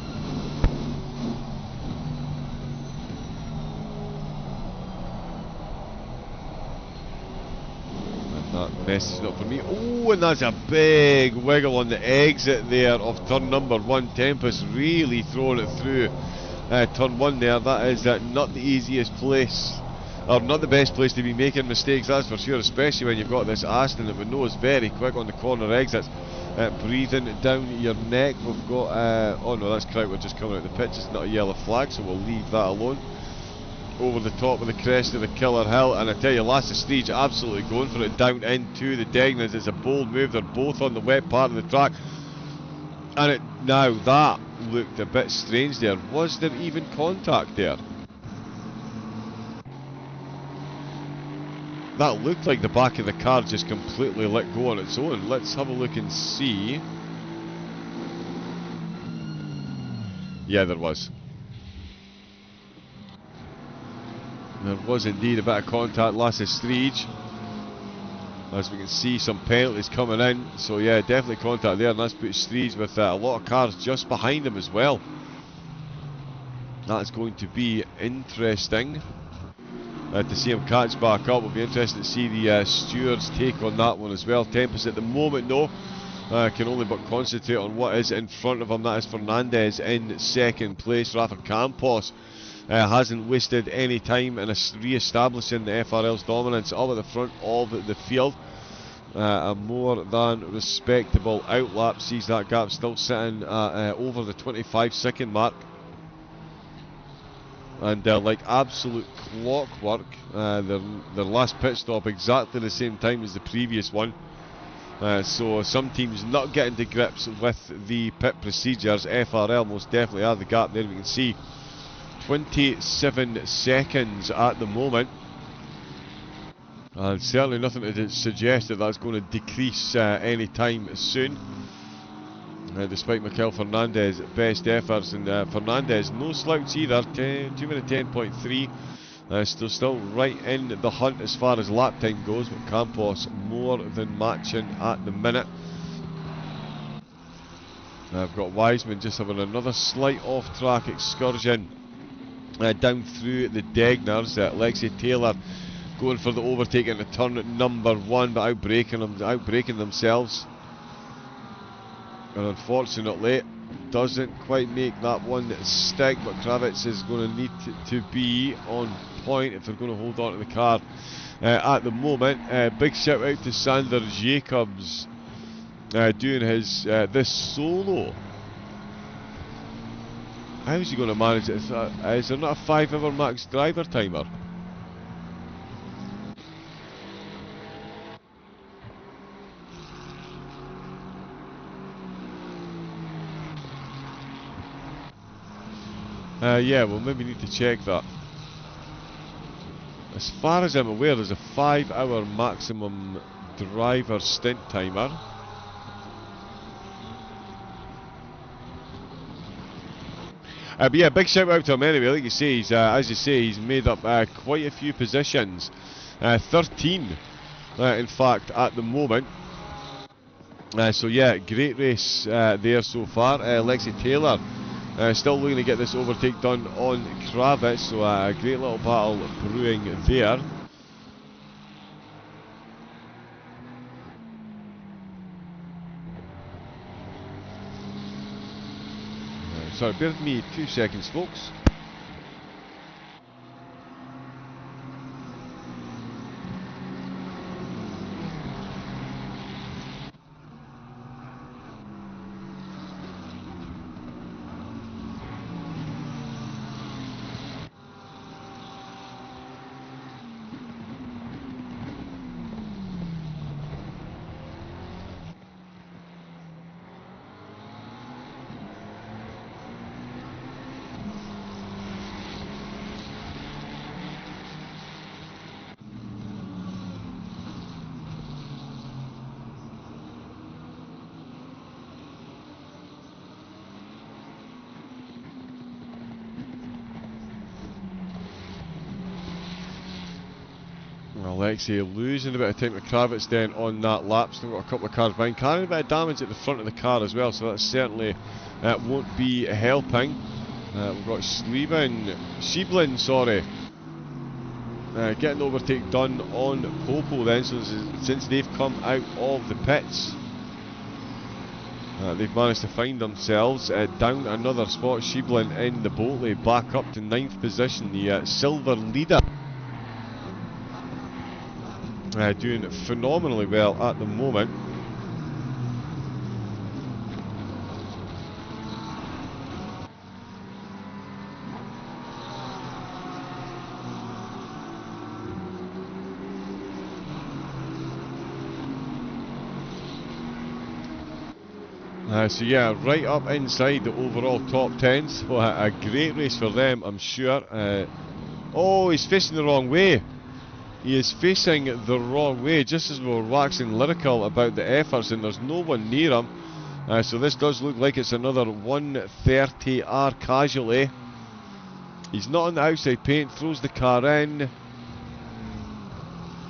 That message not for me. Oh, and that's a big wiggle on the exit there of turn number 1. Tempest really throwing it through turn 1 there. That is not the easiest place, or not the best place to be making mistakes, that's for sure, especially when you've got this Aston that we know is very quick on the corner exits. Breathing down your neck. We've got, oh no, that's Crowther just coming out the pitch. It's not a yellow flag, so we'll leave that alone. Over the top of the crest of the Killer Hill, and I tell you, Lasse Stries absolutely going for it down into the Degnans. It's a bold move. They're both on the wet part of the track, and it now that looked a bit strange there. Was there even contact there? That looked like the back of the car just completely let go on its own. Let's have a look and see. Yeah, there was. There was indeed a bit of contact. Lasse Stries, as we can see, some penalties coming in, so yeah, definitely contact there, and that's put Stries with a lot of cars just behind him as well. That's going to be interesting to see him catch back up. It'll be interesting to see the stewards' take on that one as well. Tempest at the moment, though, can only but concentrate on what is in front of him. That is Fernandez in second place. Rafa Campos hasn't wasted any time in re-establishing the FRL's dominance up at the front of the field. A more than respectable outlap sees that gap still sitting over the 25-second mark. And like absolute clockwork, their last pit stop exactly the same time as the previous one. So some teams not getting to grips with the pit procedures. FRL most definitely are. The gap there we can see 27 seconds at the moment, and certainly nothing to suggest that that's going to decrease any time soon, despite Mikel Fernandez's best efforts. And Fernandez no slouch either, 2 minute 10.3 Still right in the hunt as far as lap time goes, but Campos more than matching at the minute. I've got Wiseman just having another slight off-track excursion down through the Degners. Lexi Taylor going for the overtake into turn number 1, but outbraking themselves. And unfortunately, doesn't quite make that one stick, but Kravitz is going to need to be on point if they're going to hold on to the car at the moment. Big shout out to Sander Jacobs doing his this solo. How is he going to manage it? Is there not a 5-hour max driver timer? Yeah, we'll maybe need to check that. As far as I'm aware, there's a 5-hour maximum driver stint timer. But yeah, big shout out to him anyway. Like you say, he's, as you say, he's made up quite a few positions. 13, in fact, at the moment. So yeah, great race there so far. Lexi Taylor still looking to get this overtake done on Kravitz, so a great little battle brewing there. Sorry, bear with me 2 seconds, folks. Alexei losing a bit of time to Kravitz then on that lap. Still got a couple of cars behind, carrying a bit of damage at the front of the car as well, so that certainly won't be helping. We've got Sheeblin, sorry, getting the overtake done on Popo then, so since they've come out of the pits. They've managed to find themselves down another spot. Sheeblin in the Boltley back up to 9th position, the silver leader. Doing phenomenally well at the moment. So yeah, right up inside the overall top 10s. So a great race for them, I'm sure. Oh, he's facing the wrong way. He is facing the wrong way, just as we were waxing lyrical about the efforts, and there's no one near him. So this does look like it's another 130R casualty. He's not on the outside paint, throws the car in.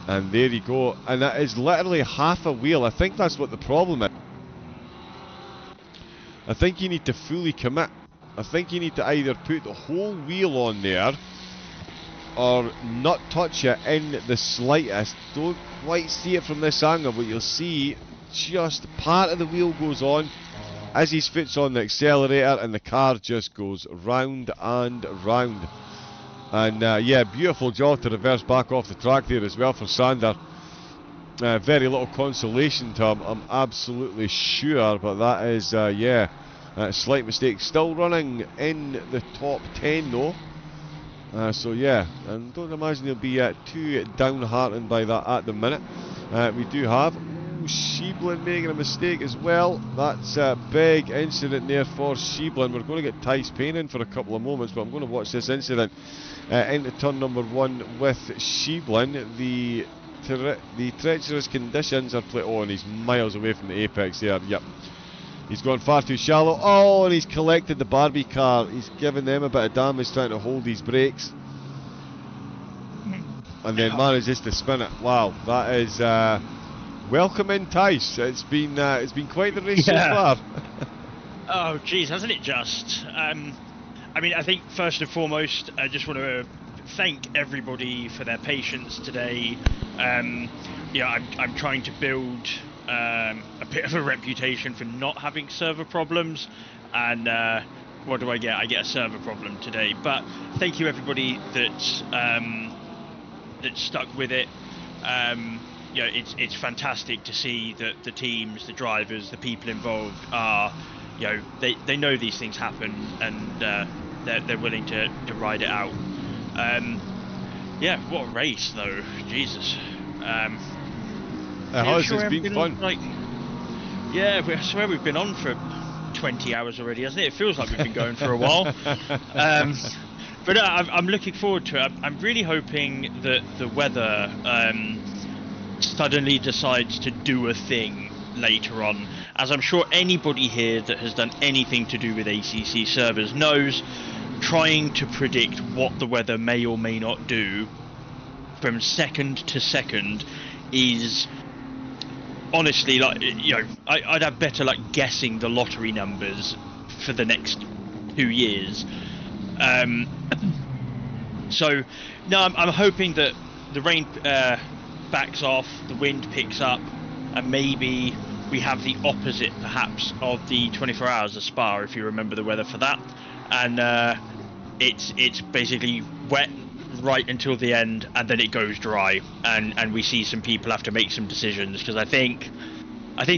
And there you go. And that is literally half a wheel. I think that's what the problem is. I think you need to fully commit. I think you need to either put the whole wheel on there or not touch it in the slightest. Don't quite see it from this angle, but you'll see just part of the wheel goes on as his foot's on the accelerator, and the car just goes round and round. And yeah, beautiful job to reverse back off the track there as well for Sander. Very little consolation to him, I'm absolutely sure, but that is, yeah, a slight mistake. Still running in the top 10 though. So yeah, and don't imagine he'll be too downhearted by that at the minute. We do have Sheeblin making a mistake as well. That's a big incident there for Sheeblin. We're going to get Tice Payne in for a couple of moments, but I'm going to watch this incident into turn number 1 with Sheeblin. The treacherous conditions are oh, and he's miles away from the apex there. Yep. He's gone far too shallow. Oh, and he's collected the Barbie car. He's given them a bit of damage trying to hold his brakes. and then manages to spin it. Wow, that is welcome in, Tice. It's been quite the race so far. Oh, geez, hasn't it just? I mean, I think first and foremost, I just want to thank everybody for their patience today. Yeah, I'm trying to build a bit of a reputation for not having server problems, and what do I get? I get a server problem today. But thank you everybody that stuck with it. You know, it's fantastic to see that the teams, the drivers, the people involved are, you know, they know these things happen, and they're willing to ride it out. Yeah, what a race though, Jesus. It has, it's been fun. Like, yeah, I swear we've been on for 20 hours already, hasn't it? It feels like we've been going for a while. But I'm looking forward to it. I'm really hoping that the weather suddenly decides to do a thing later on, as I'm sure anybody here that has done anything to do with ACC servers knows. Trying to predict what the weather may or may not do from second to second is honestly, like, you know, I'd have better luck guessing the lottery numbers for the next 2 years. So no, I'm hoping that the rain backs off, the wind picks up, and maybe we have the opposite perhaps of the 24 hours of Spa, if you remember the weather for that. And it's basically wet right until the end, and then it goes dry, and we see some people have to make some decisions, because I think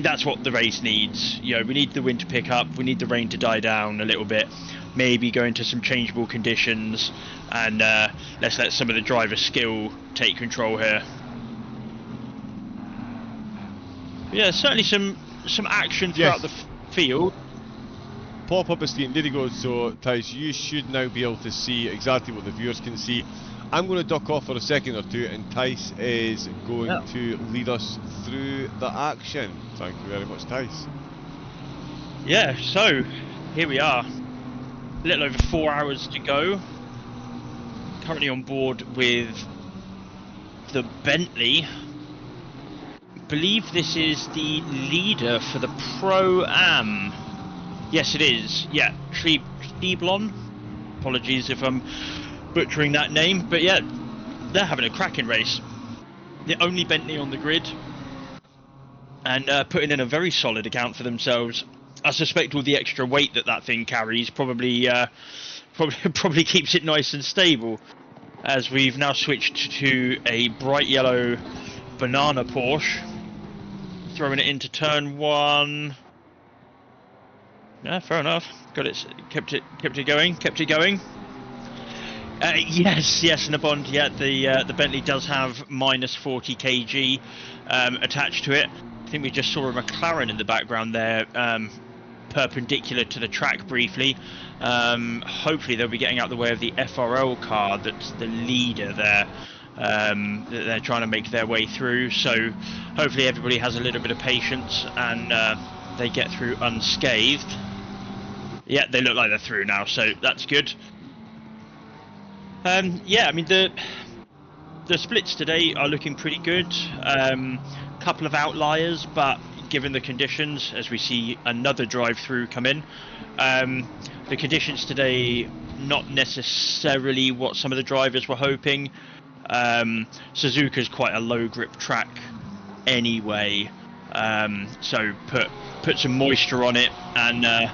that's what the race needs. You know, we need the wind to pick up, we need the rain to die down a little bit, maybe go into some changeable conditions, and let's let some of the driver skill take control here. Yeah, certainly some action throughout the field. Pop up a screen, there he goes. So Tice, you should now be able to see exactly what the viewers can see. I'm going to duck off for a second or two, and Tice is going to lead us through the action. Thank you very much, Tice. Yeah, so here we are, a little over 4 hours to go. Currently on board with the Bentley. I believe this is the leader for the Pro-Am. Yes, it is. Yeah, Treblon. Apologies if I'm butchering that name, but yeah, they're having a cracking race. The only Bentley on the grid, and putting in a very solid account for themselves. I suspect all the extra weight that thing carries probably keeps it nice and stable. As we've now switched to a bright yellow banana Porsche, throwing it into turn one. Yeah, fair enough. Got it. Kept it going. Yes, and the Bond. Yeah, the Bentley does have minus 40 kg attached to it. I think we just saw a McLaren in the background there, perpendicular to the track briefly. Hopefully they'll be getting out the way of the FRL car that's the leader there. That they're trying to make their way through. So hopefully everybody has a little bit of patience and they get through unscathed. Yeah, they look like they're through now, so that's good. Yeah, I mean the splits today are looking pretty good. Couple of outliers, but given the conditions, as we see another drive-through come in, the conditions today not necessarily what some of the drivers were hoping. Suzuka's quite a low grip track anyway, so put some moisture on it, and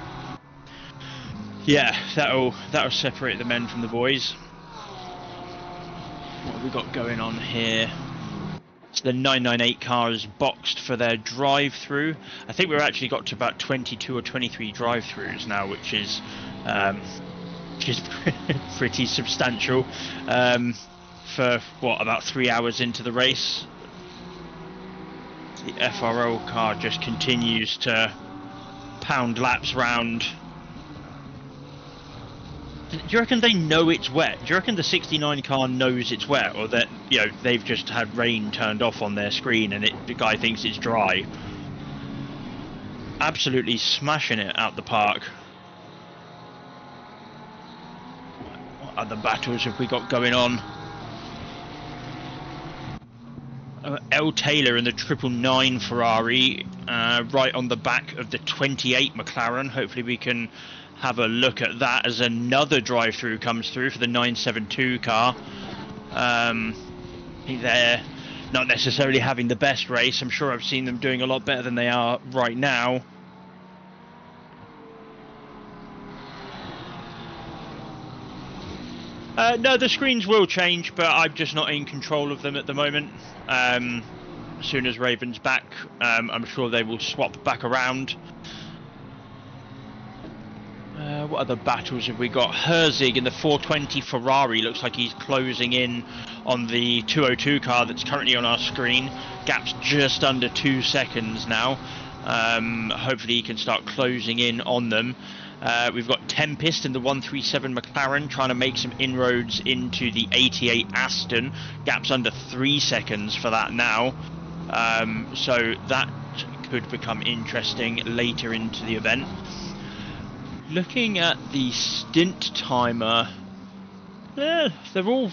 yeah, that'll separate the men from the boys. What have we got going on here? So the 998 car is boxed for their drive-through. I think we've actually got to about 22 or 23 drive-throughs now, which is pretty substantial for what, about 3 hours into the race. The FRL car just continues to pound laps round. Do you reckon they know it's wet? Do you reckon the 69 car knows it's wet, or that, you know, they've just had rain turned off on their screen and the guy thinks it's dry? Absolutely smashing it out the park. What other battles have we got going on? L. Taylor in the 999 Ferrari, right on the back of the 28 McLaren. Hopefully we can have a look at that as another drive-through comes through for the 972 car. They're not necessarily having the best race. I'm sure I've seen them doing a lot better than they are right now. No, the screens will change, but I'm just not in control of them at the moment. As soon as Raven's back, I'm sure they will swap back around. What other battles have we got? Herzig in the 420 Ferrari looks like he's closing in on the 202 car that's currently on our screen. Gap's just under 2 seconds now. Hopefully he can start closing in on them. We've got Tempest in the 137 McLaren trying to make some inroads into the 88 Aston. Gap's under 3 seconds for that now. So that could become interesting later into the event. Looking at the stint timer, they're all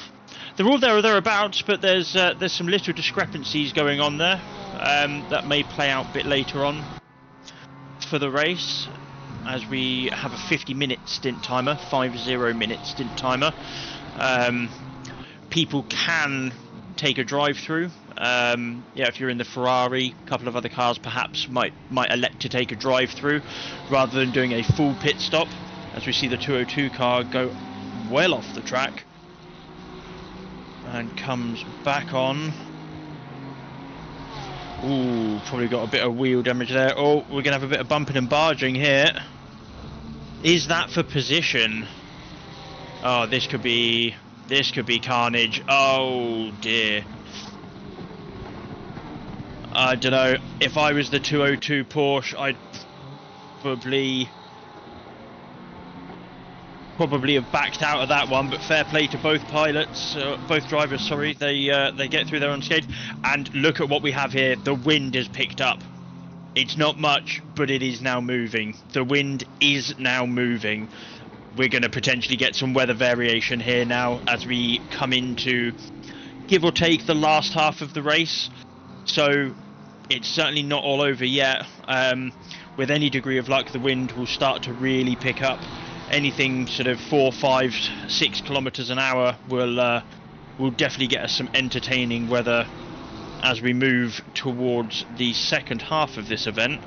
there or thereabouts, but there's some little discrepancies going on there that may play out a bit later on for the race, as we have a 50-minute stint timer, 50-minute stint timer. People can take a drive-through. Yeah, if you're in the Ferrari, a couple of other cars perhaps might elect to take a drive-through rather than doing a full pit stop, as we see the 202 car go well off the track and comes back on. Ooh, probably got a bit of wheel damage there. Oh, we're gonna have a bit of bumping and barging here. Is that for position? Oh, this could be carnage. Oh dear. I don't know, if I was the 202 Porsche, I'd probably have backed out of that one, but fair play to both drivers, sorry, they get through there unscathed. And look at what we have here, the wind has picked up. It's not much, but it is now moving. The wind is now moving. We're going to potentially get some weather variation here now as we come into, give or take, the last half of the race. So it's certainly not all over yet. With any degree of luck, the wind will start to really pick up. Anything sort of 4, 5, 6 kilometers an hour will definitely get us some entertaining weather as we move towards the second half of this event.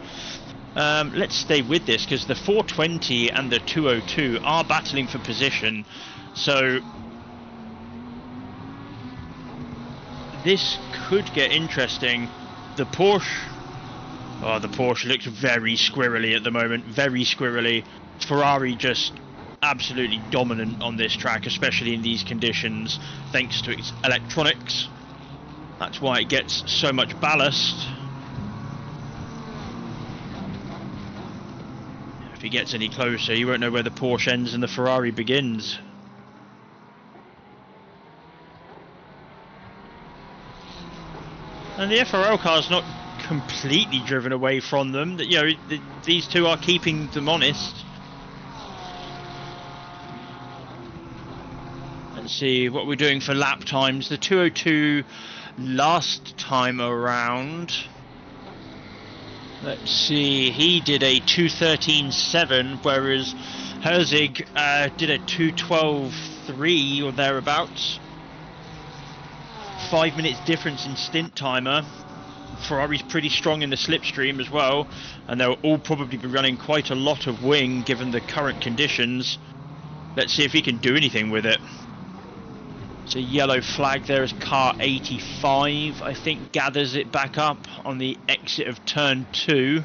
Let's stay with this, because the 420 and the 202 are battling for position. So this could get interesting. The Porsche looks very squirrely at the moment, very squirrely. Ferrari just absolutely dominant on this track, especially in these conditions, thanks to its electronics. That's why it gets so much ballast. If he gets any closer, you won't know where the Porsche ends and the Ferrari begins. And the FRL car's not completely driven away from them. You know, these two are keeping them honest. Let's see what we're doing for lap times. The 202 last time around, let's see, he did a 2:13.7, whereas Herzig did a 2:12.3 or thereabouts. 5 minutes difference in stint timer. Ferrari's pretty strong in the slipstream as well, and they'll all probably be running quite a lot of wing given the current conditions. Let's see if he can do anything with it. It's a yellow flag there as car 85, I think, gathers it back up on the exit of turn 2.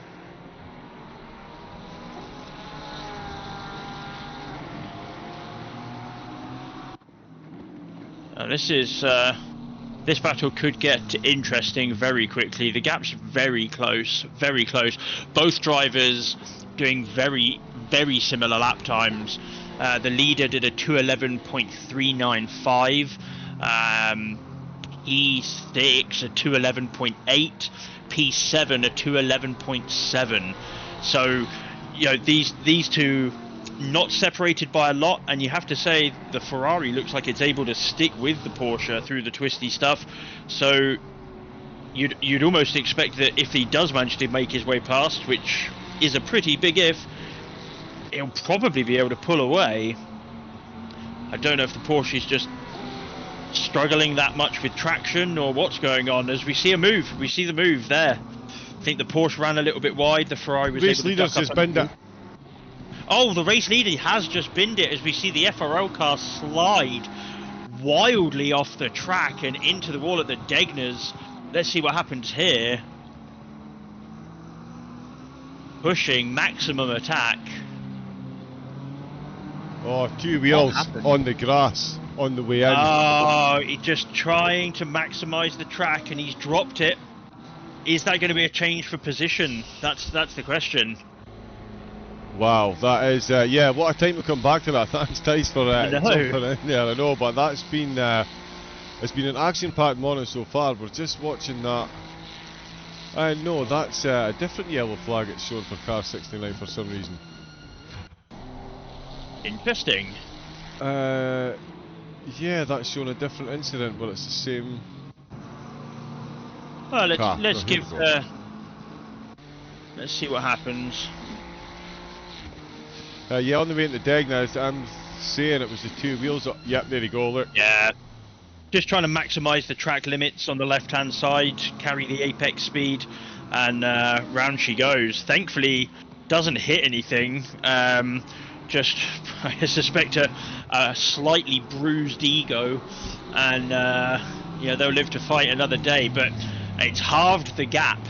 This battle could get interesting very quickly. The gap's very close, very close. Both drivers doing very, very similar lap times. The leader did a 2:11.395. E6 a 2:11.8. P7 a 2:11.7. So, you know, these two not separated by a lot, and you have to say the Ferrari looks like it's able to stick with the Porsche through the twisty stuff. So you'd almost expect that if he does manage to make his way past, which is a pretty big if, he'll probably be able to pull away. I don't know if the Porsche is just struggling that much with traction or what's going on. As we see the move there. I think the Porsche ran a little bit wide. The Ferrari was Race able to leader's duck up just binned it. Oh, the race leader has just binned it as we see the FRL car slide wildly off the track and into the wall at the Degners. Let's see what happens here. Pushing maximum attack. Oh, 2 wheels on the grass on the way in. Oh, he's just trying to maximise the track and he's dropped it. Is that going to be a change for position? That's the question. Wow, that is, yeah, what a time to come back to that. Thanks, Tice, for jumping in there. I know, but that's been, it's been an action-packed morning so far. We're just watching that. No, that's a different yellow flag it's shown for car 69 for some reason. Interesting. Yeah, that's shown a different incident, but it's the same. Well, let's give. Let's see what happens. Yeah, on the way into Degna, I'm saying it was the 2 wheels. Yep, there you go. Look. Yeah. Just trying to maximise the track limits on the left-hand side, carry the apex speed, and round she goes. Thankfully, doesn't hit anything. Just, I suspect, a slightly bruised ego, and yeah, they'll live to fight another day. But it's halved the gap.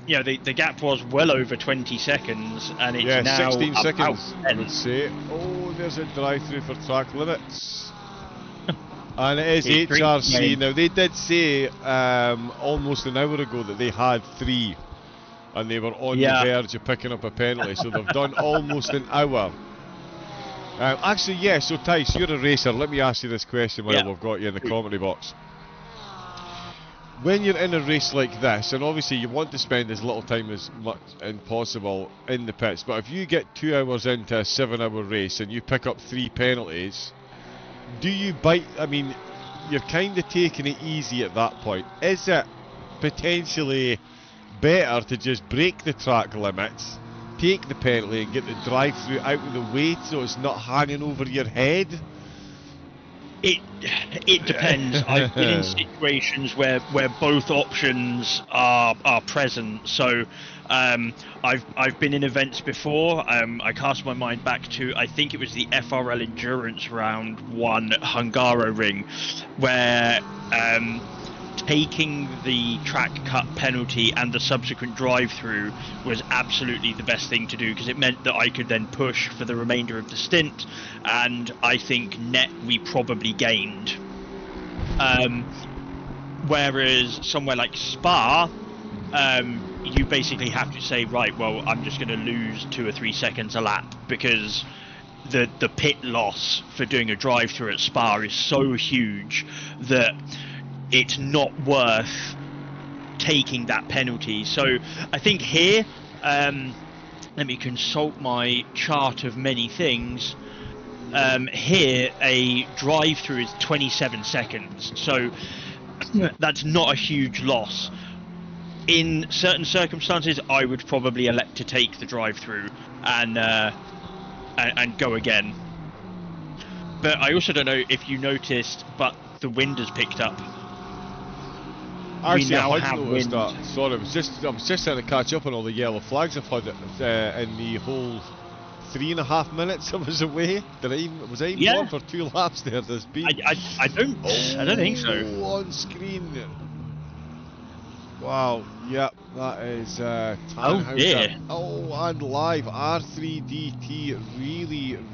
You know, the gap was well over 20 seconds, and it's now 16 seconds. 10. I would say. Oh, there's a drive-through for track limits. And it is HRC. Now, they did say almost an hour ago that they had 3. And they were on the verge of picking up a penalty. So they've done almost an hour. Actually, yeah, so Tice, you're a racer. Let me ask you this question while we've got you in the commentary box. When you're in a race like this, and obviously you want to spend as little time as much as possible in the pits, but if you get 2 hours into a 7-hour race and you pick up 3 penalties, do you bite? I mean, you're kind of taking it easy at that point. Is it potentially better to just break the track limits, take the penalty and get the drive-through out of the way so it's not hanging over your head? It depends. I've been in situations where both options are present. So I've been in events before. I cast my mind back to, I think it was the FRL Endurance Round 1 at Hungaroring, where taking the track cut penalty and the subsequent drive-through was absolutely the best thing to do, because it meant that I could then push for the remainder of the stint, and I think net we probably gained. Whereas somewhere like Spa, you basically have to say, right, well, I'm just going to lose 2 or 3 seconds a lap, because the pit loss for doing a drive-through at Spa is so huge that it's not worth taking that penalty. So I think here, let me consult my chart of many things. Here, a drive-through is 27 seconds, so that's not a huge loss. In certain circumstances, I would probably elect to take the drive-through and go again. But I also don't know if you noticed, but the wind has picked up. Actually, I hadn't noticed that. Sorry, I was just trying to catch up on all the yellow flags I've had in the whole 3.5 minutes I was away. Was I even on for 2 laps there? There's been. I don't think so. On screen. Wow. Yep. That is. Oh dear. Oh, and live R3DT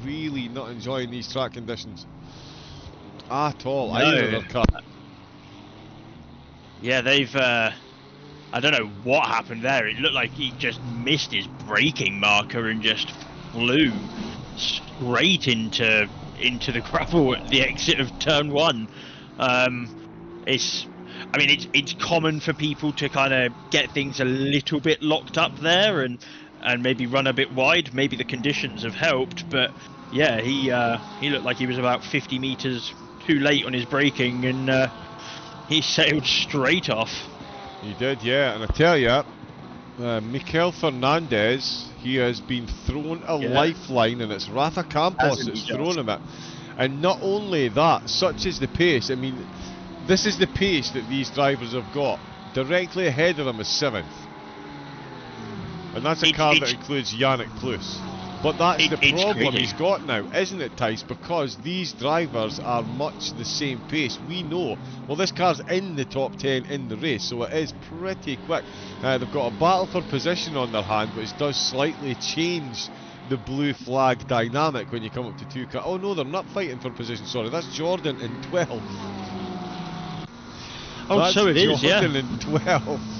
really not enjoying these track conditions at all. No. Either their car. Yeah, they've. I don't know what happened there. It looked like he just missed his braking marker and just flew straight into the gravel at the exit of turn 1. It's common for people to kind of get things a little bit locked up there and maybe run a bit wide. Maybe the conditions have helped, but yeah, he looked like he was about 50 meters too late on his braking, and He sailed straight off. He did, yeah. And I tell you, Mikel Fernandez, he has been thrown a lifeline, and it's Rafa Campos that's thrown him it. And not only that, such is the pace. I mean, this is the pace that these drivers have got. Directly ahead of him is 7th. And that's a car that includes Yannick Plus. But that's the problem he's got now, isn't it, Tice? Because these drivers are much the same pace. We know, well, this car's in the top 10 in the race, so it is pretty quick. They've got a battle for position on their hand, which does slightly change the blue flag dynamic when you come up to 2 cars. Oh no, they're not fighting for position, sorry, that's Jordan in 12th. Oh, that's so it is, yeah. Jordan in 12th.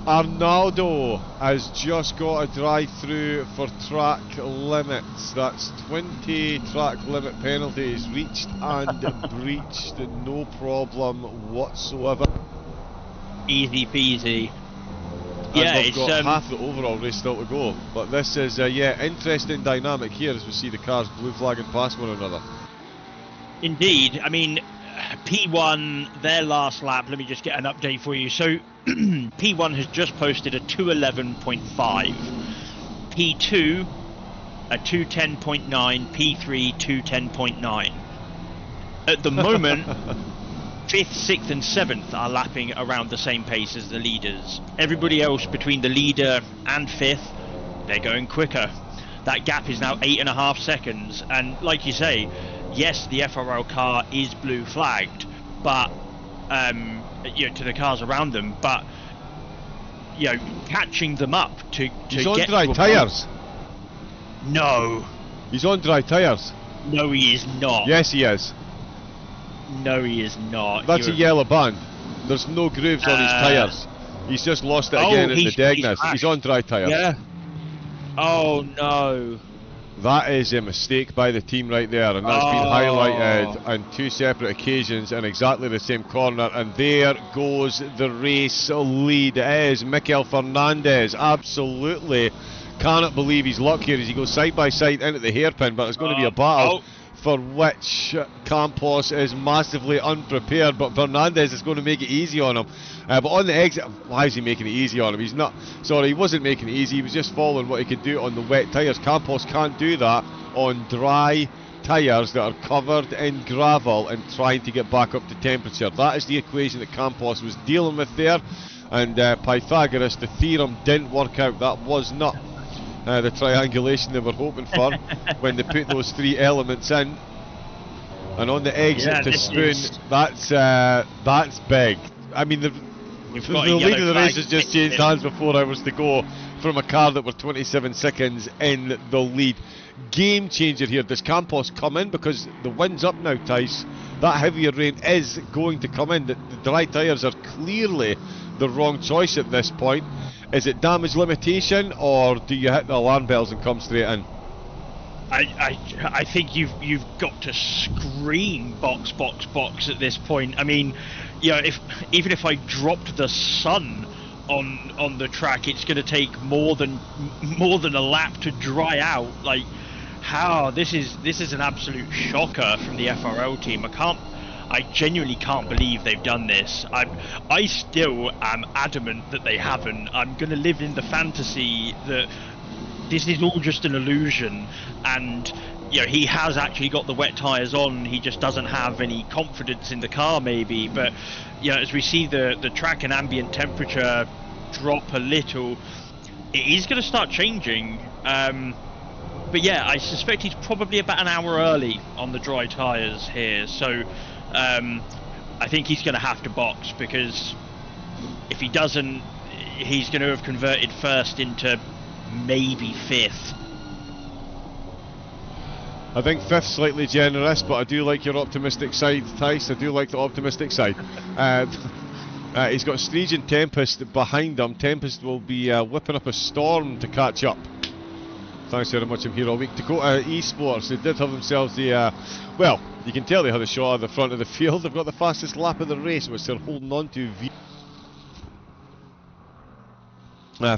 Arnaldo has just got a drive through for track limits. That's 20 track limit penalties reached and breached, no problem whatsoever. Easy peasy. And Yeah, we've got half the overall race still to go. But this is, yeah, interesting dynamic here as we see the cars blue flagging past one another. Indeed. I mean, P1, their last lap, let me just get an update for you. So, P1 has just posted a 211.5. P2, a 210.9. P3, 210.9. At the moment, 5th, 6th and 7th are lapping around the same pace as the leaders. Everybody else between the leader and 5th, they're going quicker. That gap is now 8.5 seconds. And like you say, yes, the FRL car is blue flagged, but you know, to the cars around them, but you know, catching them up to He's on get dry tyres. No. He's on dry tyres. No, he is not. Yes, he is. No, he is not. That's a yellow band. There's no grooves on his tyres. He's just lost it again in the Degness. He's on dry tyres. Yeah. Oh no. That is a mistake by the team right there, and that's been highlighted on 2 separate occasions in exactly the same corner. And there goes the race lead. It is Mikel Fernandez. Absolutely cannot believe his luck here as he goes side by side into the hairpin, but it's going to be a battle for which Campos is massively unprepared, but Fernandez is going to make it easy on him. But on the exit, why is he making it easy on him? He's not, sorry, he wasn't making it easy, he was just following what he could do on the wet tyres. Campos can't do that on dry tyres that are covered in gravel and trying to get back up to temperature. That is the equation that Campos was dealing with there, and Pythagoras, the theorem didn't work out. That was not the triangulation they were hoping for when they put those 3 elements in. And on the exit to Spoon, that's big. I mean, the lead of the race has just changed hands with 4 hours to go from a car that were 27 seconds in the lead. Game changer here. Does Campos come in? Because the wind's up now, Tice. That heavier rain is going to come in. The dry tyres are clearly the wrong choice at this point. Is it damage limitation, or do you hit the alarm bells and come straight in? I think you've got to scream box at this point. I mean, you know, even if I dropped the sun on the track, it's going to take more than a lap to dry out. Like, how this is an absolute shocker from the FRL team. I genuinely can't believe they've done this. I still am adamant that they haven't. I'm going to live in the fantasy that this is all just an illusion, and you know, he has actually got the wet tyres on. He just doesn't have any confidence in the car, maybe. But you know, as we see the track and ambient temperature drop a little, it is going to start changing. But yeah, I suspect he's probably about an hour early on the dry tyres here. So I think he's going to have to box, because if he doesn't, he's going to have converted first into maybe 5th. I think 5th slightly generous, but I do like your optimistic side, Tice. I do like the optimistic side. He's got Streege and Tempest behind him. Tempest will be whipping up a storm to catch up. Thanks very much, I'm here all week. To go to eSports, they did have themselves the, well, you can tell they had a shot at the front of the field. They've got the fastest lap of the race, which they're holding on to.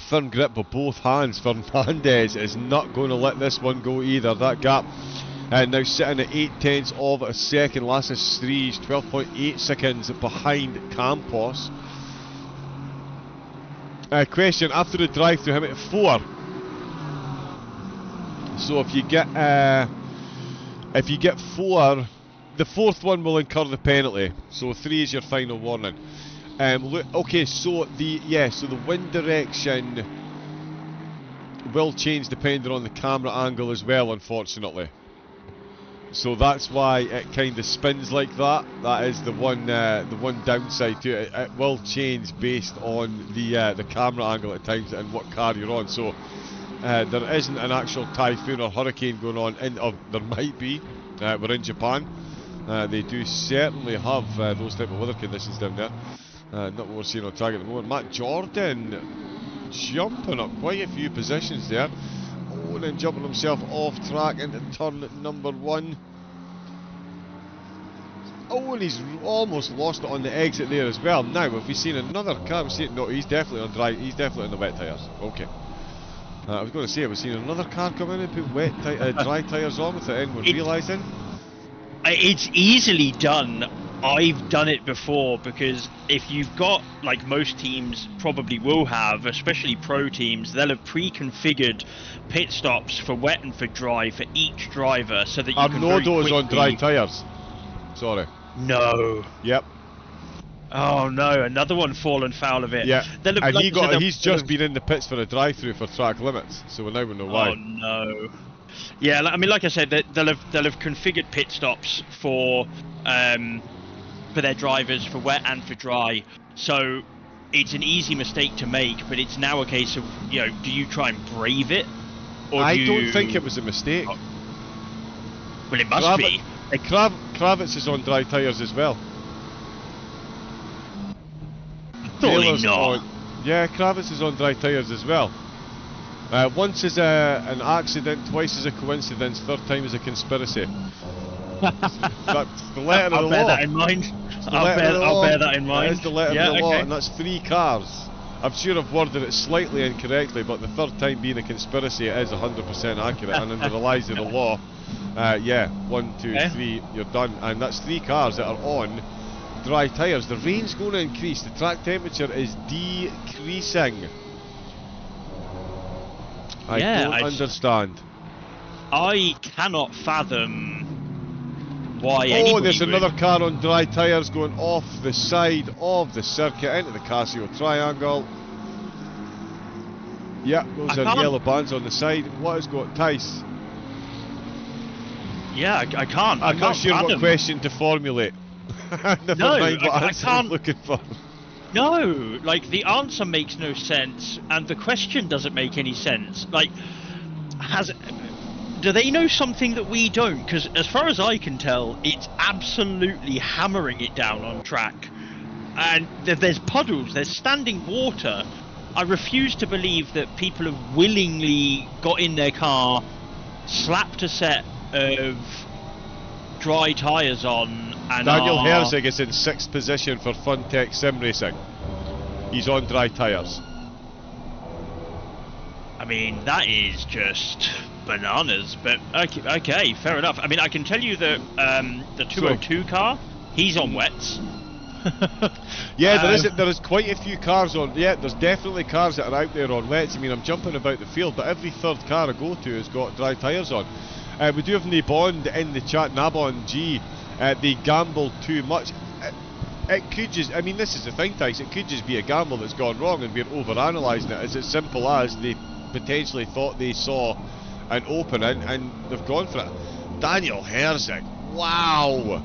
Firm grip with both hands. Fernandez is not going to let this one go either. That gap Now sitting at 8/10 of a second. Lassus Stries 12.8 seconds behind Campos. Question, after the drive-through, how many? 4. So if you get 4, the 4th one will incur the penalty. So 3 is your final warning. Okay, so the wind direction will change depending on the camera angle as well, unfortunately. So that's why it kind of spins like that. That is the one downside to it. It will change based on the camera angle at times and what car you're on. So there isn't an actual typhoon or hurricane going on. There might be. We're in Japan. They do certainly have those type of weather conditions down there. Not what we're seeing on track at the moment. Matt Jordan jumping up quite a few positions there. Oh, and then jumping himself off track into turn number 1. Oh, and he's almost lost it on the exit there as well. Now, have we seen another car? No, he's definitely on dry. He's definitely on the wet tyres. Okay. I was going to say, have we seen another car come in and put dry tyres on without anyone realising? It's easily done. I've done it before, because if you've got, like most teams probably will have, especially pro teams, they'll have pre-configured pit stops for wet and for dry for each driver, so that you can very quickly... Arnaudo's on dry tyres. Sorry. No. Yep. Oh no, another one fallen foul of it. Yeah, and like, he's just been in the pits for a drive-through for track limits, so now we know why. Oh no. Yeah, I mean, like I said, they'll have configured pit stops for their drivers for wet and for dry. So it's an easy mistake to make, but it's now a case of, you know, do you try and brave it, or I don't think it was a mistake. Oh. Well, it must be. Kravitz is on dry tyres as well. Surely not. Yeah, Kravitz is on dry tyres as well. Once is an accident, twice is a coincidence, third time is a conspiracy. That's the letter of the law. I'll bear that in mind. I'll bear that in mind. That is the letter of the law, and that's 3 cars. I'm sure I've worded it slightly incorrectly, but the third time being a conspiracy, it is 100% accurate, and under the lies of the law, 1, 2, 3, you're done. And that's 3 cars that are on dry tyres. The rain's going to increase, the track temperature is decreasing. I don't understand. I cannot fathom why anybody Oh, there's another car on dry tyres going off the side of the circuit into the Casio Triangle. Yeah, those are yellow bands on the side. What has got Tice? Yeah, I can't. I'm not sure what question to formulate. Never mind what answer I'm looking for. No, like, the answer makes no sense, and the question doesn't make any sense. Like, do they know something that we don't? Because as far as I can tell, it's absolutely hammering it down on track. And there's puddles, there's standing water. I refuse to believe that people have willingly got in their car, slapped a set of dry tyres on, and Daniel Herzig is in 6th position for Funtech Sim Racing. He's on dry tyres. I mean, that is just bananas, but okay, fair enough. I mean, I can tell you that the 202 car, he's on wets. Yeah, there is quite a few cars on. Yeah, there's definitely cars that are out there on wets. I mean, I'm jumping about the field, but every third car I go to has got dry tyres on. We do have Nabond in the chat. Nabond G. They gamble too much. It could just, I mean, this is the thing, Tice, it could just be a gamble that's gone wrong and we're over-analysing it. It's as simple as they potentially thought they saw an opening and they've gone for it. Daniel Herzig, wow!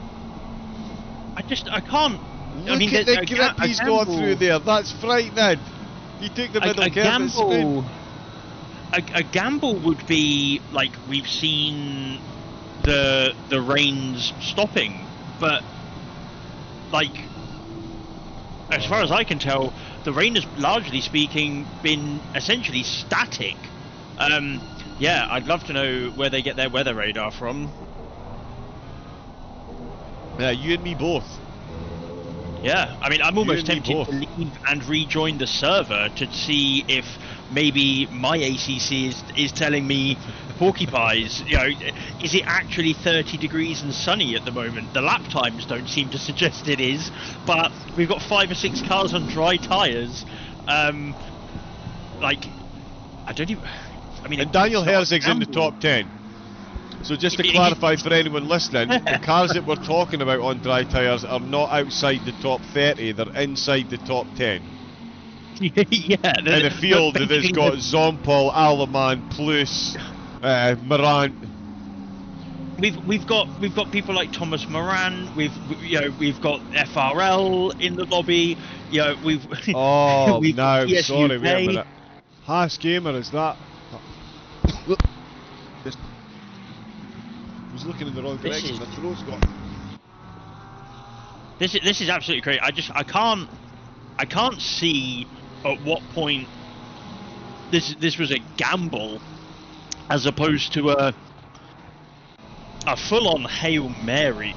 I can't... Look at the grip he's gone through there, that's frightening! He took the middle curve spin. A gamble would be, like, we've seen the rains stopping, but, like, as far as I can tell, the rain has, largely speaking, been essentially static. Yeah, I'd love to know where they get their weather radar from. Yeah, you and me both. Yeah, I mean, I'm almost tempted to leave and rejoin the server to see if maybe my ACC is telling me porcupines. You know, is it actually 30 degrees and sunny at the moment? The lap times don't seem to suggest it is, but we've got 5 or 6 cars on dry tyres. Like, I don't even. I mean, and Daniel Herzig's in the top 10. So just to clarify for anyone listening, the cars that we're talking about on dry tyres are not outside the top 30, they're inside the top 10. Yeah, in a field that has got Zompol, Aleman, Plus, Morant. We've got people like Thomas Moran. We've got FRL in the lobby. You know, we've no, PSUK. sorry, wait a minute. Haas Gamer, is that? Just was looking in the wrong direction. My throat's got. This is absolutely great. I can't see at what point this was a gamble as opposed to a full-on Hail Mary.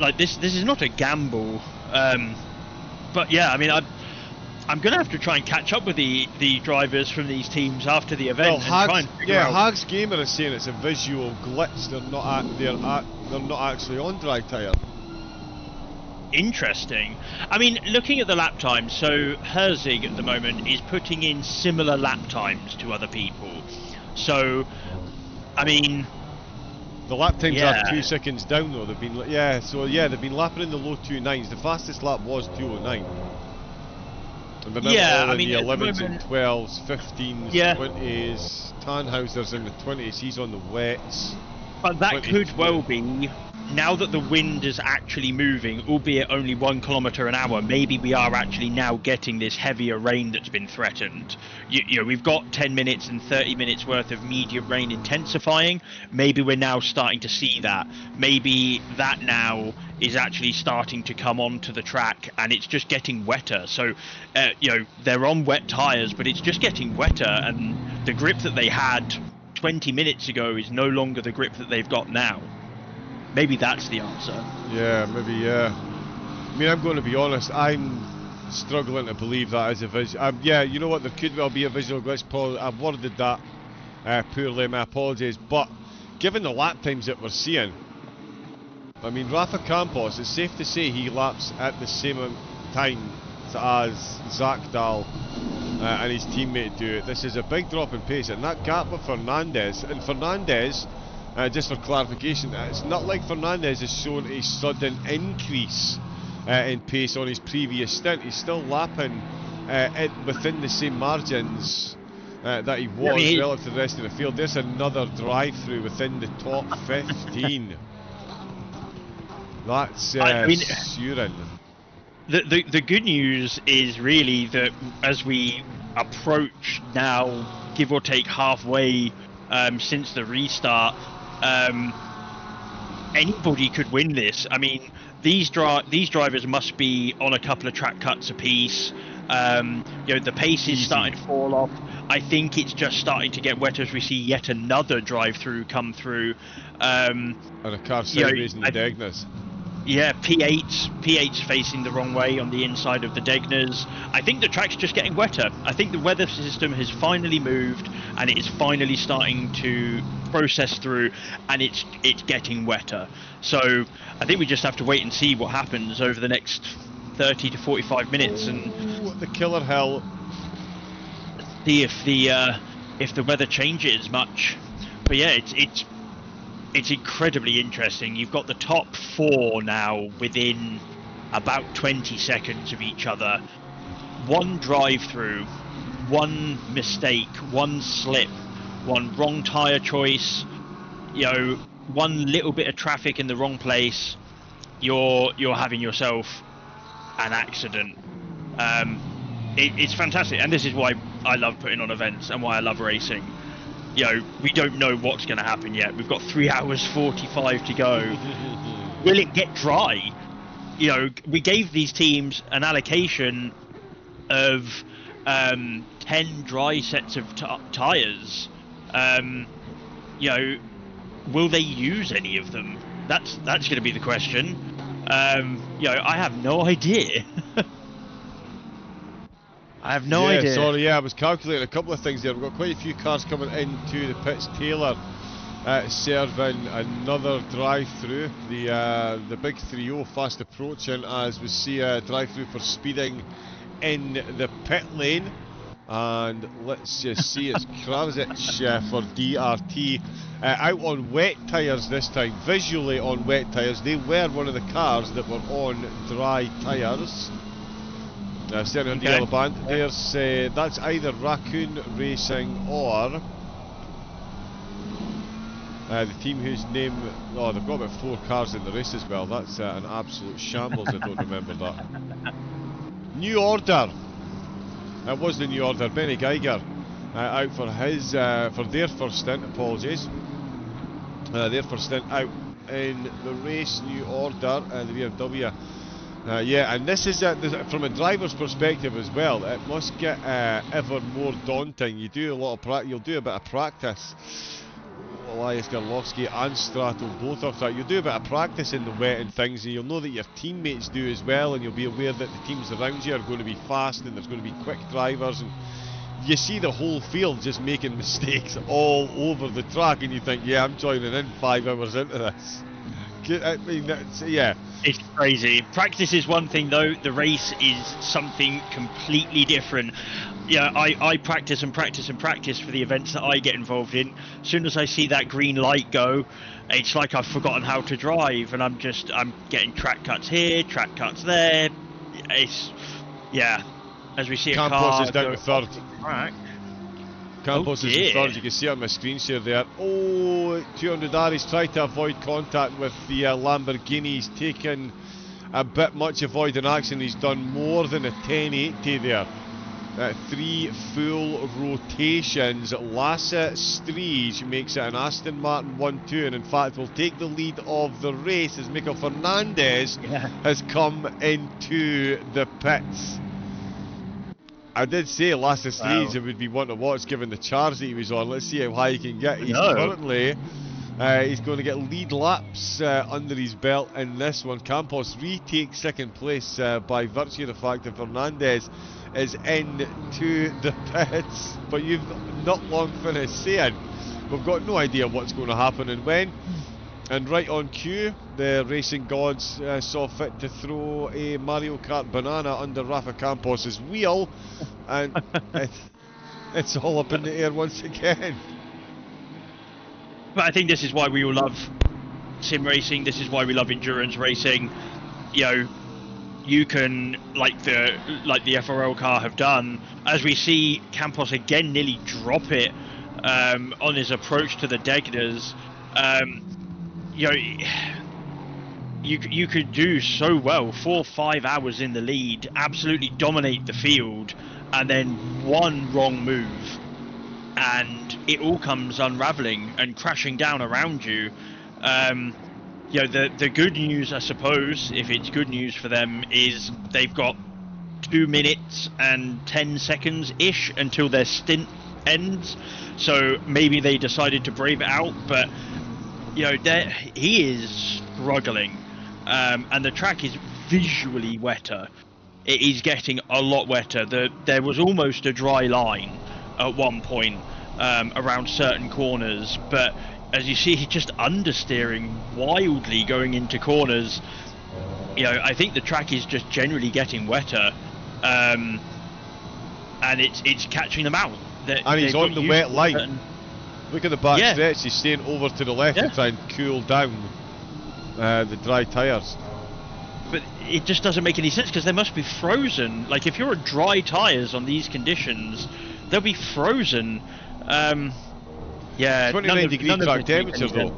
Like this is not a gamble. But yeah, I mean, I'm gonna have to try and catch up with the drivers from these teams after the event. Well, try and figure out. Hags Gamer is saying it's a visual glitch. They're not actually on dry tyre. Interesting. I mean, looking at the lap times, so Herzig at the moment is putting in similar lap times to other people. So, I mean, the lap times are 2 seconds down though. They've been they've been lapping in the low 2.9s. The fastest lap was 2:09. And they're now all in the 11s and 12s, 15s, 20s. Tannhauser's in the 20s. He's on the wets. But that could well be, now that the wind is actually moving, albeit only 1 kilometre an hour, maybe we are actually now getting this heavier rain that's been threatened. You know, we've got 10 minutes and 30 minutes worth of medium rain intensifying. Maybe we're now starting to see that. Maybe that now is actually starting to come onto the track and it's just getting wetter. So, you know, they're on wet tyres, but it's just getting wetter, and the grip that they had 20 minutes ago is no longer the grip that they've got now. Maybe that's the answer. Yeah, maybe, yeah. I mean, I'm going to be honest, I'm struggling to believe that is a visual. Yeah, you know what, there could well be a visual glitch. I've worded that poorly, my apologies. But given the lap times that we're seeing, I mean, Rafa Campos, it's safe to say he laps at the same time as Zach Dahl and his teammate do it. This is a big drop in pace, and that gap with Fernandez, and Fernandez, just for clarification, it's not like Fernandez has shown a sudden increase in pace on his previous stint. He's still lapping within the same margins that he was relative to the rest of the field. There's another drive-through within the top 15. That's Surin. The good news is really that as we approach now, give or take halfway since the restart, anybody could win this. I mean, these drivers must be on a couple of track cuts apiece. You know, the pace is starting to fall off. I think it's just starting to get wetter as we see yet another drive-through come through. And a car sideways in the Degners. Yeah, P8's facing the wrong way on the inside of the Degners. I think the track's just getting wetter. I think the weather system has finally moved and it is finally starting to process through, and it's getting wetter. So I think we just have to wait and see what happens over the next 30 to 45 minutes and the killer hill. See if the weather changes much. But yeah, it's incredibly interesting. You've got the top 4 now within about 20 seconds of each other. One drive-through, one mistake, one slip, one wrong tyre choice, you know, one little bit of traffic in the wrong place, you're having yourself an accident. It's fantastic, and this is why I love putting on events and why I love racing. You know, we don't know what's going to happen yet. We've got 3 hours 45 to go. Will it get dry? You know, we gave these teams an allocation of 10 dry sets of tyres. You know, will they use any of them? That's going to be the question. You know, I have no idea. I have no idea. Sorry, I was calculating a couple of things there. We've got quite a few cars coming into the pits. Taylor serving another drive-through. The big 3-0 fast approaching as we see a drive-through for speeding in the pit lane. And let's just see, it's Krasic for DRT. Out on wet tyres this time, visually on wet tyres. They were one of the cars that were on dry tyres. Certainly on the yellow band. There's that's either Raccoon Racing or the team whose name, oh, they've got about 4 cars in the race as well. That's an absolute shambles. I don't remember that. New Order. It was the New Order. Benny Geiger out for his for their first stint. Apologies. Their first stint out in the race. New Order and the BMW. Yeah, and this is from a driver's perspective as well. It must get ever more daunting. You do a lot of you'll do a bit of practice. Elias Garlovsky and Strato both of that. You'll do a bit of practice in the wet and things, and you'll know that your teammates do as well, and you'll be aware that the teams around you are going to be fast and there's going to be quick drivers, and you see the whole field just making mistakes all over the track, and you think, yeah, I'm joining in 5 hours into this. I mean, that's, yeah. It's crazy. Practice is one thing though, the race is something completely different. Yeah, I practice and practice and practice for the events that I get involved in. As soon as I see that green light go, it's like I've forgotten how to drive, and I'm getting track cuts here, track cuts there. It's, yeah, as we see Campos is down go to third. Track. Campos is in third, you can see it on my screen share there. Oh, 200 Aries tried to avoid contact with the Lamborghini. He's taken a bit much avoiding action. He's done more than a 1080 there. 3 full rotations. Lasse Striege makes it an Aston Martin 1-2, and in fact will take the lead of the race as Miguel Fernandez has come into the pits. I did say Lasse Striege would be one to watch given the charge that he was on. Let's see how high he can get. He's currently he's going to get lead laps under his belt in this one. Campos retakes second place by virtue of the fact that Fernandez is into the pits. But you've not long finished saying we've got no idea what's going to happen and when. And right on cue, the racing gods saw fit to throw a Mario Kart banana under Rafa Campos' wheel, and it's all up in the air once again. But I think this is why we all love sim racing. This is why we love endurance racing. You know, you can, like the FRL car have done, as we see Campos again nearly drop it on his approach to the Degners. You know, you could do so well, 4 or 5 hours in the lead, absolutely dominate the field, and then one wrong move, and it all comes unraveling and crashing down around you. You know, the good news, I suppose, if it's good news for them, is they've got 2 minutes and 10 seconds ish until their stint ends. So maybe they decided to brave it out, but you know, he is struggling, and the track is visually wetter. It is getting a lot wetter. There was almost a dry line at one point around certain corners, but as you see, he's just understeering wildly going into corners. You know, I think the track is just generally getting wetter, and it's catching them out. And he's on the wet line. Look at the back stretch, he's staying over to the left to try and cool down the dry tyres. But it just doesn't make any sense because they must be frozen. Like, if you're on dry tyres on these conditions, they'll be frozen. Yeah, 29 degree track temperature though.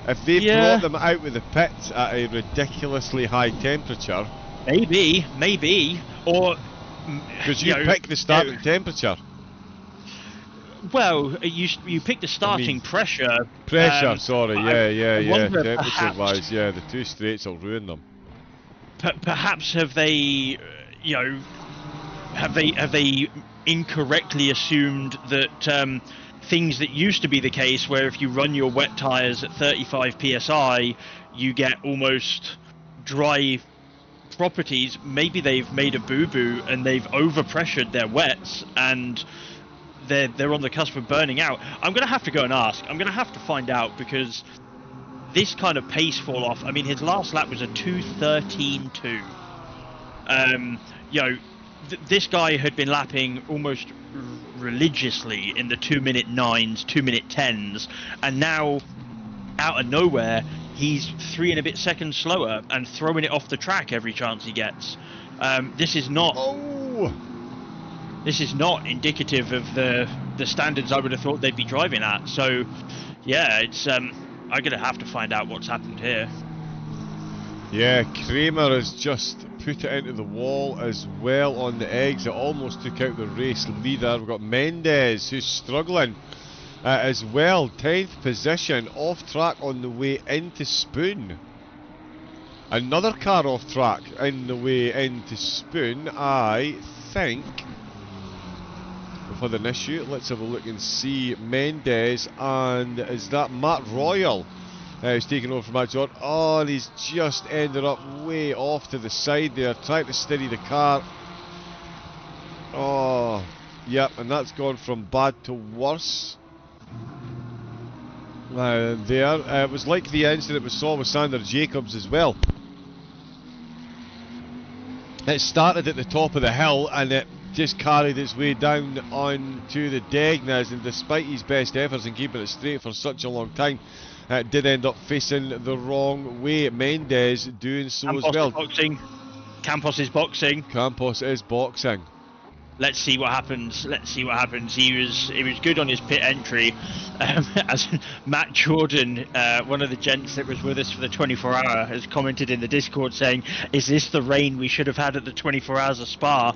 If they brought them out with the pits at a ridiculously high temperature... Maybe. Or... Because you pick the starting temperature. Well, you pick the starting pressure. Sorry, yeah. Temperature-wise, yeah, the 2 straights will ruin them. Perhaps have they, you know, have they incorrectly assumed that things that used to be the case, where if you run your wet tyres at 35 psi, you get almost dry properties. Maybe they've made a boo-boo and they've overpressured their wets, and they're on the cusp of burning out. I'm going to have to go and ask. I'm going to have to find out, because this kind of pace fall off. I mean, his last lap was a 2:13.2. You know, this guy had been lapping almost religiously in the 2-minute 9s, 2-minute 10s, and now out of nowhere he's 3 and a bit seconds slower and throwing it off the track every chance he gets. This is not indicative of the standards I would have thought they'd be driving at. So yeah, it's I'm gonna have to find out what's happened here. Yeah, Kramer has just put it into the wall as well on the exit, almost took out the race leader. We've got Mendes, who's struggling as well, 10th position, off track on the way into Spoon. Another car off track in the way into Spoon, I think. We've had an issue. Let's have a look and see. Mendes, and is that Matt Royal? He's taken over from Matt Jordan. Oh, and he's just ended up way off to the side there, trying to steady the car. Oh, yep, and that's gone from bad to worse. It was like the incident we saw with Sander Jacobs as well. It started at the top of the hill and it just carried its way down onto the Degnas, and despite his best efforts in keeping it straight for such a long time, it did end up facing the wrong way. Mendes doing so Campos as well. Is boxing. Campos is boxing. Campos is boxing. Let's see what happens. Let's see what happens. He was good on his pit entry. As Matt Jordan, one of the gents that was with us for the 24-hour, has commented in the Discord saying, "Is this the rain we should have had at the 24 hours of Spa?"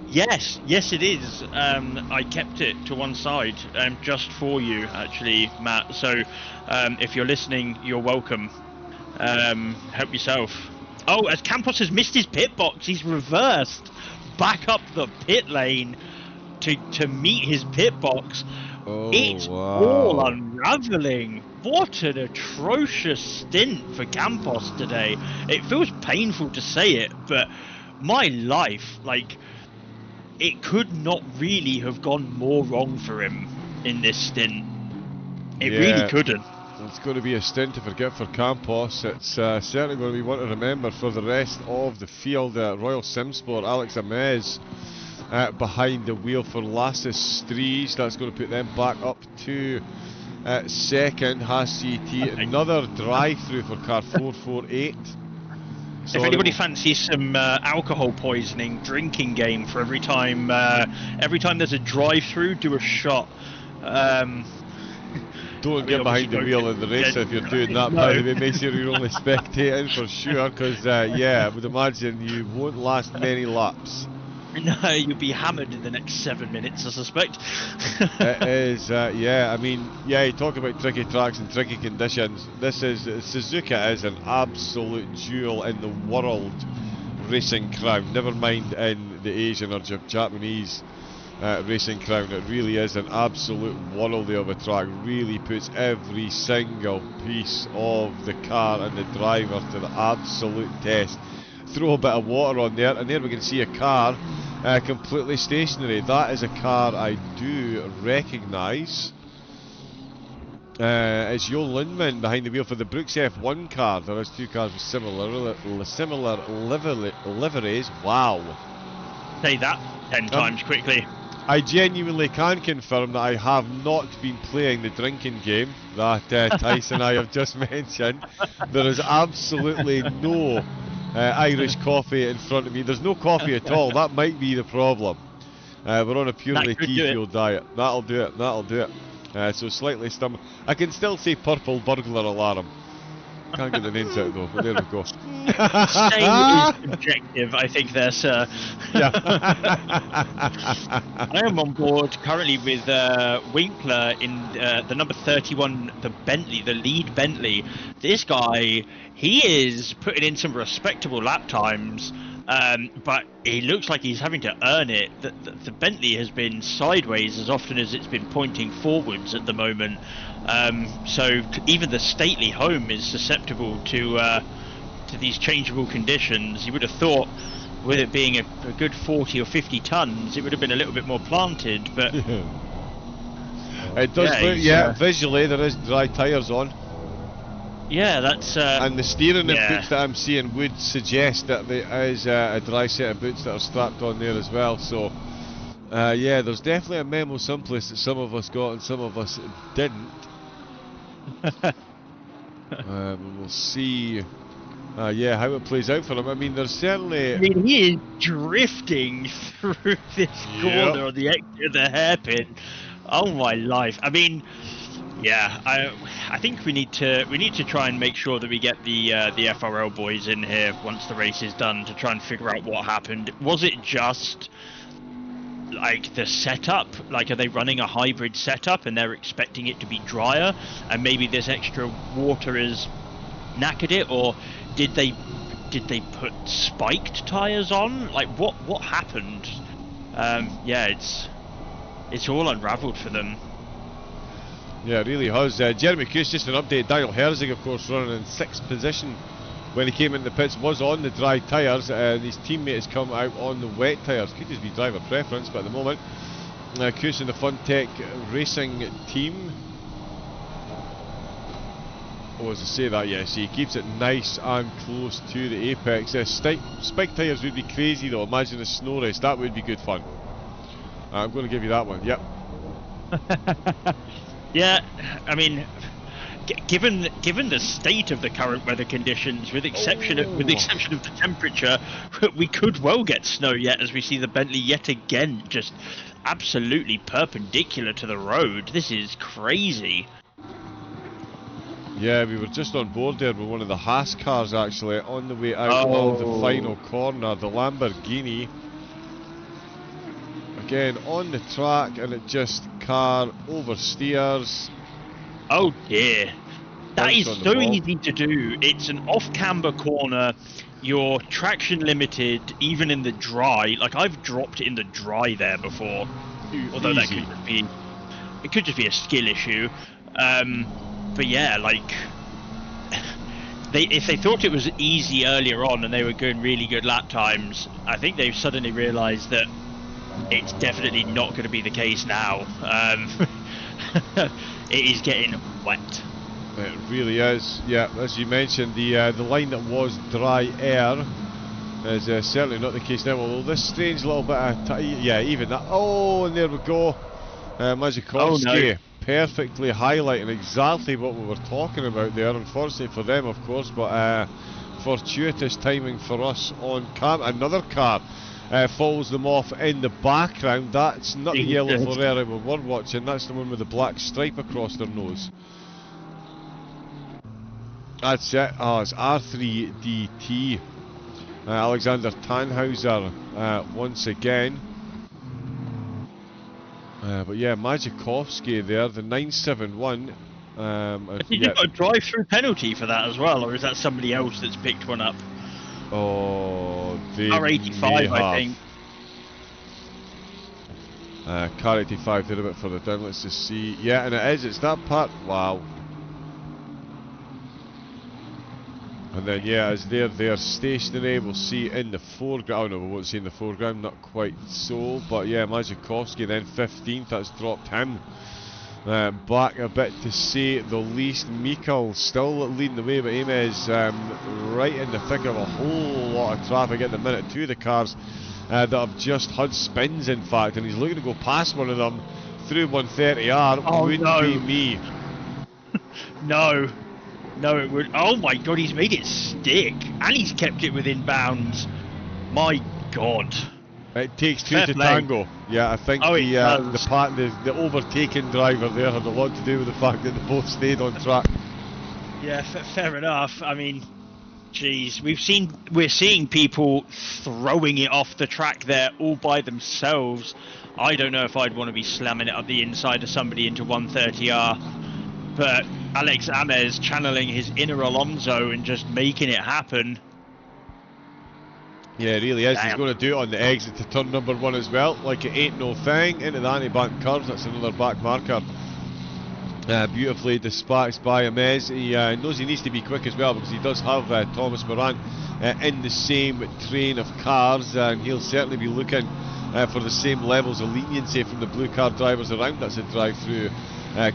Yes, it is. I kept it to one side just for you, actually, Matt. So if you're listening, you're welcome. Help yourself. Oh, as Campos has missed his pit box, he's reversed back up the pit lane to meet his pit box. Oh, it's all unraveling. What an atrocious stint for Campos today. It feels painful to say it, but my life, like, it could not really have gone more wrong for him in this stint. It really couldn't. It's going to be a stint to forget for Campos. It's certainly going to be one to remember for the rest of the field. Royal Simsport, Alex Amez behind the wheel for Lassus Stries. That's going to put them back up to second. Haas CT, another drive-through for car 448. So if anybody fancies some alcohol poisoning drinking game for every time there's a drive-through, do a shot. Don't get behind the wheel in the race if you're doing that, by the way. Make sure you're only spectating for sure, because yeah, I would imagine you won't last many laps. No, you'll be hammered in the next 7 minutes, I suspect. It is, yeah, I mean, yeah, you talk about tricky tracks and tricky conditions. Suzuka is an absolute jewel in the world racing crown, never mind in the Asian or Japanese racing crown. It really is an absolute worldie of a track. Really puts every single piece of the car and the driver to the absolute test. Throw a bit of water on there, and there we can see a car completely stationary. That is a car I do recognise. It's Jo Lindman behind the wheel for the Brooks F1 car. There is two cars with similar liveries. Wow. Say that 10 times quickly. I genuinely can confirm that I have not been playing the drinking game that Tyson and I have just mentioned. There is absolutely no Irish coffee in front of me. There's no coffee at all. That might be the problem. We're on a purely tea-fueled diet. That'll do it. That'll do it. So slightly stomach. I can still say purple burglar alarm. Can't get the names out though, but there we go. Saying is objective, I think there, sir. Yeah. I am on board currently with Winkler in the number 31, the Bentley, the lead Bentley. This guy, he is putting in some respectable lap times, but he looks like he's having to earn it. The Bentley has been sideways as often as it's been pointing forwards at the moment. So even the stately home is susceptible to these changeable conditions. You would have thought with it being a good 40 or 50 tons, it would have been a little bit more planted, but it does look, visually there is dry tyres on. Yeah, that's... and the steering yeah. boots that I'm seeing would suggest that there is a dry set of boots that are strapped on there as well, so yeah, there's definitely a memo someplace that some of us got and some of us didn't. We'll see yeah, how it plays out for him. I mean, there's certainly... I mean, he is drifting through this corner on the exit of the hairpin. Oh my life. I mean, yeah, I think we need to try and make sure that we get the FRL boys in here once the race is done to try and figure out what happened. Was it just like the setup? Like, are they running a hybrid setup and they're expecting it to be drier, and maybe this extra water has knackered it, or did they put spiked tires on? Like, what happened? Yeah, it's all unraveled for them. Yeah, it really has. Jeremy Cuse, just an update. Daniel Herzig, of course, running in 6th position when he came into the pits, was on the dry tyres, and his teammate has come out on the wet tyres. Could just be driver preference, but at the moment, Cuse in the Funtech Racing team. Oh, as I say that, yes, he keeps it nice and close to the apex. Spike tyres would be crazy though. Imagine a snow race, that would be good fun. I'm going to give you that one, yep. Yeah, I mean, given the state of the current weather conditions, with the exception of the temperature, we could well get snow yet, as we see the Bentley yet again just absolutely perpendicular to the road. This is crazy. Yeah, we were just on board there with one of the Haas cars actually on the way out of the final corner, the Lamborghini. Again on the track, and it just car oversteers. Oh dear. That is so easy to do. It's an off-camber corner. You're traction limited, even in the dry. Like, I've dropped in the dry there before. Although that could just be a skill issue. But yeah, like, if they thought it was easy earlier on and they were going really good lap times, I think they've suddenly realised that it's definitely not going to be the case now. It is getting wet. It really is. Yeah, as you mentioned, the line that was dry air is certainly not the case now. Although this strange little bit of yeah, even that. Oh, and there we go. Mazikovsky perfectly highlighting exactly what we were talking about there. Unfortunately for them, of course, but fortuitous timing for us on cam. Another car follows them off in the background. That's not the yellow Ferrari we were watching. That's the one with the black stripe across their nose. That's it. Oh, it's R3DT. Alexander Tannhauser once again. But yeah, Mazikovsky there, the 971. Have you got a drive-through penalty for that as well, or is that somebody else that's picked one up? Oh, they R85, I think. Car 85 did a bit further down. Let's just see. Yeah, and it is. It's that part. Wow. And then, yeah, as they're stationary, we'll see in the foreground. Oh no, we won't see in the foreground, not quite so. But yeah, Mazikovsky then 15th, that's dropped him back a bit to say the least. Mikkel still leading the way, but Ames right in the thick of a whole lot of traffic at the minute. Two of the cars that have just had spins, in fact, and he's looking to go past one of them through 130R. Oh, wouldn't be me. No. No, it would. Oh my god, he's made it stick, and he's kept it within bounds. My god. It takes two to tango. Yeah, I think the overtaken driver there had a lot to do with the fact that they both stayed on track. Yeah, fair enough. I mean, geez, we're seeing people throwing it off the track there all by themselves. I don't know if I'd want to be slamming it up the inside of somebody into 130R, but Alex Ames channeling his inner Alonso and just making it happen. Yeah, it really is. Damn. He's going to do it on the exit to turn number 1 as well. Like it ain't no thing. Into the anti-bank curves. That's another back marker. Beautifully dispatched by Amez. He knows he needs to be quick as well, because he does have Thomas Morant in the same train of cars, and he'll certainly be looking for the same levels of leniency from the blue car drivers around. That's a drive-through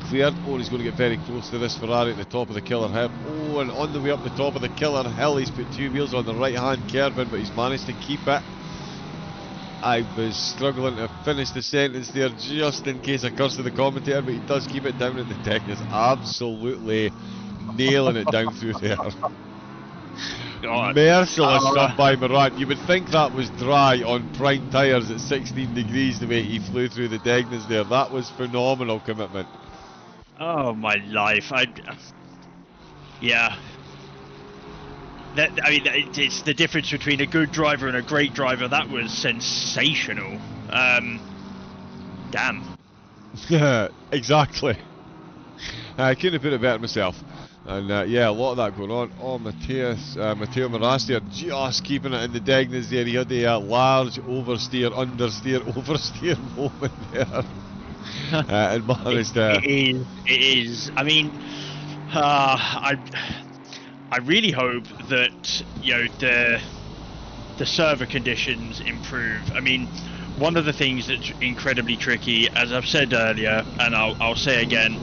cleared. Oh, he's going to get very close to this Ferrari at the top of the killer hill. Oh, and on the way up the top of the killer hill, he's put two wheels on the right-hand curve in, but he's managed to keep it. I was struggling to finish the sentence there just in case I cursed to the commentator, but he does keep it down at the deck. He's absolutely nailing it down through there. God. Merciless run by Morant. You would think that was dry on prime tyres at 16 degrees the way he flew through the Degnas there. That was phenomenal commitment. Oh my life! Yeah. It's the difference between a good driver and a great driver. That was sensational. Damn. Yeah, exactly. I couldn't have put it better myself. And yeah, a lot of that going on. Oh, Matteo Marasti just keeping it in the Degnas there. He had a large oversteer, understeer, oversteer moment there. And managed It is. I mean, I really hope that, you know, the server conditions improve. I mean, one of the things that's incredibly tricky, as I've said earlier, and I'll say again,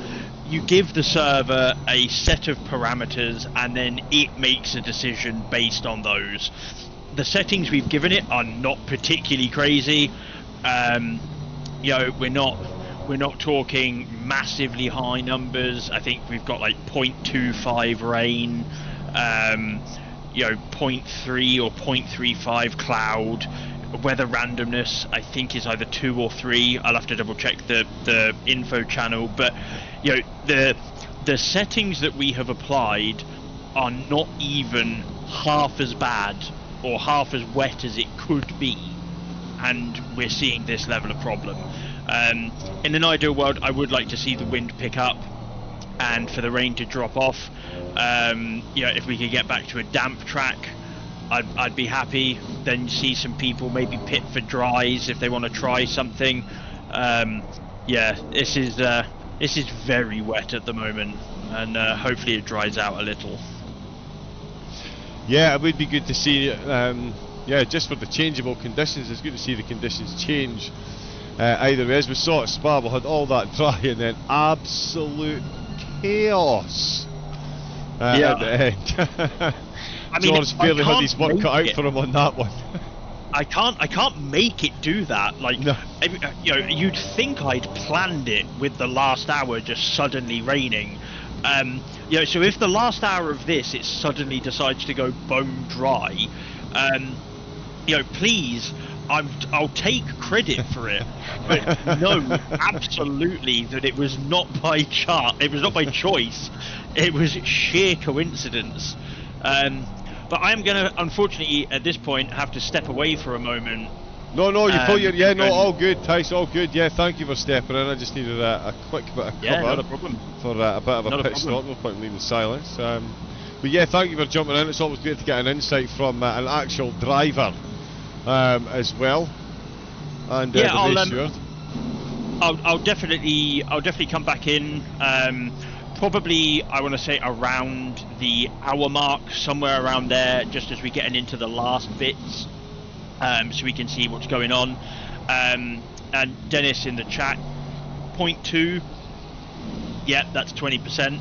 you give the server a set of parameters and then it makes a decision based on those. The settings we've given it are not particularly crazy. You know, we're not talking massively high numbers. I think we've got like 0.25 rain, you know, 0.3 or 0.35 cloud. Weather randomness, I think, is either 2 or 3. I'll have to double check the info channel, but you know, the settings that we have applied are not even half as bad or half as wet as it could be, and we're seeing this level of problem. In an ideal world, I would like to see the wind pick up and for the rain to drop off. You know, if we could get back to a damp track, I'd be happy. Then see some people maybe pit for dries if they want to try something. Yeah, this is very wet at the moment, and hopefully it dries out a little. Yeah, it would be good to see. Yeah, just for the changeable conditions, it's good to see the conditions change. Either way, as we saw at Spa, we had all that dry and then absolute chaos at the end. I mean, George fairly had his work cut out for him on that one. I can't make it do that. Like, no. You know, you'd think I'd planned it with the last hour just suddenly raining. You know, so if the last hour of this it suddenly decides to go bone dry, you know, please, I'll take credit for it. But no, absolutely, that it was not by it was not by choice. It was sheer coincidence. But I am going to, unfortunately, at this point, have to step away for a moment. No, you pull your... Yeah, no, all good, Tice, all good. Yeah, thank you for stepping in. I just needed a quick bit of cover. Yeah, not a problem. For a bit of a pit stop. No point in leaving silence. But yeah, thank you for jumping in. It's always great to get an insight from an actual driver as well. And yeah, I'll definitely come back in. Probably, I want to say around the hour mark, somewhere around there, just as we're getting into the last bits, so we can see what's going on. And Dennis in the chat, 0.2, yeah, that's 20%.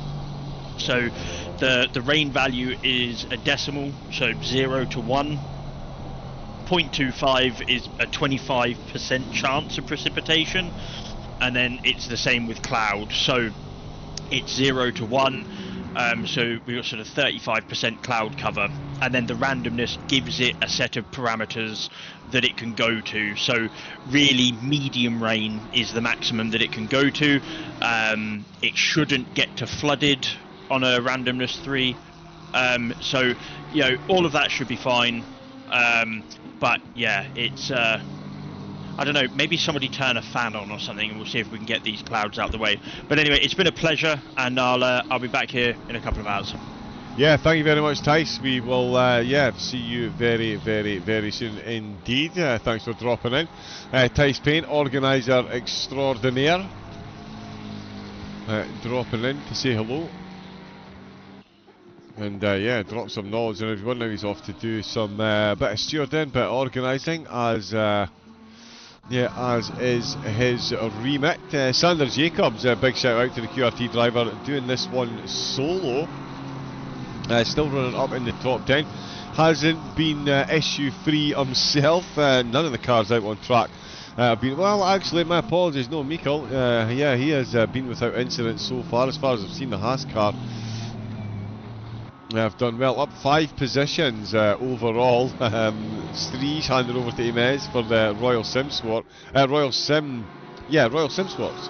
So the rain value is a decimal, so 0 to 1. 0.25 is a 25% chance of precipitation, and then it's the same with cloud. So it's 0 to 1, so we've got sort of 35% cloud cover, and then the randomness gives it a set of parameters that it can go to. So really, medium rain is the maximum that it can go to. It shouldn't get to flooded on a randomness 3. So, you know, all of that should be fine. But yeah, it's I don't know, maybe somebody turn a fan on or something, and we'll see if we can get these clouds out of the way. But anyway, it's been a pleasure, and I'll be back here in a couple of hours. Yeah, thank you very much, Tice. We will yeah, see you very, very, very soon indeed. Thanks for dropping in. Tice Payne, organiser extraordinaire. dropping in to say hello. And yeah, drop some knowledge on everyone. Now he's off to do some bit of stewarding, bit of organising, as yeah, as is his remit. Sander Jacobs, big shout out to the QRT driver, doing this one solo. Still running up in the top 10. Hasn't been issue free himself. None of the cars out on track have been. Well, actually, my apologies. No, Mikkel. Yeah, he has been without incident so far. As far as I've seen, the Haas car have done well, up 5 positions overall. Stree's handed over to Imez for the Royal Sim Sport. Royal Sim Sports.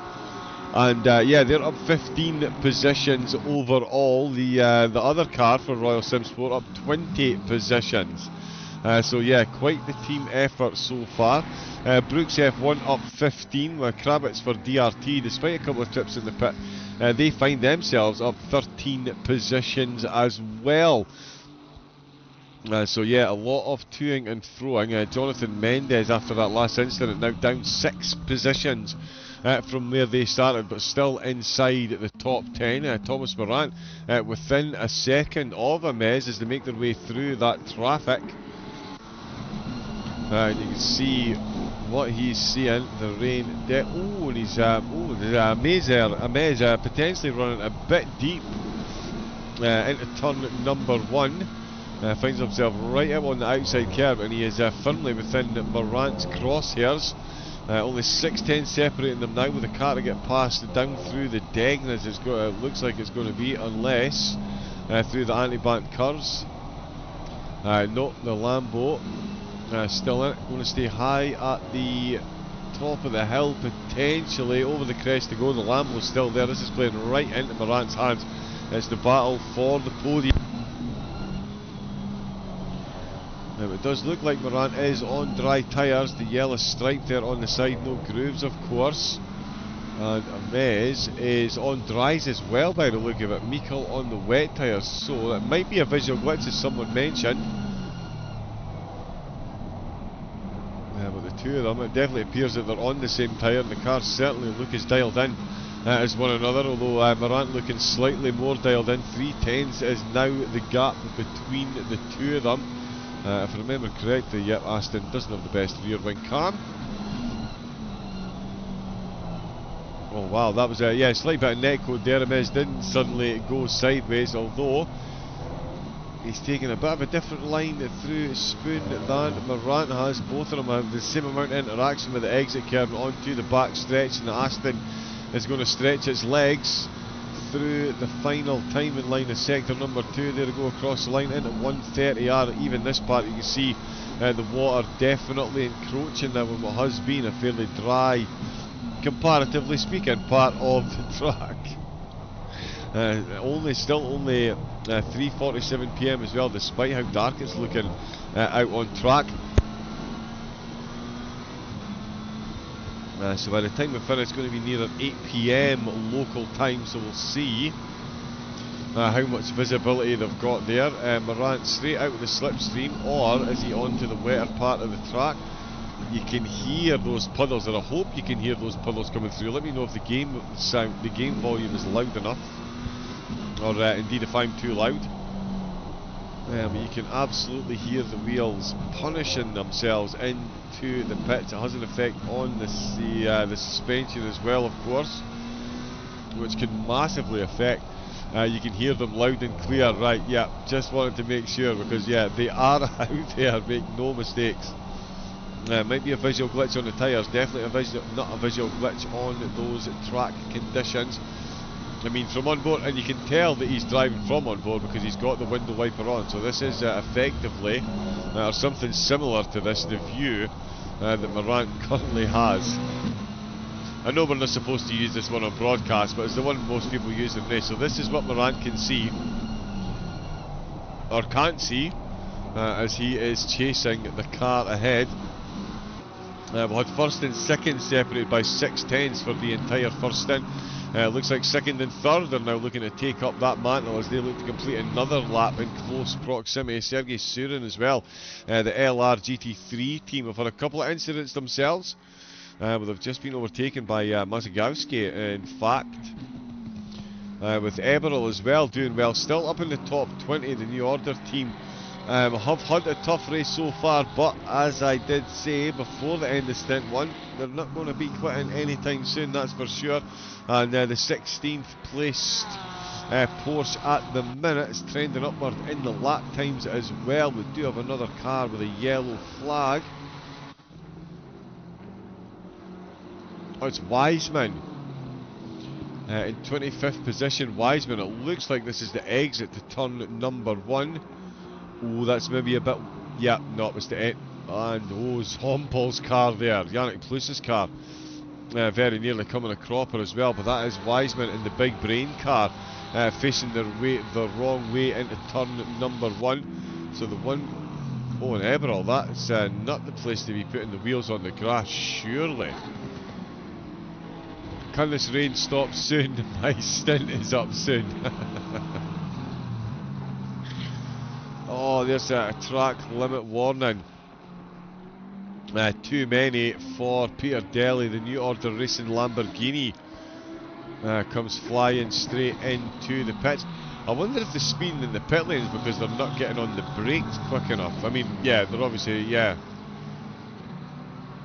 And yeah, they're up 15 positions overall. The other car for Royal Sim Sport up 20 positions. So yeah, quite the team effort so far. Brooks F1 up 15, with Kravitz for DRT, despite a couple of trips in the pit. They find themselves up 13 positions as well. So yeah, a lot of toing and froing. Jonathan Mendes, after that last incident, now down 6 positions from where they started, but still inside the top 10. Thomas Morant within a second of Imez as they make their way through that traffic. And you can see what he's seeing, the rain. And he's Imez potentially running a bit deep into turn number 1. Finds himself right up on the outside curb, and he is firmly within Morant's crosshairs. Only 6 tenths separating them now, with the car to get passed down through the Degn, as it looks like it's going to be, unless through the anti-bant curves. No, the Lambo still in it, going to stay high at the top of the hill, potentially over the crest to go. The Lambo's still there. This is playing right into Morant's hands. It's the battle for the podium. Now it does look like Morant is on dry tyres, the yellow stripe there on the side, no grooves of course. And Imez is on dries as well by the look of it. Mikkel on the wet tyres, so it might be a visual glitch as someone mentioned. But the two of them, it definitely appears that they're on the same tyre, and the cars certainly look as dialed in as one another, although Morant looking slightly more dialed in. 3 tenths is now the gap between the two of them. If I remember correctly, yep, Aston doesn't have the best rear wing cam. Oh wow, that was a slight bit of netcode there. Imez didn't suddenly go sideways, although he's taken a bit of a different line through Spoon than Morant has. Both of them have the same amount of interaction with the exit curve onto the back stretch, and the Aston is going to stretch its legs through the final timing line of sector number 2. There to go across the line into 130R. Even this part, you can see the water definitely encroaching now on what has been a fairly dry, comparatively speaking, part of the track. Still only 3:47 PM as well, despite how dark it's looking out on track. So by the time we finish, it's going to be near 8 PM local time, so we'll see how much visibility they've got there. Morant straight out with the slipstream, or is he onto the wetter part of the track? You can hear those puddles, and I hope you can hear those puddles coming through. Let me know if the game sound, the game volume is loud enough, or indeed if I'm too loud. But you can absolutely hear the wheels punishing themselves into the pits. It has an effect on the suspension as well, of course, which can massively affect. You can hear them loud and clear, right? Yeah, just wanted to make sure, because yeah, they are out there, make no mistakes. Might be a visual glitch on the tyres, definitely not a visual glitch on those track conditions. I mean, from on board, and you can tell that he's driving from on board because he's got the window wiper on. So this is effectively, or something similar to this, the view that Morant currently has. I know we're not supposed to use this one on broadcast, but it's the one most people use in race. So this is what Morant can see, or can't see, as he is chasing the car ahead. We had first and second separated by 6 tenths for the entire first stint. Looks like second and third are now looking to take up that mantle as they look to complete another lap in close proximity. Sergei Surin as well, the LR GT3 team, have had a couple of incidents themselves, but they've just been overtaken by Mazagowski. In fact, with Eberl as well doing well, still up in the top 20. The New Order team have had a tough race so far, but as I did say before the end of stint 1, they're not going to be quitting anytime soon, that's for sure. And the 16th placed Porsche at the minute is trending upward in the lap times as well. We do have another car with a yellow flag. Oh, it's Wiseman in 25th position. Wiseman, it looks like this is the exit to turn number 1. Oh, that's maybe a bit... Yeah, no, it was the end. And oh, it's Hompel's car there, Yannick Plus's car. Very nearly coming a cropper as well, but that is Wiseman in the big brain car, facing the wrong way into turn number 1. So the one... Oh, and Eberl, that's not the place to be putting the wheels on the grass, surely. Can this rain stop soon? My stint is up soon. Oh, there's a track limit warning. Too many for Peter Daly. The New Order Racing Lamborghini comes flying straight into the pits. I wonder if they're speeding in the pit lanes because they're not getting on the brakes quick enough. I mean, yeah, they're obviously,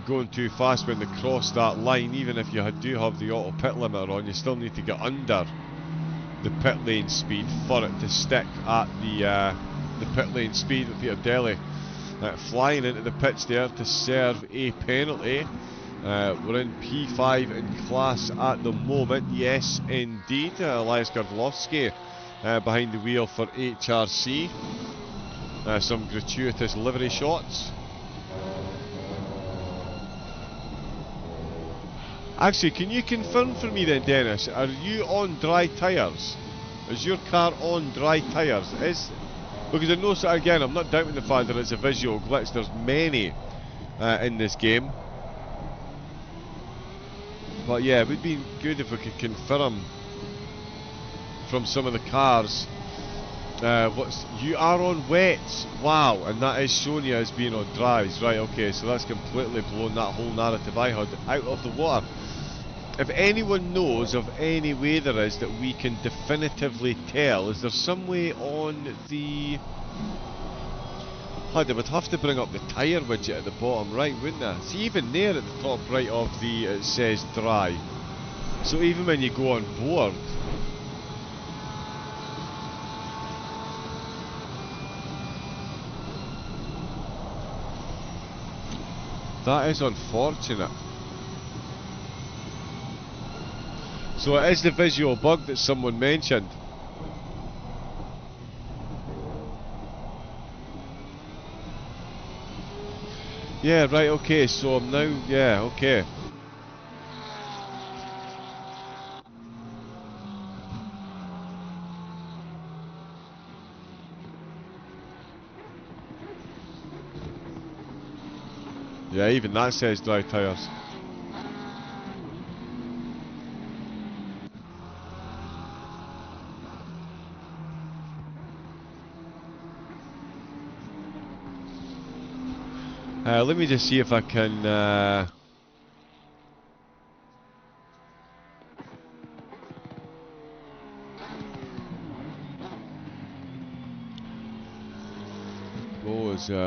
going too fast when they cross that line. Even if you do have the auto pit limiter on, you still need to get under the pit lane speed for it to stick at the pit lane speed with Peter Daly flying into the pits there to serve a penalty. We're in P5 in class at the moment, yes indeed. Elias Gardlowski behind the wheel for HRC. Some gratuitous livery shots. Actually, can you confirm for me then, Dennis, are you on dry tyres? Is your car on dry tyres? Because I know, again, I'm not doubting the fact that it's a visual glitch. There's many in this game. But yeah, it would be good if we could confirm from some of the cars. You are on wets, wow, and that is showing you as being on dries, right? Okay, so that's completely blown that whole narrative I had out of the water. If anyone knows of any way there is that we can definitively tell, is there some way on the... They would have to bring up the tyre widget at the bottom right, wouldn't they? See, even there at the top right of the, it says dry. So even when you go on board, that is unfortunate. So it is the visual bug that someone mentioned. Yeah, right, okay, so I'm now, yeah, okay. Yeah, even that says dry tyres. Let me just see if I can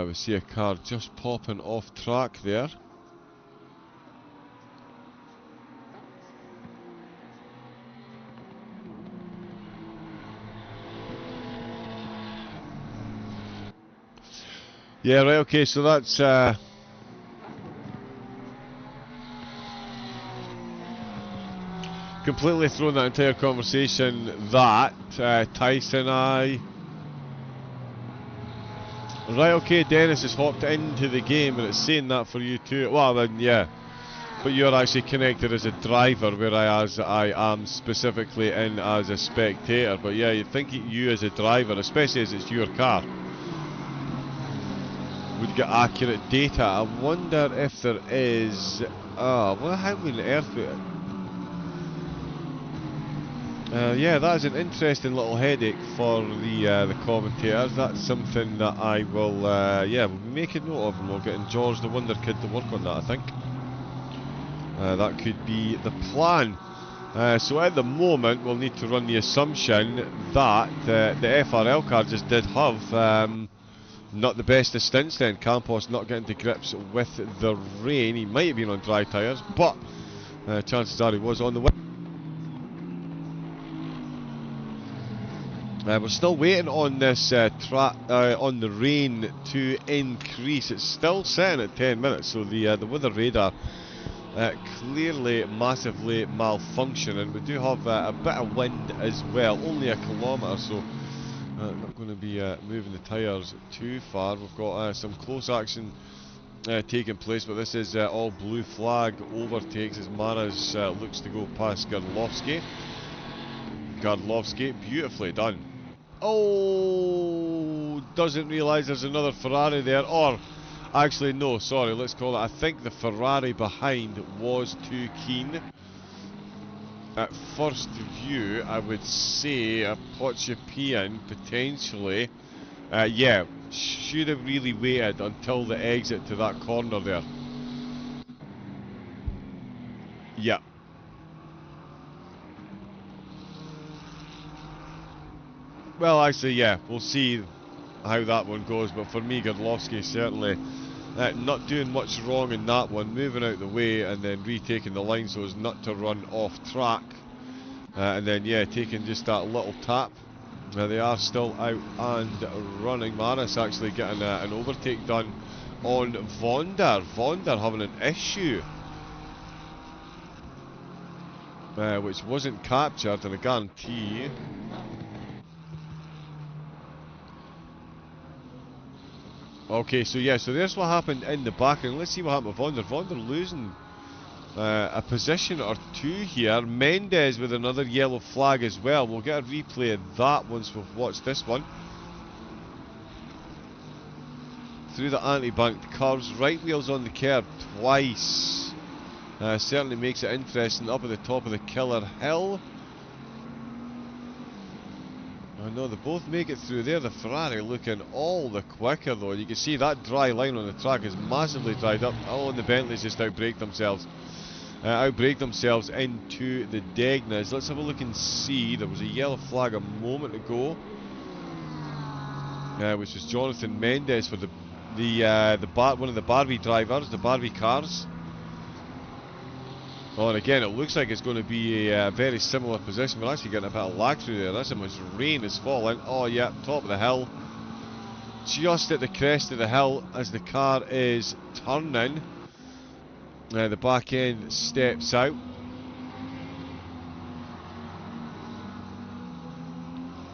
we see a car just popping off track there. Yeah, right, okay, so that's completely thrown that entire conversation. That Tyson, right, okay, Dennis has hopped into the game and it's saying that for you too. Well, then, yeah, but you're actually connected as a driver, whereas I am specifically in as a spectator. But yeah, you'd think you as a driver, especially as it's your car, would get accurate data. I wonder if there is... well, how on earth would it... yeah, that is an interesting little headache for the commentators. That's something that I will, yeah, we'll be making note of, and we'll get George the Wonder Kid to work on that, I think. That could be the plan. So at the moment we'll need to run the assumption that the FRL car just did have not the best of stints then. Campos not getting to grips with the rain. He might have been on dry tyres, but chances are he was on the way. We're still waiting on this on the rain to increase. It's still setting at 10 minutes, so the weather radar clearly massively malfunctioning. We do have a bit of wind as well, only a kilometre, so not going to be moving the tyres too far. We've got some close action taking place, but this is all blue flag overtakes as Maras looks to go past Gardlovsky. Beautifully done. Oh, doesn't realise there's another Ferrari there, or actually no, sorry, let's call it, I think the Ferrari behind was too keen. At first view, I would say a Pochapian potentially, yeah, should have really waited until the exit to that corner there. Yeah. Well, actually, yeah, we'll see how that one goes, but for me, Gardlovsky certainly not doing much wrong in that one, moving out the way and then retaking the line so as not to run off track, and then, yeah, taking just that little tap. They are still out and running. Maris actually getting an overtake done on Vonder. Vonder having an issue, which wasn't captured, and I guarantee. Okay, so yeah, so there's what happened in the back, and let's see what happened with Vonder. Vonder losing a position or two here. Mendes with another yellow flag as well. We'll get a replay of that once we've watched this one. Through the anti-banked curves, right wheels on the curb twice. Certainly makes it interesting. Up at the top of the killer hill. I know they both make it through there. The Ferrari looking all the quicker though. You can see that dry line on the track is massively dried up. Oh, and the Bentleys just outbrake themselves. Into the Degnas. Let's have a look and see. There was a yellow flag a moment ago, which was Jonathan Mendes for one of the Barbie drivers, the Barbie cars. Oh, and again, it looks like it's going to be a very similar position. We're actually getting a bit of lag through there. That's how much rain is falling. Oh, yeah, top of the hill. Just at the crest of the hill as the car is turning. The back end steps out.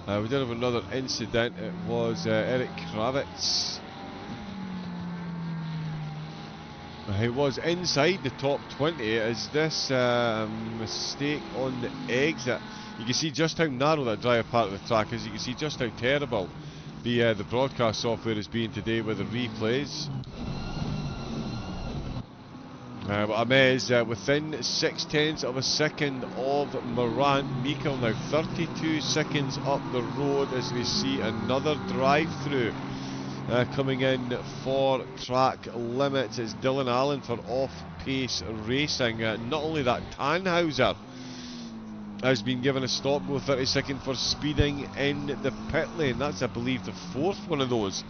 We did have another incident. It was Eric Kravitz. He was inside the top 20. Is this a mistake on the exit? You can see just how narrow that drive part of the track is. You can see just how terrible the broadcast software is being today with the replays. But Amez within 0.6 of a second of Moran. Mikkel now 32 seconds up the road as we see another drive-through. Coming in for track limits is Dylan Allen for off-pace racing. Not only that, Tannhauser has been given a stop go 30 seconds for speeding in the pit lane. That's, I believe, the fourth one of those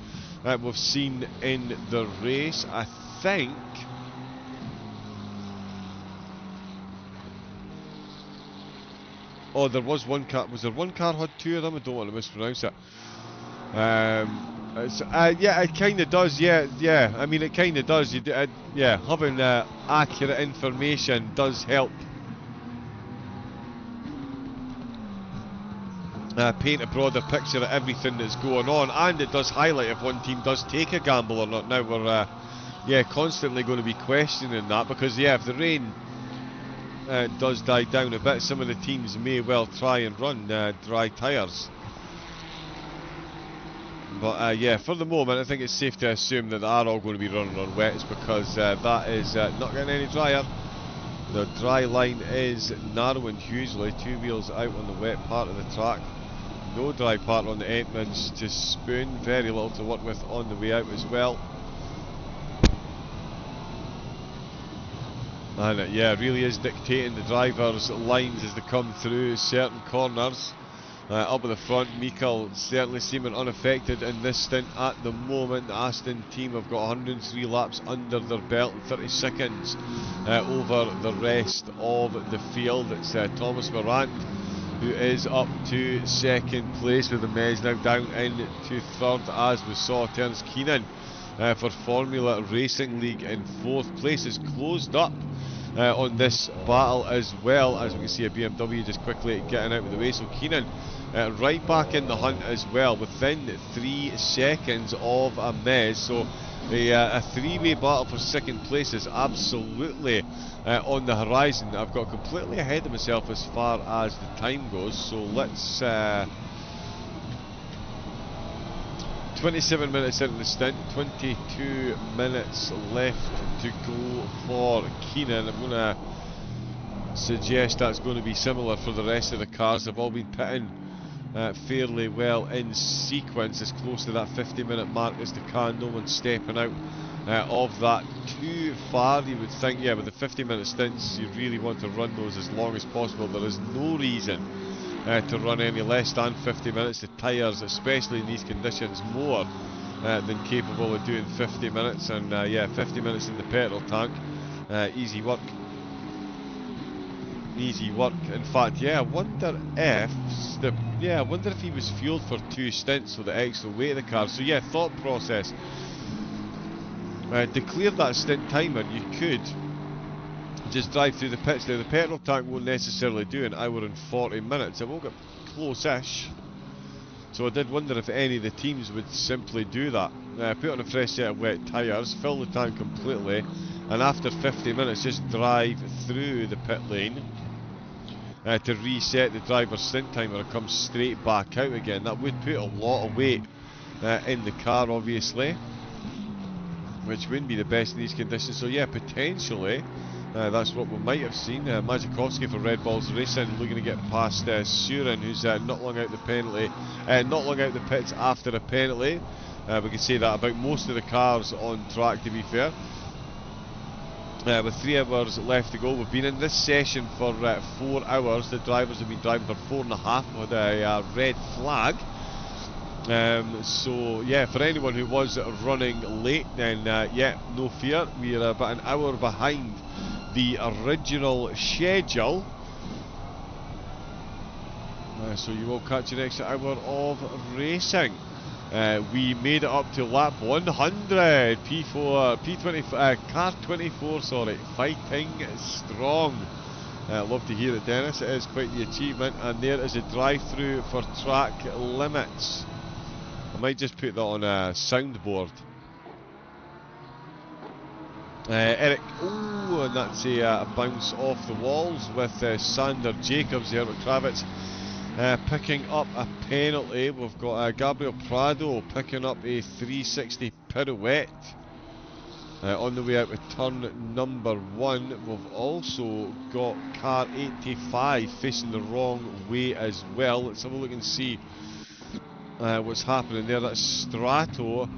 we've seen in the race. I think. Oh, there was one car. Was there one car had two of them? I don't want to mispronounce it. Yeah, it kind of does. Yeah. I mean, it kind of does. Yeah, having accurate information does help paint a broader picture of everything that's going on, and it does highlight if one team does take a gamble or not. Now we're constantly going to be questioning that, because if the rain does die down a bit, some of the teams may well try and run dry tyres. But yeah, for the moment, I think it's safe to assume that they are all going to be running on wets, because that is not getting any drier. The dry line is narrowing hugely. Two wheels out on the wet part of the track. No dry part on the entrance to Spoon. Very little to work with on the way out as well. And yeah, it really is dictating the drivers' lines as they come through certain corners. Up at the front, Mikkel certainly seeming unaffected in this stint at the moment. The Aston team have got 103 laps under their belt and 30 seconds over the rest of the field. It's Thomas Morant who is up to second place, with the Mez now down into third, as we saw. Terence Keenan for Formula Racing League in fourth place is closed up on this battle, as well as we can see a BMW just quickly getting out of the way. So Keenan right back in the hunt as well, within 3 seconds of a Mez. So a three-way battle for second place is absolutely on the horizon. I've got completely ahead of myself as far as the time goes, so let's 27 minutes into the stint, 22 minutes left to go for Keenan. I'm going to suggest that's going to be similar for the rest of the cars. They've all been pitting fairly well in sequence, as close to that 50-minute mark as they can. No one's stepping out of that too far. You would think, yeah, with the 50-minute stints, you really want to run those as long as possible. There is no reason to run any less than 50 minutes. The tyres, especially in these conditions, more than capable of doing 50 minutes. And yeah, 50 minutes in the petrol tank, easy work. Easy work. In fact, yeah, I wonder if he was fueled for 2 stints, so the extra weight of the car. So yeah, thought process. To clear that stint timer, you could just drive through the pits. Now the petrol tank won't necessarily do an hour and 40 minutes. It will get close-ish. So I did wonder if any of the teams would simply do that. Put on a fresh set of wet tyres, fill the tank completely, and after 50 minutes just drive through the pit lane to reset the driver's stint timer and come straight back out again. That would put a lot of weight in the car, obviously, which wouldn't be the best in these conditions. So yeah, potentially that's what we might have seen. Majakowski for Red Balls Racing looking to get past Surin, who's not long out the penalty, not long out the pits after a penalty. We can say that about most of the cars on track, to be fair. With 3 hours left to go, we've been in this session for 4 hours. The drivers have been driving for 4.5 with a red flag. So yeah, for anyone who was running late, then yeah, no fear. We're about an hour behind the original schedule. So you will catch an extra hour of racing. We made it up to lap 100. Car 24, sorry, fighting strong. Love to hear it, Dennis. It is quite the achievement. And there is a drive-through for track limits. I might just put that on a soundboard. Eric, oh, and that's a bounce off the walls with Sander Jacobs there with Kravitz picking up a penalty. We've got Gabriel Prado picking up a 360 pirouette on the way out with turn number 1. We've also got car 85 facing the wrong way as well. Let's have a look and see what's happening there. That's Strato.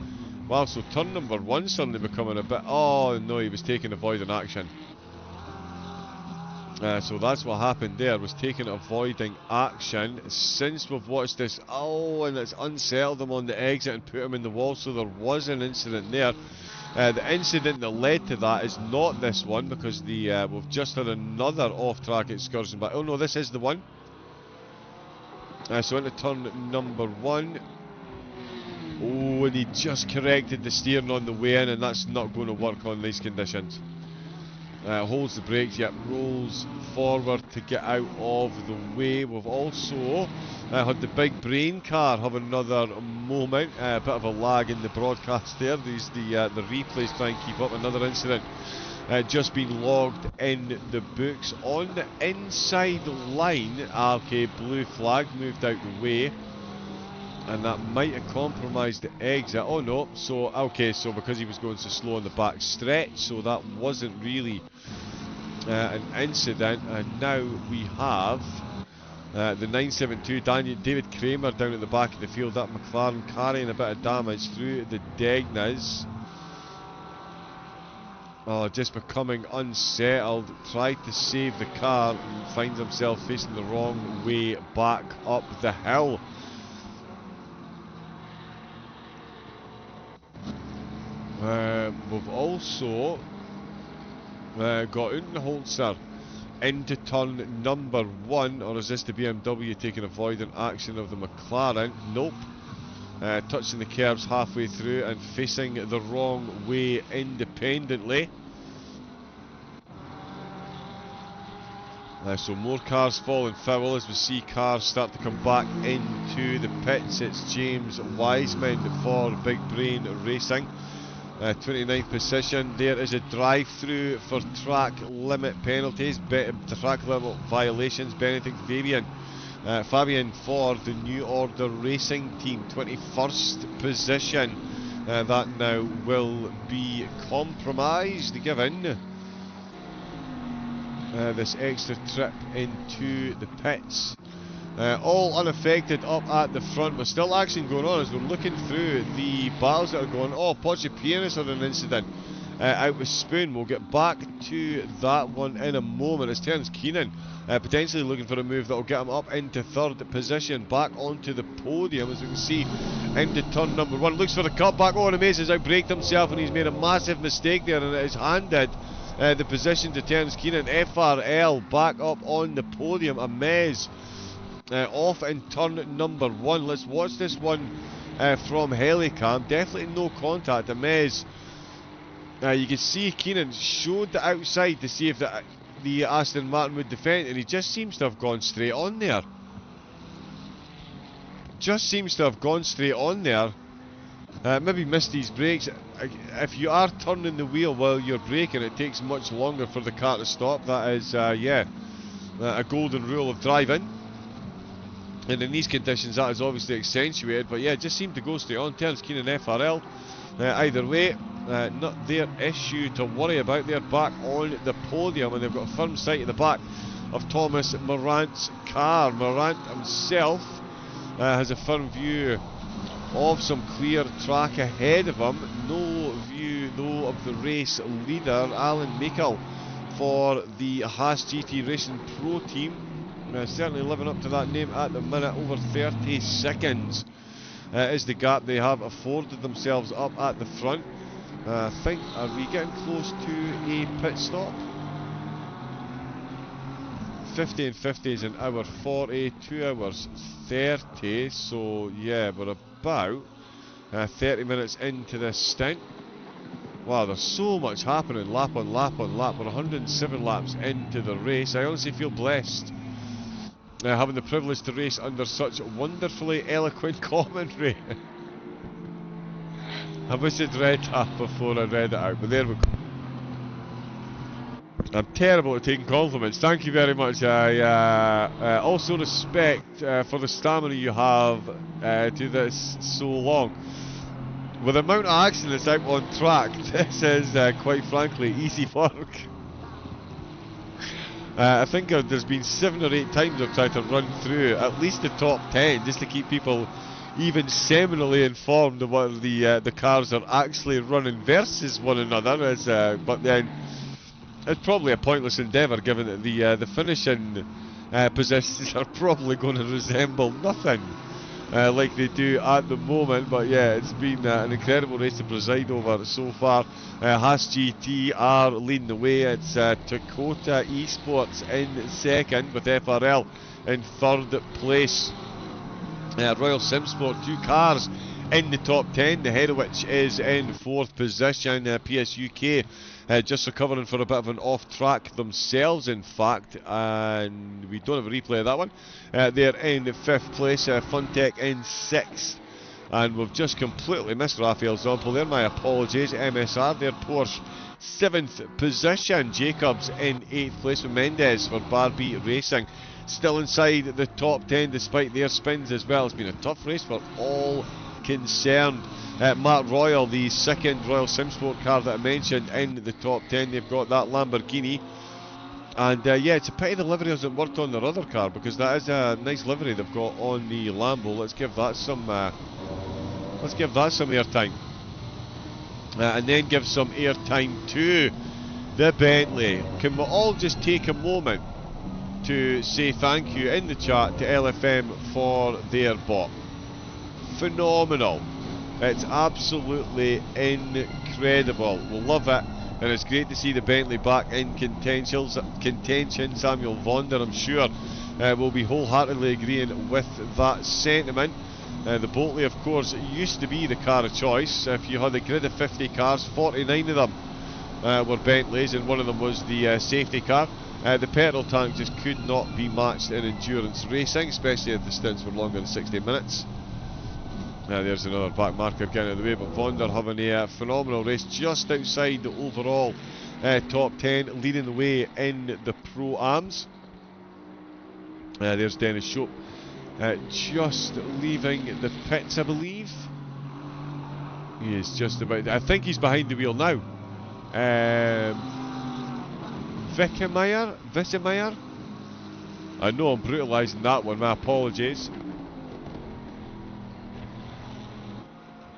Wow, so turn number 1 suddenly becoming a bit... Oh no, he was taking avoiding action. So that's what happened there, was taking avoiding action. Since we've watched this, oh, and it's unsettled him on the exit and put him in the wall, so there was an incident there. The incident that led to that is not this one, because we've just had another off-track excursion back. Oh no, this is the one. So into turn number 1. Oh, and he just corrected the steering on the way in, and that's not going to work on these conditions. Holds the brakes, yep, rolls forward to get out of the way. We've also had the big brain car have another moment. A bit of a lag in the broadcast there. The replays try and keep up. Another incident just been logged in the books. On the inside line, okay, blue flag moved out the way, and that might have compromised the exit. Oh no, so okay, so because he was going so slow on the back stretch, so that wasn't really an incident. And now we have the 972 David Kramer down at the back of the field. That McLaren carrying a bit of damage through the Degnas. just becoming unsettled, tried to save the car and finds himself facing the wrong way back up the hill. We've also got Unholzer into turn number 1, or is this the BMW taking avoidant action of the McLaren? Nope. Touching the curbs halfway through and facing the wrong way independently. So more cars falling foul as we see cars start to come back into the pits. It's James Wiseman for Big Brain Racing. 29th position. There is a drive-through for track limit penalties, track limit violations, benefiting Fabian for the New Order Racing Team. 21st position. That now will be compromised given this extra trip into the pits. All unaffected up at the front. There's still action going on as we're looking through the battles that are going. Oh, Porsche Pianist had an incident out with Spoon. We'll get back to that one in a moment as Terence Keenan potentially looking for a move that will get him up into 3rd position, back onto the podium as we can see into turn number 1. Looks for the cutback. Oh, and Amaze has outbraked himself and he's made a massive mistake there, and it is handed the position to Terence Keenan. FRL back up on the podium. Amaze off in turn number 1. Let's watch this one from Helicam. Definitely no contact. Amaze, you can see Keenan showed the outside to see if the Aston Martin would defend, and he just seems to have gone straight on there. Maybe missed these brakes. If you are turning the wheel while you're braking, it takes much longer for the car to stop. That is, a golden rule of driving. And in these conditions, that is obviously accentuated. But yeah, it just seemed to go straight on. Terence Keenan FRL. Either way, not their issue to worry about. They're back on the podium, and they've got a firm sight at the back of Thomas Morant's car. Morant himself has a firm view of some clear track ahead of him. No view though of the race leader, Alan Mikel, for the Haas GT Racing Pro team. Certainly living up to that name at the minute. Over 30 seconds is the gap they have afforded themselves up at the front. I think, are we getting close to a pit stop? 50 and 50 is an hour 40, 2 hours 30, so yeah, we're about 30 minutes into this stint. Wow, there's so much happening, lap on lap on lap. We're 107 laps into the race. I honestly feel blessed having the privilege to race under such wonderfully eloquent commentary. I wish I'd read that before I read it out, but there we go. I'm terrible at taking compliments. Thank you very much. I also respect for the stamina you have to this so long. With the amount of action that's out on track, this is quite frankly easy work. I think there's been 7 or 8 times I've tried to run through at least the top 10 just to keep people even seminally informed of what the cars are actually running versus one another. But then it's probably a pointless endeavour given that the finishing positions are probably going to resemble nothing like they do at the moment. But yeah, it's been an incredible race to preside over so far. Haas GT are leading the way. It's Dakota Esports in second with FRL in 3rd place. Royal Simsport, 2 cars in the top 10, the head of which is in 4th position. PSUK just recovering for a bit of an off track themselves, in fact, and we don't have a replay of that one. They're in 5th place, Funtech in 6th, and we've just completely missed Raphael Zompel there, my apologies. MSR, their Porsche 7th position. Jacobs in 8th place with Mendes for Barbie Racing. Still inside the top 10 despite their spins as well. It's been a tough race for all concerned. Matt Royal, the 2nd Royal Simsport car that I mentioned, in the top 10. They've got that Lamborghini. And yeah, it's a pity the livery hasn't worked on their other car, because that is a nice livery they've got on the Lambo. Let's give that some airtime. And then give some airtime to the Bentley. Can we all just take a moment to say thank you in the chat to LFM for their bot? Phenomenal. It's absolutely incredible. We'll love it, and it's great to see the Bentley back in contention. Samuel Vonder, I'm sure, will be wholeheartedly agreeing with that sentiment. The Bentley, of course, used to be the car of choice. If you had a grid of 50 cars, 49 of them were Bentleys, and one of them was the safety car. The petrol tank just could not be matched in endurance racing, especially if the stints were longer than 60 minutes. There's another back marker getting out of the way, but Vonder having a phenomenal race just outside the overall top 10, leading the way in the Pro-Ams. There's Dennis Shope just leaving the pits, I believe. He is just about, I think he's behind the wheel now. Vickemeyer? I know I'm brutalising that one, my apologies.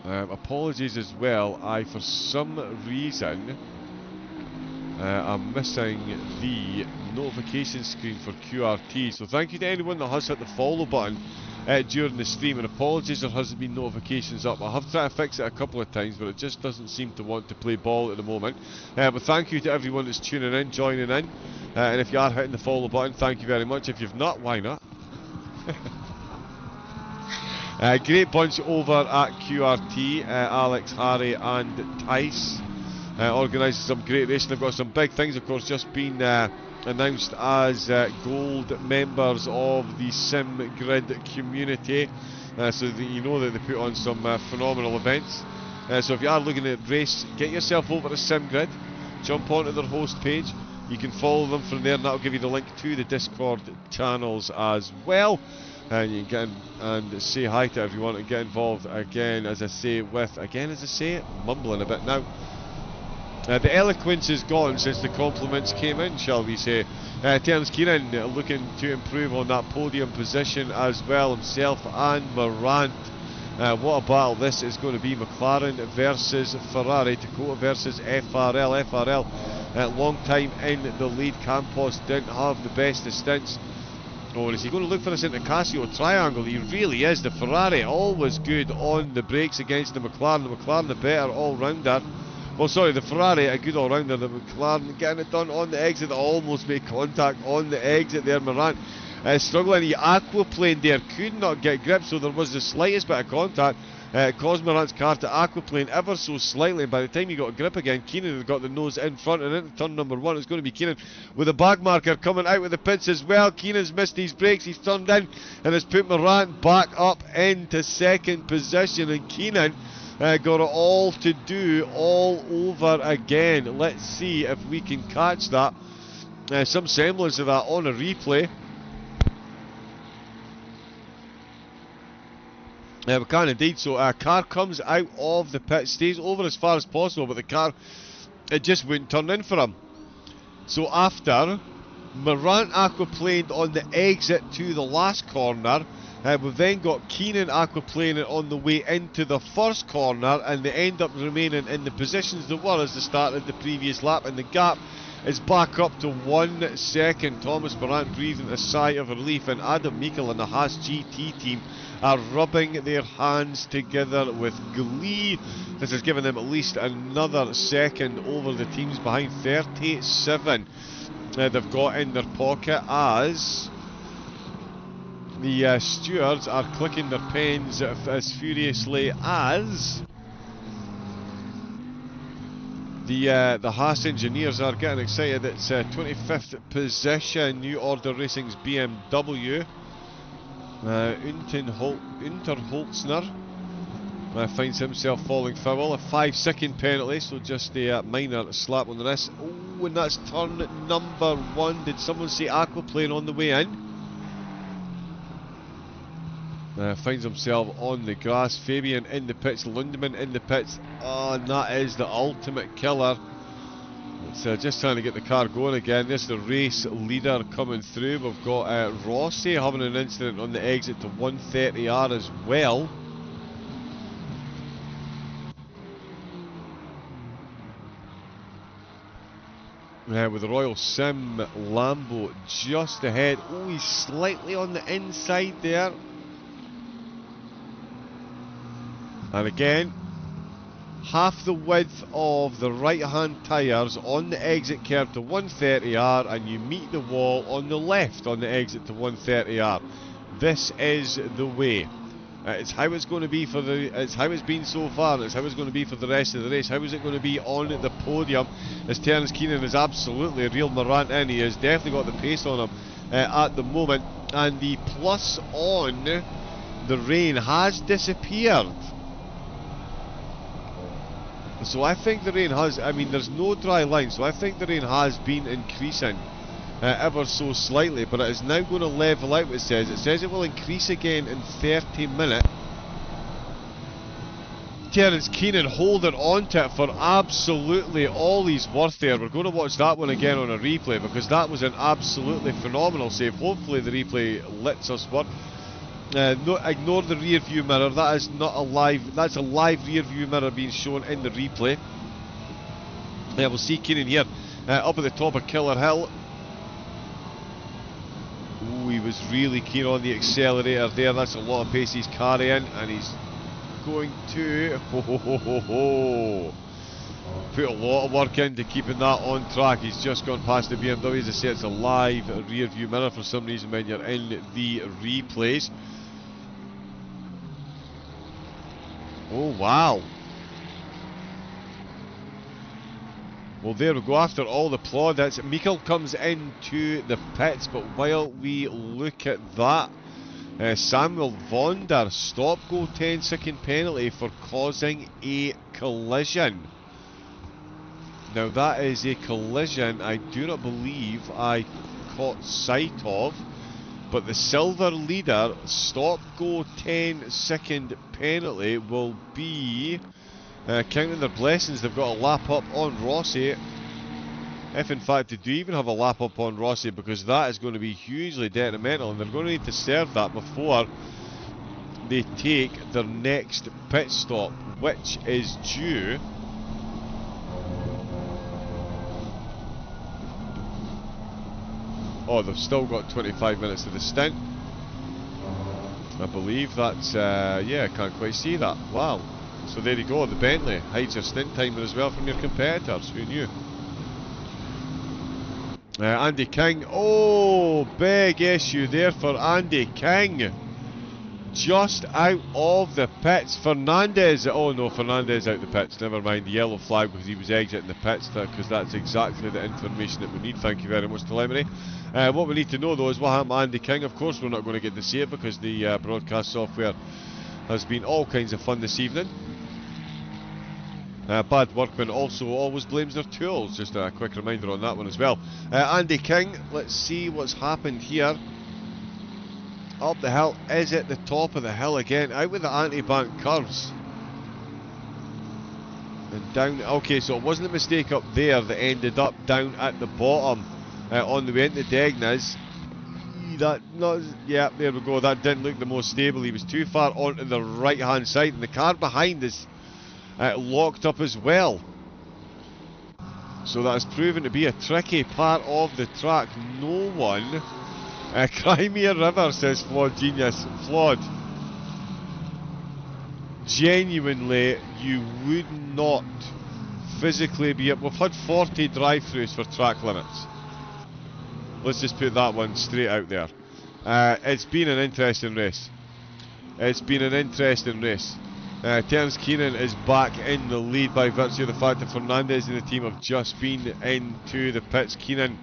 Apologies as well, for some reason, I'm missing the notification screen for QRT. So thank you to anyone that has hit the follow button during the stream, and apologies there hasn't been notifications up. I have tried to fix it a couple of times, but it just doesn't seem to want to play ball at the moment. But thank you to everyone that's tuning in, joining in, and if you are hitting the follow button, thank you very much. If you've not, why not? Great bunch over at QRT, Alex, Harry and Tice, organising some great racing. They've got some big things, of course, just been announced as gold members of the Sim Grid community, so that you know that they put on some phenomenal events. So if you are looking at race, get yourself over to Sim Grid, jump onto their host page. You can follow them from there, and that'll give you the link to the Discord channels as well. And you can get in and say hi to everyone and get involved again, as I say, mumbling a bit now. The eloquence is gone since the compliments came in, shall we say. Terence Keenan looking to improve on that podium position as well, himself and Morant. What a battle this is going to be. McLaren versus Ferrari, Dakota versus FRL. FRL, long time in the lead. Campos didn't have the best of stints. Or is he going to look for this into Casio triangle? He really is. The Ferrari always good on the brakes against the McLaren. The McLaren the better all-rounder. Well, sorry, the Ferrari a good all-rounder. The McLaren getting it done on the exit. Almost made contact on the exit there. Morant struggling. He aquaplaned there. Could not get grip, so there was the slightest bit of contact. Caused Morant's car to aquaplane ever so slightly. By the time he got a grip again, Keenan had got the nose in front, and into turn number one, it's going to be Keenan with a back marker coming out with the pits as well. Keenan's missed his brakes, he's turned in, and has put Morant back up into second position, and Keenan got it all to do all over again. Let's see if we can catch that, some semblance of that on a replay. We can indeed. So a car comes out of the pit, stays over as far as possible, but the car, it just wouldn't turn in for him. So after Morant aquaplaned on the exit to the last corner, we've then got Keenan aquaplaning on the way into the first corner, and they end up remaining in the positions they were as they started the previous lap, and the gap is back up to 1 second. Thomas Morant breathing a sigh of relief, and Adam Meikle and the Haas GT team are rubbing their hands together with glee. This has given them at least another second over the teams behind. 37 they've got in their pocket as the stewards are clicking their pens as furiously as the Haas engineers are getting excited. It's 25th position, New Order Racing's BMW. Unterholzner finds himself falling foul. A 5-second penalty, so just a minor slap on the wrist. Oh, and that's turn number one. Did someone say aquaplane on the way in? Finds himself on the grass. Fabian in the pits, Lundemann in the pits. Oh, and that is the ultimate killer. It's just trying to get the car going again. This is the race leader coming through. We've got Rossi having an incident on the exit to 130R as well. with the Royal Sim Lambo just ahead. Oh, he's slightly on the inside there. And again, half the width of the right-hand tyres on the exit curve to 130R, and you meet the wall on the left on the exit to 130R. This is the way. It's how it's going to be for it's how it's been so far. It's how it's going to be for the rest of the race. How is it going to be on the podium? As Terence Keenan is absolutely a real Morant in. He has definitely got the pace on him at the moment, and the plus on the rain has disappeared. So I think the rain has, I mean, there's no dry line, so I think the rain has been increasing ever so slightly, but it is now going to level out, it says. It says it will increase again in 30 minutes. Terence Keenan holding on to it for absolutely all he's worth there. We're going to watch that one again on a replay, because that was an absolutely phenomenal save. Hopefully the replay lets us work. Ignore the rear view mirror. That is not a live. That's a live rear view mirror being shown in the replay. Yeah, we'll see Keenan here up at the top of Killer Hill. Ooh, he was really keen on the accelerator there. That's a lot of pace he's carrying, and he's going to put a lot of work into keeping that on track. He's just gone past the BMW. As I said, it's a live rear view mirror for some reason when you're in the replays. Oh wow. Well, there we go. After all the plaudits, Mikkel comes into the pits, but while we look at that, Samuel Vonder, stop go 10-second penalty for causing a collision. Now that is a collision I do not believe I caught sight of, but the silver leader stop go 10-second penalty will be counting their blessings. They've got a lap up on Rossi, if in fact they do even have a lap up on Rossi, because that is going to be hugely detrimental, and they're going to need to serve that before they take their next pit stop, which is due oh, they've still got 25 minutes of the stint. I believe that's, yeah, I can't quite see that. Wow. So there you go, the Bentley hides your stint timer as well from your competitors. Who knew? Andy King. Oh, big issue there for Andy King. Just out of the pits. Fernandez. Oh no, Fernandez out the pits. Never mind, the yellow flag because he was exiting the pits, because that's exactly the information that we need. Thank you very much, telemetry. What we need to know though is what happened to Andy King. Of course we're not going to get to see it because the broadcast software has been all kinds of fun this evening. Bad workman also always blames their tools. Just a quick reminder on that one as well. Andy King, let's see what's happened here. Up the hill, is it the top of the hill again? Out with the anti-bank curves. And down, okay, so it wasn't a mistake up there that ended up down at the bottom on the way into Degnas. Yeah, there we go, that didn't look the most stable. He was too far onto the right hand side, and the car behind is locked up as well. So that's proven to be a tricky part of the track. No one... Crimea River, says Flawed Genius. Flawed. Genuinely, you would not physically be... We've had 40 drive-thrus for track limits. Let's just put that one straight out there. It's been an interesting race. It's been an interesting race. Terence Keenan is back in the lead by virtue of the fact that Fernandez and the team have just been into the pits. Keenan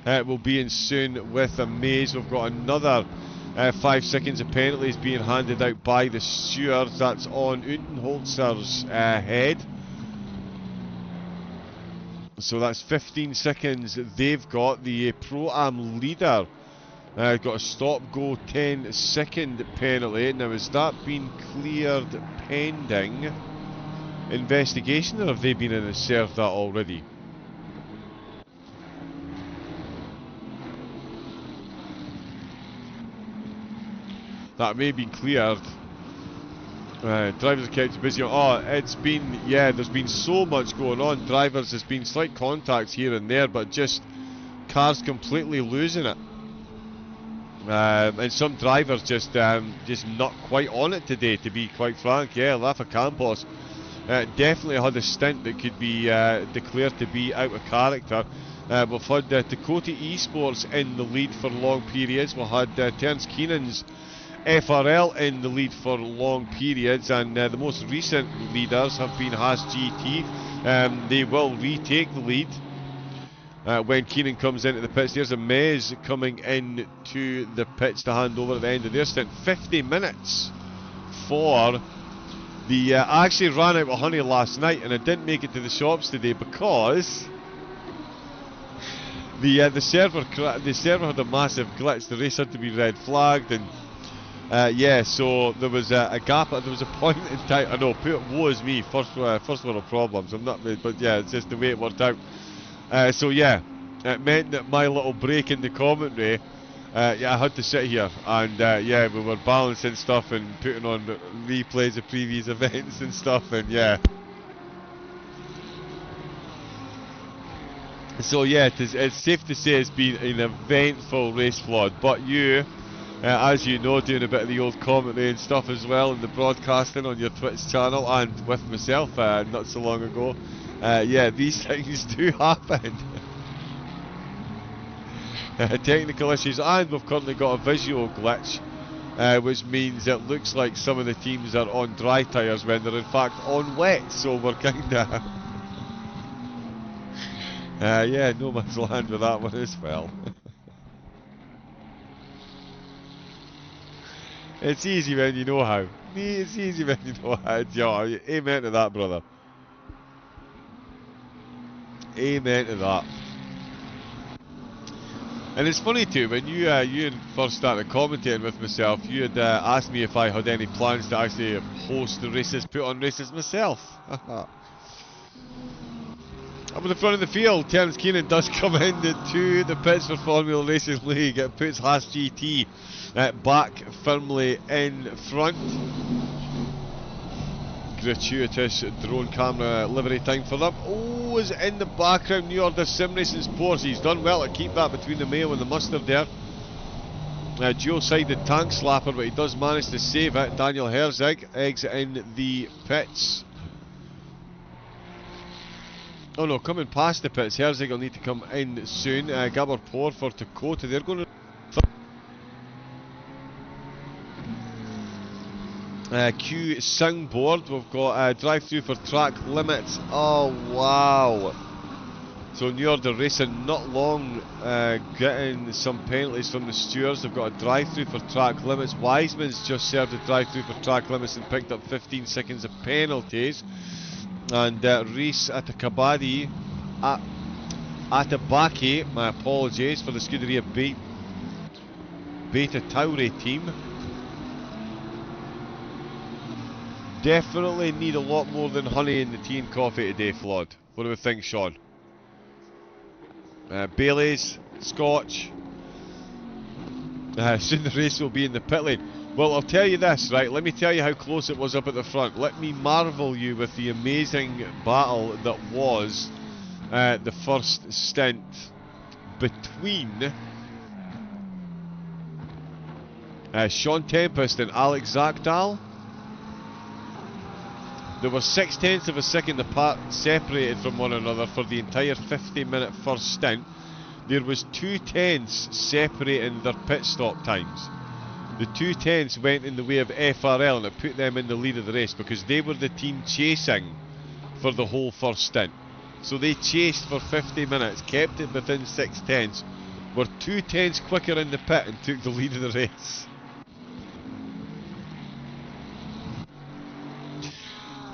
will be in soon with a maze. We've got another 5 seconds of penalties being handed out by the stewards. That's on Utenholzer's head. So that's 15 seconds they've got. The Pro-Am leader got a stop-go 10-second penalty. Now, has that been cleared pending investigation, or have they been in and served that already? That may be cleared. Drivers are kept busy. Oh, it's been, yeah, there's been so much going on. Drivers, there's been slight contacts here and there, but just cars completely losing it. And some drivers just not quite on it today, to be quite frank. Yeah, Rafa Campos definitely had a stint that could be declared to be out of character. We've had Dakota Esports in the lead for long periods. We had Terence Keenan's FRL in the lead for long periods, and the most recent leaders have been Haas GT. They will retake the lead when Keenan comes into the pits. There's a Mez coming in to the pits to hand over at the end of their stint. 50 minutes for the... I actually ran out of honey last night and I didn't make it to the shops today because the server had a massive glitch. The race had to be red flagged, and yeah, so there was a gap. There was a point in time. I know, woe is me. First world problems. I'm not, but yeah, it's just the way it worked out. So yeah, it meant that my little break in the commentary, yeah, I had to sit here and yeah, we were balancing stuff and putting on replays of previous events and stuff, and yeah. So yeah, it's safe to say it's been an eventful race, Flood. But you, as you know, doing a bit of the old commentary and stuff as well, and the broadcasting on your Twitch channel, and with myself not so long ago, yeah, these things do happen. Technical issues, and we've currently got a visual glitch, which means it looks like some of the teams are on dry tyres when they're in fact on wet, so we're kind of... yeah, no man's land with that one as well. It's easy when you know how. It's easy when you know how. Yeah, amen to that, brother. Amen to that. And it's funny too, when you first started commentating with myself, you had asked me if I had any plans to actually host the races, put on races myself. Up in the front of the field, Terence Keenan does come into the pits for Formula Racing League. It puts Haas GT back firmly in front. Gratuitous drone camera livery time for them. Oh, is in the background, New Order Sim Racing's Porsche. He's done well to keep that between the mayo and the mustard there. Dual-sided tank slapper, but he does manage to save it. Daniel Herzig exiting the pits. Oh no, coming past the pits. Herzig will need to come in soon. Gabor Poor for Dakota. They're going to... Q soundboard. We've got drive-through for track limits. Oh wow! So New Order Racing not long getting some penalties from the stewards. They've got a drive-through for track limits. Wiseman's just served a drive-through for track limits and picked up 15 seconds of penalties. And Reese Atakabadi Atabaki, my apologies, for the Scuderia Beta Tauri team. Definitely need a lot more than honey in the tea and coffee today, Flood. What do we think, Sean? Bailey's, Scotch. Soon the race will be in the pit lane. Well, I'll tell you this, right? Let me tell you how close it was up at the front. Let me marvel you with the amazing battle that was the first stint between Sean Tempest and Alex Zakdal. There were 0.6 of a second apart, separated from one another for the entire 50-minute first stint. There was 0.2 separating their pit stop times. The 0.2 went in the way of FRL, and it put them in the lead of the race because they were the team chasing for the whole first stint. So they chased for 50 minutes, kept it within 0.6, were 0.2 quicker in the pit and took the lead of the race.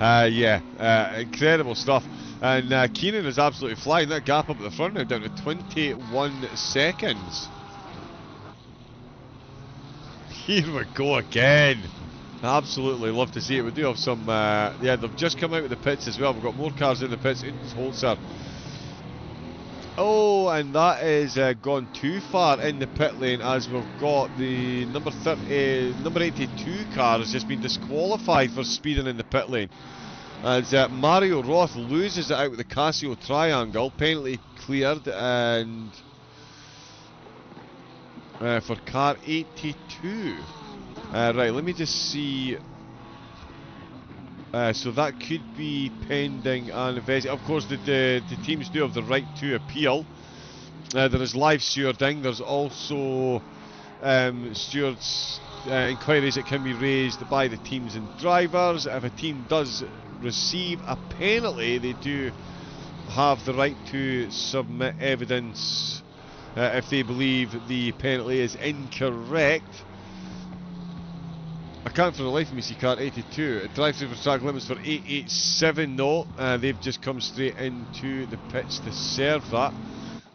Yeah, incredible stuff. And Keenan is absolutely flying. That gap up at the front now down to 21 seconds. Here we go again. Absolutely love to see it. We do have some, yeah, they've just come out of the pits as well. We've got more cars in the pits. Holzer. Oh, go, and that is gone too far in the pit lane, as we've got the number 82 car has just been disqualified for speeding in the pit lane. As Mario Roth loses it out with the Casio triangle, penalty cleared, and for car 82. Right, let me just see. So that could be pending an investigation. Of course, the teams do have the right to appeal. There is live stewarding. There's also stewards' inquiries that can be raised by the teams and drivers. If a team does receive a penalty, they do have the right to submit evidence if they believe the penalty is incorrect. I can't for the life of me see car 82. Drive through for track limits for 887 though. They've just come straight into the pits to serve that.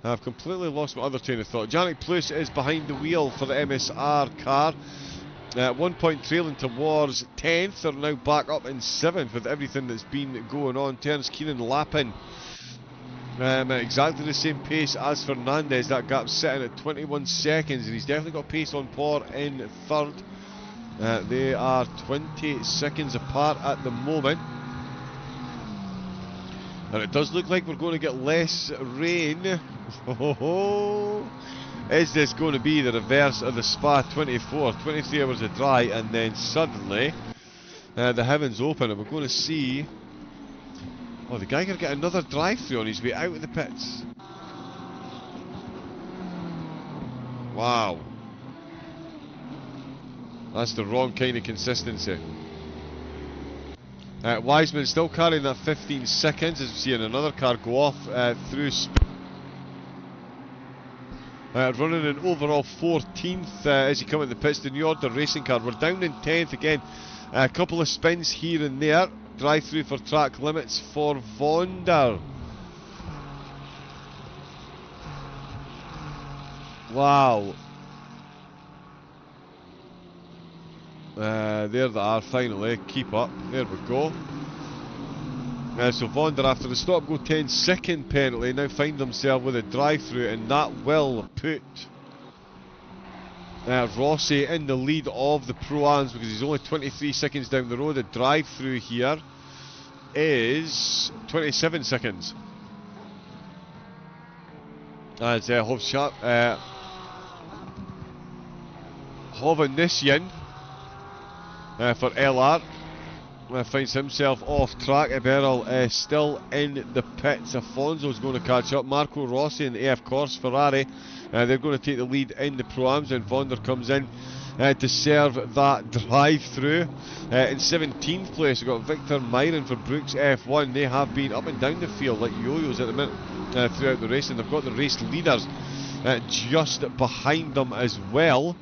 I've completely lost my other train of thought. Janik Plus is behind the wheel for the MSR car. 1 point trailing towards 10th. They're now back up in 7th with everything that's been going on. Terence Keenan lapping at exactly the same pace as Fernandez. That gap's sitting at 21 seconds, and he's definitely got pace on par in 3rd. They are 20 seconds apart at the moment. And it does look like we're going to get less rain. Is this going to be the reverse of the Spa 24? 23 hours of dry, and then suddenly the heavens open, and we're going to see... Oh, the guy going to get another drive-through on his way out of the pits. Wow. That's the wrong kind of consistency. Wiseman still carrying that 15 seconds as we see another car go off through running an overall 14th as he come in the pits. The New Order racing car, we're down in 10th again. A couple of spins here and there. Drive through for track limits for Vonder. Wow. There they are finally, keep up, there we go. So Vonder, after the stop go 10-second penalty, now find themselves with a drive-through, and that will put Rossi in the lead of the Pro-Ams because he's only 23 seconds down the road. The drive-through here is 27 seconds. As Hovhannissian for LR finds himself off track. Eberl still in the pits. Afonso's going to catch up. Marco Rossi and AF Corse Ferrari, they're going to take the lead in the Pro-Ams, and Vonder comes in to serve that drive-through. In 17th place we've got Victor Myron for Brooks F1. They have been up and down the field like yo-yos at the minute throughout the race, and they've got the race leaders just behind them as well.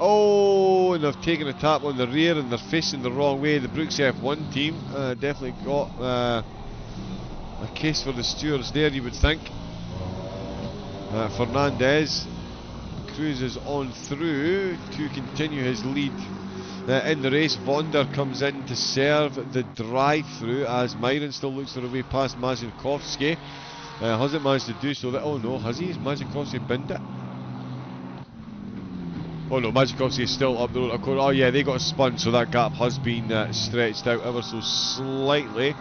Oh, and they've taken a tap on the rear and they're facing the wrong way. The Brooks F1 team definitely got a case for the stewards there, you would think. Fernandez cruises on through to continue his lead in the race. Vonder comes in to serve the drive-through as Myron still looks for a way past Mazinkowski. Hasn't managed to do so. Oh no, has he? Has Mazinkowski binned it? Oh no, Mazinkowski is still up the road. Oh yeah, they got spun, so that gap has been stretched out ever so slightly.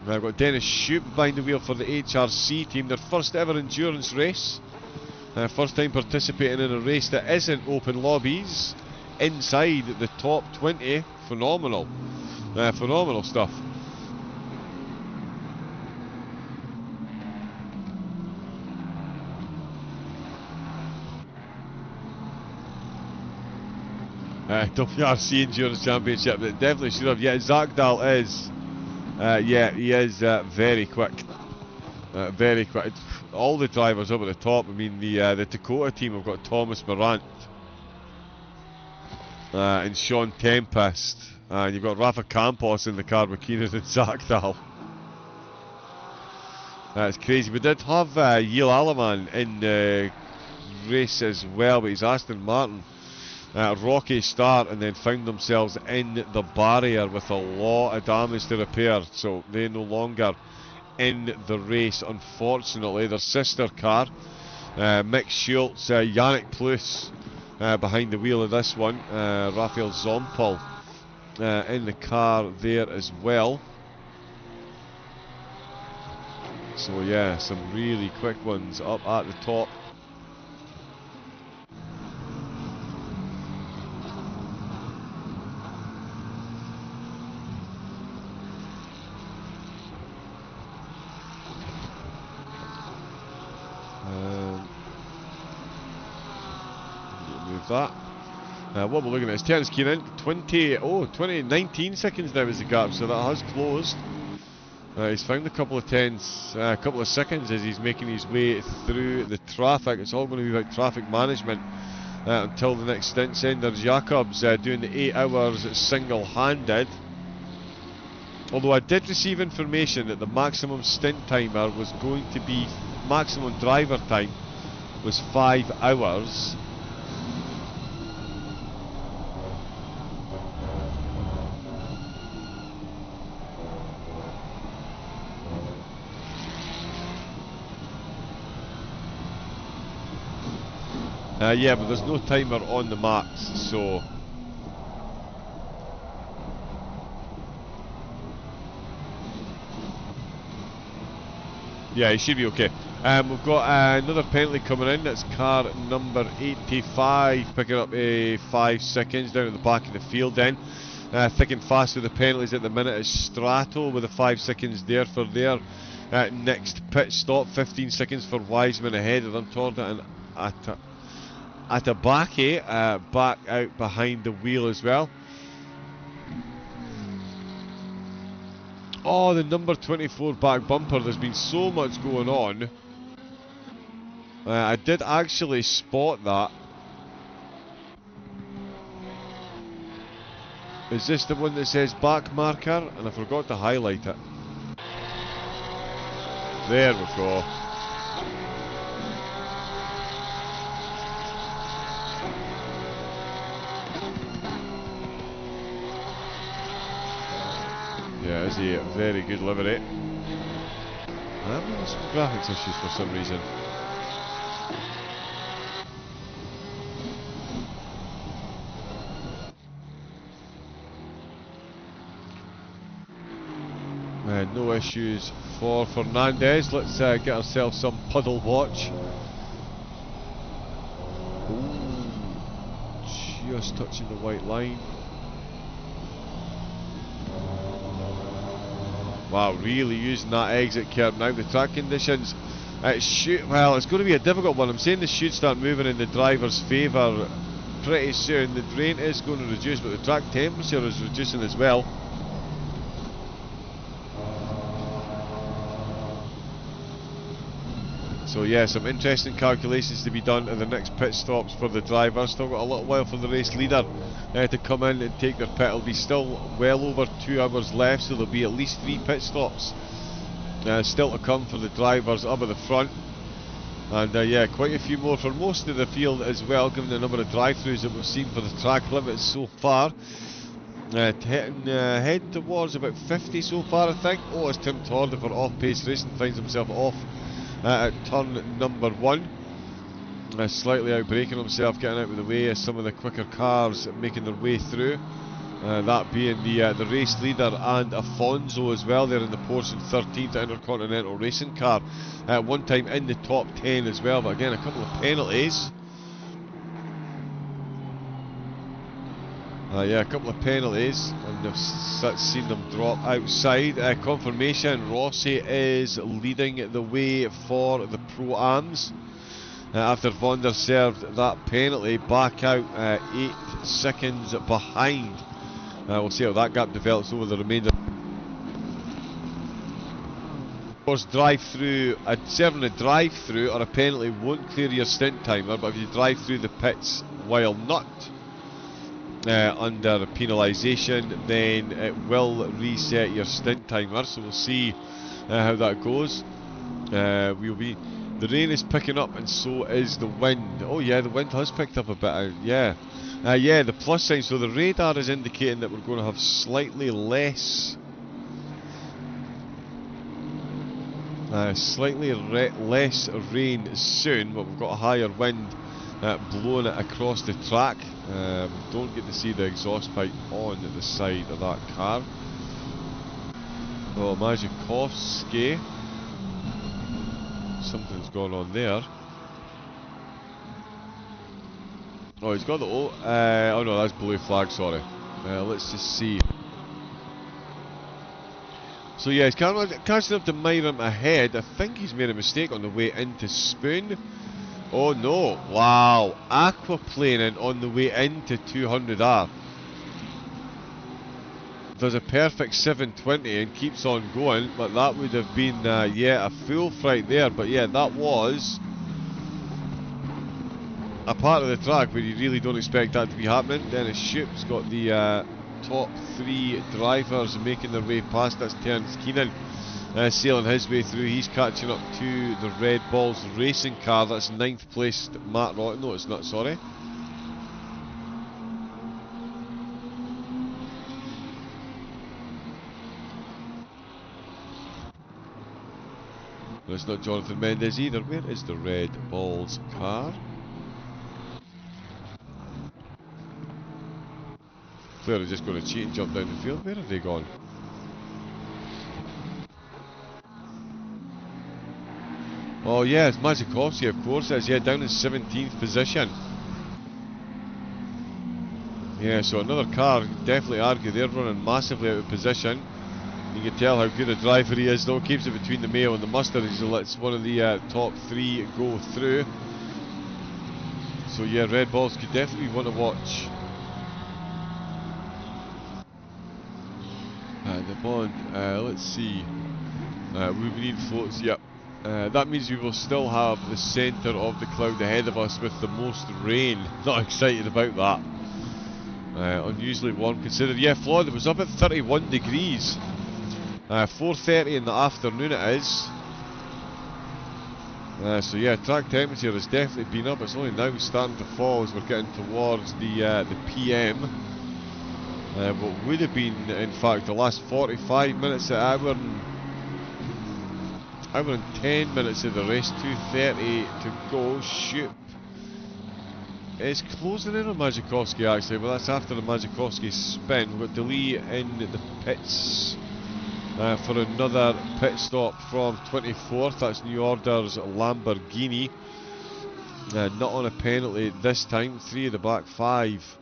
I've got Dennis Shoup behind the wheel for the HRC team. Their first ever endurance race. First time participating in a race that isn't open lobbies. Inside the top 20. Phenomenal. Phenomenal stuff. WRC Endurance Championship, that definitely should have. Yeah, Zagdal is, yeah, he is very quick. Very quick. All the drivers up at the top. I mean, the Dakota team have got Thomas Morant and Sean Tempest, and you've got Rafa Campos in the car with Keenan and Zagdal. That's crazy. We did have Yil Alaman in the race as well, but he's Aston Martin. Rocky start and then found themselves in the barrier with a lot of damage to repair, so they're no longer in the race, unfortunately. Their sister car, Mick Schultz, Yannick Plus behind the wheel of this one, Raphael Zompel in the car there as well. So yeah, some really quick ones up at the top. Move that. What we're looking at is Terence Keenan, 19 seconds now is the gap, so that has closed. He's found a couple of seconds as he's making his way through the traffic. It's all going to be about traffic management until the next stint's end. There's Jacobs doing the 8 hours single-handed. Although I did receive information that the maximum stint timer was going to be, maximum driver time was 5 hours. Yeah, but there's no timer on the max, so... yeah, he should be okay. We've got another penalty coming in. That's car number 85, picking up 5 seconds down at the back of the field then. Thick and fast with the penalties at the minute is Strato with the 5 seconds there for their next pit stop. 15 seconds for Wiseman ahead of them. Torda and Atabake back out behind the wheel as well. Oh, the number 24 back bumper. There's been so much going on. I did actually spot that. Is this the one that says back marker? And I forgot to highlight it. There we go. Yeah, is he a very good livery? I'm having some graphics issues for some reason. No issues for Fernandez. Let's get ourselves some puddle watch. Ooh, just touching the white line. Wow, really using that exit curb now. The track conditions, well, it's going to be a difficult one. I'm saying this should start moving in the driver's favour pretty soon. The rain is going to reduce, but the track temperature is reducing as well. So yeah, some interesting calculations to be done at the next pit stops for the drivers. Still got a little while for the race leader to come in and take their pit. It'll be still well over 2 hours left, so there'll be at least 3 pit stops still to come for the drivers up at the front. And yeah, quite a few more for most of the field as well, given the number of drive-throughs that we've seen for the track limits so far. Head towards about 50 so far, I think. Oh, as Tim Torda for off-pace racing finds himself off at turn number 1. Slightly outbraking himself, getting out of the way as some of the quicker cars making their way through. That being the race leader and Afonso as well. They're in the Porsche 13th Intercontinental Racing car. One time in the top 10 as well, but again a couple of penalties. Yeah, a couple of penalties, and I've seen them drop outside. Confirmation, Rossi is leading the way for the Pro-Ams. After Vonder served that penalty, back out 8 seconds behind. We'll see how that gap develops over the remainder. Of course, drive-through, serving a drive-through or a penalty won't clear your stint timer, but if you drive through the pits while not under penalisation, then it will reset your stint timer. So we'll see how that goes. The rain is picking up and so is the wind. Oh yeah, the wind has picked up a bit. Yeah, yeah, the plus sign. So the radar is indicating that we're going to have slightly less Slightly less rain soon, but we've got a higher wind blowing it across the track. Don't get to see the exhaust pipe on the side of that car. Oh, Mazikovsky. Something's gone on there. Oh, he's got the oh no, that's blue flag, sorry. Let's just see. So yeah, he's catching up to Myram ahead. I think he's made a mistake on the way into Spoon. Oh no, wow, aquaplaning on the way into 200R. Does a perfect 720 and keeps on going, but that would have been, yeah, a full fright there. But yeah, that was a part of the track where you really don't expect that to be happening. Dennis Shoup's got the top 3 drivers making their way past. That's Terence Keenan sailing his way through. He's catching up to the Red Balls racing car. That's 9th placed Matt Rotten. No, it's not, sorry. No, it's not Jonathan Mendes either. Where is the Red Balls car? Claire is just going to cheat and jump down the field. Where have they gone? Oh yeah, it's Mazikovsky, of course. It's, yeah, down in 17th position. Yeah, so another car, definitely argue they're running massively out of position. You can tell how good a driver he is though. Keeps it between the Mayo and the Mustard. He lets one of the top 3 go through. So yeah, Red Balls could definitely be one to watch. The Bond, let's see. We need floats, yep. That means we will still have the centre of the cloud ahead of us with the most rain. Not excited about that. Unusually warm considered. Yeah, Florida was up at 31 degrees. 4:30 in the afternoon it is. So yeah, track temperature has definitely been up. It's only now starting to fall as we're getting towards the PM. What would have been, in fact, the last 45 minutes, an hour and 10 minutes of the race. 2:30 to go. Shoop is closing in on Mazikovsky actually, but that's after the Mazikovsky spin. We've got DeLee in the pits for another pit stop from 24th. That's New Order's Lamborghini. Not on a penalty this time. 3 of the back 5.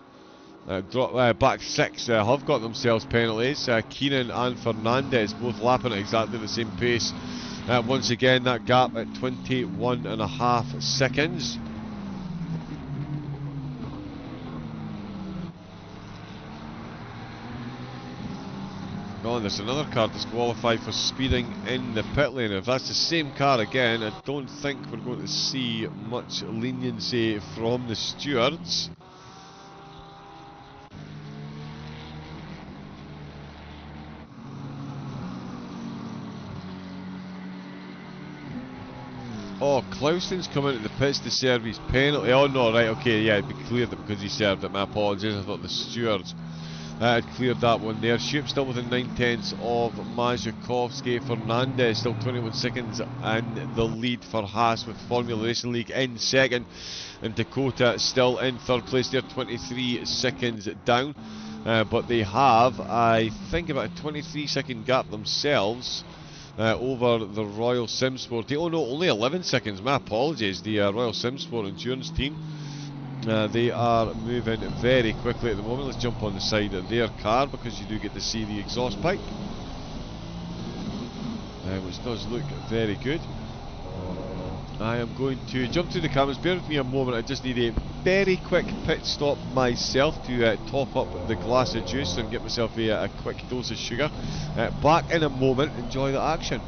Back 6 have got themselves penalties. Keenan and Fernandez both lapping at exactly the same pace. Once again, that gap at 21.5 seconds. Oh, and there's another car disqualified for speeding in the pit lane. If that's the same car again, I don't think we're going to see much leniency from the stewards. Oh, Clausen's coming into the pits to serve his penalty. Oh no, right, okay, yeah, he cleared it because he served it. My apologies, I thought the stewards had cleared that one there. Shoop still within 9/10 of Mazikovsky. Fernandez still 21 seconds and the lead for Haas with Formula Racing League in second. And Dakota still in third place there, 23 seconds down. But they have, I think, about a 23-second gap themselves. Over the Royal Simsport. Oh no, only 11 seconds, my apologies. The Royal Simsport endurance team, they are moving very quickly at the moment. Let's jump on the side of their car because you do get to see the exhaust pipe, which does look very good. I am going to jump through the cameras. Bear with me a moment, I just need a very quick pit stop myself to top up the glass of juice and get myself a quick dose of sugar. Back in a moment, enjoy the action.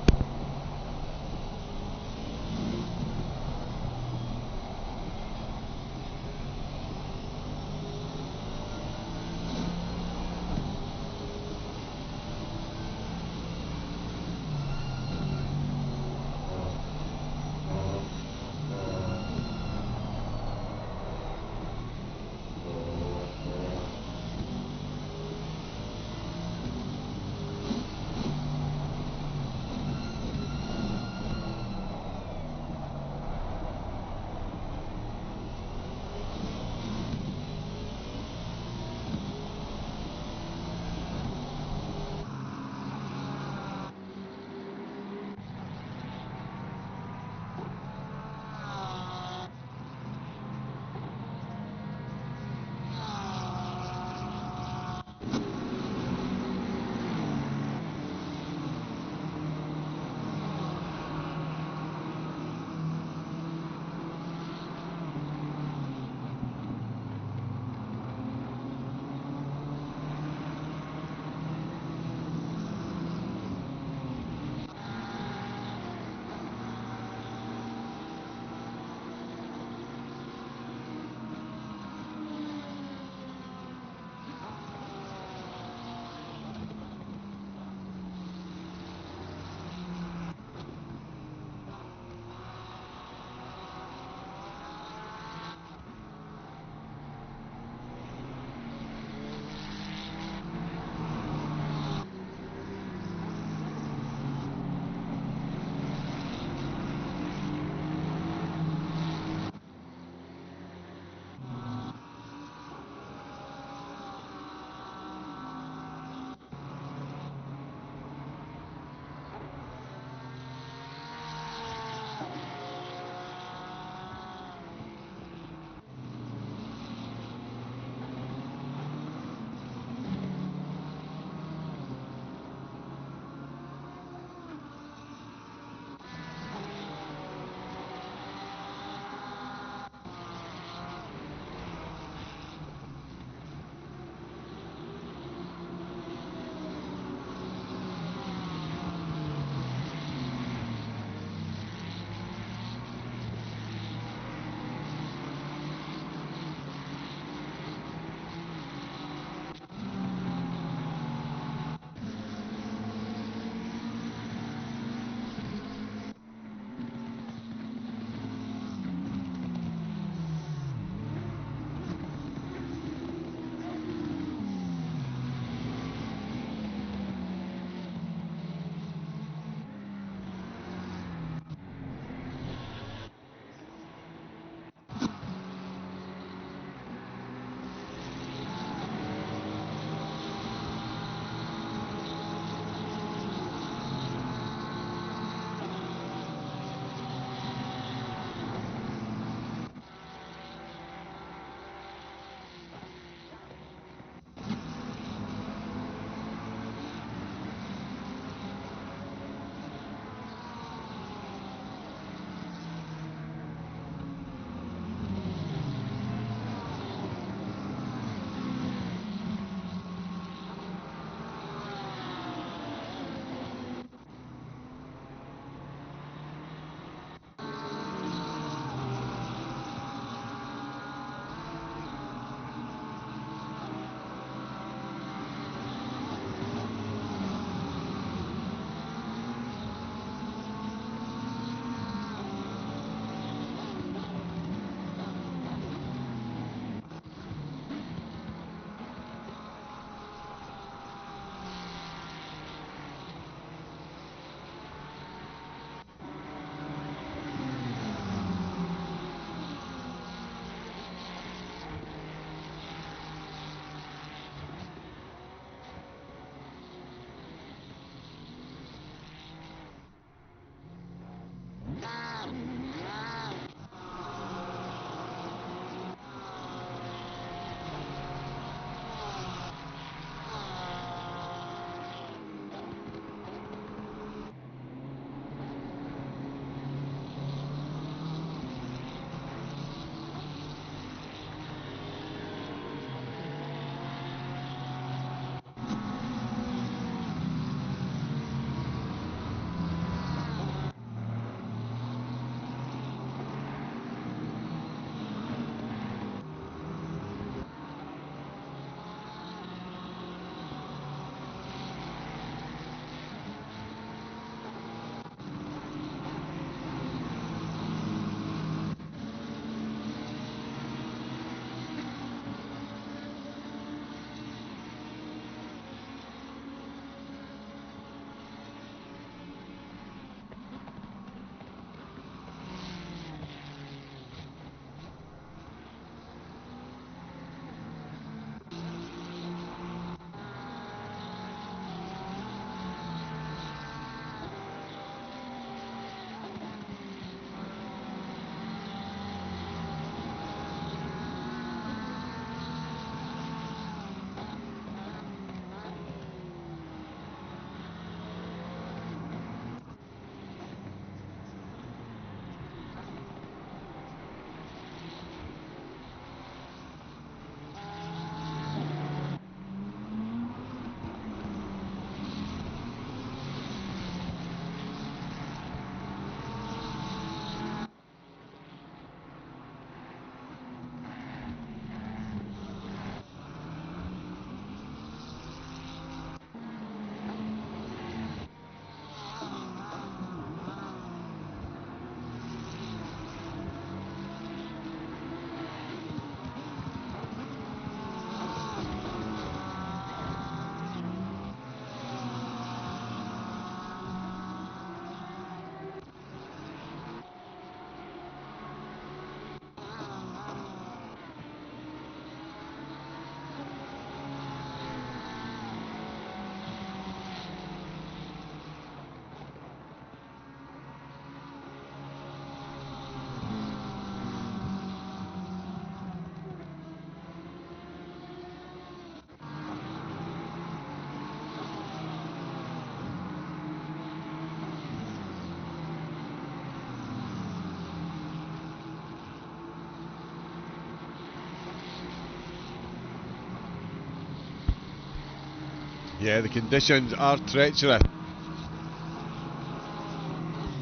Yeah, the conditions are treacherous.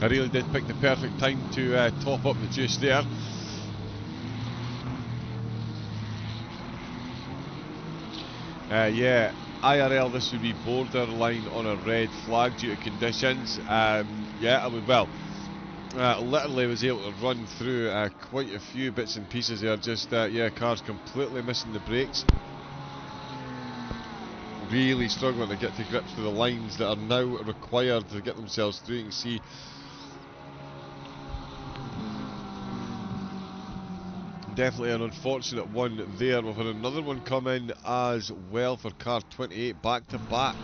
I really did pick the perfect time to top up the juice there. Yeah, IRL this would be borderline on a red flag due to conditions. Yeah, I would, well, literally was able to run through quite a few bits and pieces there, just, yeah, cars completely missing the brakes. Really struggling to get to grips with the lines that are now required to get themselves through. You can see definitely an unfortunate one there. We've had another one come in as well for car 28, back to back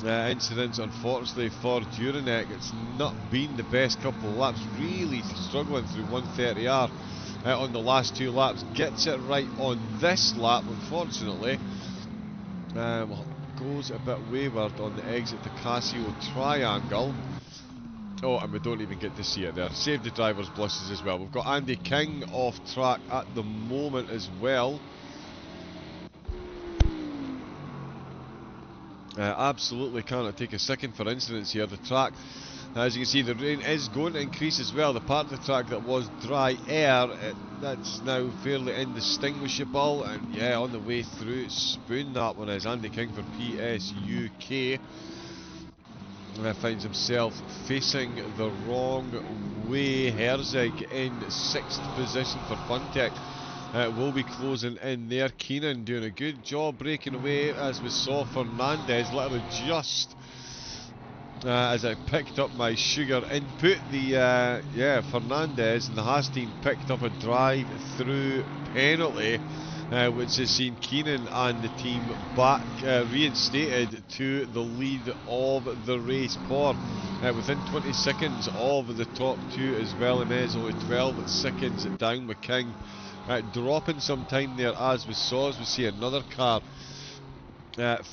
incidents, unfortunately for Duranek. It's not been the best couple of laps, really struggling through 130R on the last 2 laps. Gets it right on this lap, unfortunately. Goes a bit wayward on the exit to Casio Triangle. Oh, and we don't even get to see it there. Save the driver's blushes as well. We've got Andy King off track at the moment as well. Absolutely cannot take a second for incidents here. The track, as you can see, the rain is going to increase as well. The part of the track that was dry air, that's now fairly indistinguishable. And yeah, on the way through, spoon that one is. Andy King for PSUK. Finds himself facing the wrong way. Herzig in 6th position for Funtech. Will be closing in there. Keenan doing a good job breaking away, as we saw Fernandez literally just as I picked up my sugar input. The yeah, Fernandez and the Haas team picked up a drive through penalty, which has seen Keenan and the team back reinstated to the lead of the race. Por within 20 seconds of the top 2 as well. Imez only 12 seconds down with King dropping some time there, as we saw, as we see another car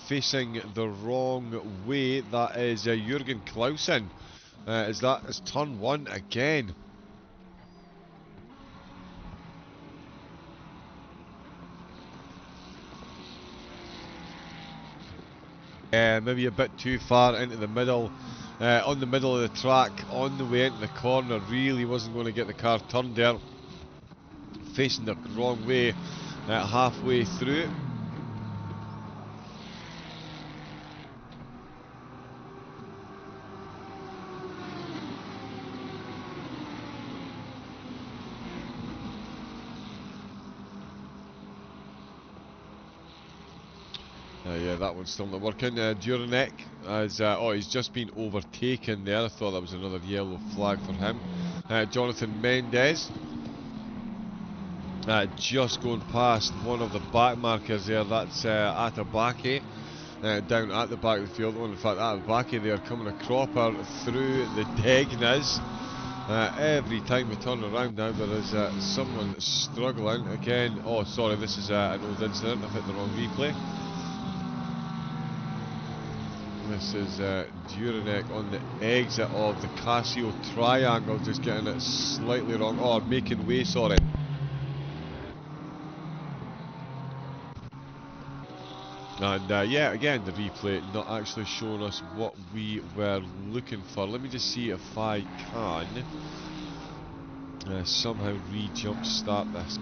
facing the wrong way. That is Jürgen Clausen. That is turn 1 again. Maybe a bit too far into the middle, on the middle of the track, on the way into the corner. Really wasn't going to get the car turned there. Facing the wrong way halfway through. Yeah, that one's still not working. Duranek, as oh, he's just been overtaken there. I thought that was another yellow flag for him. Jonathan Mendes, just going past one of the back markers there. That's Atabake, down at the back of the field. Oh, in fact, Atabake there coming a cropper through the Degnas. Every time we turn around now, there is someone struggling again. Oh, sorry, this is an old incident. I've hit the wrong replay. This is Duranek on the exit of the Casio Triangle, just getting it slightly wrong. Oh, making way, sorry. And yeah, again, the replay not actually showing us what we were looking for. Let me just see if I can somehow re-jump start this.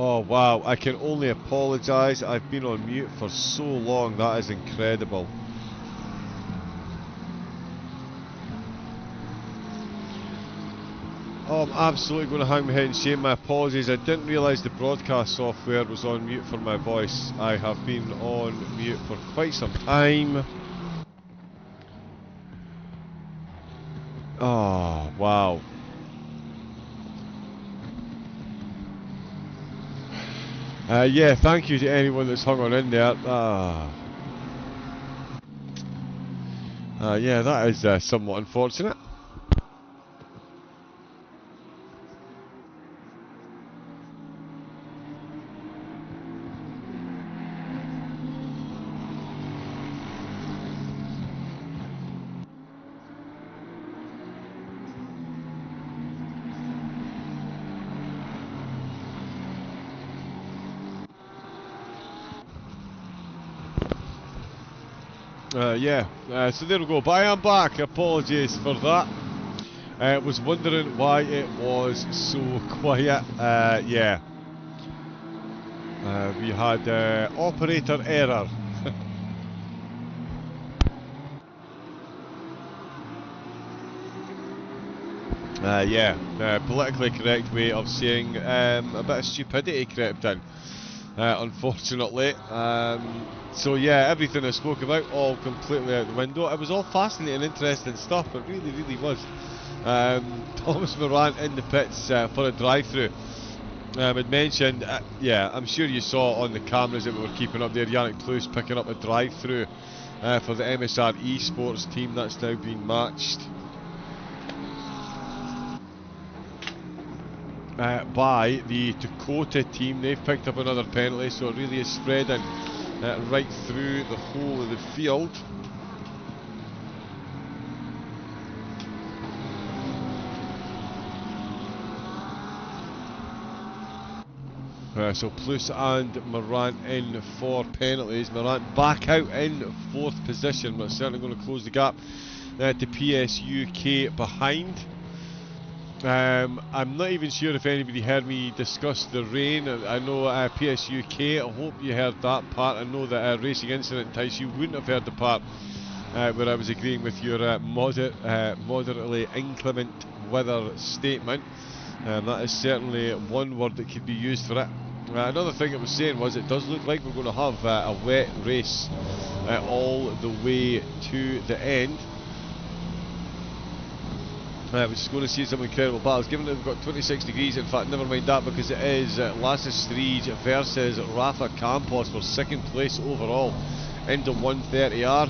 Oh wow, I can only apologise. I've been on mute for so long, that is incredible. Oh, I'm absolutely going to hang my head and shame. My apologies. I didn't realise the broadcast software was on mute for my voice. I have been on mute for quite some time. Oh, wow. Yeah, thank you to anyone that's hung on in there. Yeah, that is somewhat unfortunate. Yeah, so there we go. But I am back. Apologies for that. Was wondering why it was so quiet. Yeah. We had operator error. Yeah, politically correct way of saying a bit of stupidity crept in, unfortunately. So yeah, everything I spoke about, all completely out the window. It was all fascinating, interesting stuff, it really, really was. Thomas Moran in the pits for a drive-through. Had mentioned, yeah, I'm sure you saw on the cameras that we were keeping up there, Yannick Plus picking up a drive-through for the MSR esports team that's now been matched. By the Dakota team. They've picked up another penalty, so it really is spreading right through the whole of the field. So Plus and Moran in for penalties. Moran back out in 4th position, but certainly going to close the gap to PSUK behind. I'm not even sure if anybody heard me discuss the rain. I know PSUK, I hope you heard that part. I know that Racing Incident, Tice, you wouldn't have heard the part where I was agreeing with your moderately inclement weather statement. That is certainly one word that could be used for it. Another thing it was saying was it does look like we're going to have a wet race all the way to the end. We're just going to see some incredible battles, given that we've got 26 degrees. In fact, never mind that, because it is Lasse Striege versus Rafa Campos for 2nd place overall into 130R.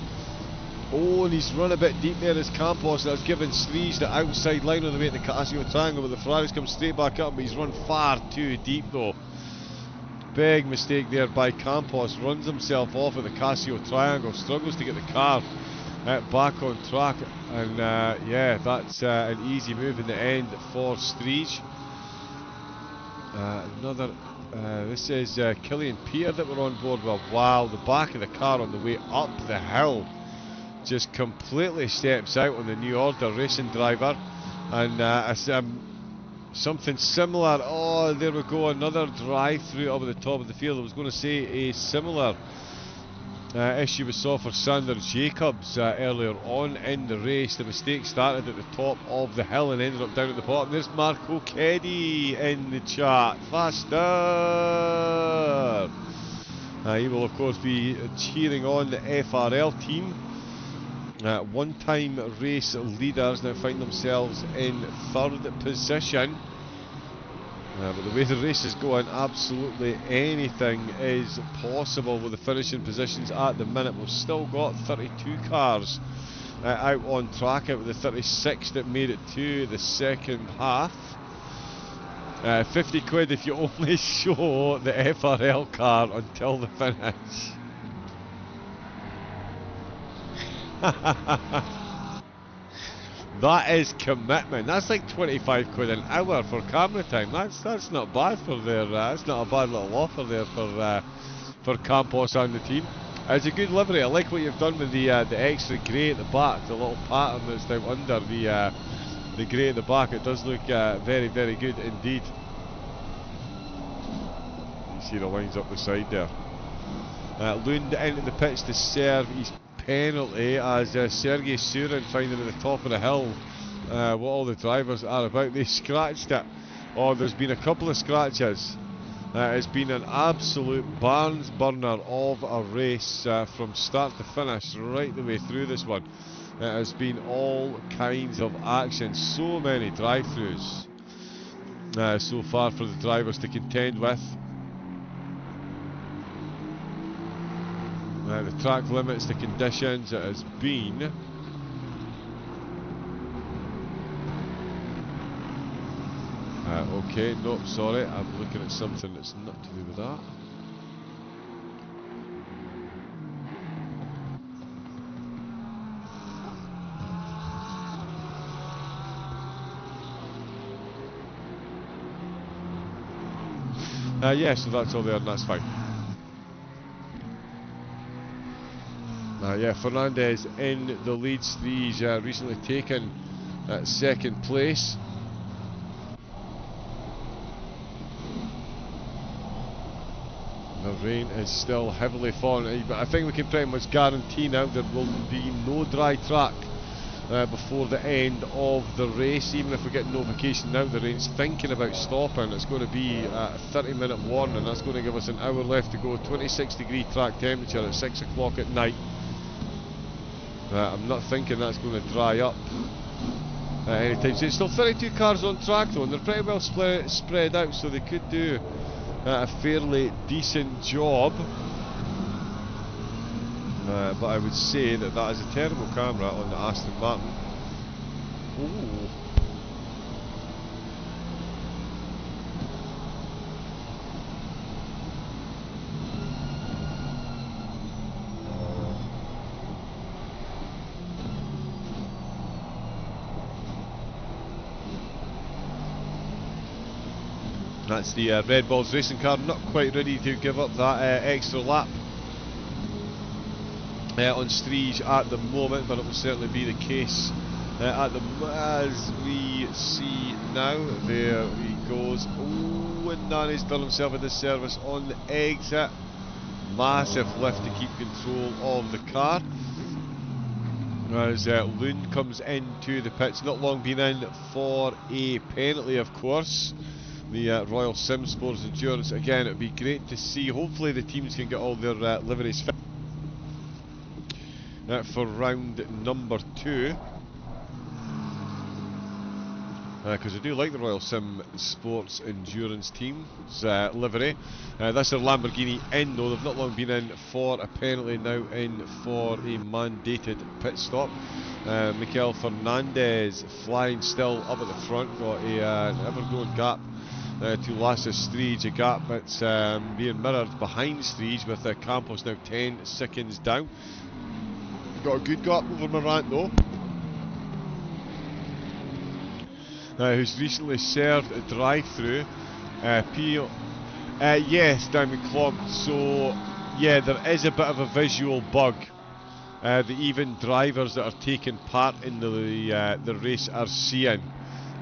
Oh, and he's run a bit deep there as Campos. That's given Striege the outside line on the way to the Casio Triangle, but the Ferraris come straight back up, but he's run far too deep though. Big mistake there by Campos, runs himself off at the Casio Triangle, struggles to get the car back on track, and yeah, that's an easy move in the end for Striege. This is Killian Peter that we're on board with. Wow, the back of the car on the way up the hill just completely steps out on the New Order racing driver, and something similar. Oh, there we go, another drive-through up at the top of the field. I was going to say a similar issue we saw for Sander Jacobs earlier on in the race. The mistake started at the top of the hill and ended up down at the bottom. There's Marco Keddy in the chat. Faster! He will of course be cheering on the FRL team. One-time race leaders now find themselves in 3rd position. But the way the race is going, absolutely anything is possible with the finishing positions at the minute. We've still got 32 cars out on track out of the 36 that made it to the 2nd half. 50 quid if you only show the FRL car until the finish. That is commitment. That's like 25 quid an hour for camera time. That's not bad for their. That's not a bad little offer there for Campos and the team. It's a good livery. I like what you've done with the extra grey at the back, the little pattern that's down under the grey at the back. It does look very, very good indeed. You see the lines up the side there. Lund into the pits to serve his penalty as Sergei Surin finding at the top of the hill what all the drivers are about. They scratched it. Oh, there's been a couple of scratches. It's been an absolute barns burner of a race from start to finish, right the way through this one. It has been all kinds of action, so many drive-throughs so far for the drivers to contend with. The track limits, the conditions, it has been okay, nope, sorry, I'm looking at something that's not to do with that. Yeah, so that's all there and that's fine. Yeah, Fernandez in the lead. He's recently taken second place. The rain is still heavily falling, but I think we can pretty much guarantee now there will be no dry track before the end of the race. Even if we get notification now the rain's thinking about stopping, it's going to be a 30-minute warning. That's going to give us an hour left to go. 26-degree track temperature at 6 o'clock at night. I'm not thinking that's going to dry up anytime soon. Still 32 cars on track though, and they're pretty well spread out, so they could do a fairly decent job. But I would say that that is a terrible camera on the Aston Martin. Ooh. That's the Red Bulls racing car, not quite ready to give up that extra lap on Striege at the moment, but it will certainly be the case as we see now. There he goes. Oh, and Nani's done himself a disservice on the exit. Massive lift to keep control of the car. As Lund comes into the pits, not long been in for a penalty, of course. The Royal Sim Sports Endurance. Again, it would be great to see. Hopefully the teams can get all their liveries fit for round number 2. Because I do like the Royal Sim Sports Endurance team's livery. That's their Lamborghini in though. They've not long been in for a penalty, now in for a mandated pit stop. Mikel Fernandez flying still up at the front, got an ever-growing gap to Lasse Striege, a gap that's being mirrored behind Striege with Campos now 10 seconds down. Got a good gap over Morant though, who's recently served a drive-through. Yes, Diamond Clomp. So yeah, there is a bit of a visual bug that even drivers that are taking part in the race are seeing.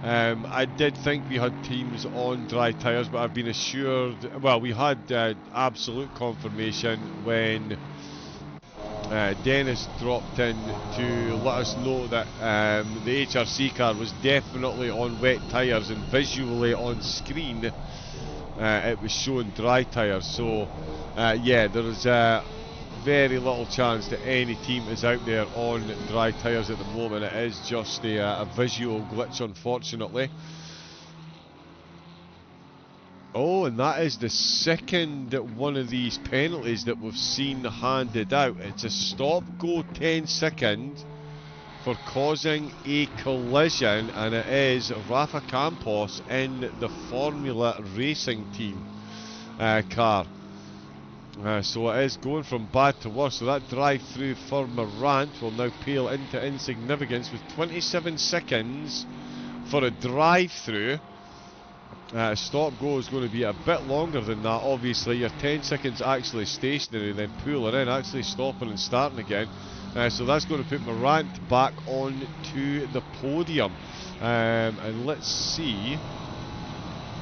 I did think we had teams on dry tyres, but I've been assured, well, we had absolute confirmation when Dennis dropped in to let us know that the HRC car was definitely on wet tyres, and visually on screen it was showing dry tyres. So yeah, there is very little chance that any team is out there on dry tyres at the moment. It is just a visual glitch, unfortunately. Oh, and that is the second one of these penalties that we've seen handed out. It's a stop-go 10 seconds for causing a collision, and it is Rafa Campos in the Formula Racing Team car. So it is going from bad to worse. So that drive-through for Morant will now pale into insignificance with 27 seconds for a drive-through. Stop-go is going to be a bit longer than that. Obviously, your 10 seconds actually stationary, then pulling in, actually stopping and starting again. So that's going to put Morant back on to the podium. And let's see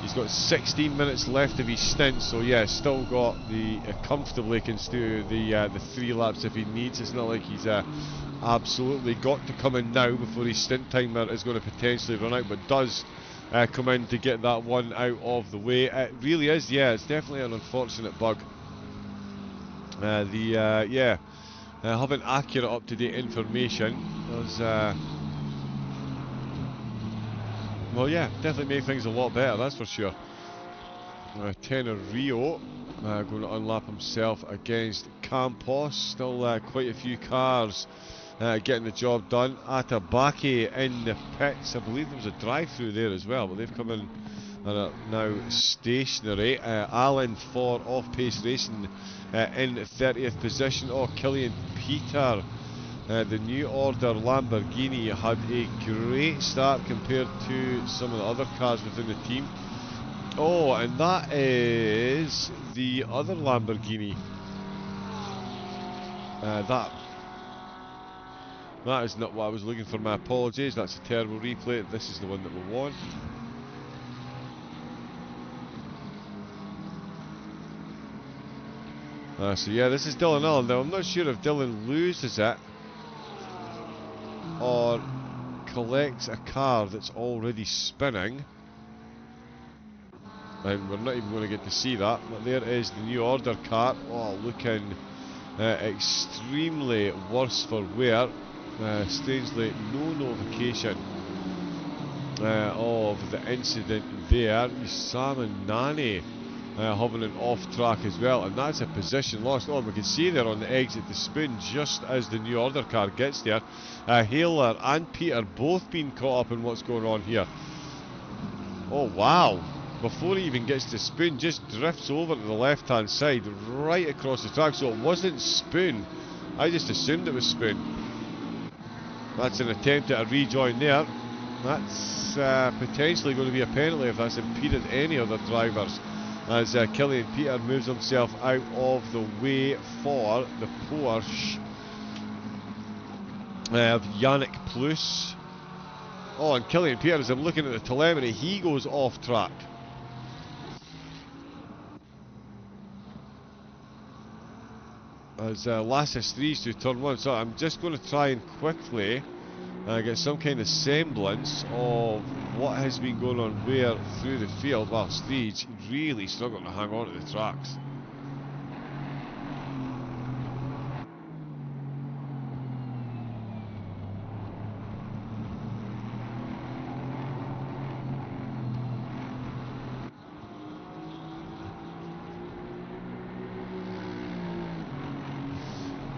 He's got 16 minutes left of his stint, so yeah, still got the comfortably can do the 3 laps if he needs. It's not like he's absolutely got to come in now before his stint timer is going to potentially run out, but does come in to get that one out of the way. It really is, yeah, it's definitely an unfortunate bug. Having accurate, up-to-date information does, well, yeah, definitely make things a lot better, that's for sure. Tenor Rio going to unlap himself against Campos. Still quite a few cars getting the job done. Atabaki in the pits. I believe there was a drive-through there as well, but they've come in and are now stationary. Allen for off-pace racing in 30th position. Oh, Killian Peter. The New Order Lamborghini had a great start compared to some of the other cars within the team. Oh, and that is the other Lamborghini. That is not what I was looking for, my apologies. That's a terrible replay. This is the one that we want. So yeah, this is Dylan Allen. Now I'm not sure if Dylan loses it or collects a car that's already spinning. And we're not even going to get to see that, but there is the New Order car. Oh, looking extremely worse for wear. Strangely, no notification of the incident there. Sam and Nani having an off track as well, and that's a position lost. Oh, we can see there on the exit to spin just as the New Order car gets there. Haler and Peter both being caught up in what's going on here. Oh, wow. Before he even gets to Spoon, just drifts over to the left hand side, right across the track. So it wasn't Spoon. I just assumed it was Spoon. That's an attempt at a rejoin there. That's potentially going to be a penalty if that's impeded any other drivers, as Killian Peter moves himself out of the way for the Porsche of Yannick Plus. Oh, and Killian Peter, as I'm looking at the telemetry, he goes off track. As Lasses 3's through turn 1, so I'm just going to try and quickly get some kind of semblance of what has been going on where through the field. Well, Stage really struggling to hang on to the tracks.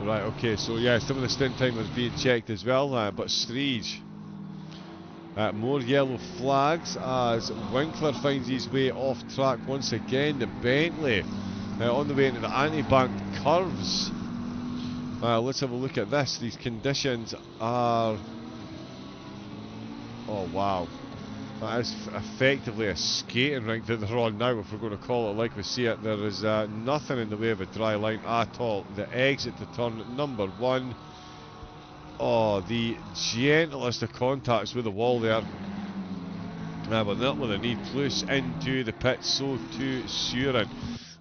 Right, okay, so yeah, some of the stint time was being checked as well, but Streege. More yellow flags as Winkler finds his way off track once again. The Bentley on the way into the anti-banked curves. Let's have a look at this. These conditions are... Oh, wow. That is effectively a skating rink that they're on now, if we're going to call it like we see it. There is nothing in the way of a dry line at all. The exit to turn number 1. Oh, the gentlest of contacts with the wall there. But not with a knee. Plus into the pit, so to Surin.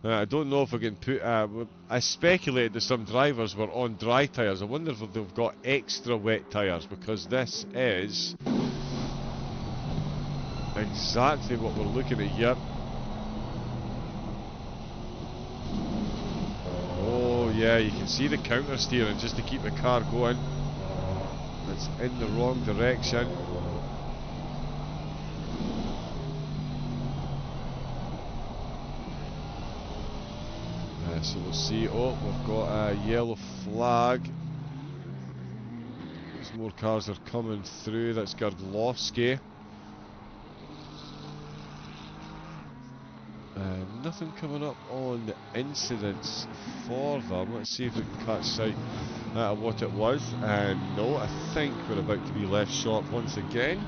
I don't know if we can put... I speculated that some drivers were on dry tyres. I wonder if they've got extra wet tyres, because this is... exactly what we're looking at here. Oh yeah, you can see the counter steering just to keep the car going. It's in the wrong direction. So we'll see. Oh, we've got a yellow flag. There's more cars are coming through. That's Gardlowski. Nothing coming up on the incidents for them. Let's see if we can catch sight of what it was. No, I think we're about to be left short once again.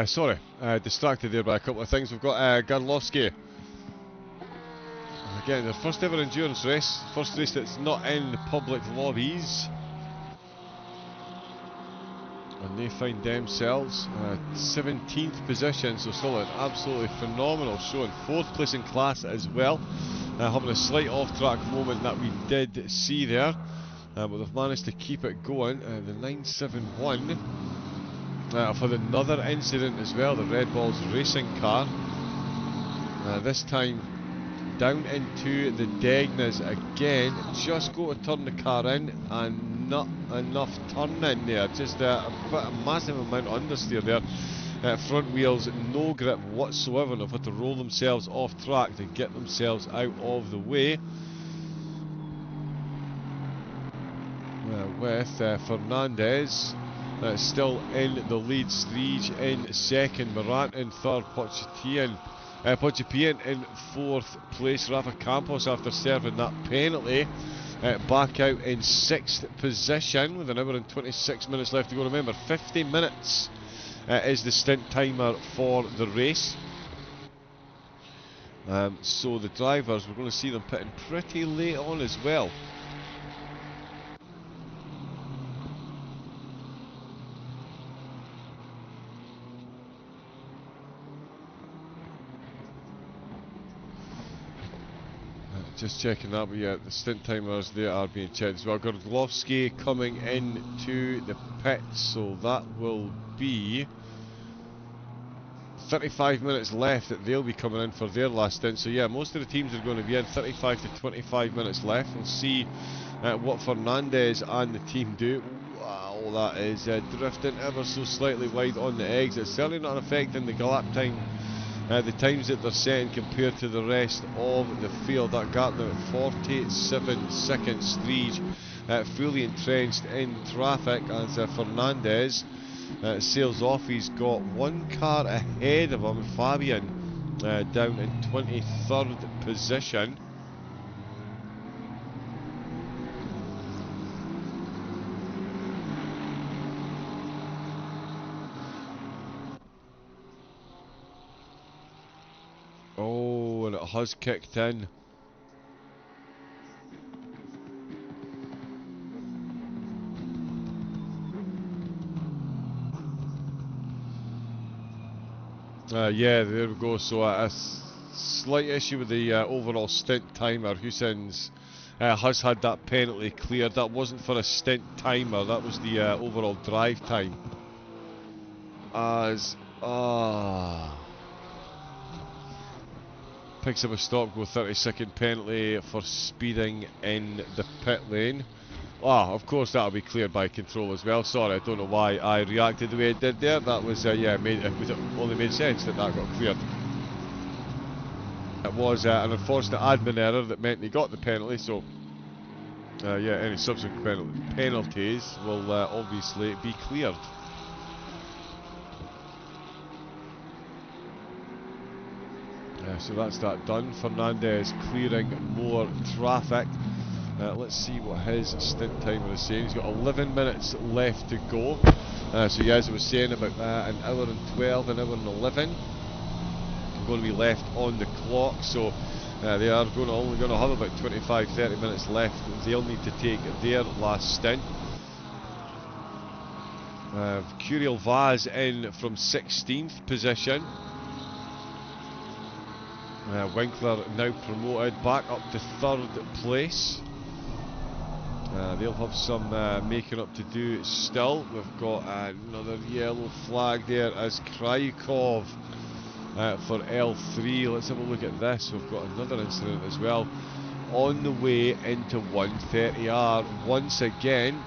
Sorry, distracted there by a couple of things. We've got Garlovsky. Again, their first ever endurance race. First race that's not in public lobbies. And they find themselves 17th position, so still an absolutely phenomenal showing. 4th place in class as well. Having a slight off-track moment that we did see there. But they've managed to keep it going. The 971 for another incident as well, the Red Balls racing car. This time down into the Degnas again. Just go to turn the car in and not enough turn in there. Just a massive amount of understeer there. Front wheels no grip whatsoever, and they've had to roll themselves off track to get themselves out of the way. With Fernandez still in the lead, Striege in second, Morant in third, Pochettino in 4th place. Rafa Campos, after serving that penalty, back out in 6th position with an hour and 26 minutes left to go. Remember, 50 minutes is the stint timer for the race. So the drivers, we're going to see them pitting pretty late on as well. Just checking that, but yeah, the stint timers, they are being checked as well. Gordlovsky coming into the pits, so that will be 35 minutes left that they'll be coming in for their last stint. So yeah, most of the teams are going to be in 35 to 25 minutes left. We'll see what Fernandez and the team do. Wow, that is drifting ever so slightly wide on the exit. Certainly not affecting the lap time. The times that they're setting compared to the rest of the field. That gap now at 47 seconds. Striege fully entrenched in traffic as Fernandez sails off. He's got one car ahead of him, Fabian, down in 23rd position. Oh, and it has kicked in. Yeah, there we go. So a slight issue with the overall stint timer. Hussein's has had that penalty cleared. That wasn't for a stint timer, that was the overall drive time. As picks up a stop go, 30-second penalty for speeding in the pit lane. Of course that'll be cleared by control as well. Sorry, I don't know why I reacted the way I did there. That was, yeah, it only made sense that got cleared. It was an unfortunate admin error that meant they got the penalty, so yeah, any subsequent penalties will obviously be cleared. So that's that done. Fernandez clearing more traffic. Let's see what his stint timer is saying. He's got 11 minutes left to go. So yeah, as I was saying, about an hour and 12, an hour and 11 going to be left on the clock. So they are only going to have about 25-30 minutes left. They'll need to take their last stint. Curiel Vaz in from 16th position. Winkler now promoted back up to 3rd place. They'll have some making up to do still. We've got another yellow flag there as Krajikov for L3. Let's have a look at this. We've got another incident as well on the way into 130R once again.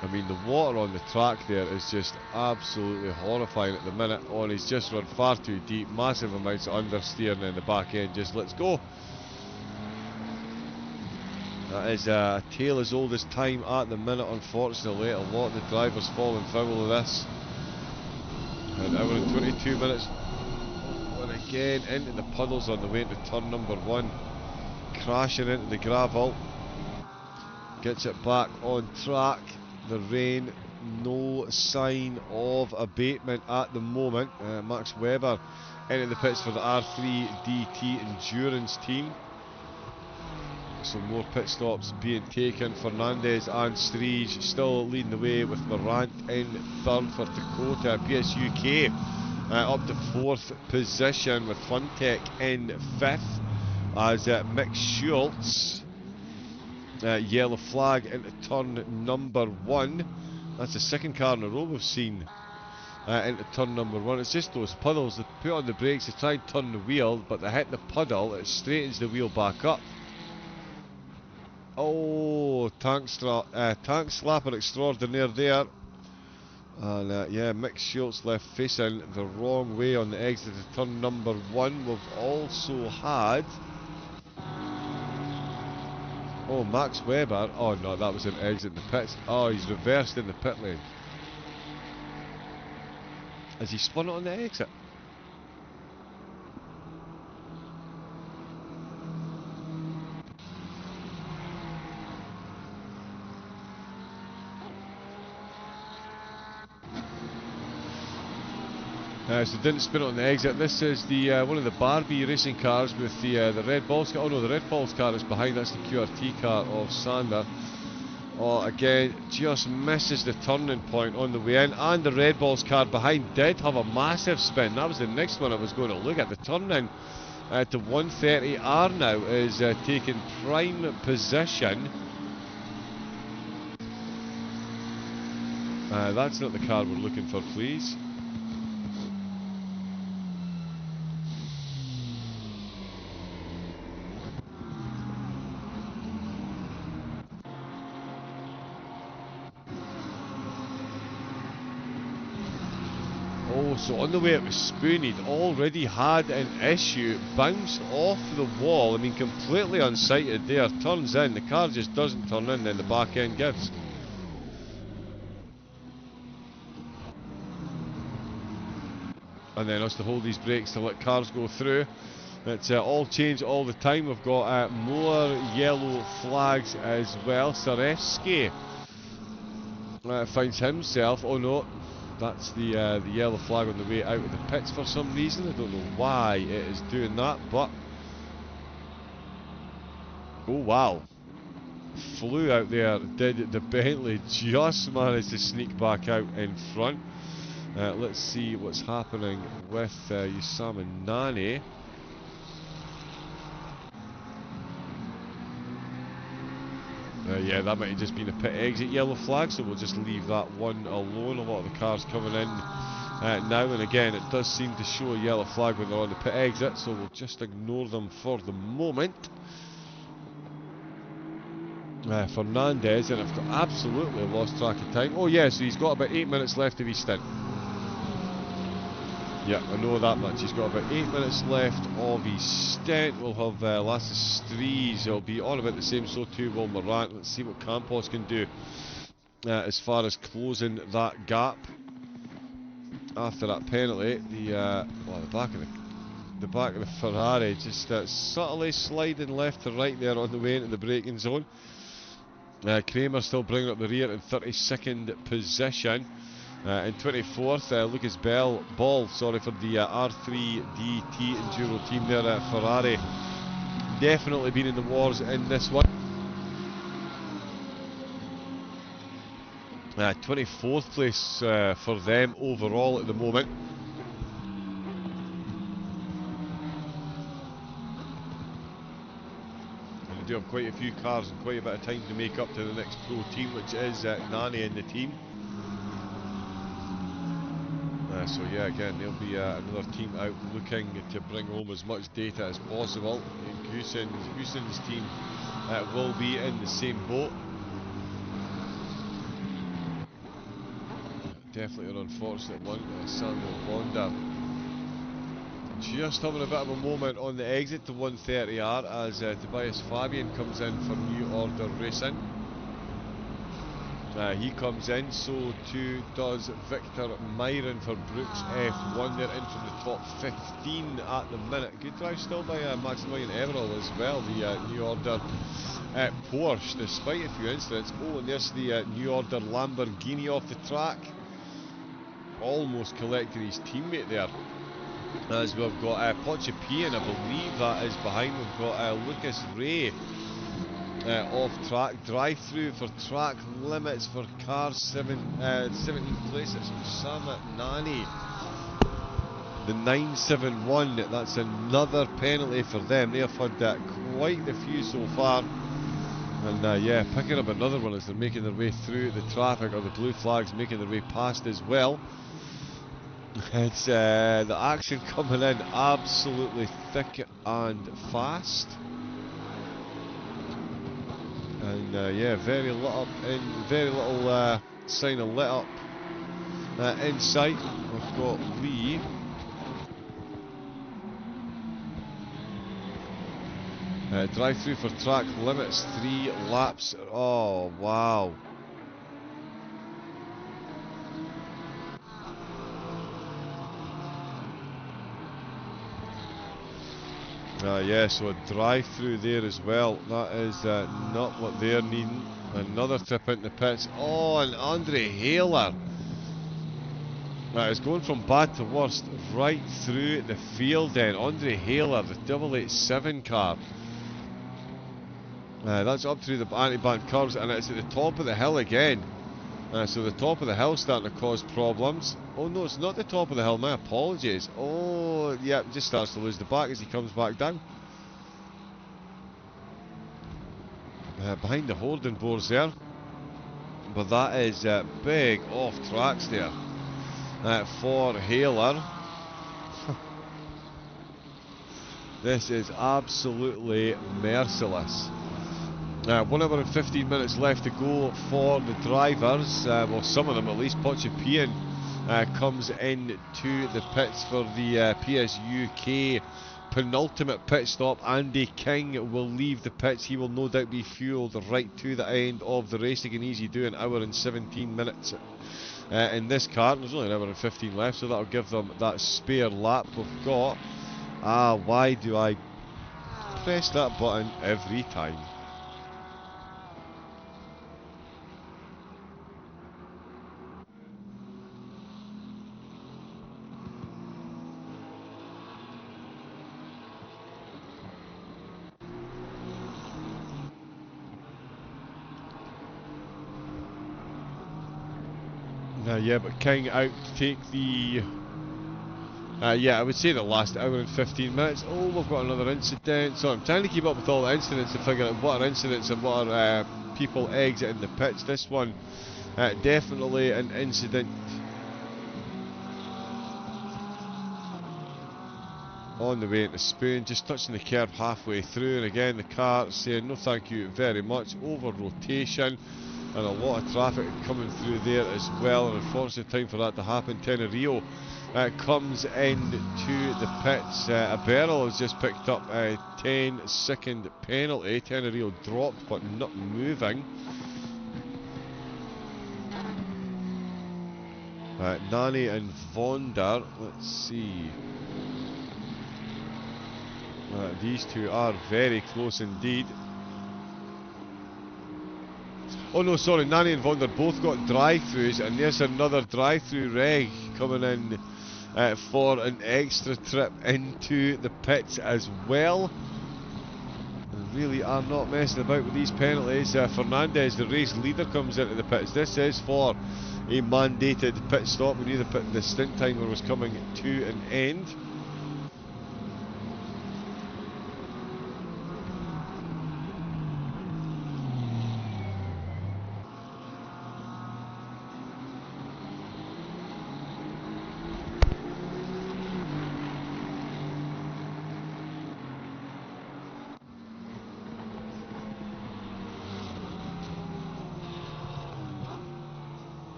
I mean, the water on the track there is just absolutely horrifying at the minute. He's just run far too deep, massive amounts of understeering in the back end. Just let's go. That is a tale as old as time at the minute, unfortunately. A lot of the drivers falling foul of this. An hour and 22 minutes. And again into the puddles on the way into turn number 1. Crashing into the gravel. Gets it back on track. The rain no sign of abatement at the moment. Max Webber into the pits for the R3DT Endurance team. So more pit stops being taken. Fernandez and Striege still leading the way, with Morant in third for Dakota. PSUK up to fourth position, with Funtech in fifth, as Mick Schultz, yellow flag into turn number 1. That's the second car in a row we've seen into turn number 1. It's just those puddles. They put on the brakes, they try and turn the wheel, but they hit the puddle, it straightens the wheel back up. Oh, tank slapper extraordinaire there. And yeah, Mick Schultz left facing the wrong way on the exit of turn number 1. We've also had... Oh, Max Webber. Oh no, that was an exit in the pits. Oh, he's reversed in the pit lane. Has he spun it on the exit? So didn't spin it on the exit. This is the one of the Barbie racing cars with the Red Balls car. Oh no, the Red Balls car is behind. That's the QRT car of Sander. Oh, again, just misses the turning point on the way in, and the Red Balls car behind did have a massive spin. That was the next one I was going to look at. The turn in to 130R now is taking prime position. That's not the car we're looking for, please. So on the way it was Spoon, he'd already had an issue, bounced off the wall, I mean completely unsighted there, turns in, the car just doesn't turn in, then the back end gives. And then has to hold these brakes to let cars go through. It's all change all the time. We've got more yellow flags as well. Sarevsky finds himself, oh no, that's the yellow flag on the way out of the pits for some reason. I don't know why it is doing that, but... Oh wow. Flew out there, did the Bentley, just managed to sneak back out in front. Let's see what's happening with Usama Nani. Yeah, that might have just been a pit exit yellow flag, so we'll just leave that one alone. A lot of the cars coming in now, and again, it does seem to show a yellow flag when they're on the pit exit, so we'll just ignore them for the moment. Fernandez, and I've absolutely lost track of time. Oh yeah, so he's got about 8 minutes left of his stint. Yeah, I know that much. He's got about 8 minutes left of his stint. We'll have Lasse Striege. He'll be on about the same, so too will Morant. Let's see what Campos can do as far as closing that gap after that penalty. The back of the Ferrari just subtly sliding left to right there on the way into the braking zone. Kramer still bringing up the rear in 32nd position. In 24th, Lucas Ball for the R3DT Enduro team there at Ferrari. Definitely been in the wars in this one. 24th place for them overall at the moment. And they do have quite a few cars and quite a bit of time to make up to the next pro team, which is Nani in the team. So yeah, again, there'll be another team out looking to bring home as much data as possible. Goosen's team will be in the same boat. Definitely an unfortunate one. Samuel Bonda just having a bit of a moment on the exit to 130R as Tobias Fabian comes in for New Order Racing. He comes in, so too does Victor Myron for Brooks F1. They're in from the top 15 at the minute. Good drive still by Maximilian Everall as well, the New Order Porsche, despite a few incidents. Oh, and there's the New Order Lamborghini off the track. Almost collected his teammate there. As we've got Pochepian, I believe that is behind. We've got Lucas Ray off track, drive-through for track limits for car 17th place. It's Osama Nani, the 971. That's another penalty for them. They have had quite a few so far, and yeah, picking up another one as they're making their way through the traffic, or the blue flags making their way past as well. It's the action coming in absolutely thick and fast. And yeah, very lit up very little sign of lit up in sight. We've got Lee. Drive through for track limits, 3 laps. Oh wow. Yeah, so a drive-through there as well. That is not what they're needing. Another trip into the pits. Oh, and Andre Haler. It's going from bad to worst right through the field then. Andre Haler, the 887 car. That's up through the anti-band curves, and it's at the top of the hill again. So the top of the hill starting to cause problems. Oh no, it's not the top of the hill, my apologies. Oh, yeah, just starts to lose the back as he comes back down. Behind the hoarding boards there. But that is big off tracks there for Haler. This is absolutely merciless. 1 hour and 15 minutes left to go for the drivers. Well, some of them at least. Pochepian comes into the pits for the PSUK penultimate pit stop. Andy King will leave the pits. He will no doubt be fueled right to the end of the race. They can easily do an hour and 17 minutes in this car. There's only an hour and 15 left, so that'll give them that spare lap. We've got... why do I press that button every time? Yeah, but King out to take the... yeah, I would say the last hour and 15 minutes. Oh, we've got another incident. So I'm trying to keep up with all the incidents to figure out what are incidents and what are people exiting the pits. This one, definitely an incident. On the way into Spoon, just touching the curb halfway through, and again the car saying no thank you very much. Over rotation. And a lot of traffic coming through there as well, and unfortunately time for that to happen. Tenerio comes into the pits. A barrel has just picked up a 10-second penalty. Tenerio dropped but not moving. Nani and Vonder, let's see. These two are very close indeed. Oh no, sorry, Nani and Vonder both got drive-throughs, and there's another drive-through reg coming in for an extra trip into the pits as well. They really are not messing about with these penalties. Fernandez, the race leader, comes into the pits. This is for a mandated pit stop. We knew the stint timer was coming to an end.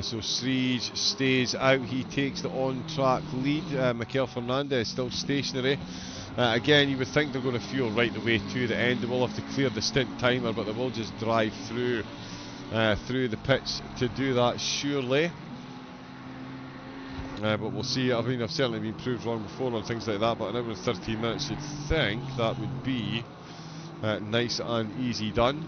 So Sreej stays out, he takes the on-track lead. Mikel Fernandez still stationary. Again, you would think they're going to fuel right the way to the end. They will have to clear the stint timer, but they will just drive through through the pits to do that, surely. But we'll see. I mean, I've certainly been proved wrong before on things like that, but an hour and 13 minutes, you'd think that would be nice and easy done.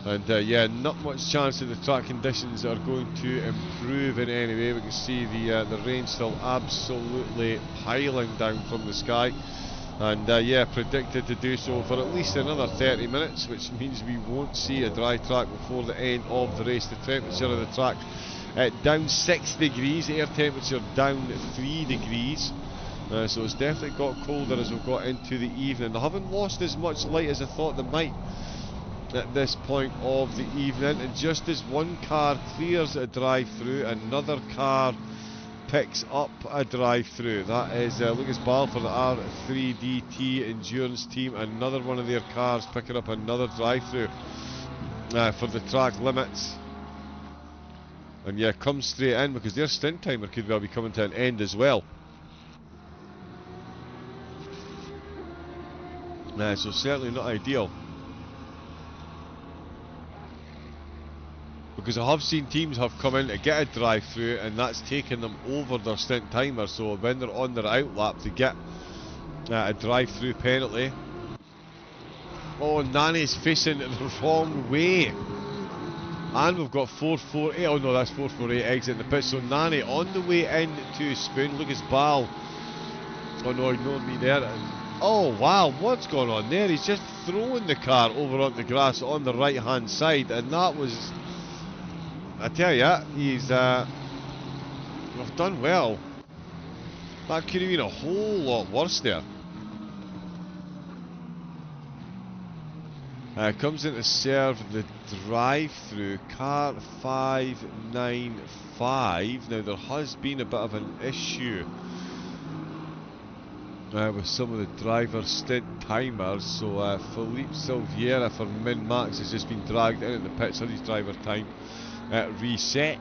And yeah, not much chance that the track conditions are going to improve in any way. We can see the rain still absolutely piling down from the sky. And yeah, predicted to do so for at least another 30 minutes, which means we won't see a dry track before the end of the race. The temperature of the track down 6 degrees, air temperature down 3 degrees. So it's definitely got colder as we've got into the evening. They haven't lost as much light as I thought they might at this point of the evening, and just as one car clears a drive-through, another car picks up a drive-through. That is Lucas Ball for the R3DT Endurance team, another one of their cars picking up another drive-through for the track limits. And yeah, come straight in because their stint timer could well be coming to an end as well. So certainly not ideal. Because I have seen teams have come in to get a drive-through and that's taken them over their stint timer, so when they're on their outlap they get a drive-through penalty. Oh, Nani's facing the wrong way. And we've got 448, oh no, that's 448 exit in the pit, so Nani on the way in to Spoon. Lucas Ball, oh no, ignored me there. Oh wow, what's going on there? He's just throwing the car over onto the grass on the right hand side, and that was, I tell ya, he's we've done well. That could have been a whole lot worse there. Comes in to serve the drive-through, car 595. Now there has been a bit of an issue with some of the driver stint timers, so Philippe Silviera for Min Max has just been dragged in at the pits, so his driver time reset.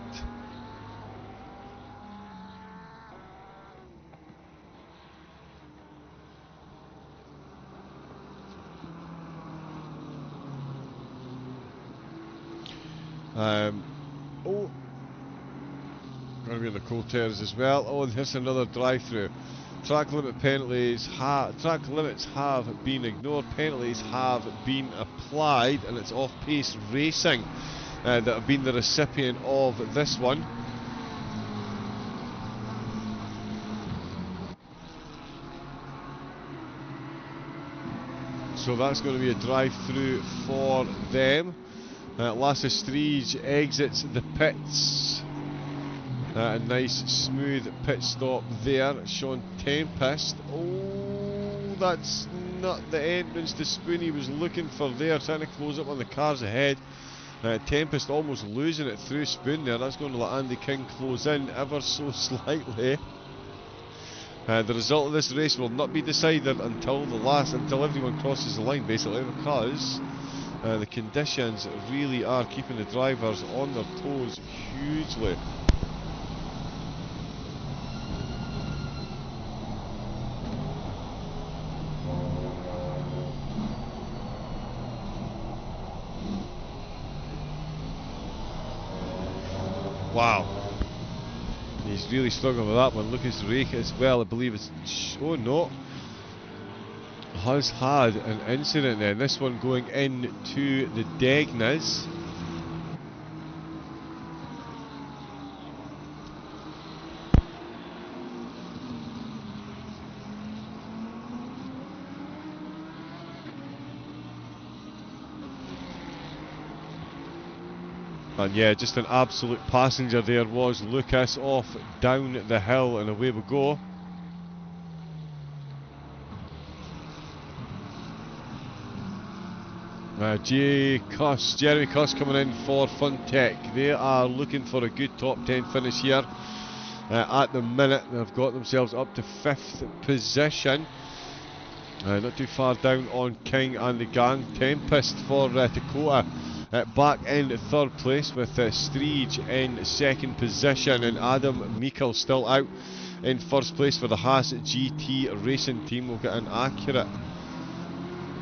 Oh, going to be on the Colters as well. Oh, and here's another drive-through. Track limit penalties. Track limits have been ignored. Penalties have been applied, and it's off-pace racing that have been the recipient of this one. So that's going to be a drive-through for them. Lasse Striege exits the pits. A nice smooth pit stop there. Sean Tempest. Oh, that's not the entrance to Spoon he was looking for there. Trying to close up on the cars ahead. Tempest almost losing it through Spoon there. That's going to let Andy King close in ever so slightly. The result of this race will not be decided until everyone crosses the line, basically, because the conditions really are keeping the drivers on their toes hugely. Wow. He's really struggling with that one. Lucas Rake as well, I believe it's... Oh no. Has had an incident then. This one going into the Degnas. And yeah, just an absolute passenger there was Lucas, off down the hill, and away we go. Jeremy Cuss coming in for Funtech. They are looking for a good top 10 finish here. At the minute, they've got themselves up to 5th position. Not too far down on King and the gang. Tempest for Dakota. Back in 3rd place with Striege in 2nd position, and Adam Meikle still out in first place for the Haas GT racing team. We'll get an accurate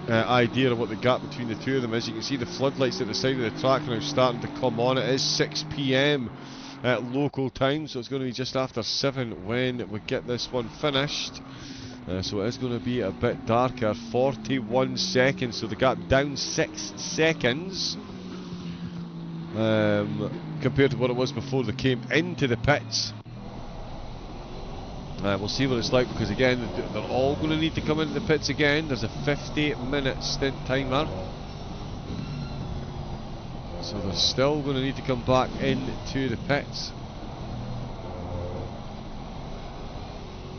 idea of what the gap between the two of them is. You can see the floodlights at the side of the track now starting to come on. It is 6 PM at local time, so it's going to be just after 7 when we get this one finished. So it is going to be a bit darker. 41 seconds, so the gap down 6 seconds compared to what it was before they came into the pits. We'll see what it's like, because again they're all going to need to come into the pits again. There's a 50-minute stint timer, so they're still going to need to come back into the pits.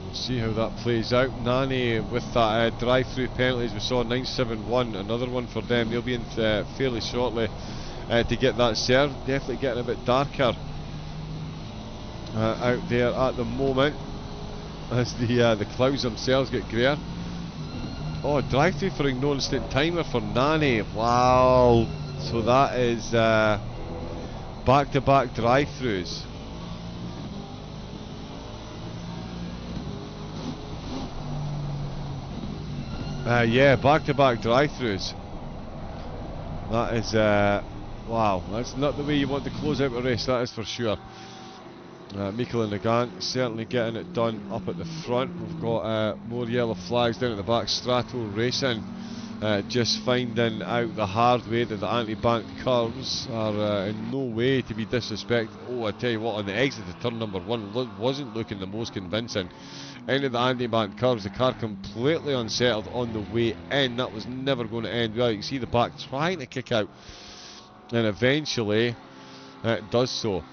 We'll see how that plays out. Nani with that drive-through penalties, we saw 971, another one for them. They'll be in fairly shortly to get that served. Definitely getting a bit darker out there at the moment, as the clouds themselves get greyer. Oh, drive-through for ignoring stint timer for Nani. Wow. So that is back-to-back drive-throughs. Yeah, back-to-back drive-throughs. That is wow. That's not the way you want to close out a race, that is for sure. Mikel Nagant certainly getting it done up at the front. We've got more yellow flags down at the back. Strato Racing just finding out the hard way that the anti-bank curves are in no way to be disrespected. Oh, I tell you what, on the exit to turn number 1 wasn't looking the most convincing. Into the anti-bank curves, the car completely unsettled on the way in. That was never going to end well. You can see the back trying to kick out, and eventually it does so.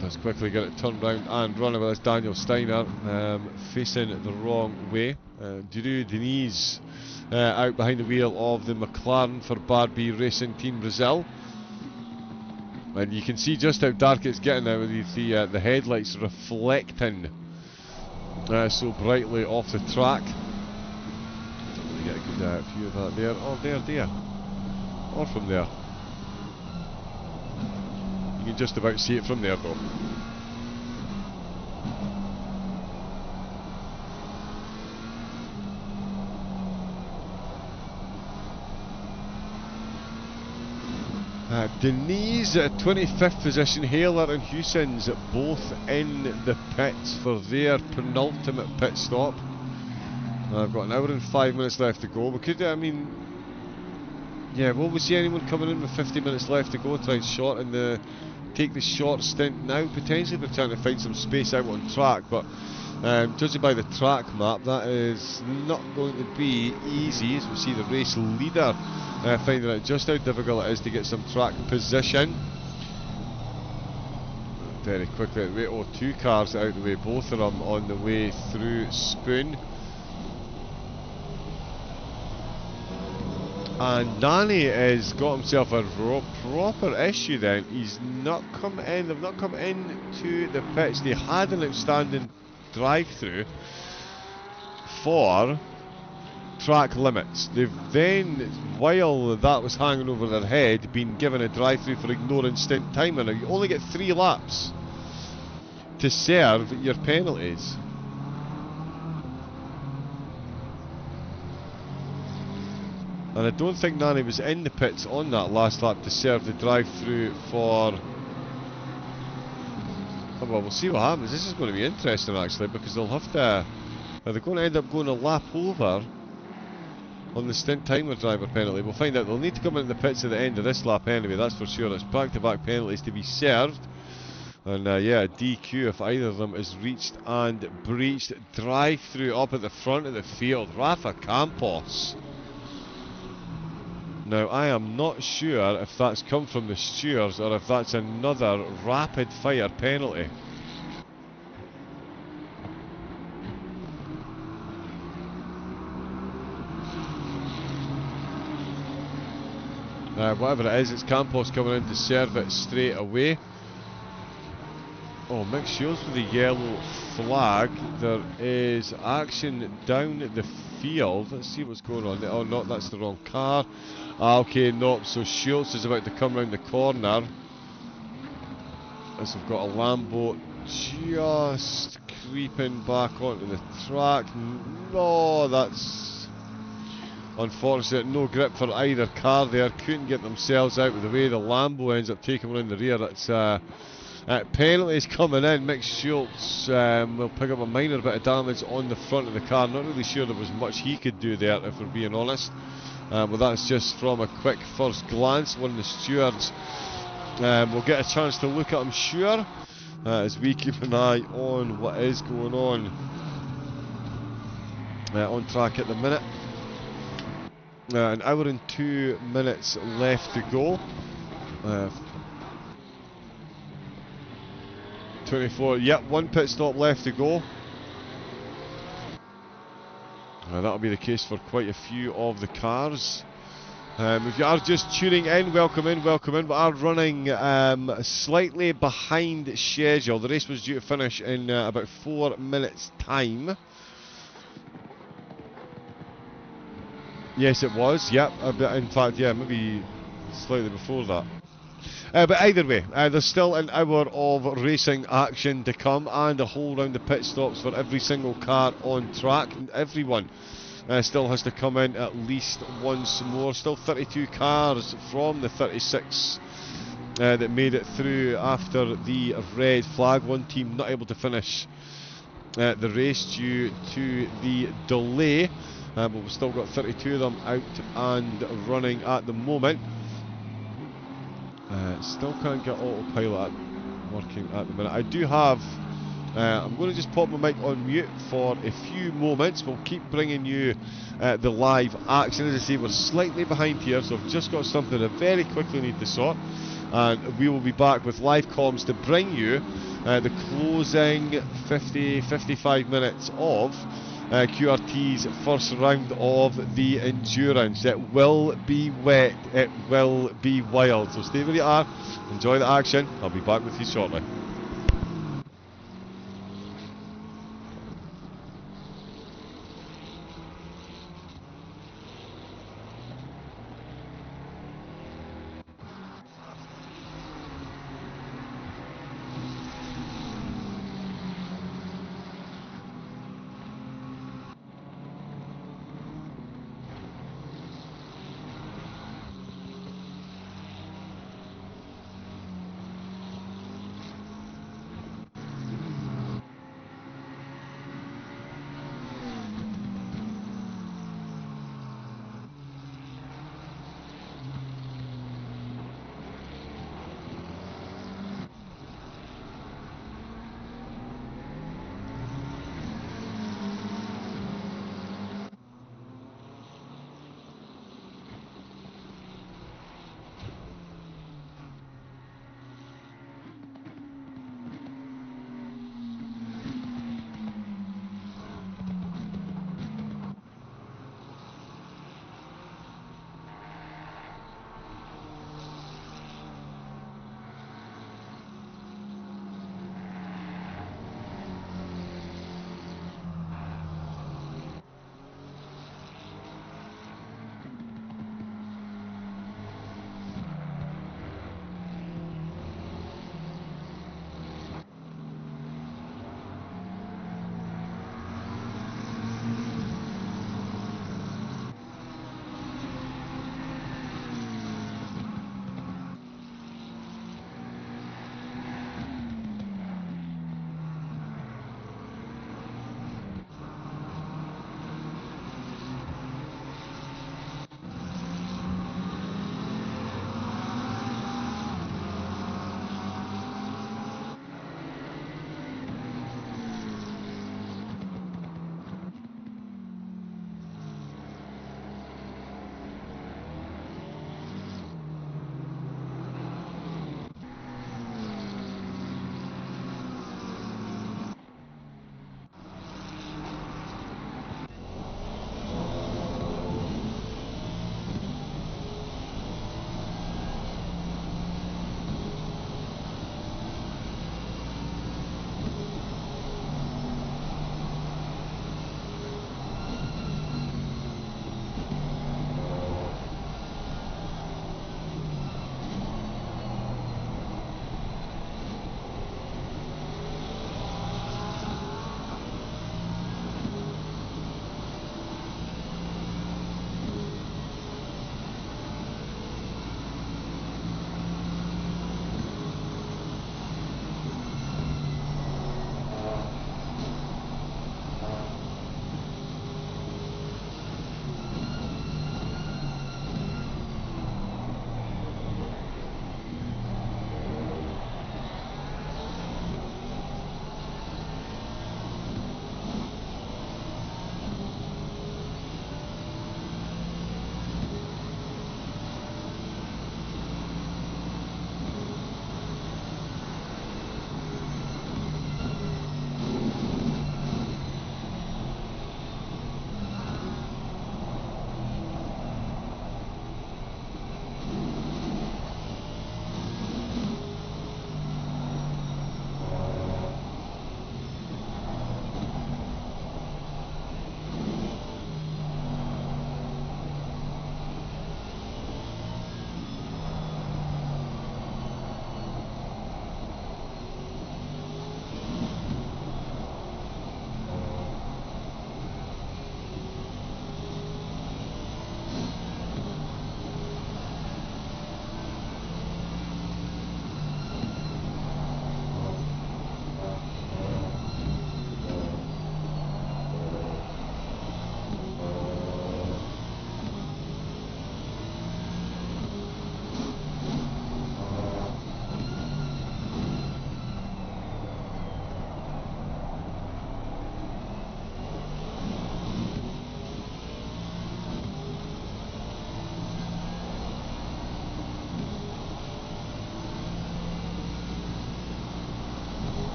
Does quickly get it turned round and run with this Daniel Steiner facing the wrong way. Duru Diniz out behind the wheel of the McLaren for Barbie Racing Team Brazil. And you can see just how dark it's getting now with the headlights reflecting so brightly off the track. Don't really get a good view of that there. Oh, there. Or from there. You can just about see it from there though. Denise at 25th position, Haler and Hussins both in the pits for their penultimate pit stop. I've got an hour and 5 minutes left to go. We could, I mean, yeah, will we see anyone coming in with 50 minutes left to go, try and shorten take the short stint now? Potentially we're trying to find some space out on track, but judging by the track map, that is not going to be easy, as we see the race leader finding out just how difficult it is to get some track position. Very quickly out the way. Oh, 2 cars out the way, both of them on the way through Spoon. And Nani has got himself a proper issue then. He's not come in, they've not come into the pits. They had an outstanding drive-through for track limits. They've then, while that was hanging over their head, been given a drive-through for ignoring stint timer. Now you only get 3 laps to serve your penalties. And I don't think Nani was in the pits on that last lap to serve the drive-through for... Oh, well, we'll see what happens. This is going to be interesting actually, because they'll have to... Are they going to end up going a lap over on the stint timer driver penalty? We'll find out. They'll need to come in the pits at the end of this lap anyway, that's for sure. It's back-to-back penalties to be served. And yeah, a DQ if either of them is reached and breached. Drive-through up at the front of the field. Rafa Campos. Now, I am not sure if that's come from the stewards or if that's another rapid-fire penalty. Whatever it is, it's Campos coming in to serve it straight away. Oh, Mick Shields with the yellow flag. There is action down the field. Let's see what's going on there. Oh, no, that's the wrong car. Okay, no, so Schultz is about to come round the corner. as we've got a Lambo just creeping back onto the track. No, that's unfortunate. No grip for either car there. Couldn't get themselves out of the way. The Lambo ends up taking one in the rear. It's penalties coming in. Mick Schultz will pick up a minor bit of damage on the front of the car. Not really sure there was much he could do there, if we're being honest. But that's just from a quick first glance. One of the stewards will get a chance to look at, I'm sure, as we keep an eye on what is going on track at the minute. An hour and 2 minutes left to go. 24, yep, one pit stop left to go. That'll be the case for quite a few of the cars. If you are just tuning in, welcome in, welcome in. We are running slightly behind schedule. The race was due to finish in about 4 minutes' time. Yes, it was, yep. In fact, yeah, maybe slightly before that. But either way, there's still an hour of racing action to come and a whole round of pit stops for every single car on track. And everyone still has to come in at least once more. Still 32 cars from the 36 that made it through after the red flag. One team not able to finish the race due to the delay. But we've still got 32 of them out and running at the moment. Still can't get autopilot working at the minute. I do have, I'm going to just pop my mic on mute for a few moments. We'll keep bringing you the live action. As I say, we're slightly behind here, so I've just got something I very quickly need to sort. And we will be back with live comms to bring you the closing 55 minutes of QRT's first round of the endurance. It will be wet, it will be wild, so stay where you are, enjoy the action. I'll be back with you shortly.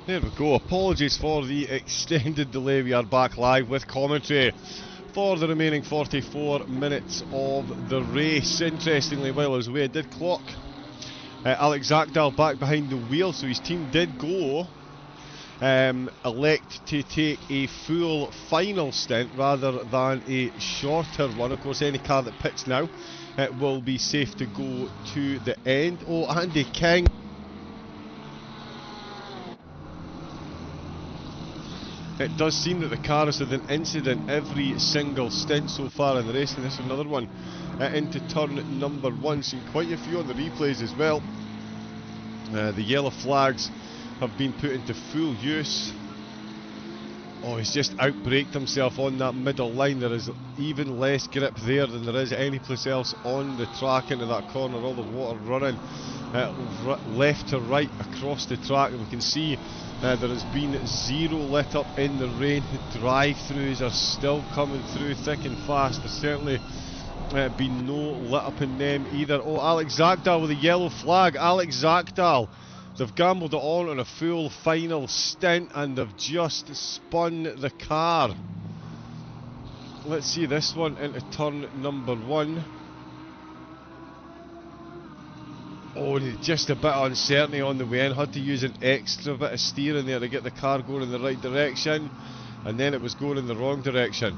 There we go. Apologies for the extended delay. We are back live with commentary for the remaining 44 minutes of the race. Interestingly, while I was away, I did clock Alex Zakdal back behind the wheel, so his team did go elect to take a full final stint rather than a shorter one. Of course, any car that pits now will be safe to go to the end. Oh, Andy King. It does seem that the car has had an incident every single stint so far in the race, and this is another one into turn number 1. Seen quite a few on the replays as well. The yellow flags have been put into full use. Oh, he's just outbraked himself on that middle line. There is even less grip there than there is any place else on the track into that corner. All the water running left to right across the track, and we can see there has been zero let up in the rain. The drive-throughs are still coming through thick and fast. There's certainly been no let up in them either. Oh, Alex Zakdal with a yellow flag. Alex Zakdal. They've gambled it on a full final stint, and they've just spun the car. Let's see this one into turn number 1. Oh, just a bit of uncertainty on the way in. Had to use an extra bit of steering there to get the car going in the right direction, and then it was going in the wrong direction.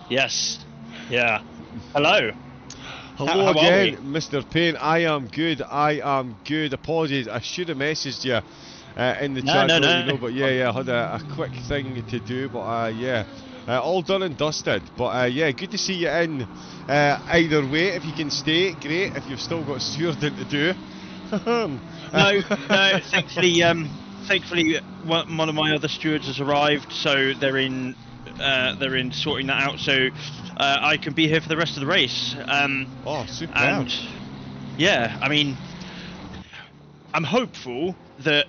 Yes. Yeah. Hello. Hello again, Mr. Payne. I am good. I am good. Apologies, I should have messaged you in the chat. No. You know, but yeah, I had a quick thing to do. But yeah, all done and dusted. But yeah, good to see you in. Either way, if you can stay, great. If you've still got stewarding to do. No. Thankfully, one of my other stewards has arrived, so they're in sorting that out. So I can be here for the rest of the race. Oh, superb. And yeah, I mean, I'm hopeful that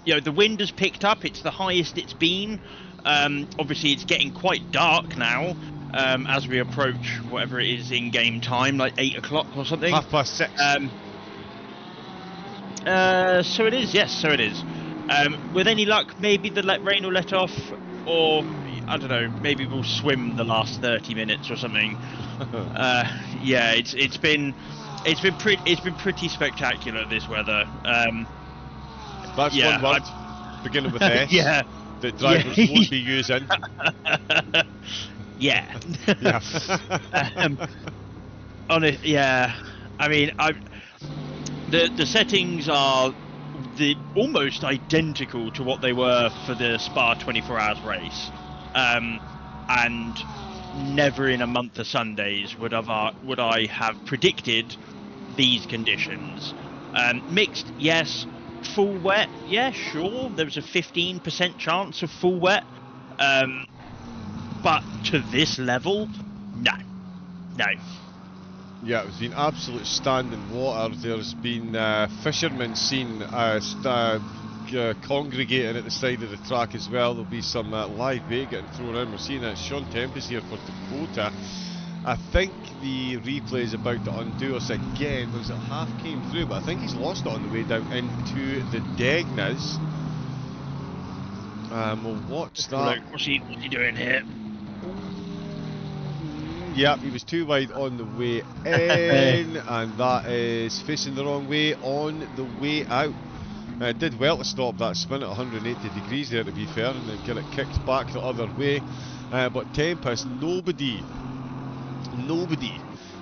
the wind has picked up. It's the highest it's been. Obviously, it's getting quite dark now as we approach whatever it is in game time, like 8 o'clock or something. 6:30. So it is. Yes, so it is. With any luck, maybe the rain will let off, or I don't know, maybe we'll swim the last 30 minutes or something. Yeah, it's been pretty spectacular, this weather. That's yeah, one word, beginning with S. Yeah. That drivers won't be using. Yeah. Yeah. Yeah. I mean, the settings are almost identical to what they were for the Spa 24 Hours race. And never in a month of Sundays would I have predicted these conditions. Mixed, yes. Full wet, yeah, sure. There was a 15% chance of full wet. But to this level, no. Yeah, it's been absolute standing water. There's been fishermen seen congregating at the side of the track as well. There'll be some live bait getting thrown in. We're seeing Sean Tempest here for Dakota. I think the replay is about to undo us again. Was it half came through, but I think he's lost it on the way down into the Degnas. We'll watch that. What's he doing here? Yep, he was too wide on the way in, and that is facing the wrong way on the way out. Did well to stop that spin at 180 degrees there, to be fair, and then get it kicked back the other way. But Tempest, nobody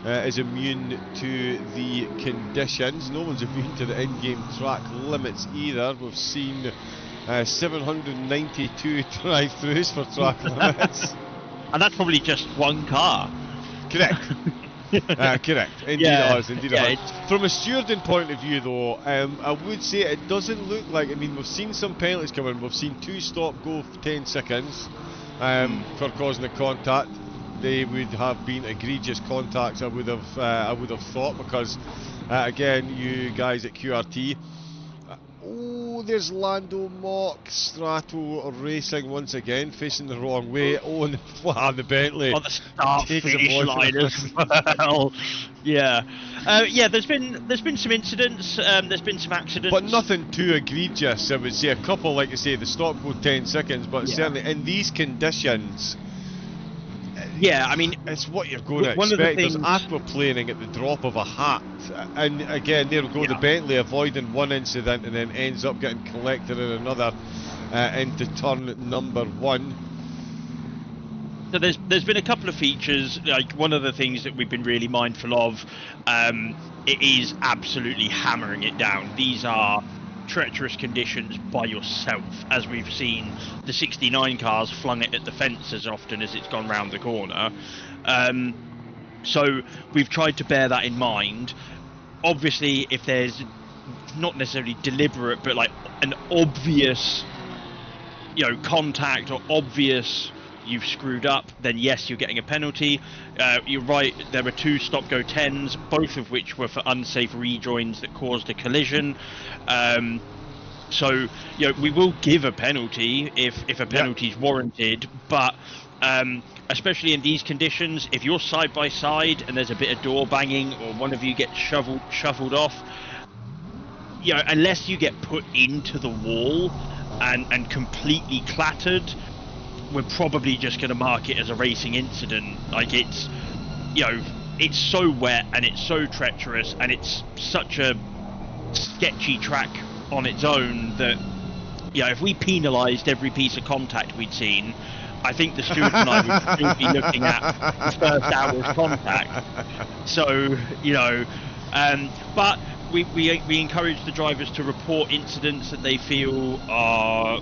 is immune to the conditions. No one's immune to the in-game track limits either. We've seen 792 drive-throughs for track limits. And that's probably just one car. Correct. Correct. Indeed it has. Indeed it has. From a stewarding point of view, though, I would say it doesn't look like. I mean, we've seen some penalties come in. We've seen 2 stop-go for 10 seconds for causing a contact. They would have been egregious contacts, I would have thought, because again, you guys at QRT. Oh, there's Lando Mock, Strato Racing once again, facing the wrong way. Oh, and the flat on the Bentley. On the start-finish line as well. Yeah. There's been some incidents, there's been some accidents. But nothing too egregious, I would say. A couple, like I say, the stop go 10 seconds, but certainly in these conditions... Yeah, I mean... It's what you're going to one expect. of the things... There's aquaplaning at the drop of a hat. And again, there we go, the Bentley avoiding one incident and then ends up getting collected in another into turn number 1. So there's been a couple of features. Like, one of the things that we've been really mindful of, it is absolutely hammering it down. These are treacherous conditions by yourself, as we've seen the 69 cars flung it at the fence as often as it's gone round the corner. So we've tried to bear that in mind. Obviously, if there's not necessarily deliberate, but like an obvious, contact or obvious you've screwed up, then yes, you're getting a penalty. You're right, there were 2 stop-go 10s, both of which were for unsafe rejoins that caused a collision. So, we will give a penalty if a penalty is warranted, but especially in these conditions, if you're side by side and there's a bit of door banging or one of you gets shuffled off, unless you get put into the wall and completely clattered, we're probably just going to mark it as a racing incident. Like, it's so wet and it's so treacherous and it's such a sketchy track on its own that, if we penalised every piece of contact we'd seen, I think the steward and I would still be looking at the first hour's contact. So, but we encourage the drivers to report incidents that they feel are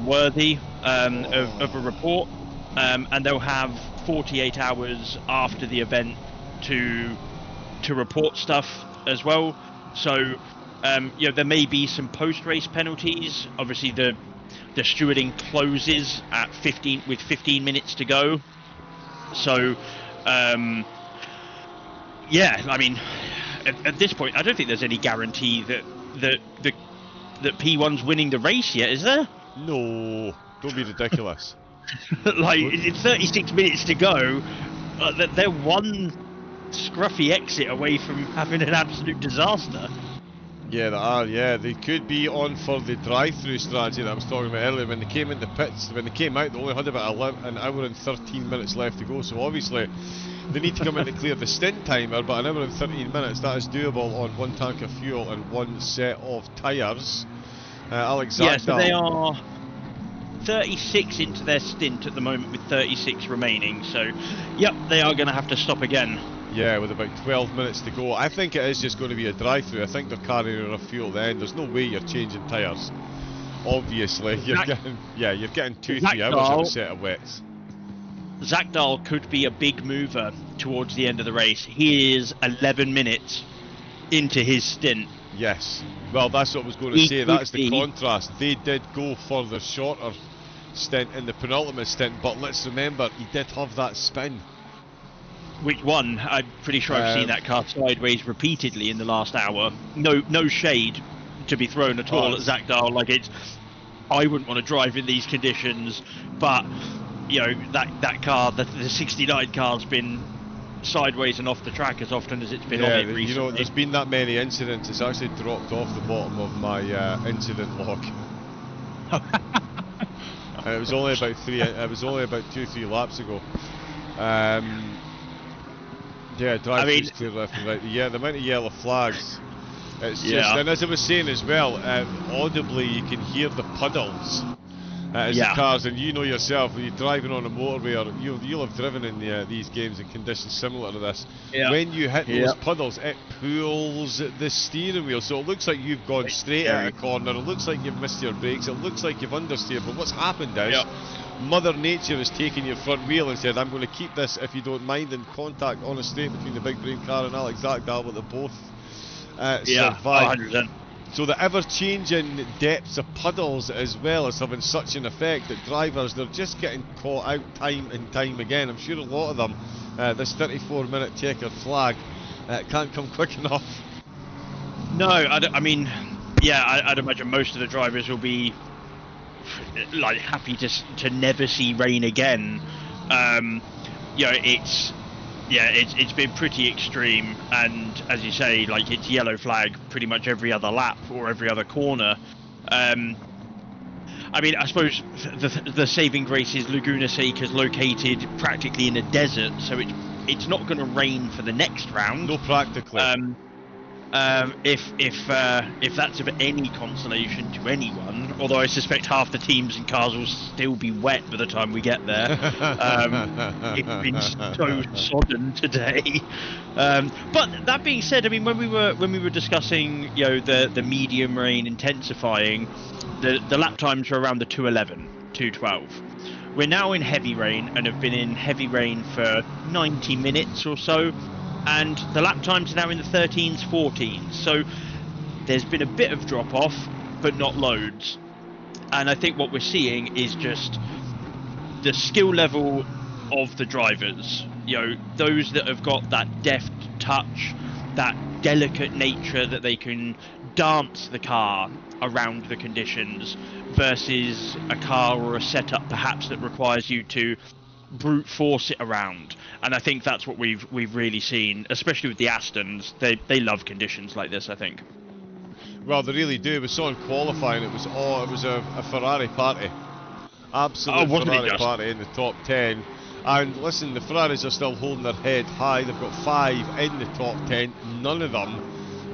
worthy of a report, and they'll have 48 hours after the event to report stuff as well. So there may be some post-race penalties. Obviously the stewarding closes at 15 minutes to go. So I mean, at this point, I don't think there's any guarantee that P1's winning the race yet, is there? No, don't be ridiculous. Like, it's 36 minutes to go. They're one scruffy exit away from having an absolute disaster. Yeah, they are. Yeah, they could be on for the drive-through strategy that I was talking about earlier. When they came in the pits, when they came out, they only had about an hour and 13 minutes left to go. So obviously, they need to come in to clear the stint timer. But an hour and 13 minutes, that is doable on 1 tank of fuel and 1 set of tyres. Alex, yeah, so they are 36 into their stint at the moment with 36 remaining. So, yep, they are going to have to stop again. Yeah, with about 12 minutes to go. I think it is just going to be a drive-through. I think they're carrying enough fuel then. There's no way you're changing tyres. Obviously, you're getting 2-3 hours of a set of wets. Zach Dahl could be a big mover towards the end of the race. He is 11 minutes into his stint. Yes. Well, that's what I was going to say. That's the contrast. They did go for the shorter stint in the penultimate stint, but let's remember, he did have that spin. Which one? I'm pretty sure I've seen that car sideways repeatedly in the last hour. No shade to be thrown at all at Zach Dahl. Like, I wouldn't want to drive in these conditions, but that car, the 69 car's been sideways and off the track as often as it's been on it recently. There's been that many incidents. It's actually dropped off the bottom of my incident log. And it was only about 2-3 laps ago. Yeah, drive-throughs clear left and right. Yeah, the amount of yellow flags. It's just, and as I was saying as well, audibly you can hear the puddles as the cars, and you know yourself when you're driving on a motorway, or you'll have driven in these games in conditions similar to this. Yeah. When you hit those puddles, it pulls the steering wheel, so it looks like you've gone straight out of the corner. It looks like you've missed your brakes. It looks like you've understeered. But what's happened is, Mother Nature has taken your front wheel and said, I'm going to keep this, if you don't mind, in contact on a straight between the big brain car and Alex Zach Dahl, but they both survived. 100%. So the ever-changing depths of puddles as well is having such an effect that drivers, they're just getting caught out time and time again. I'm sure a lot of them, this 34-minute checkered flag can't come quick enough. No, I mean, yeah, I'd imagine most of the drivers will be like happy to never see rain again. It's been pretty extreme, and as you say, like it's yellow flag pretty much every other lap or every other corner. I mean, I suppose the saving grace is Laguna Seca's located practically in a desert, so it's not going to rain for the next round. No, practically. If that's of any consolation to anyone, although I suspect half the teams and cars will still be wet by the time we get there. It's been so sodden today. But that being said, I mean, when we were discussing, you know, the medium rain intensifying, the lap times were around the 2:11, 2:12. We're now in heavy rain and have been in heavy rain for 90 minutes or so. And the lap times are now in the 13s, 14s. So there's been a bit of drop off, but not loads. And I think what we're seeing is just the skill level of the drivers. You know, those that have got that deft touch, that delicate nature that they can dance the car around the conditions, versus a car or a setup perhaps that requires you to brute force it around. And I think that's what we've really seen, especially with the Astons. They love conditions like this, I think. Well, they really do. We saw in qualifying, it was a Ferrari party, absolute Ferrari party in the top 10. And listen, the Ferraris are still holding their head high. They've got 5 in the top 10, none of them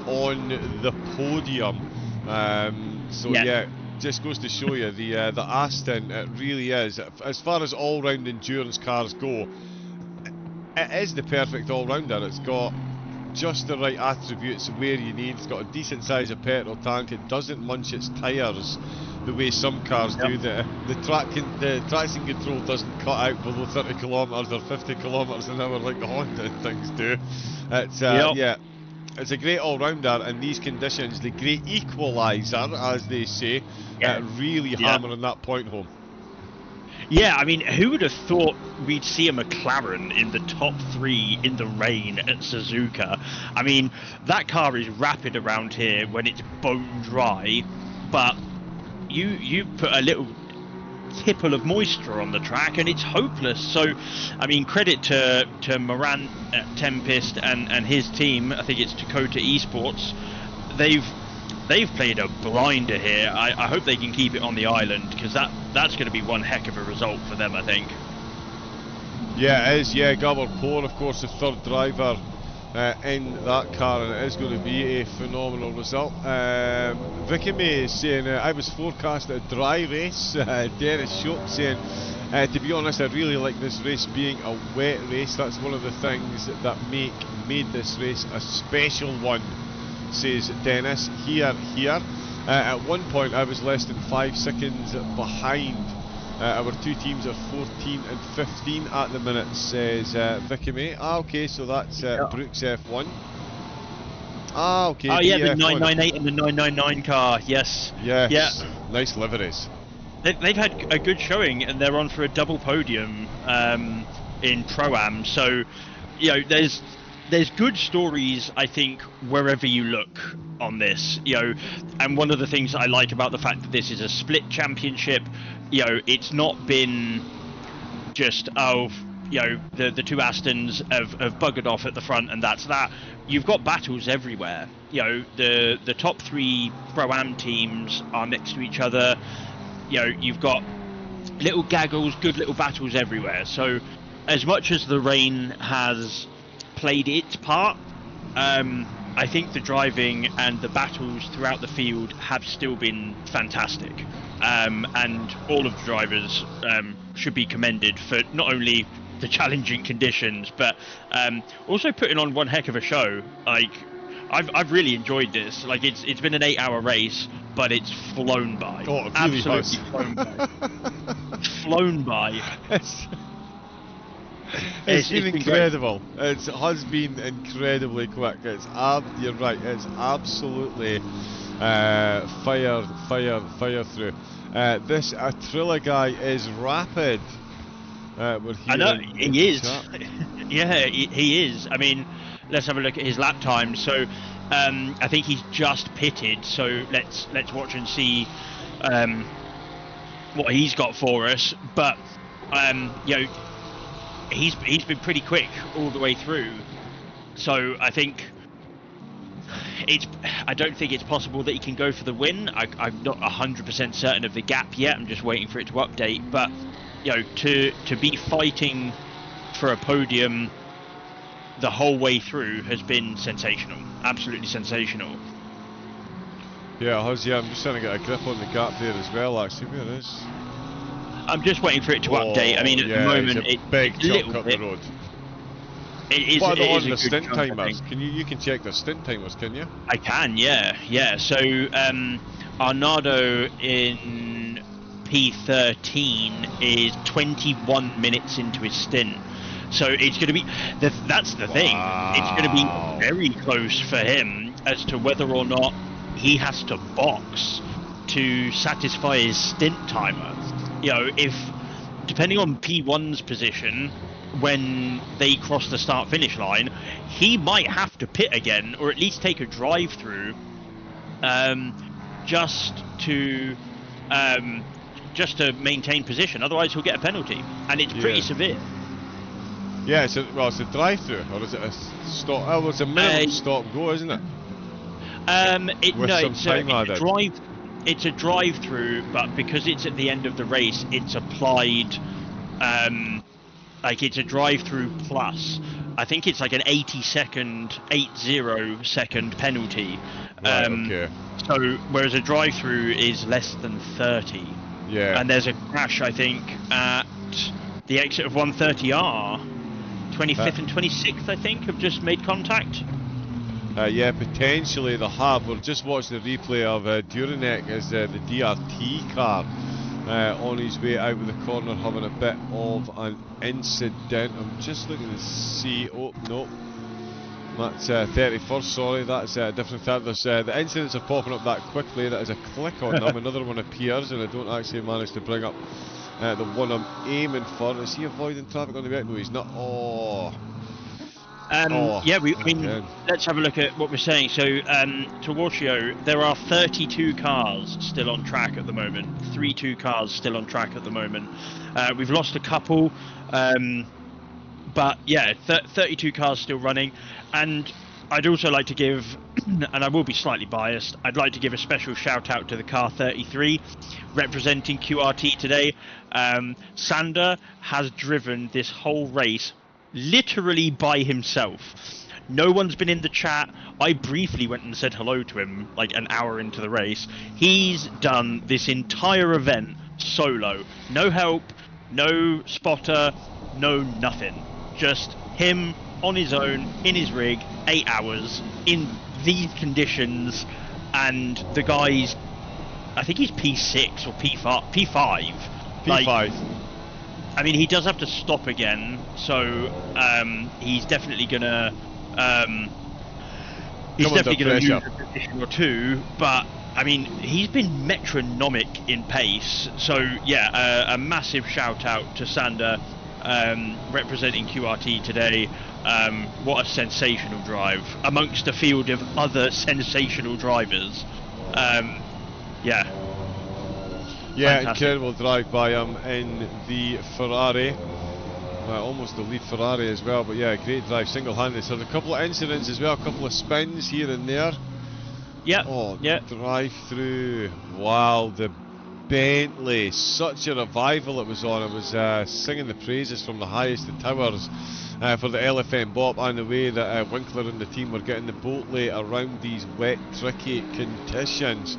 on the podium. Yeah, just goes to show you the Aston, it really is, as far as all-round endurance cars go, it is the perfect all-rounder. It's got just the right attributes where you need. It's got a decent size of petrol tank. It doesn't munch its tyres the way some cars do. The traction control doesn't cut out below 30 kilometres or 50 kilometres an hour like the Honda things do. It's yeah, it's a great all-rounder in these conditions, the great equaliser, as they say, really hammering that point home. Yeah, I mean, who would have thought we'd see a McLaren in the top 3 in the rain at Suzuka? I mean, that car is rapid around here when it's bone dry, but you put a little tipple of moisture on the track and it's hopeless. So, I mean, credit to Moran at Tempest and his team. I think it's Dakota Esports. They've played a blinder here. I hope they can keep it on the island, because that's going to be one heck of a result for them, I think. Yeah, it is. Yeah, Gabor Poor, of course, the third driver in that car, and it is going to be a phenomenal result. Vicky May is saying, I was forecast a dry race. Dennis Shope saying, to be honest, I really like this race being a wet race. That's one of the things that made this race a special one, says Dennis. Here. At one point I was less than 5 seconds behind. Our 2 teams are 14 and 15 at the minute, says Vicky May. Okay, so that's Brooks F1. Okay. Oh yeah, the 998 and the 999 car, yes. Yes, yeah. Nice liveries. They've had a good showing, and they're on for a double podium in Pro-Am, so, you know, there's good stories, I think, wherever you look on this, you know. And one of the things I like about the fact that this is a split championship, you know, it's not been just, you know, the 2 Astons have buggered off at the front and that's that. You've got battles everywhere. You know, the top 3 Pro-Am teams are next to each other. You know, you've got little gaggles, good little battles everywhere. So as much as the rain has played its part, I think the driving and the battles throughout the field have still been fantastic, and all of the drivers should be commended for not only the challenging conditions, but also putting on one heck of a show. Like, I've really enjoyed this. Like, it's been an 8-hour race, but it's flown by. Oh, it really absolutely has. flown by. Flown by. It's been incredible. It has been incredibly quick. You're right. It's absolutely fire through. This Atrilla guy is rapid. We're I know he is. Yeah, he is. I mean, let's have a look at his lap time. So I think he's just pitted, so let's watch and see what he's got for us. But you know, he's been pretty quick all the way through, so I don't think it's possible that he can go for the win. I'm not 100% certain of the gap yet. I'm just waiting for it to update. But you know, to be fighting for a podium the whole way through has been sensational, absolutely sensational. Yeah, it has. Yeah, I'm just trying to get a grip on the gap there as well. Actually, where it is? I'm just waiting for it to update. I mean, at the moment, it's a big chunk up the road. It is. What it are is on a the good stint chunk, I timers? think. You can check the stint timers, can you? I can, yeah. So Arnado in P13 is 21 minutes into his stint. So it's going to be, that's the thing. It's going to be very close for him as to whether or not he has to box to satisfy his stint timer. You know, if, depending on P1's position, when they cross the start-finish line, he might have to pit again, or at least take a drive-through, just to maintain position. Otherwise, he'll get a penalty, and it's pretty severe. Yeah, it's a drive-through, or is it a stop? Oh, it's a minimum stop-go, isn't it? It's a drive-through, but because it's at the end of the race, it's applied. Like it's a drive-through plus. I think it's like an 80 second penalty. Right, okay. So whereas a drive-through is less than 30. Yeah. And there's a crash, I think, at the exit of 130R. 25th and 26th, I think, have just made contact. Yeah, potentially they have. We're just watching the replay of Duranek as the DRT car on his way out of the corner having a bit of an incident. I'm just looking to see. Oh, no. That's 31st, sorry. That's a different thing. There's, the incidents are popping up that quickly that as I click on them, another one appears and I don't actually manage to bring up the one I'm aiming for. Is he avoiding traffic on the way out? No, he's not. Yeah, let's have a look at what we're saying. So, Towartio, there are 32 cars still on track at the moment. 32 cars still on track at the moment. We've lost a couple, but yeah, 32 cars still running. And I'd also like to give, and I will be slightly biased, I'd like to give a special shout out to the car 33 representing QRT today. Sander has driven this whole race literally by himself. No one's been in the chat. I briefly went and said hello to him like an hour into the race. He's done this entire event solo. No help, no spotter, no nothing. Just him on his own, in his rig, 8 hours, in these conditions, and the guy's, I think he's P6 or P5. P5. Like, I mean, he does have to stop again, so he's definitely gonna lose a position or two. But I mean, he's been metronomic in pace. So yeah, a massive shout out to Sander representing QRT today. What a sensational drive amongst a field of other sensational drivers. Yeah. Yeah, Fantastic. incredible drive by him in the Ferrari. Almost the lead Ferrari as well, but yeah, great drive, single-handed. So a couple of incidents as well, a couple of spins here and there. Yeah. Oh, yeah. Drive through. Wow, the Bentley, such a revival it was on. It was singing the praises from the highest of towers for the LFM Bop, and the way that Winkler and the team were getting the boat lay around these wet, tricky conditions.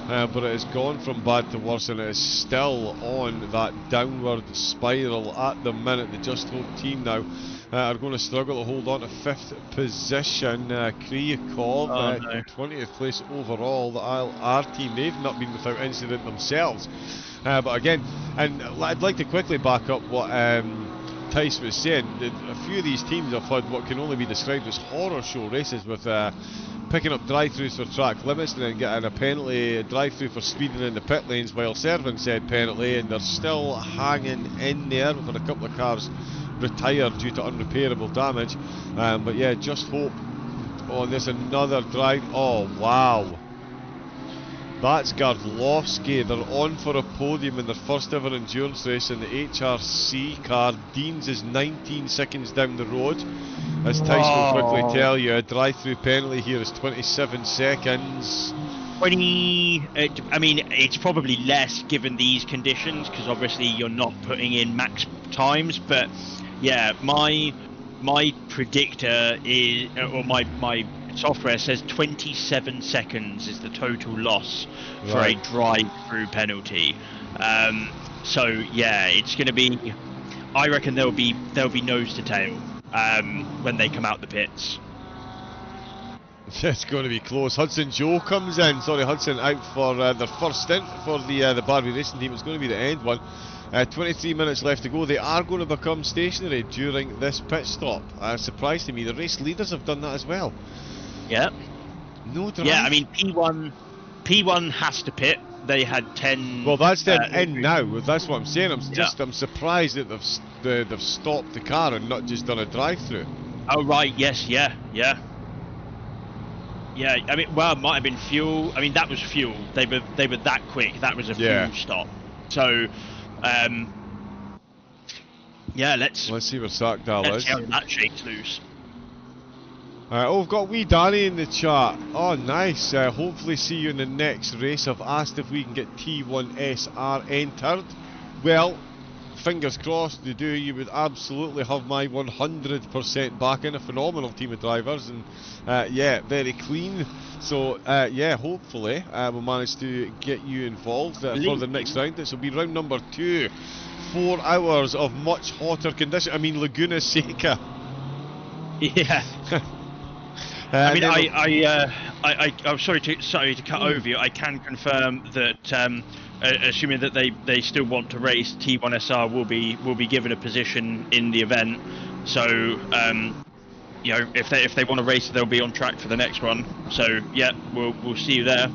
But it has gone from bad to worse, and it is still on that downward spiral at the minute. The Just Hope team now are going to struggle to hold on to 5th position. Kryakov, 20th place overall. The ILR team, they've not been without incident themselves. But again, and I'd like to quickly back up what Tice was saying. A few of these teams have had what can only be described as horror show races with picking up drive-throughs for track limits and then getting a penalty, a drive-through for speeding in the pit lanes while serving said penalty, and they're still hanging in there. We've had a couple of cars retired due to unrepairable damage, but yeah, Just Hope Oh, and there's another drive. Oh, wow. That's Gardlowski. They're on for a podium in their first ever endurance race in the HRC car. Deans is 19 seconds down the road. As Tyson will quickly tell you, a drive-through penalty here is 27 seconds. 20. I mean, it's probably less given these conditions because obviously you're not putting in max times. But yeah, my predictor is, or my software says 27 seconds is the total loss for a drive-through penalty. So yeah, it's going to be. I reckon there'll be nose to tail when they come out the pits. It's going to be close. Hudson Joe comes in. Sorry, Hudson out for their first stint for the Barbie racing team. It's going to be the end one. 23 minutes left to go. They are going to become stationary during this pit stop. Surprise to me. The race leaders have done that as well. Yeah. No drive. Yeah, I mean P1 has to pit. They had 10. Well, that's them in now. That's what I'm saying. I'm surprised that they've stopped the car and not just done a drive-through. Oh right, yes, yeah. I mean, well, it might have been fuel. I mean, that was fuel. They were that quick. That was a fuel stop. So, yeah, let's see where Sackdal is. Let's see how that shakes loose. We've got wee Danny in the chat. Oh, nice. Hopefully see you in the next race. I've asked if we can get T1SR entered. Well, fingers crossed they do. You would absolutely have my 100% backing. A phenomenal team of drivers, and yeah, very clean. So yeah, hopefully we'll manage to get you involved for the next round. This will be round number 2. 4 hours of much hotter conditions. I mean, Laguna Seca. Yeah. I mean, I'm sorry to cut over you. I can confirm that, assuming that they still want to race, T1SR will be given a position in the event. So, you know, if they want to race, they'll be on track for the next one. So, yeah, we'll see you there.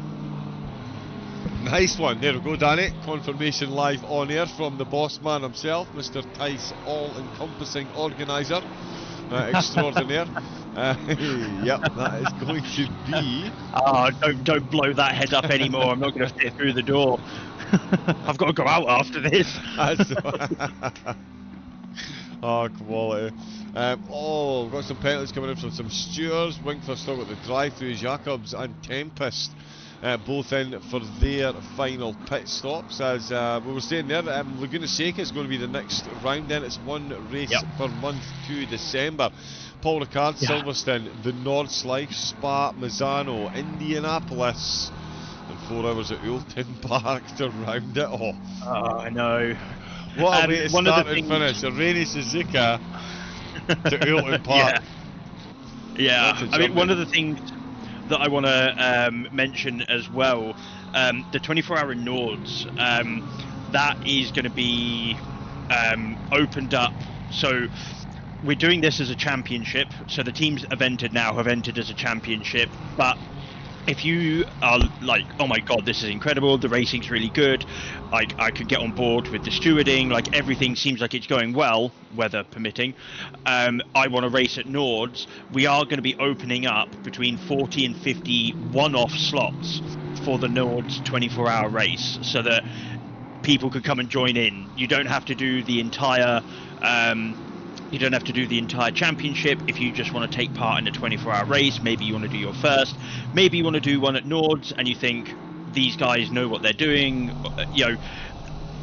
Nice one. There we go, Danny. Confirmation live on air from the boss man himself, Mr. Tice, all-encompassing organiser. Extraordinaire. Yep, that is going to be. Oh, don't blow that head up anymore. I'm not going to fit through the door. I've got to go out after this. Oh, quality. Oh, we've got some penalties coming in from some stewards. Winkler still got the drive-through. Jacobs and Tempest both in for their final pit stops. As we were saying there, Laguna Seca is going to be the next round. Then it's one race per month to December. Paul Ricard, Silverstone, the Nordschleife, Spa, Misano, Indianapolis, and 4 hours at Oulton Park to round it off. Oh, I know. What a way to start and finish. A rainy Suzuka to Oulton Park. Yeah, I mean, one of the things that I want to mention as well, the 24-hour Nords, that is going to be opened up. So we're doing this as a championship. So the teams have entered as a championship. But if you are like, oh my god, this is incredible, the racing's really good, I could get on board with the stewarding, like everything seems like it's going well, weather permitting, I want to race at Nords, we are going to be opening up between 40 and 50 one-off slots for the Nords 24-hour race, so that people could come and join in. You don't have to do the entire championship. If you just want to take part in a 24-hour race, maybe you want to do your first, maybe you want to do one at Nords and you think these guys know what they're doing, you know,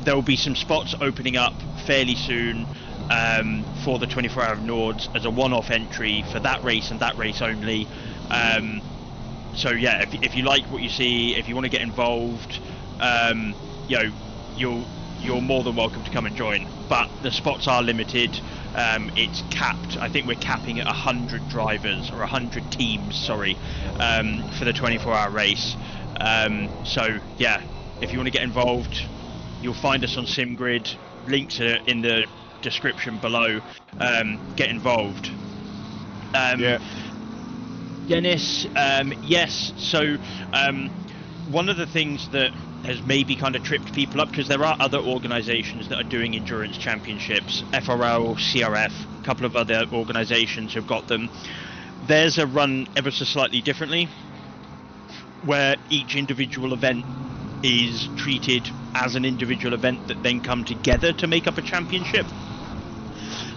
there will be some spots opening up fairly soon for the 24-hour Nords as a one-off entry for that race and that race only. So yeah, if you like what you see, if you want to get involved, you know, you're more than welcome to come and join, but the spots are limited. It's capped. I think we're capping at 100 drivers or 100 teams, sorry, for the 24-hour race. So yeah, if you want to get involved, you'll find us on SimGrid. Links are in the description below. Get involved. Dennis, yes. So one of the things that has maybe kind of tripped people up, because there are other organisations that are doing endurance championships, FRL, CRF, a couple of other organisations have got them. Theirs are run ever so slightly differently, where each individual event is treated as an individual event that then come together to make up a championship.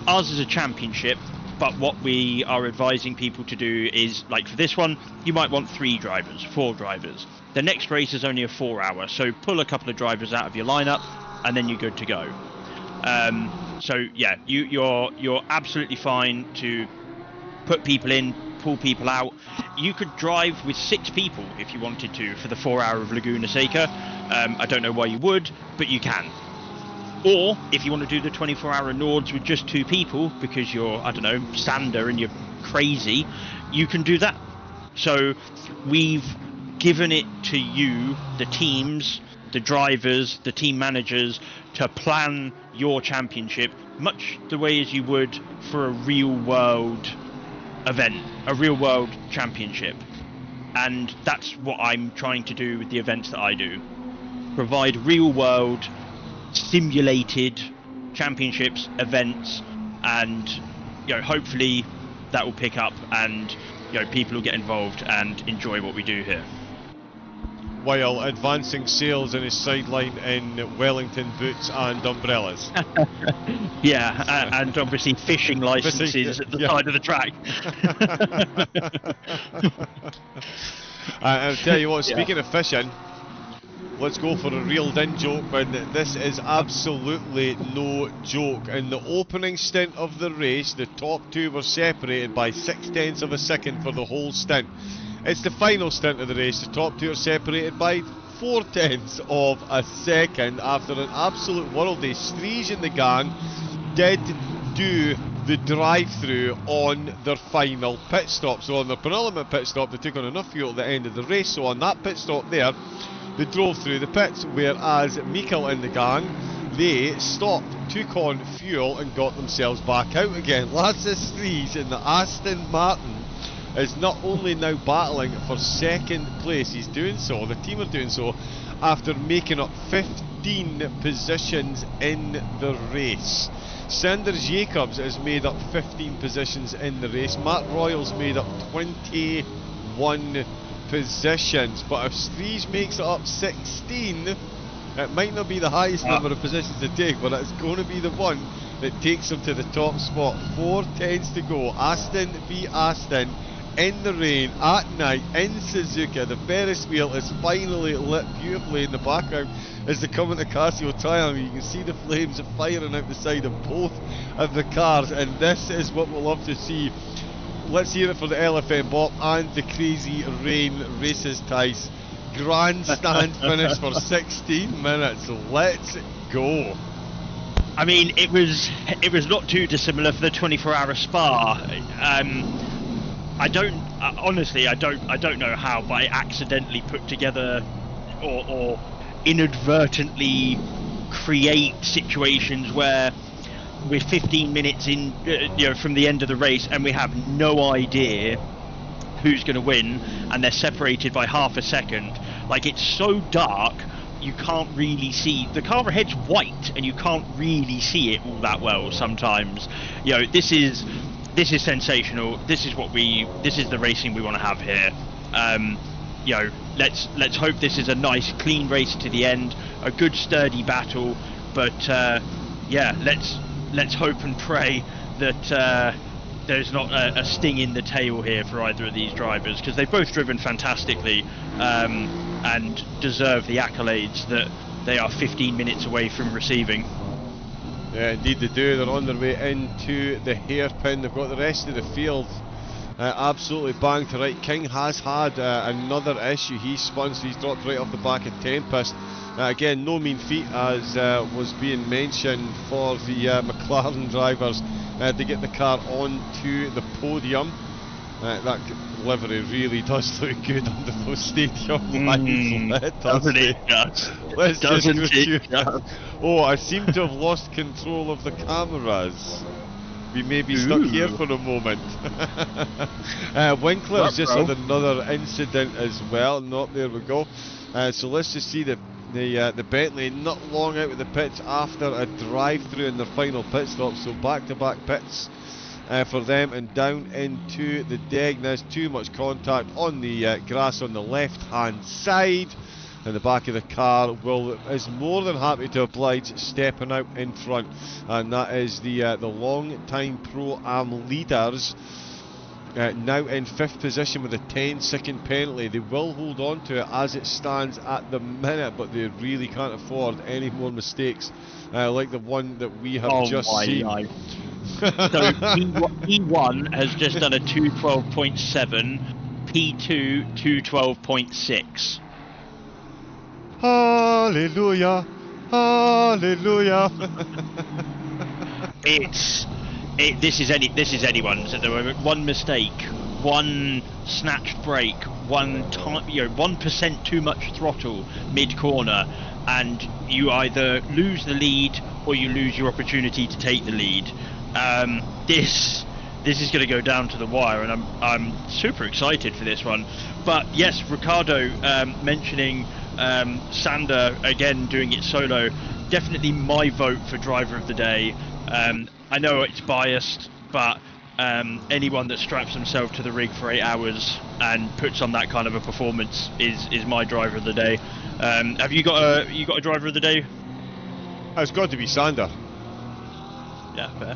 Ours is a championship, but what we are advising people to do is, like for this one, you might want 3 drivers, 4 drivers. The next race is only a 4-hour, so pull a couple of drivers out of your lineup, and then you're good to go. So yeah, you're absolutely fine to put people in, pull people out. You could drive with 6 people if you wanted to for the 4-hour of Laguna Seca. I don't know why you would, but you can. Or if you want to do the 24-hour Nords with just 2 people because you're, I don't know, Sander and you're crazy, you can do that. So we've given it to you, the teams, the drivers, the team managers, to plan your championship much the way as you would for a real world event, a real world championship. And that's what I'm trying to do with the events that I do. Provide real world simulated championships, events, and hopefully that will pick up and people will get involved and enjoy what we do here. While advancing sales in his sideline in Wellington boots and umbrellas. Yeah, and obviously fishing licenses at the side of the track. I'll tell you what, speaking of fishing, let's go for a reeled in joke, and this is absolutely no joke. In the opening stint of the race, the top 2 were separated by 0.6 of a second for the whole stint. It's the final stint of the race, the top 2 are separated by 0.4 of a second after an absolute worldie. Striege and the gang did do the drive-through on their final pit stop. So on their penultimate pit stop, they took on enough fuel at the end of the race. So on that pit stop there, they drove through the pits, whereas Mikkel and the gang, they stopped, took on fuel and got themselves back out again. Lasse Striege in the Aston Martin is not only now battling for 2nd place, he's doing so, the team are doing so, after making up 15 positions in the race. Sanders Jacobs has made up 15 positions in the race. Matt Royals made up 21 positions, but if Striege makes it up 16, it might not be the highest number of positions to take, but it's going to be the one that takes him to the top spot. 4.10 to go. Aston v Aston, in the rain, at night, in Suzuka. The Ferris wheel is finally lit beautifully in the background as they come into Casio Triangle. You can see the flames firing out the side of both of the cars, and this is what we'll love to see. Let's hear it for the LFM Bop and the Crazy Rain Races Tice. Grandstand finish for 16 minutes. Let's go. I mean, it was not too dissimilar for the 24-hour Spa. Honestly, I don't know how, but I accidentally put together or inadvertently create situations where we're 15 minutes in, from the end of the race, and we have no idea who's going to win, and they're separated by half a second. Like, it's so dark, you can't really see. The car ahead's white, and you can't really see it all that well sometimes. This is sensational. This is the racing we want to have here. Let's hope this is a nice clean race to the end, a good sturdy battle, but let's hope and pray that there's not a sting in the tail here for either of these drivers, because they've both driven fantastically and deserve the accolades that they are 15 minutes away from receiving. Yeah, indeed they do. They're on their way into the hairpin. They've got the rest of the field absolutely banged to right. King has had another issue. He spun, so he's dropped right off the back of Tempest. Again, no mean feat, as was being mentioned, for the McLaren drivers to get the car onto the podium. That livery really does look good under those stadium lights. Doesn't it? Let's just go to Oh, I seem to have lost control of the cameras. We may be stuck here for a moment. Winkler's just had another incident as well. No, there we go. So let's just see the Bentley not long out of the pits after a drive-through in their final pit stop. So back-to-back pits for them, and down into the Degnas. Too much contact on the grass on the left hand side, and the back of the car is more than happy to oblige, stepping out in front, and that is the long time Pro-Am leaders. Now in 5th position with a 10-second penalty. They will hold on to it as it stands at the minute, but they really can't afford any more mistakes like the one that we have just seen. Life. So P1 has just done a 212.7, P2 212.6. Hallelujah, hallelujah. This is anyone's at the moment. One mistake, one snatched brake, 1% too much throttle mid corner, and you either lose the lead or you lose your opportunity to take the lead. This is going to go down to the wire, and I'm super excited for this one. But yes, Ricardo mentioning Sander again doing it solo. Definitely my vote for driver of the day. I know it's biased, but anyone that straps himself to the rig for 8 hours and puts on that kind of a performance is my driver of the day. Have you got a driver of the day? It's got to be Sander. Yeah, fair.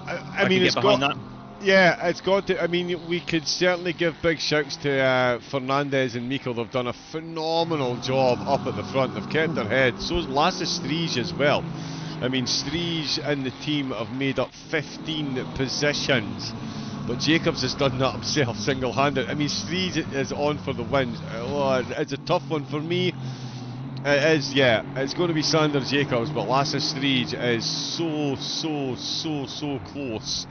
I mean, it's got that. Yeah, it's got to. I mean, we could certainly give big shouts to Fernandez and Mikkel. They've done a phenomenal job up at the front. They've kept their head. So's Lasse Striege as well. I mean, Striege and the team have made up 15 positions, but Jacobs has done that himself single-handed. I mean, Striege is on for the win. Oh, it's a tough one for me. It is, yeah. It's going to be Sander Jacobs, but Lasse Striege is so close.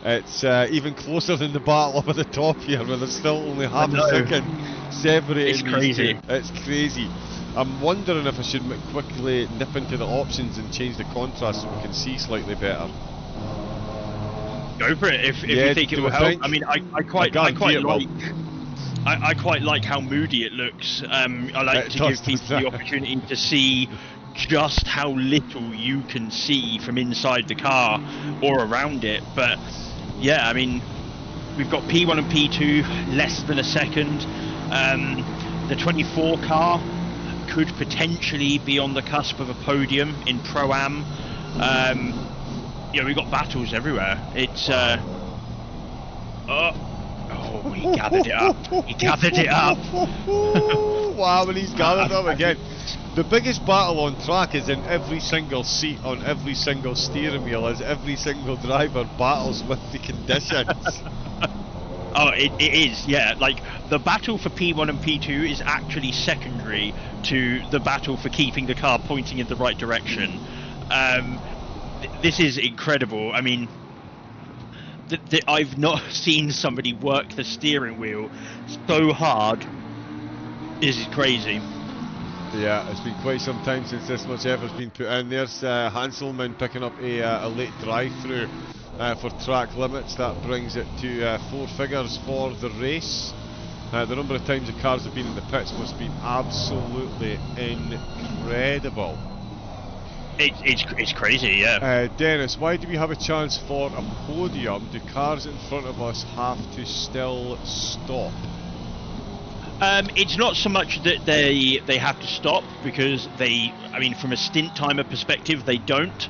It's even closer than the battle up at the top here, where there's still only half a second separating. It's crazy. It's crazy. I'm wondering if I should quickly nip into the options and change the contrast so we can see slightly better. Go for it if you think it will help. I mean, I quite like how moody it looks. I like to give people the opportunity to see just how little you can see from inside the car or around it. But yeah, I mean, we've got P1 and P2 less than a second. The 24 car could potentially be on the cusp of a podium in Pro-Am. We've got battles everywhere. It's he gathered it up. He gathered it up. Wow, and he's gathered up again. The biggest battle on track is in every single seat on every single steering wheel, as every single driver battles with the conditions. Oh, it is, yeah. Like, the battle for P1 and P2 is actually secondary to the battle for keeping the car pointing in the right direction. This is incredible. I mean, I've not seen somebody work the steering wheel so hard. This is crazy. Yeah, it's been quite some time since this much effort's been put in. There's Hanselman picking up a late drive-through for track limits. That brings it to 4 figures for the race. The number of times the cars have been in the pits must have been absolutely incredible. It's crazy, yeah. Dennis, why do we have a chance for a podium? Do cars in front of us have to still stop? It's not so much that they have to stop, because from a stint timer perspective, they don't.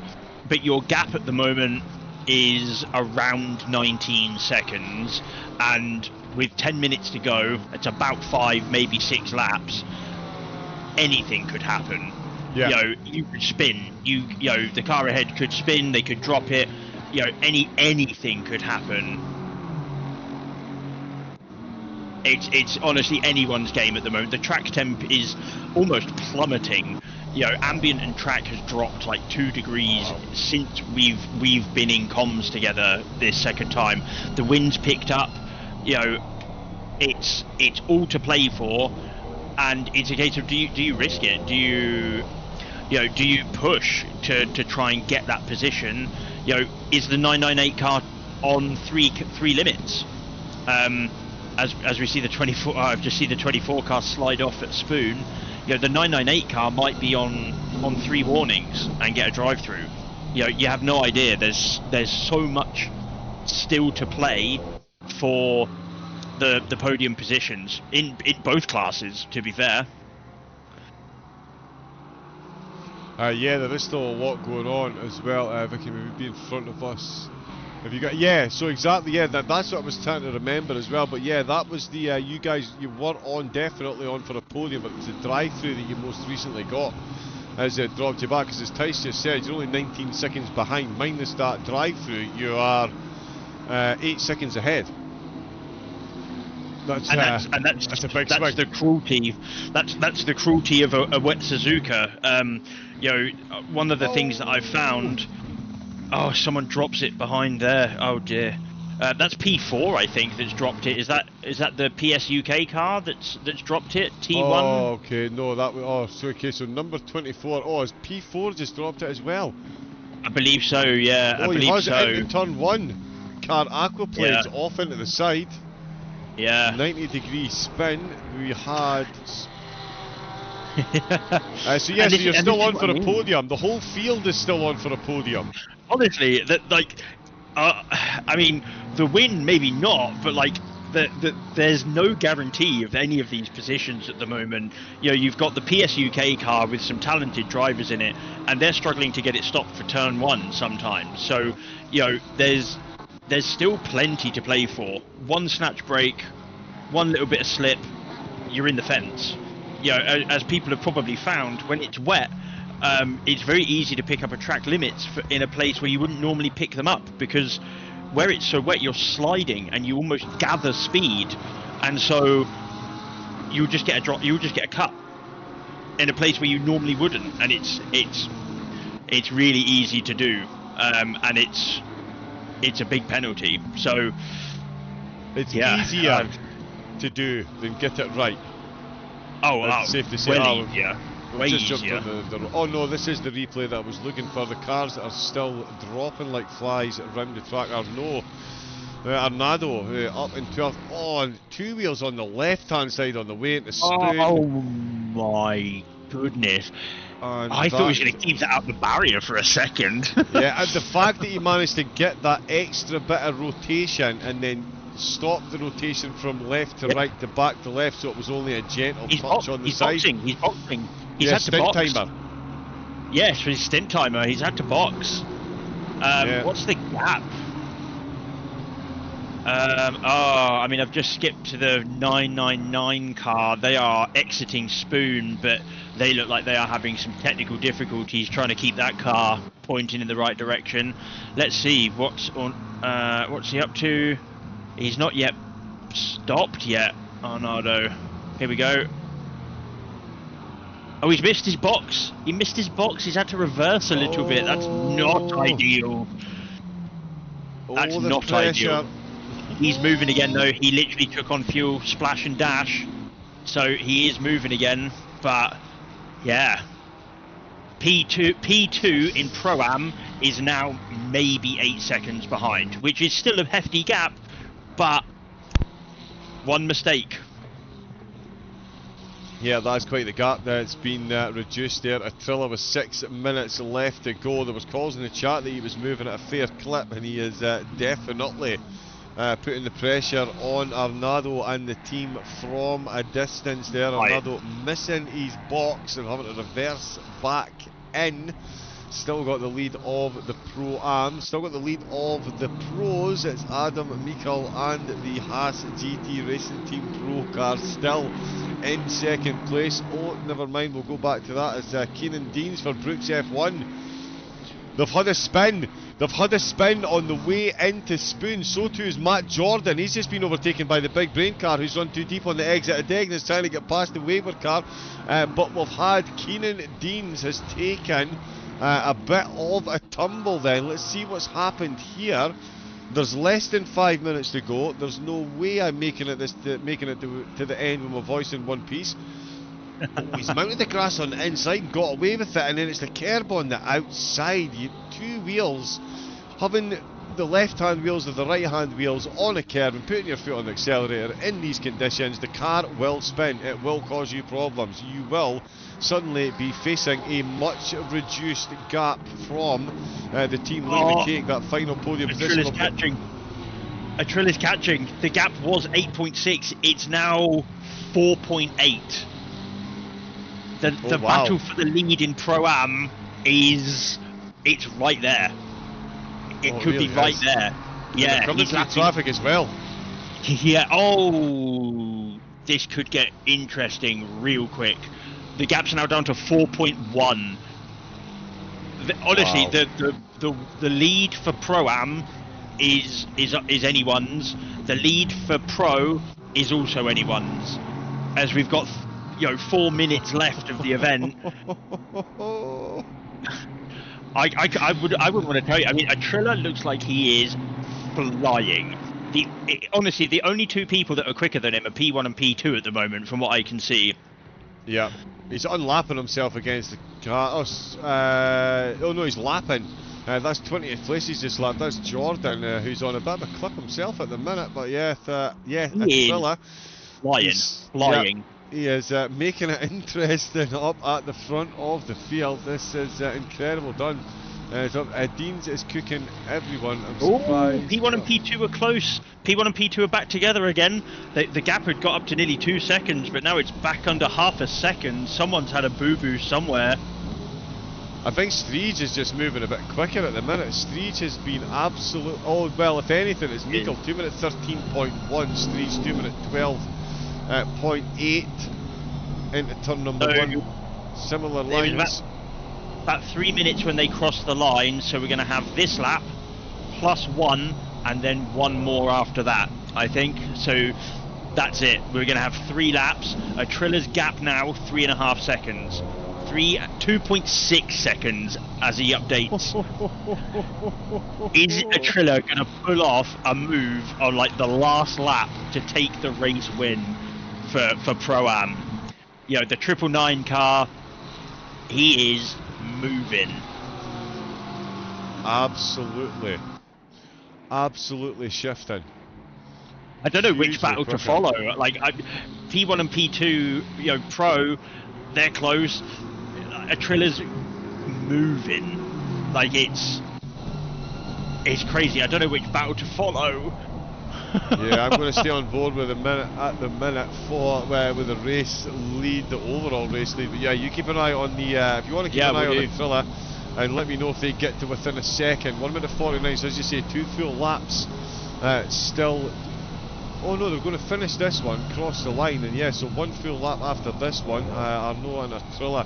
But your gap at the moment is around 19 seconds, and with 10 minutes to go, it's about 5, maybe 6 laps. Anything could happen. Yeah. You could spin. The car ahead could spin. They could drop it. Anything could happen. It's honestly anyone's game at the moment. The track temp is almost plummeting. Ambient and track has dropped like 2 degrees since we've been in comms together this second time. The wind's picked up. It's all to play for, and it's a case of do you risk it? Do you push to try and get that position? Is the 998 car on three limits? As we see the 24, I've just seen the 24 car slide off at Spoon. The 998 car might be on 3 warnings and get a drive-through. You have no idea. There's so much still to play for the podium positions in both classes, to be fair. Yeah, there is still a lot going on as well. Vicky, maybe be in front of us. Have you got? Yeah, so exactly. Yeah, that's what I was trying to remember as well. But yeah, that was the you guys. You were definitely on for a podium, but it was the drive-through that you most recently got as it dropped you back. Because as Tice just said, you're only 19 seconds behind. Minus that drive-through, you are 8 seconds ahead. That's a big swing. The cruelty. That's the cruelty of a wet Suzuka. You know, one of the things that I've found. Oh, someone drops it behind there. Oh dear. That's P4, I think, that's dropped it. Is that the PS UK car that's dropped it? T1. Oh, okay. No, that was. Oh, so okay. So number 24. Oh, has P4 just dropped it as well? I believe so. Yeah, oh, I believe he has so. it into turn 1. Car aquaplanes off into the side. Yeah. 90-degree spin. We had. So yes, you're still on for a podium. The whole field is still on for a podium. Honestly, I mean, the win maybe not, but like there's no guarantee of any of these positions at the moment. You know, you've got the PS UK car with some talented drivers in it, and they're struggling to get it stopped for turn 1 sometimes. So, you know, there's still plenty to play for. One snatch break, one little bit of slip, you're in the fence. You know, as people have probably found, when it's wet, it's very easy to pick up a track limits in a place where you wouldn't normally pick them up, because where it's so wet, you're sliding and you almost gather speed, and so you'll just get a drop, you'll just get a cut in a place where you normally wouldn't, and it's really easy to do, and it's a big penalty. So it's easier to do than get it right. Oh, safe to say. Yeah. Way easier. Oh no, this is the replay that I was looking for. The cars that are still dropping like flies around the track are Arnado up in 12th. Oh, and 2 wheels on the left-hand side on the way into Spoon. Oh my goodness. And I thought he was going to keep that out the barrier for a second. Yeah, and the fact that he managed to get that extra bit of rotation and then stop the rotation from left to right to back to left, so it was only a gentle touch on the side. He's boxing. He's had to stint box. timer. Yes, for his stint timer, he's had to box. What's the gap? I mean, I've just skipped to the 999 car. They are exiting Spoon, but they look like they are having some technical difficulties trying to keep that car pointing in the right direction. Let's see what's he up to. He's not yet stopped yet, Arnado. Here we go. Oh, he's missed his box. He missed his box. He's had to reverse a little bit. That's not ideal. That's not ideal. He's moving again though. He literally took on fuel, splash and dash. So he is moving again. But yeah, P2 in Pro-Am is now maybe 8 seconds behind, which is still a hefty gap, but one mistake. Yeah, that's quite the gap there. It's been reduced there. A thriller with 6 minutes left to go. There was calls in the chat that he was moving at a fair clip, and he is definitely putting the pressure on Arnado and the team from a distance there. Arnado missing his box and having to reverse back in. Still got the lead of the Pro-Am. Still got the lead of the Pros. It's Adam, Mikkel and the Haas GT Racing Team Pro car still in second place. Oh, never mind, we'll go back to that. It's Keenan Deans for Brooks F1. They've had a spin. They've had a spin on the way into Spoon. So too is Matt Jordan. He's just been overtaken by the big brain car who's run too deep on the exit of Deg and is trying to get past the Waver car. But we've had Keenan Deans has taken a bit of a tumble then. Let's see what's happened here. There's less than 5 minutes to go. There's no way I'm making it to the end with my voice in one piece. Oh, he's mounted the grass on the inside and got away with it, and then it's the curb on the outside. Two wheels, having the left-hand wheels or the right-hand wheels on a curb and putting your foot on the accelerator in these conditions, the car will spin. It will cause you problems. You will suddenly be facing a much reduced gap from the team looking to take that final podium position. Catching. Trill is catching. The gap was 8.6. It's now 4.8. The wow. battle for the lead in Pro-Am it's right there. It could really be right is. there. Yeah, coming through traffic as well. Yeah. Oh, this could get interesting real quick. The gap's now down to 4.1. Honestly, wow. the lead for Pro-Am is anyone's. The lead for Pro is also anyone's. As we've got 4 minutes left of the event. I wouldn't want to tell you. I mean, Triller looks like he is flying. Honestly, the only two people that are quicker than him are P1 and P2 at the moment, from what I can see. Yeah, he's unlapping himself against the car. Oh no, he's lapping. That's 20th place he's just lapped. That's Jordan, who's on a bit of a clip himself at the minute. But yeah, Triller. Flying. Yeah, he is making it interesting up at the front of the field. This is incredible done. Deans is cooking everyone. I'm surprised. P1 and P2 are close. P1 and P2 are back together again. The gap had got up to nearly 2 seconds, but now it's back under half a second. Someone's had a boo-boo somewhere. I think Streege is just moving a bit quicker at the minute. Streege has been absolute. Oh well, if anything, it's Mikkel 2 minute 13.1. Streege 2 minute 12.8 into turn number 1. Similar lines. About 3 minutes when they cross the line, so we're going to have this lap plus 1 and then 1 more after that, I think. So that's it. We're going to have 3 laps. Triller's gap now 3.5 seconds. 2.6 seconds as he updates. Is Triller going to pull off a move on like the last lap to take the race win for Pro-Am? The 999 car, he is moving. Absolutely shifting. I don't know which battle to follow. Like P1 and P2, Pro, they're close. Triller's moving. Like it's crazy. I don't know which battle to follow. Yeah, I'm going to stay on board with at the minute for with the race lead, the overall race lead. But yeah, you keep an eye on the if you want to keep an eye on the Triller, and let me know if they get to within a second. 1 minute 49. So as you say, 2 full laps still. Oh no, they're going to finish this one, cross the line, and yeah, so 1 full lap after this one. Arnaud and a Triller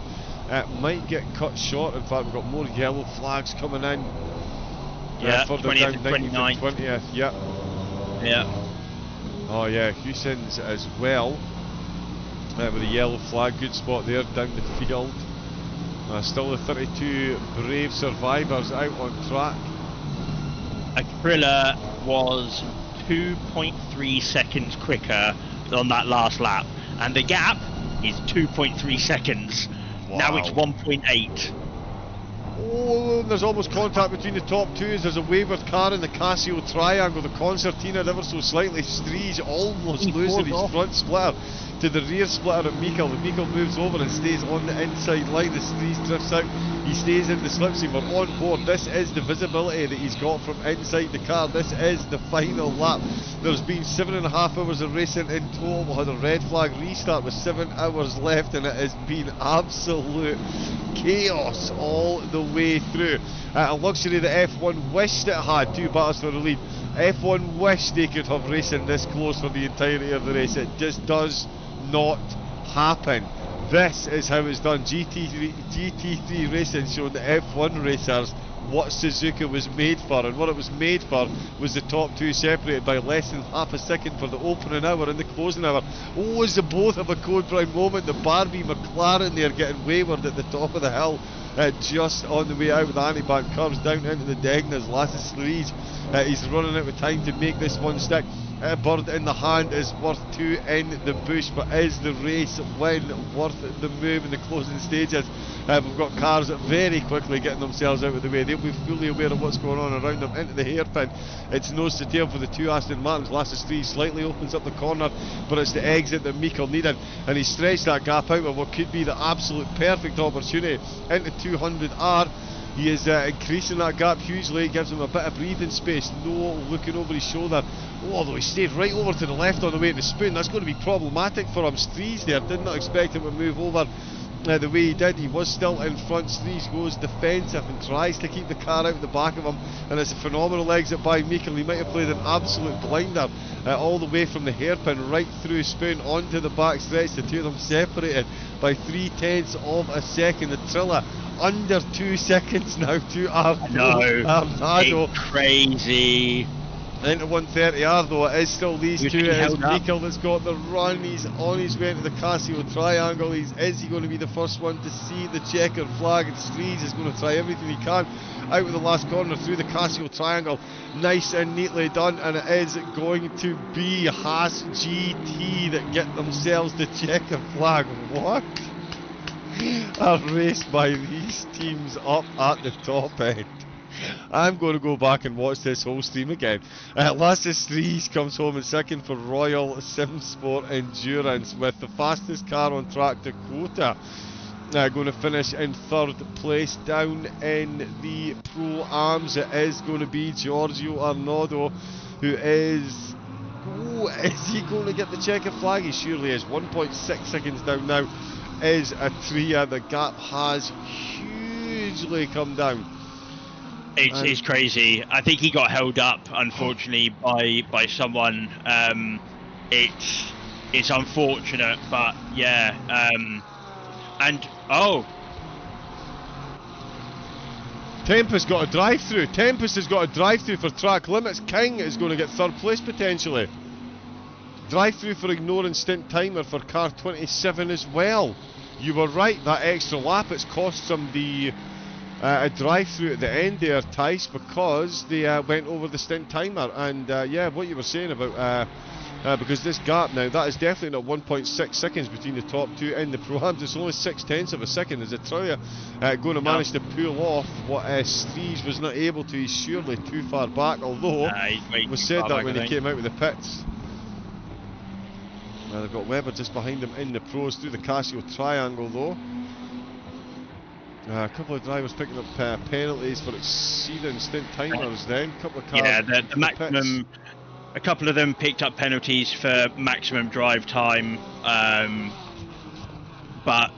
might get cut short. In fact, we've got more yellow flags coming in. Yeah, further 20th down, and 19th 29th. and 20th. Yeah. Yeah. Oh yeah, Hewson's as well with a yellow flag. Good spot there down the field. Still the 32 brave survivors out on track. Triller was 2.3 seconds quicker on that last lap, and the gap is 2.3 seconds. Wow. Now it's 1.8. Oh, there's almost contact between the top twos. There's a wayward car in the Casio triangle. The Concertina ever so slightly. Streege almost losing his front splitter to the rear splitter at Mikkel. The Mikkel moves over and stays on the inside line. The Streege drifts out. He stays in the slipstream. We're on board. This is the visibility that he's got from inside the car. This is the final lap. There's been 7.5 hours of racing in total. We had a red flag restart with 7 hours left, and it has been absolute chaos all the way through. A luxury that F1 wished it had. 2 battles for the lead. F1 wished they could have racing this close for the entirety of the race. It just does not happen. This is how it's done. GT3 racing showing the F1 racers what Suzuka was made for, and what it was made for was the top 2 separated by less than half a second for the opening hour and the closing hour. Oh, as they both have a Code Brown moment. The Barbie McLaren there getting wayward at the top of the hill, just on the way out with the anti-bank curves down into the Degnas. Lasses Streege, he's running out of time to make this one stick. Bird in the hand is worth 2 in the bush, but is the race win worth the move in the closing stages? We've got cars very quickly getting themselves out of the way. They'll be fully aware of what's going on around them into the hairpin. It's nose to tail for the 2 Aston Martins. Lasses Streege slightly opens up the corner, but it's the exit that Mikkel needed, and he stretched that gap out with what could be the absolute perfect opportunity into 200R. He is increasing that gap hugely. It gives him a bit of breathing space. No looking over his shoulder. Oh, although he stayed right over to the left on the way to the spoon. That's going to be problematic for him. Strees there, did not expect him to move over the way he did. He was still in front. Strees goes defensive and tries to keep the car out of the back of him, and it's a phenomenal exit by Meikle. He might have played an absolute blinder all the way from the hairpin right through Spoon onto the back stretch. The two of them separated by 0.3 of a second. The Trilla under 2 seconds now to Arnado. It's crazy. Into 130R though, it is still these two. It is Meikle that's got the run. He's on his way to the Casio triangle. Is he going to be the first one to see the checkered flag? And Strees is going to try everything he can out of the last corner through the Casio triangle. Nice and neatly done, and it is going to be Haas GT that get themselves the checkered flag. What a race by these teams up at the top end. I'm going to go back and watch this whole stream again. Lasse Strees comes home in second for Royal Sim Sport Endurance, with the fastest car on track, Dakota, going to finish in third place. Down in the Pro-Ams, it is going to be Giorgio Arnado, who is... Oh, is he going to get the checkered flag? He surely is. 1.6 seconds down now is a Tria. The gap has hugely come down. It's crazy. I think he got held up, unfortunately, by someone. It's unfortunate, but yeah. Tempest got a drive-through. Tempest has got a drive-through for track limits. King is going to get third place potentially. Drive-through for ignoring stint timer for car 27 as well. You were right. That extra lap, it's cost them the. A drive-through at the end there, Tice, because they went over the stint timer. And yeah, what you were saying about because this gap now, that is definitely not 1.6 seconds between the top two in the Pro-Ams. It's only 0.6 of a second. Is Australia going to manage to pull off what Strees was not able to? He's surely too far back, although we said that when he came out with the pits. They've got Webber just behind him in the pros through the Casio triangle though. A couple of drivers picking up penalties for exceeding stint timers then. A couple of cars. Yeah, the maximum. A couple of them picked up penalties for maximum drive time, but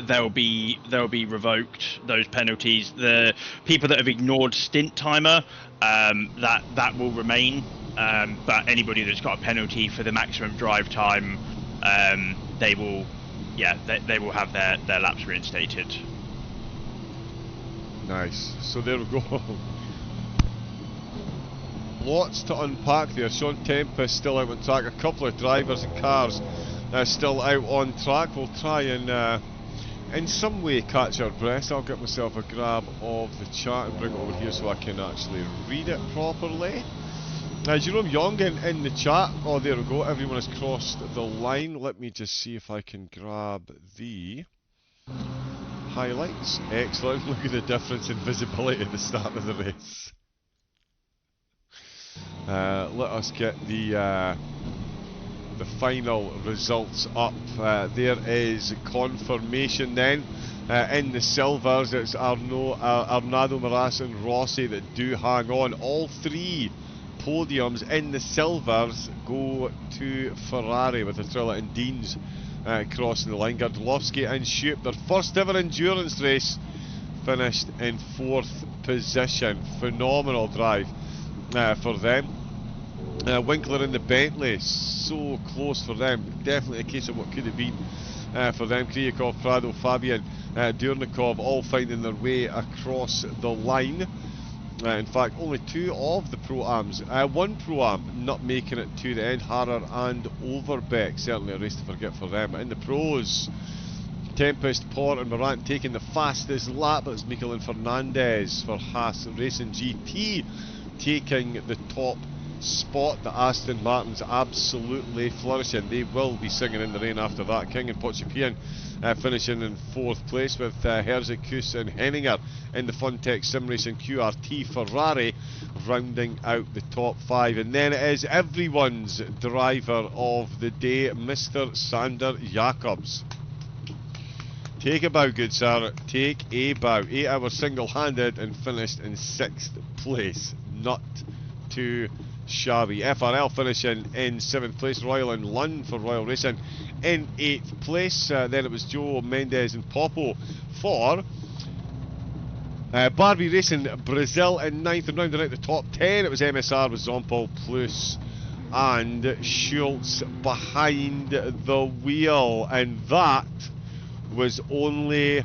they'll be revoked, those penalties. The people that have ignored stint timer, that will remain. But anybody that's got a penalty for the maximum drive time, they will have their laps reinstated. Nice. So there we go. Lots to unpack there. Sean Tempest still out on track. A couple of drivers and cars still out on track. We'll try and in some way catch our breath. I'll get myself a grab of the chat and bring it over here so I can actually read it properly. Jerome Young in the chat. Oh, there we go. Everyone has crossed the line. Let me just see if I can grab the highlights. Excellent. Look at the difference in visibility at the start of the race. Let us get the final results up. There is confirmation then. In the silvers, it's Arnado, Moras and Rossi that do hang on. All three podiums in the silvers go to Ferrari, with Atrilla and Deans crossing the line. Gardlowski and Shoop, their first ever endurance race, finished in 4th position. Phenomenal drive for them. Winkler in the Bentley, so close for them. Definitely a case of what could have been for them. Kryakov, Prado, Fabian, Durnikov all finding their way across the line. In fact, only two of the Pro-Ams, one Pro-Am not making it to the end, Harrer and Overbeck. Certainly a race to forget for them. In the pros, Tempest, Port and Morant taking the fastest lap, but it's Mikel and Fernandez for Haas Racing GT taking the top spot. The Aston Martin's absolutely flourishing. They will be singing in the rain after that. King and Pochepian finishing in 4th place, with Herzig, Kuss and Henninger in the Funtech Sim Racing QRT Ferrari rounding out the top 5. And then it is everyone's driver of the day, Mr. Sander Jacobs, Take a bow, good sir. Take a bow. 8 hours single-handed and finished in 6th place. Not too shabby. FRL finishing in 7th place. Royal and Lund for Royal Racing in 8th place. Then it was Joe Mendes and Popo for Barbie Racing Brazil in 9th, and rounding out the top 10 it was MSR with Zompol Plus and Schultz behind the wheel, and that was only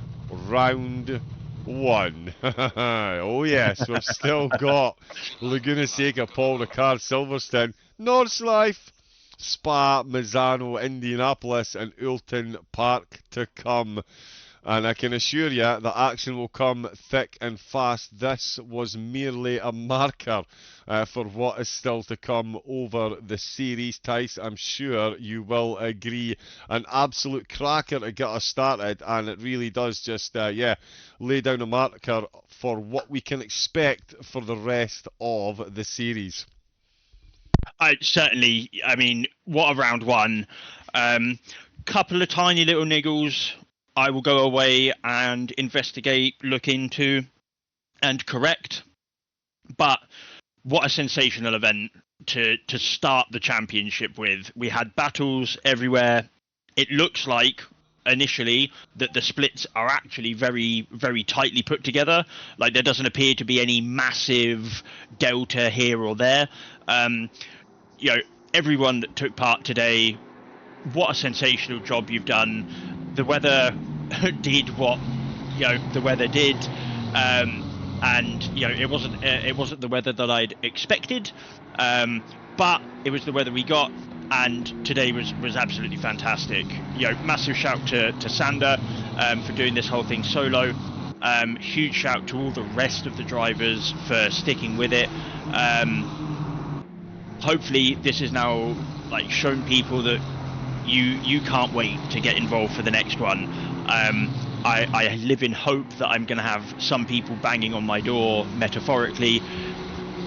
round 1. Oh yes, we've still got Laguna Seca, Paul Ricard, Silverstone, Northlife, Spa, Mazzano, Indianapolis and Oulton Park to come. And I can assure you that action will come thick and fast. This was merely a marker for what is still to come over the series. Tice, I'm sure you will agree. An absolute cracker to get us started, and it really does just, lay down a marker for what we can expect for the rest of the series. Certainly, I mean, what a round 1. Couple of tiny little niggles I will go away and investigate, look into, and correct. But what a sensational event to start the championship with. We had battles everywhere. It looks like initially that the splits are actually very, very tightly put together. Like, there doesn't appear to be any massive delta here or there. Everyone that took part today, what a sensational job you've done. The weather did what the weather did, and it wasn't the weather that I'd expected, but it was the weather we got, and today was absolutely fantastic. Massive shout to Sander for doing this whole thing solo. Huge shout to all the rest of the drivers for sticking with it. Hopefully this has now shown people that you can't wait to get involved for the next one. I live in hope that I'm going to have some people banging on my door, metaphorically,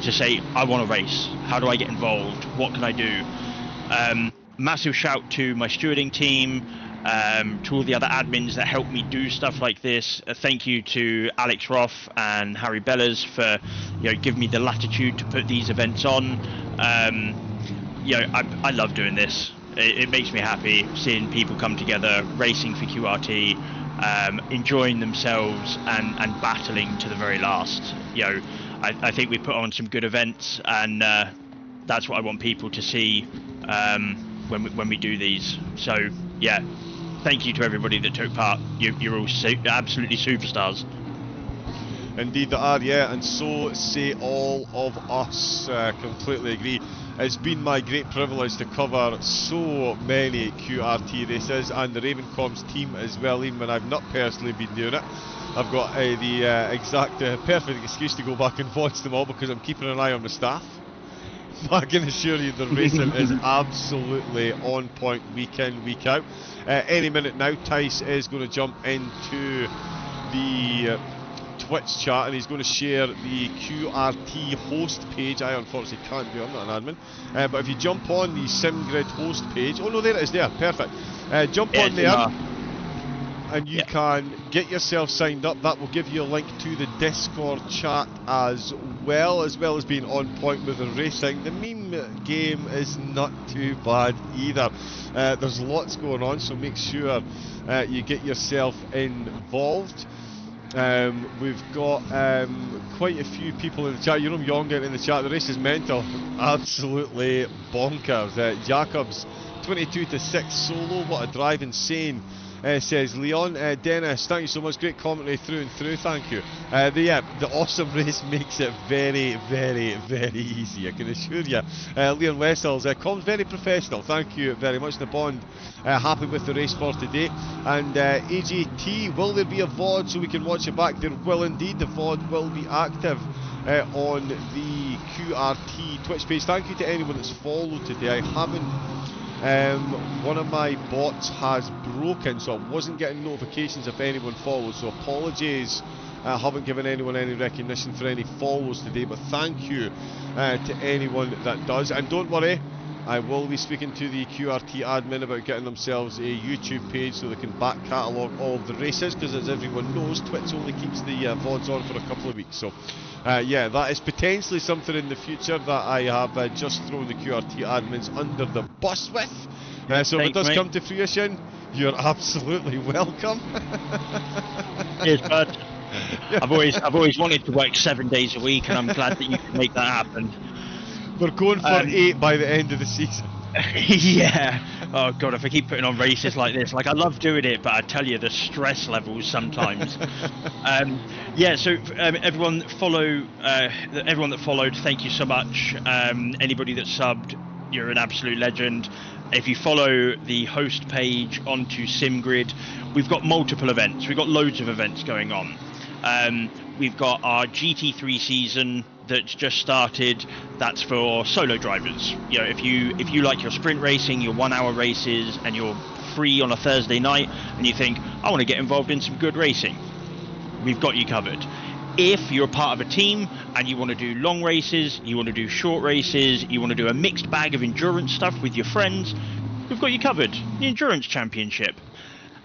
to say, I want to race. How do I get involved? What can I do? Massive shout to my stewarding team, to all the other admins that help me do stuff like this. Thank you to Alex Roth and Harry Bellas for giving me the latitude to put these events on. I love doing this. It makes me happy seeing people come together, racing for QRT, enjoying themselves and battling to the very last. I think we put on some good events, and that's what I want people to see when we do these. So yeah, thank you to everybody that took part. You're all absolutely superstars. Indeed they are, yeah, and so say all of us. Completely agree. It's been my great privilege to cover so many QRT races, and the Ravencoms team as well, even when I've not personally been doing it. I've got the exact perfect excuse to go back and watch them all because I'm keeping an eye on the staff. But I can assure you the racing is absolutely on point week in, week out. Any minute now, Tice is going to jump into the Twitch chat and he's going to share the QRT host page. I unfortunately can't do it, I'm not an admin. But if you jump on the SimGrid host page, oh no, there it is there, perfect. Jump on there and you can get yourself signed up. That will give you a link to the Discord chat as well as being on point with the racing. The meme game is not too bad either. There's lots going on, so make sure you get yourself involved. We've got quite a few people in the chat. Jerome Yongan in the chat. The race is mental, absolutely bonkers. Jacobs 22-6 solo. What a drive, insane. Says Leon. Dennis, thank you so much. Great commentary through and through. Thank you. The awesome race makes it very, very, very easy. I can assure you. Leon Wessels, comms very professional. Thank you very much. The Bond, happy with the race for today. And AJT, will there be a VOD so we can watch it back? There will indeed. The VOD will be active on the QRT Twitch page. Thank you to anyone that's followed today. I haven't. One of my bots has broken, so I wasn't getting notifications if anyone follows, so apologies. I haven't given anyone any recognition for any follows today, but thank you to anyone that does. And don't worry, I will be speaking to the QRT admin about getting themselves a YouTube page so they can back catalogue all of the races, because as everyone knows, Twitch only keeps the VODs on for a couple of weeks. So yeah, that is potentially something in the future that I have just thrown the QRT admins under the bus with. So if it does come to fruition, you're absolutely welcome. Cheers, bud. I've always wanted to work 7 days a week, and I'm glad that you can make that happen. We're going for 8 by the end of the season. Yeah. Oh god, if I keep putting on races like this, like I love doing it, but I tell you the stress levels sometimes. Yeah. So everyone that followed, thank you so much. Anybody that subbed, you're an absolute legend. If you follow the host page onto SimGrid, we've got multiple events. We've got loads of events going on. We've got our GT3 season that's just started. That's for solo drivers. You know, if you like your sprint racing, your 1 hour races, and you're free on a Thursday night, and you think, I want to get involved in some good racing, we've got you covered. If you're a part of a team and you want to do long races, you want to do short races, you want to do a mixed bag of endurance stuff with your friends, we've got you covered. The Endurance Championship.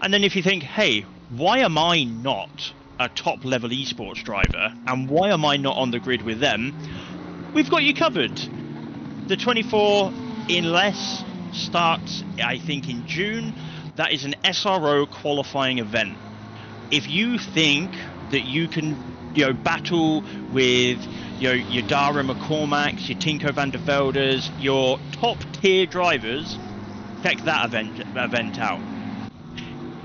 And then if you think, hey, why am I not a top level esports driver, and why am I not on the grid with them, we've got you covered. The 24 in less starts, I think, in June. That is an SRO qualifying event. If you think that you can, battle with, your Dara McCormacks, your Tinko van der Veldes, your top tier drivers, check that event out.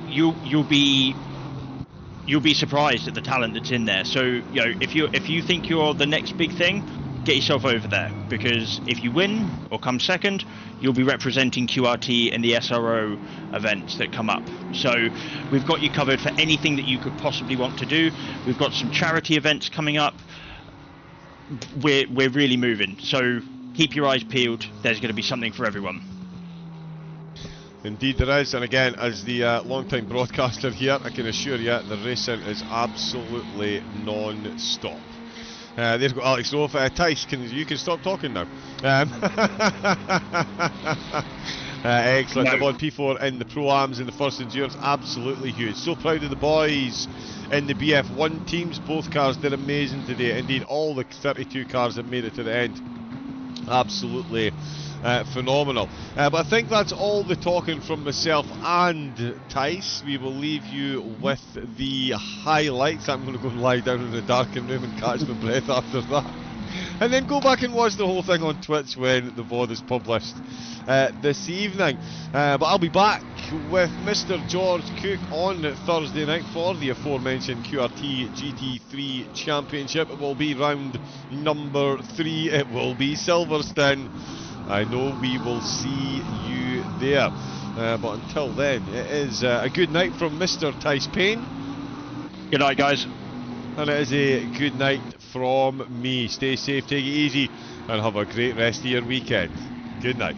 You'll be surprised at the talent that's in there. So, if you think you're the next big thing, get yourself over there, because if you win or come second, you'll be representing QRT in the SRO events that come up. So we've got you covered for anything that you could possibly want to do. We've got some charity events coming up. We're really moving. So keep your eyes peeled. There's going to be something for everyone. Indeed there is, and again, as the long-time broadcaster here, I can assure you the racing is absolutely non-stop. There's got Alex Rove. Tice, you can stop talking now. Excellent. I'm on P4 in the Pro-Ams in the first endurance, absolutely huge. So proud of the boys in the BF1 teams. Both cars did amazing today. Indeed, all the 32 cars that made it to the end, absolutely phenomenal. But I think that's all the talking from myself and Tice. We will leave you with the highlights. I'm going to go and lie down in the darkened room and catch my breath after that, and then go back and watch the whole thing on Twitch when the VOD is published this evening. But I'll be back with Mr. George Cook on Thursday night for the aforementioned QRT GT3 Championship. It will be round number 3. It will be Silverstone. I know we will see you there. But until then, it is a good night from Mr. Tice Payne. Good night, guys. And it is a good night from me. Stay safe, take it easy, and have a great rest of your weekend. Good night.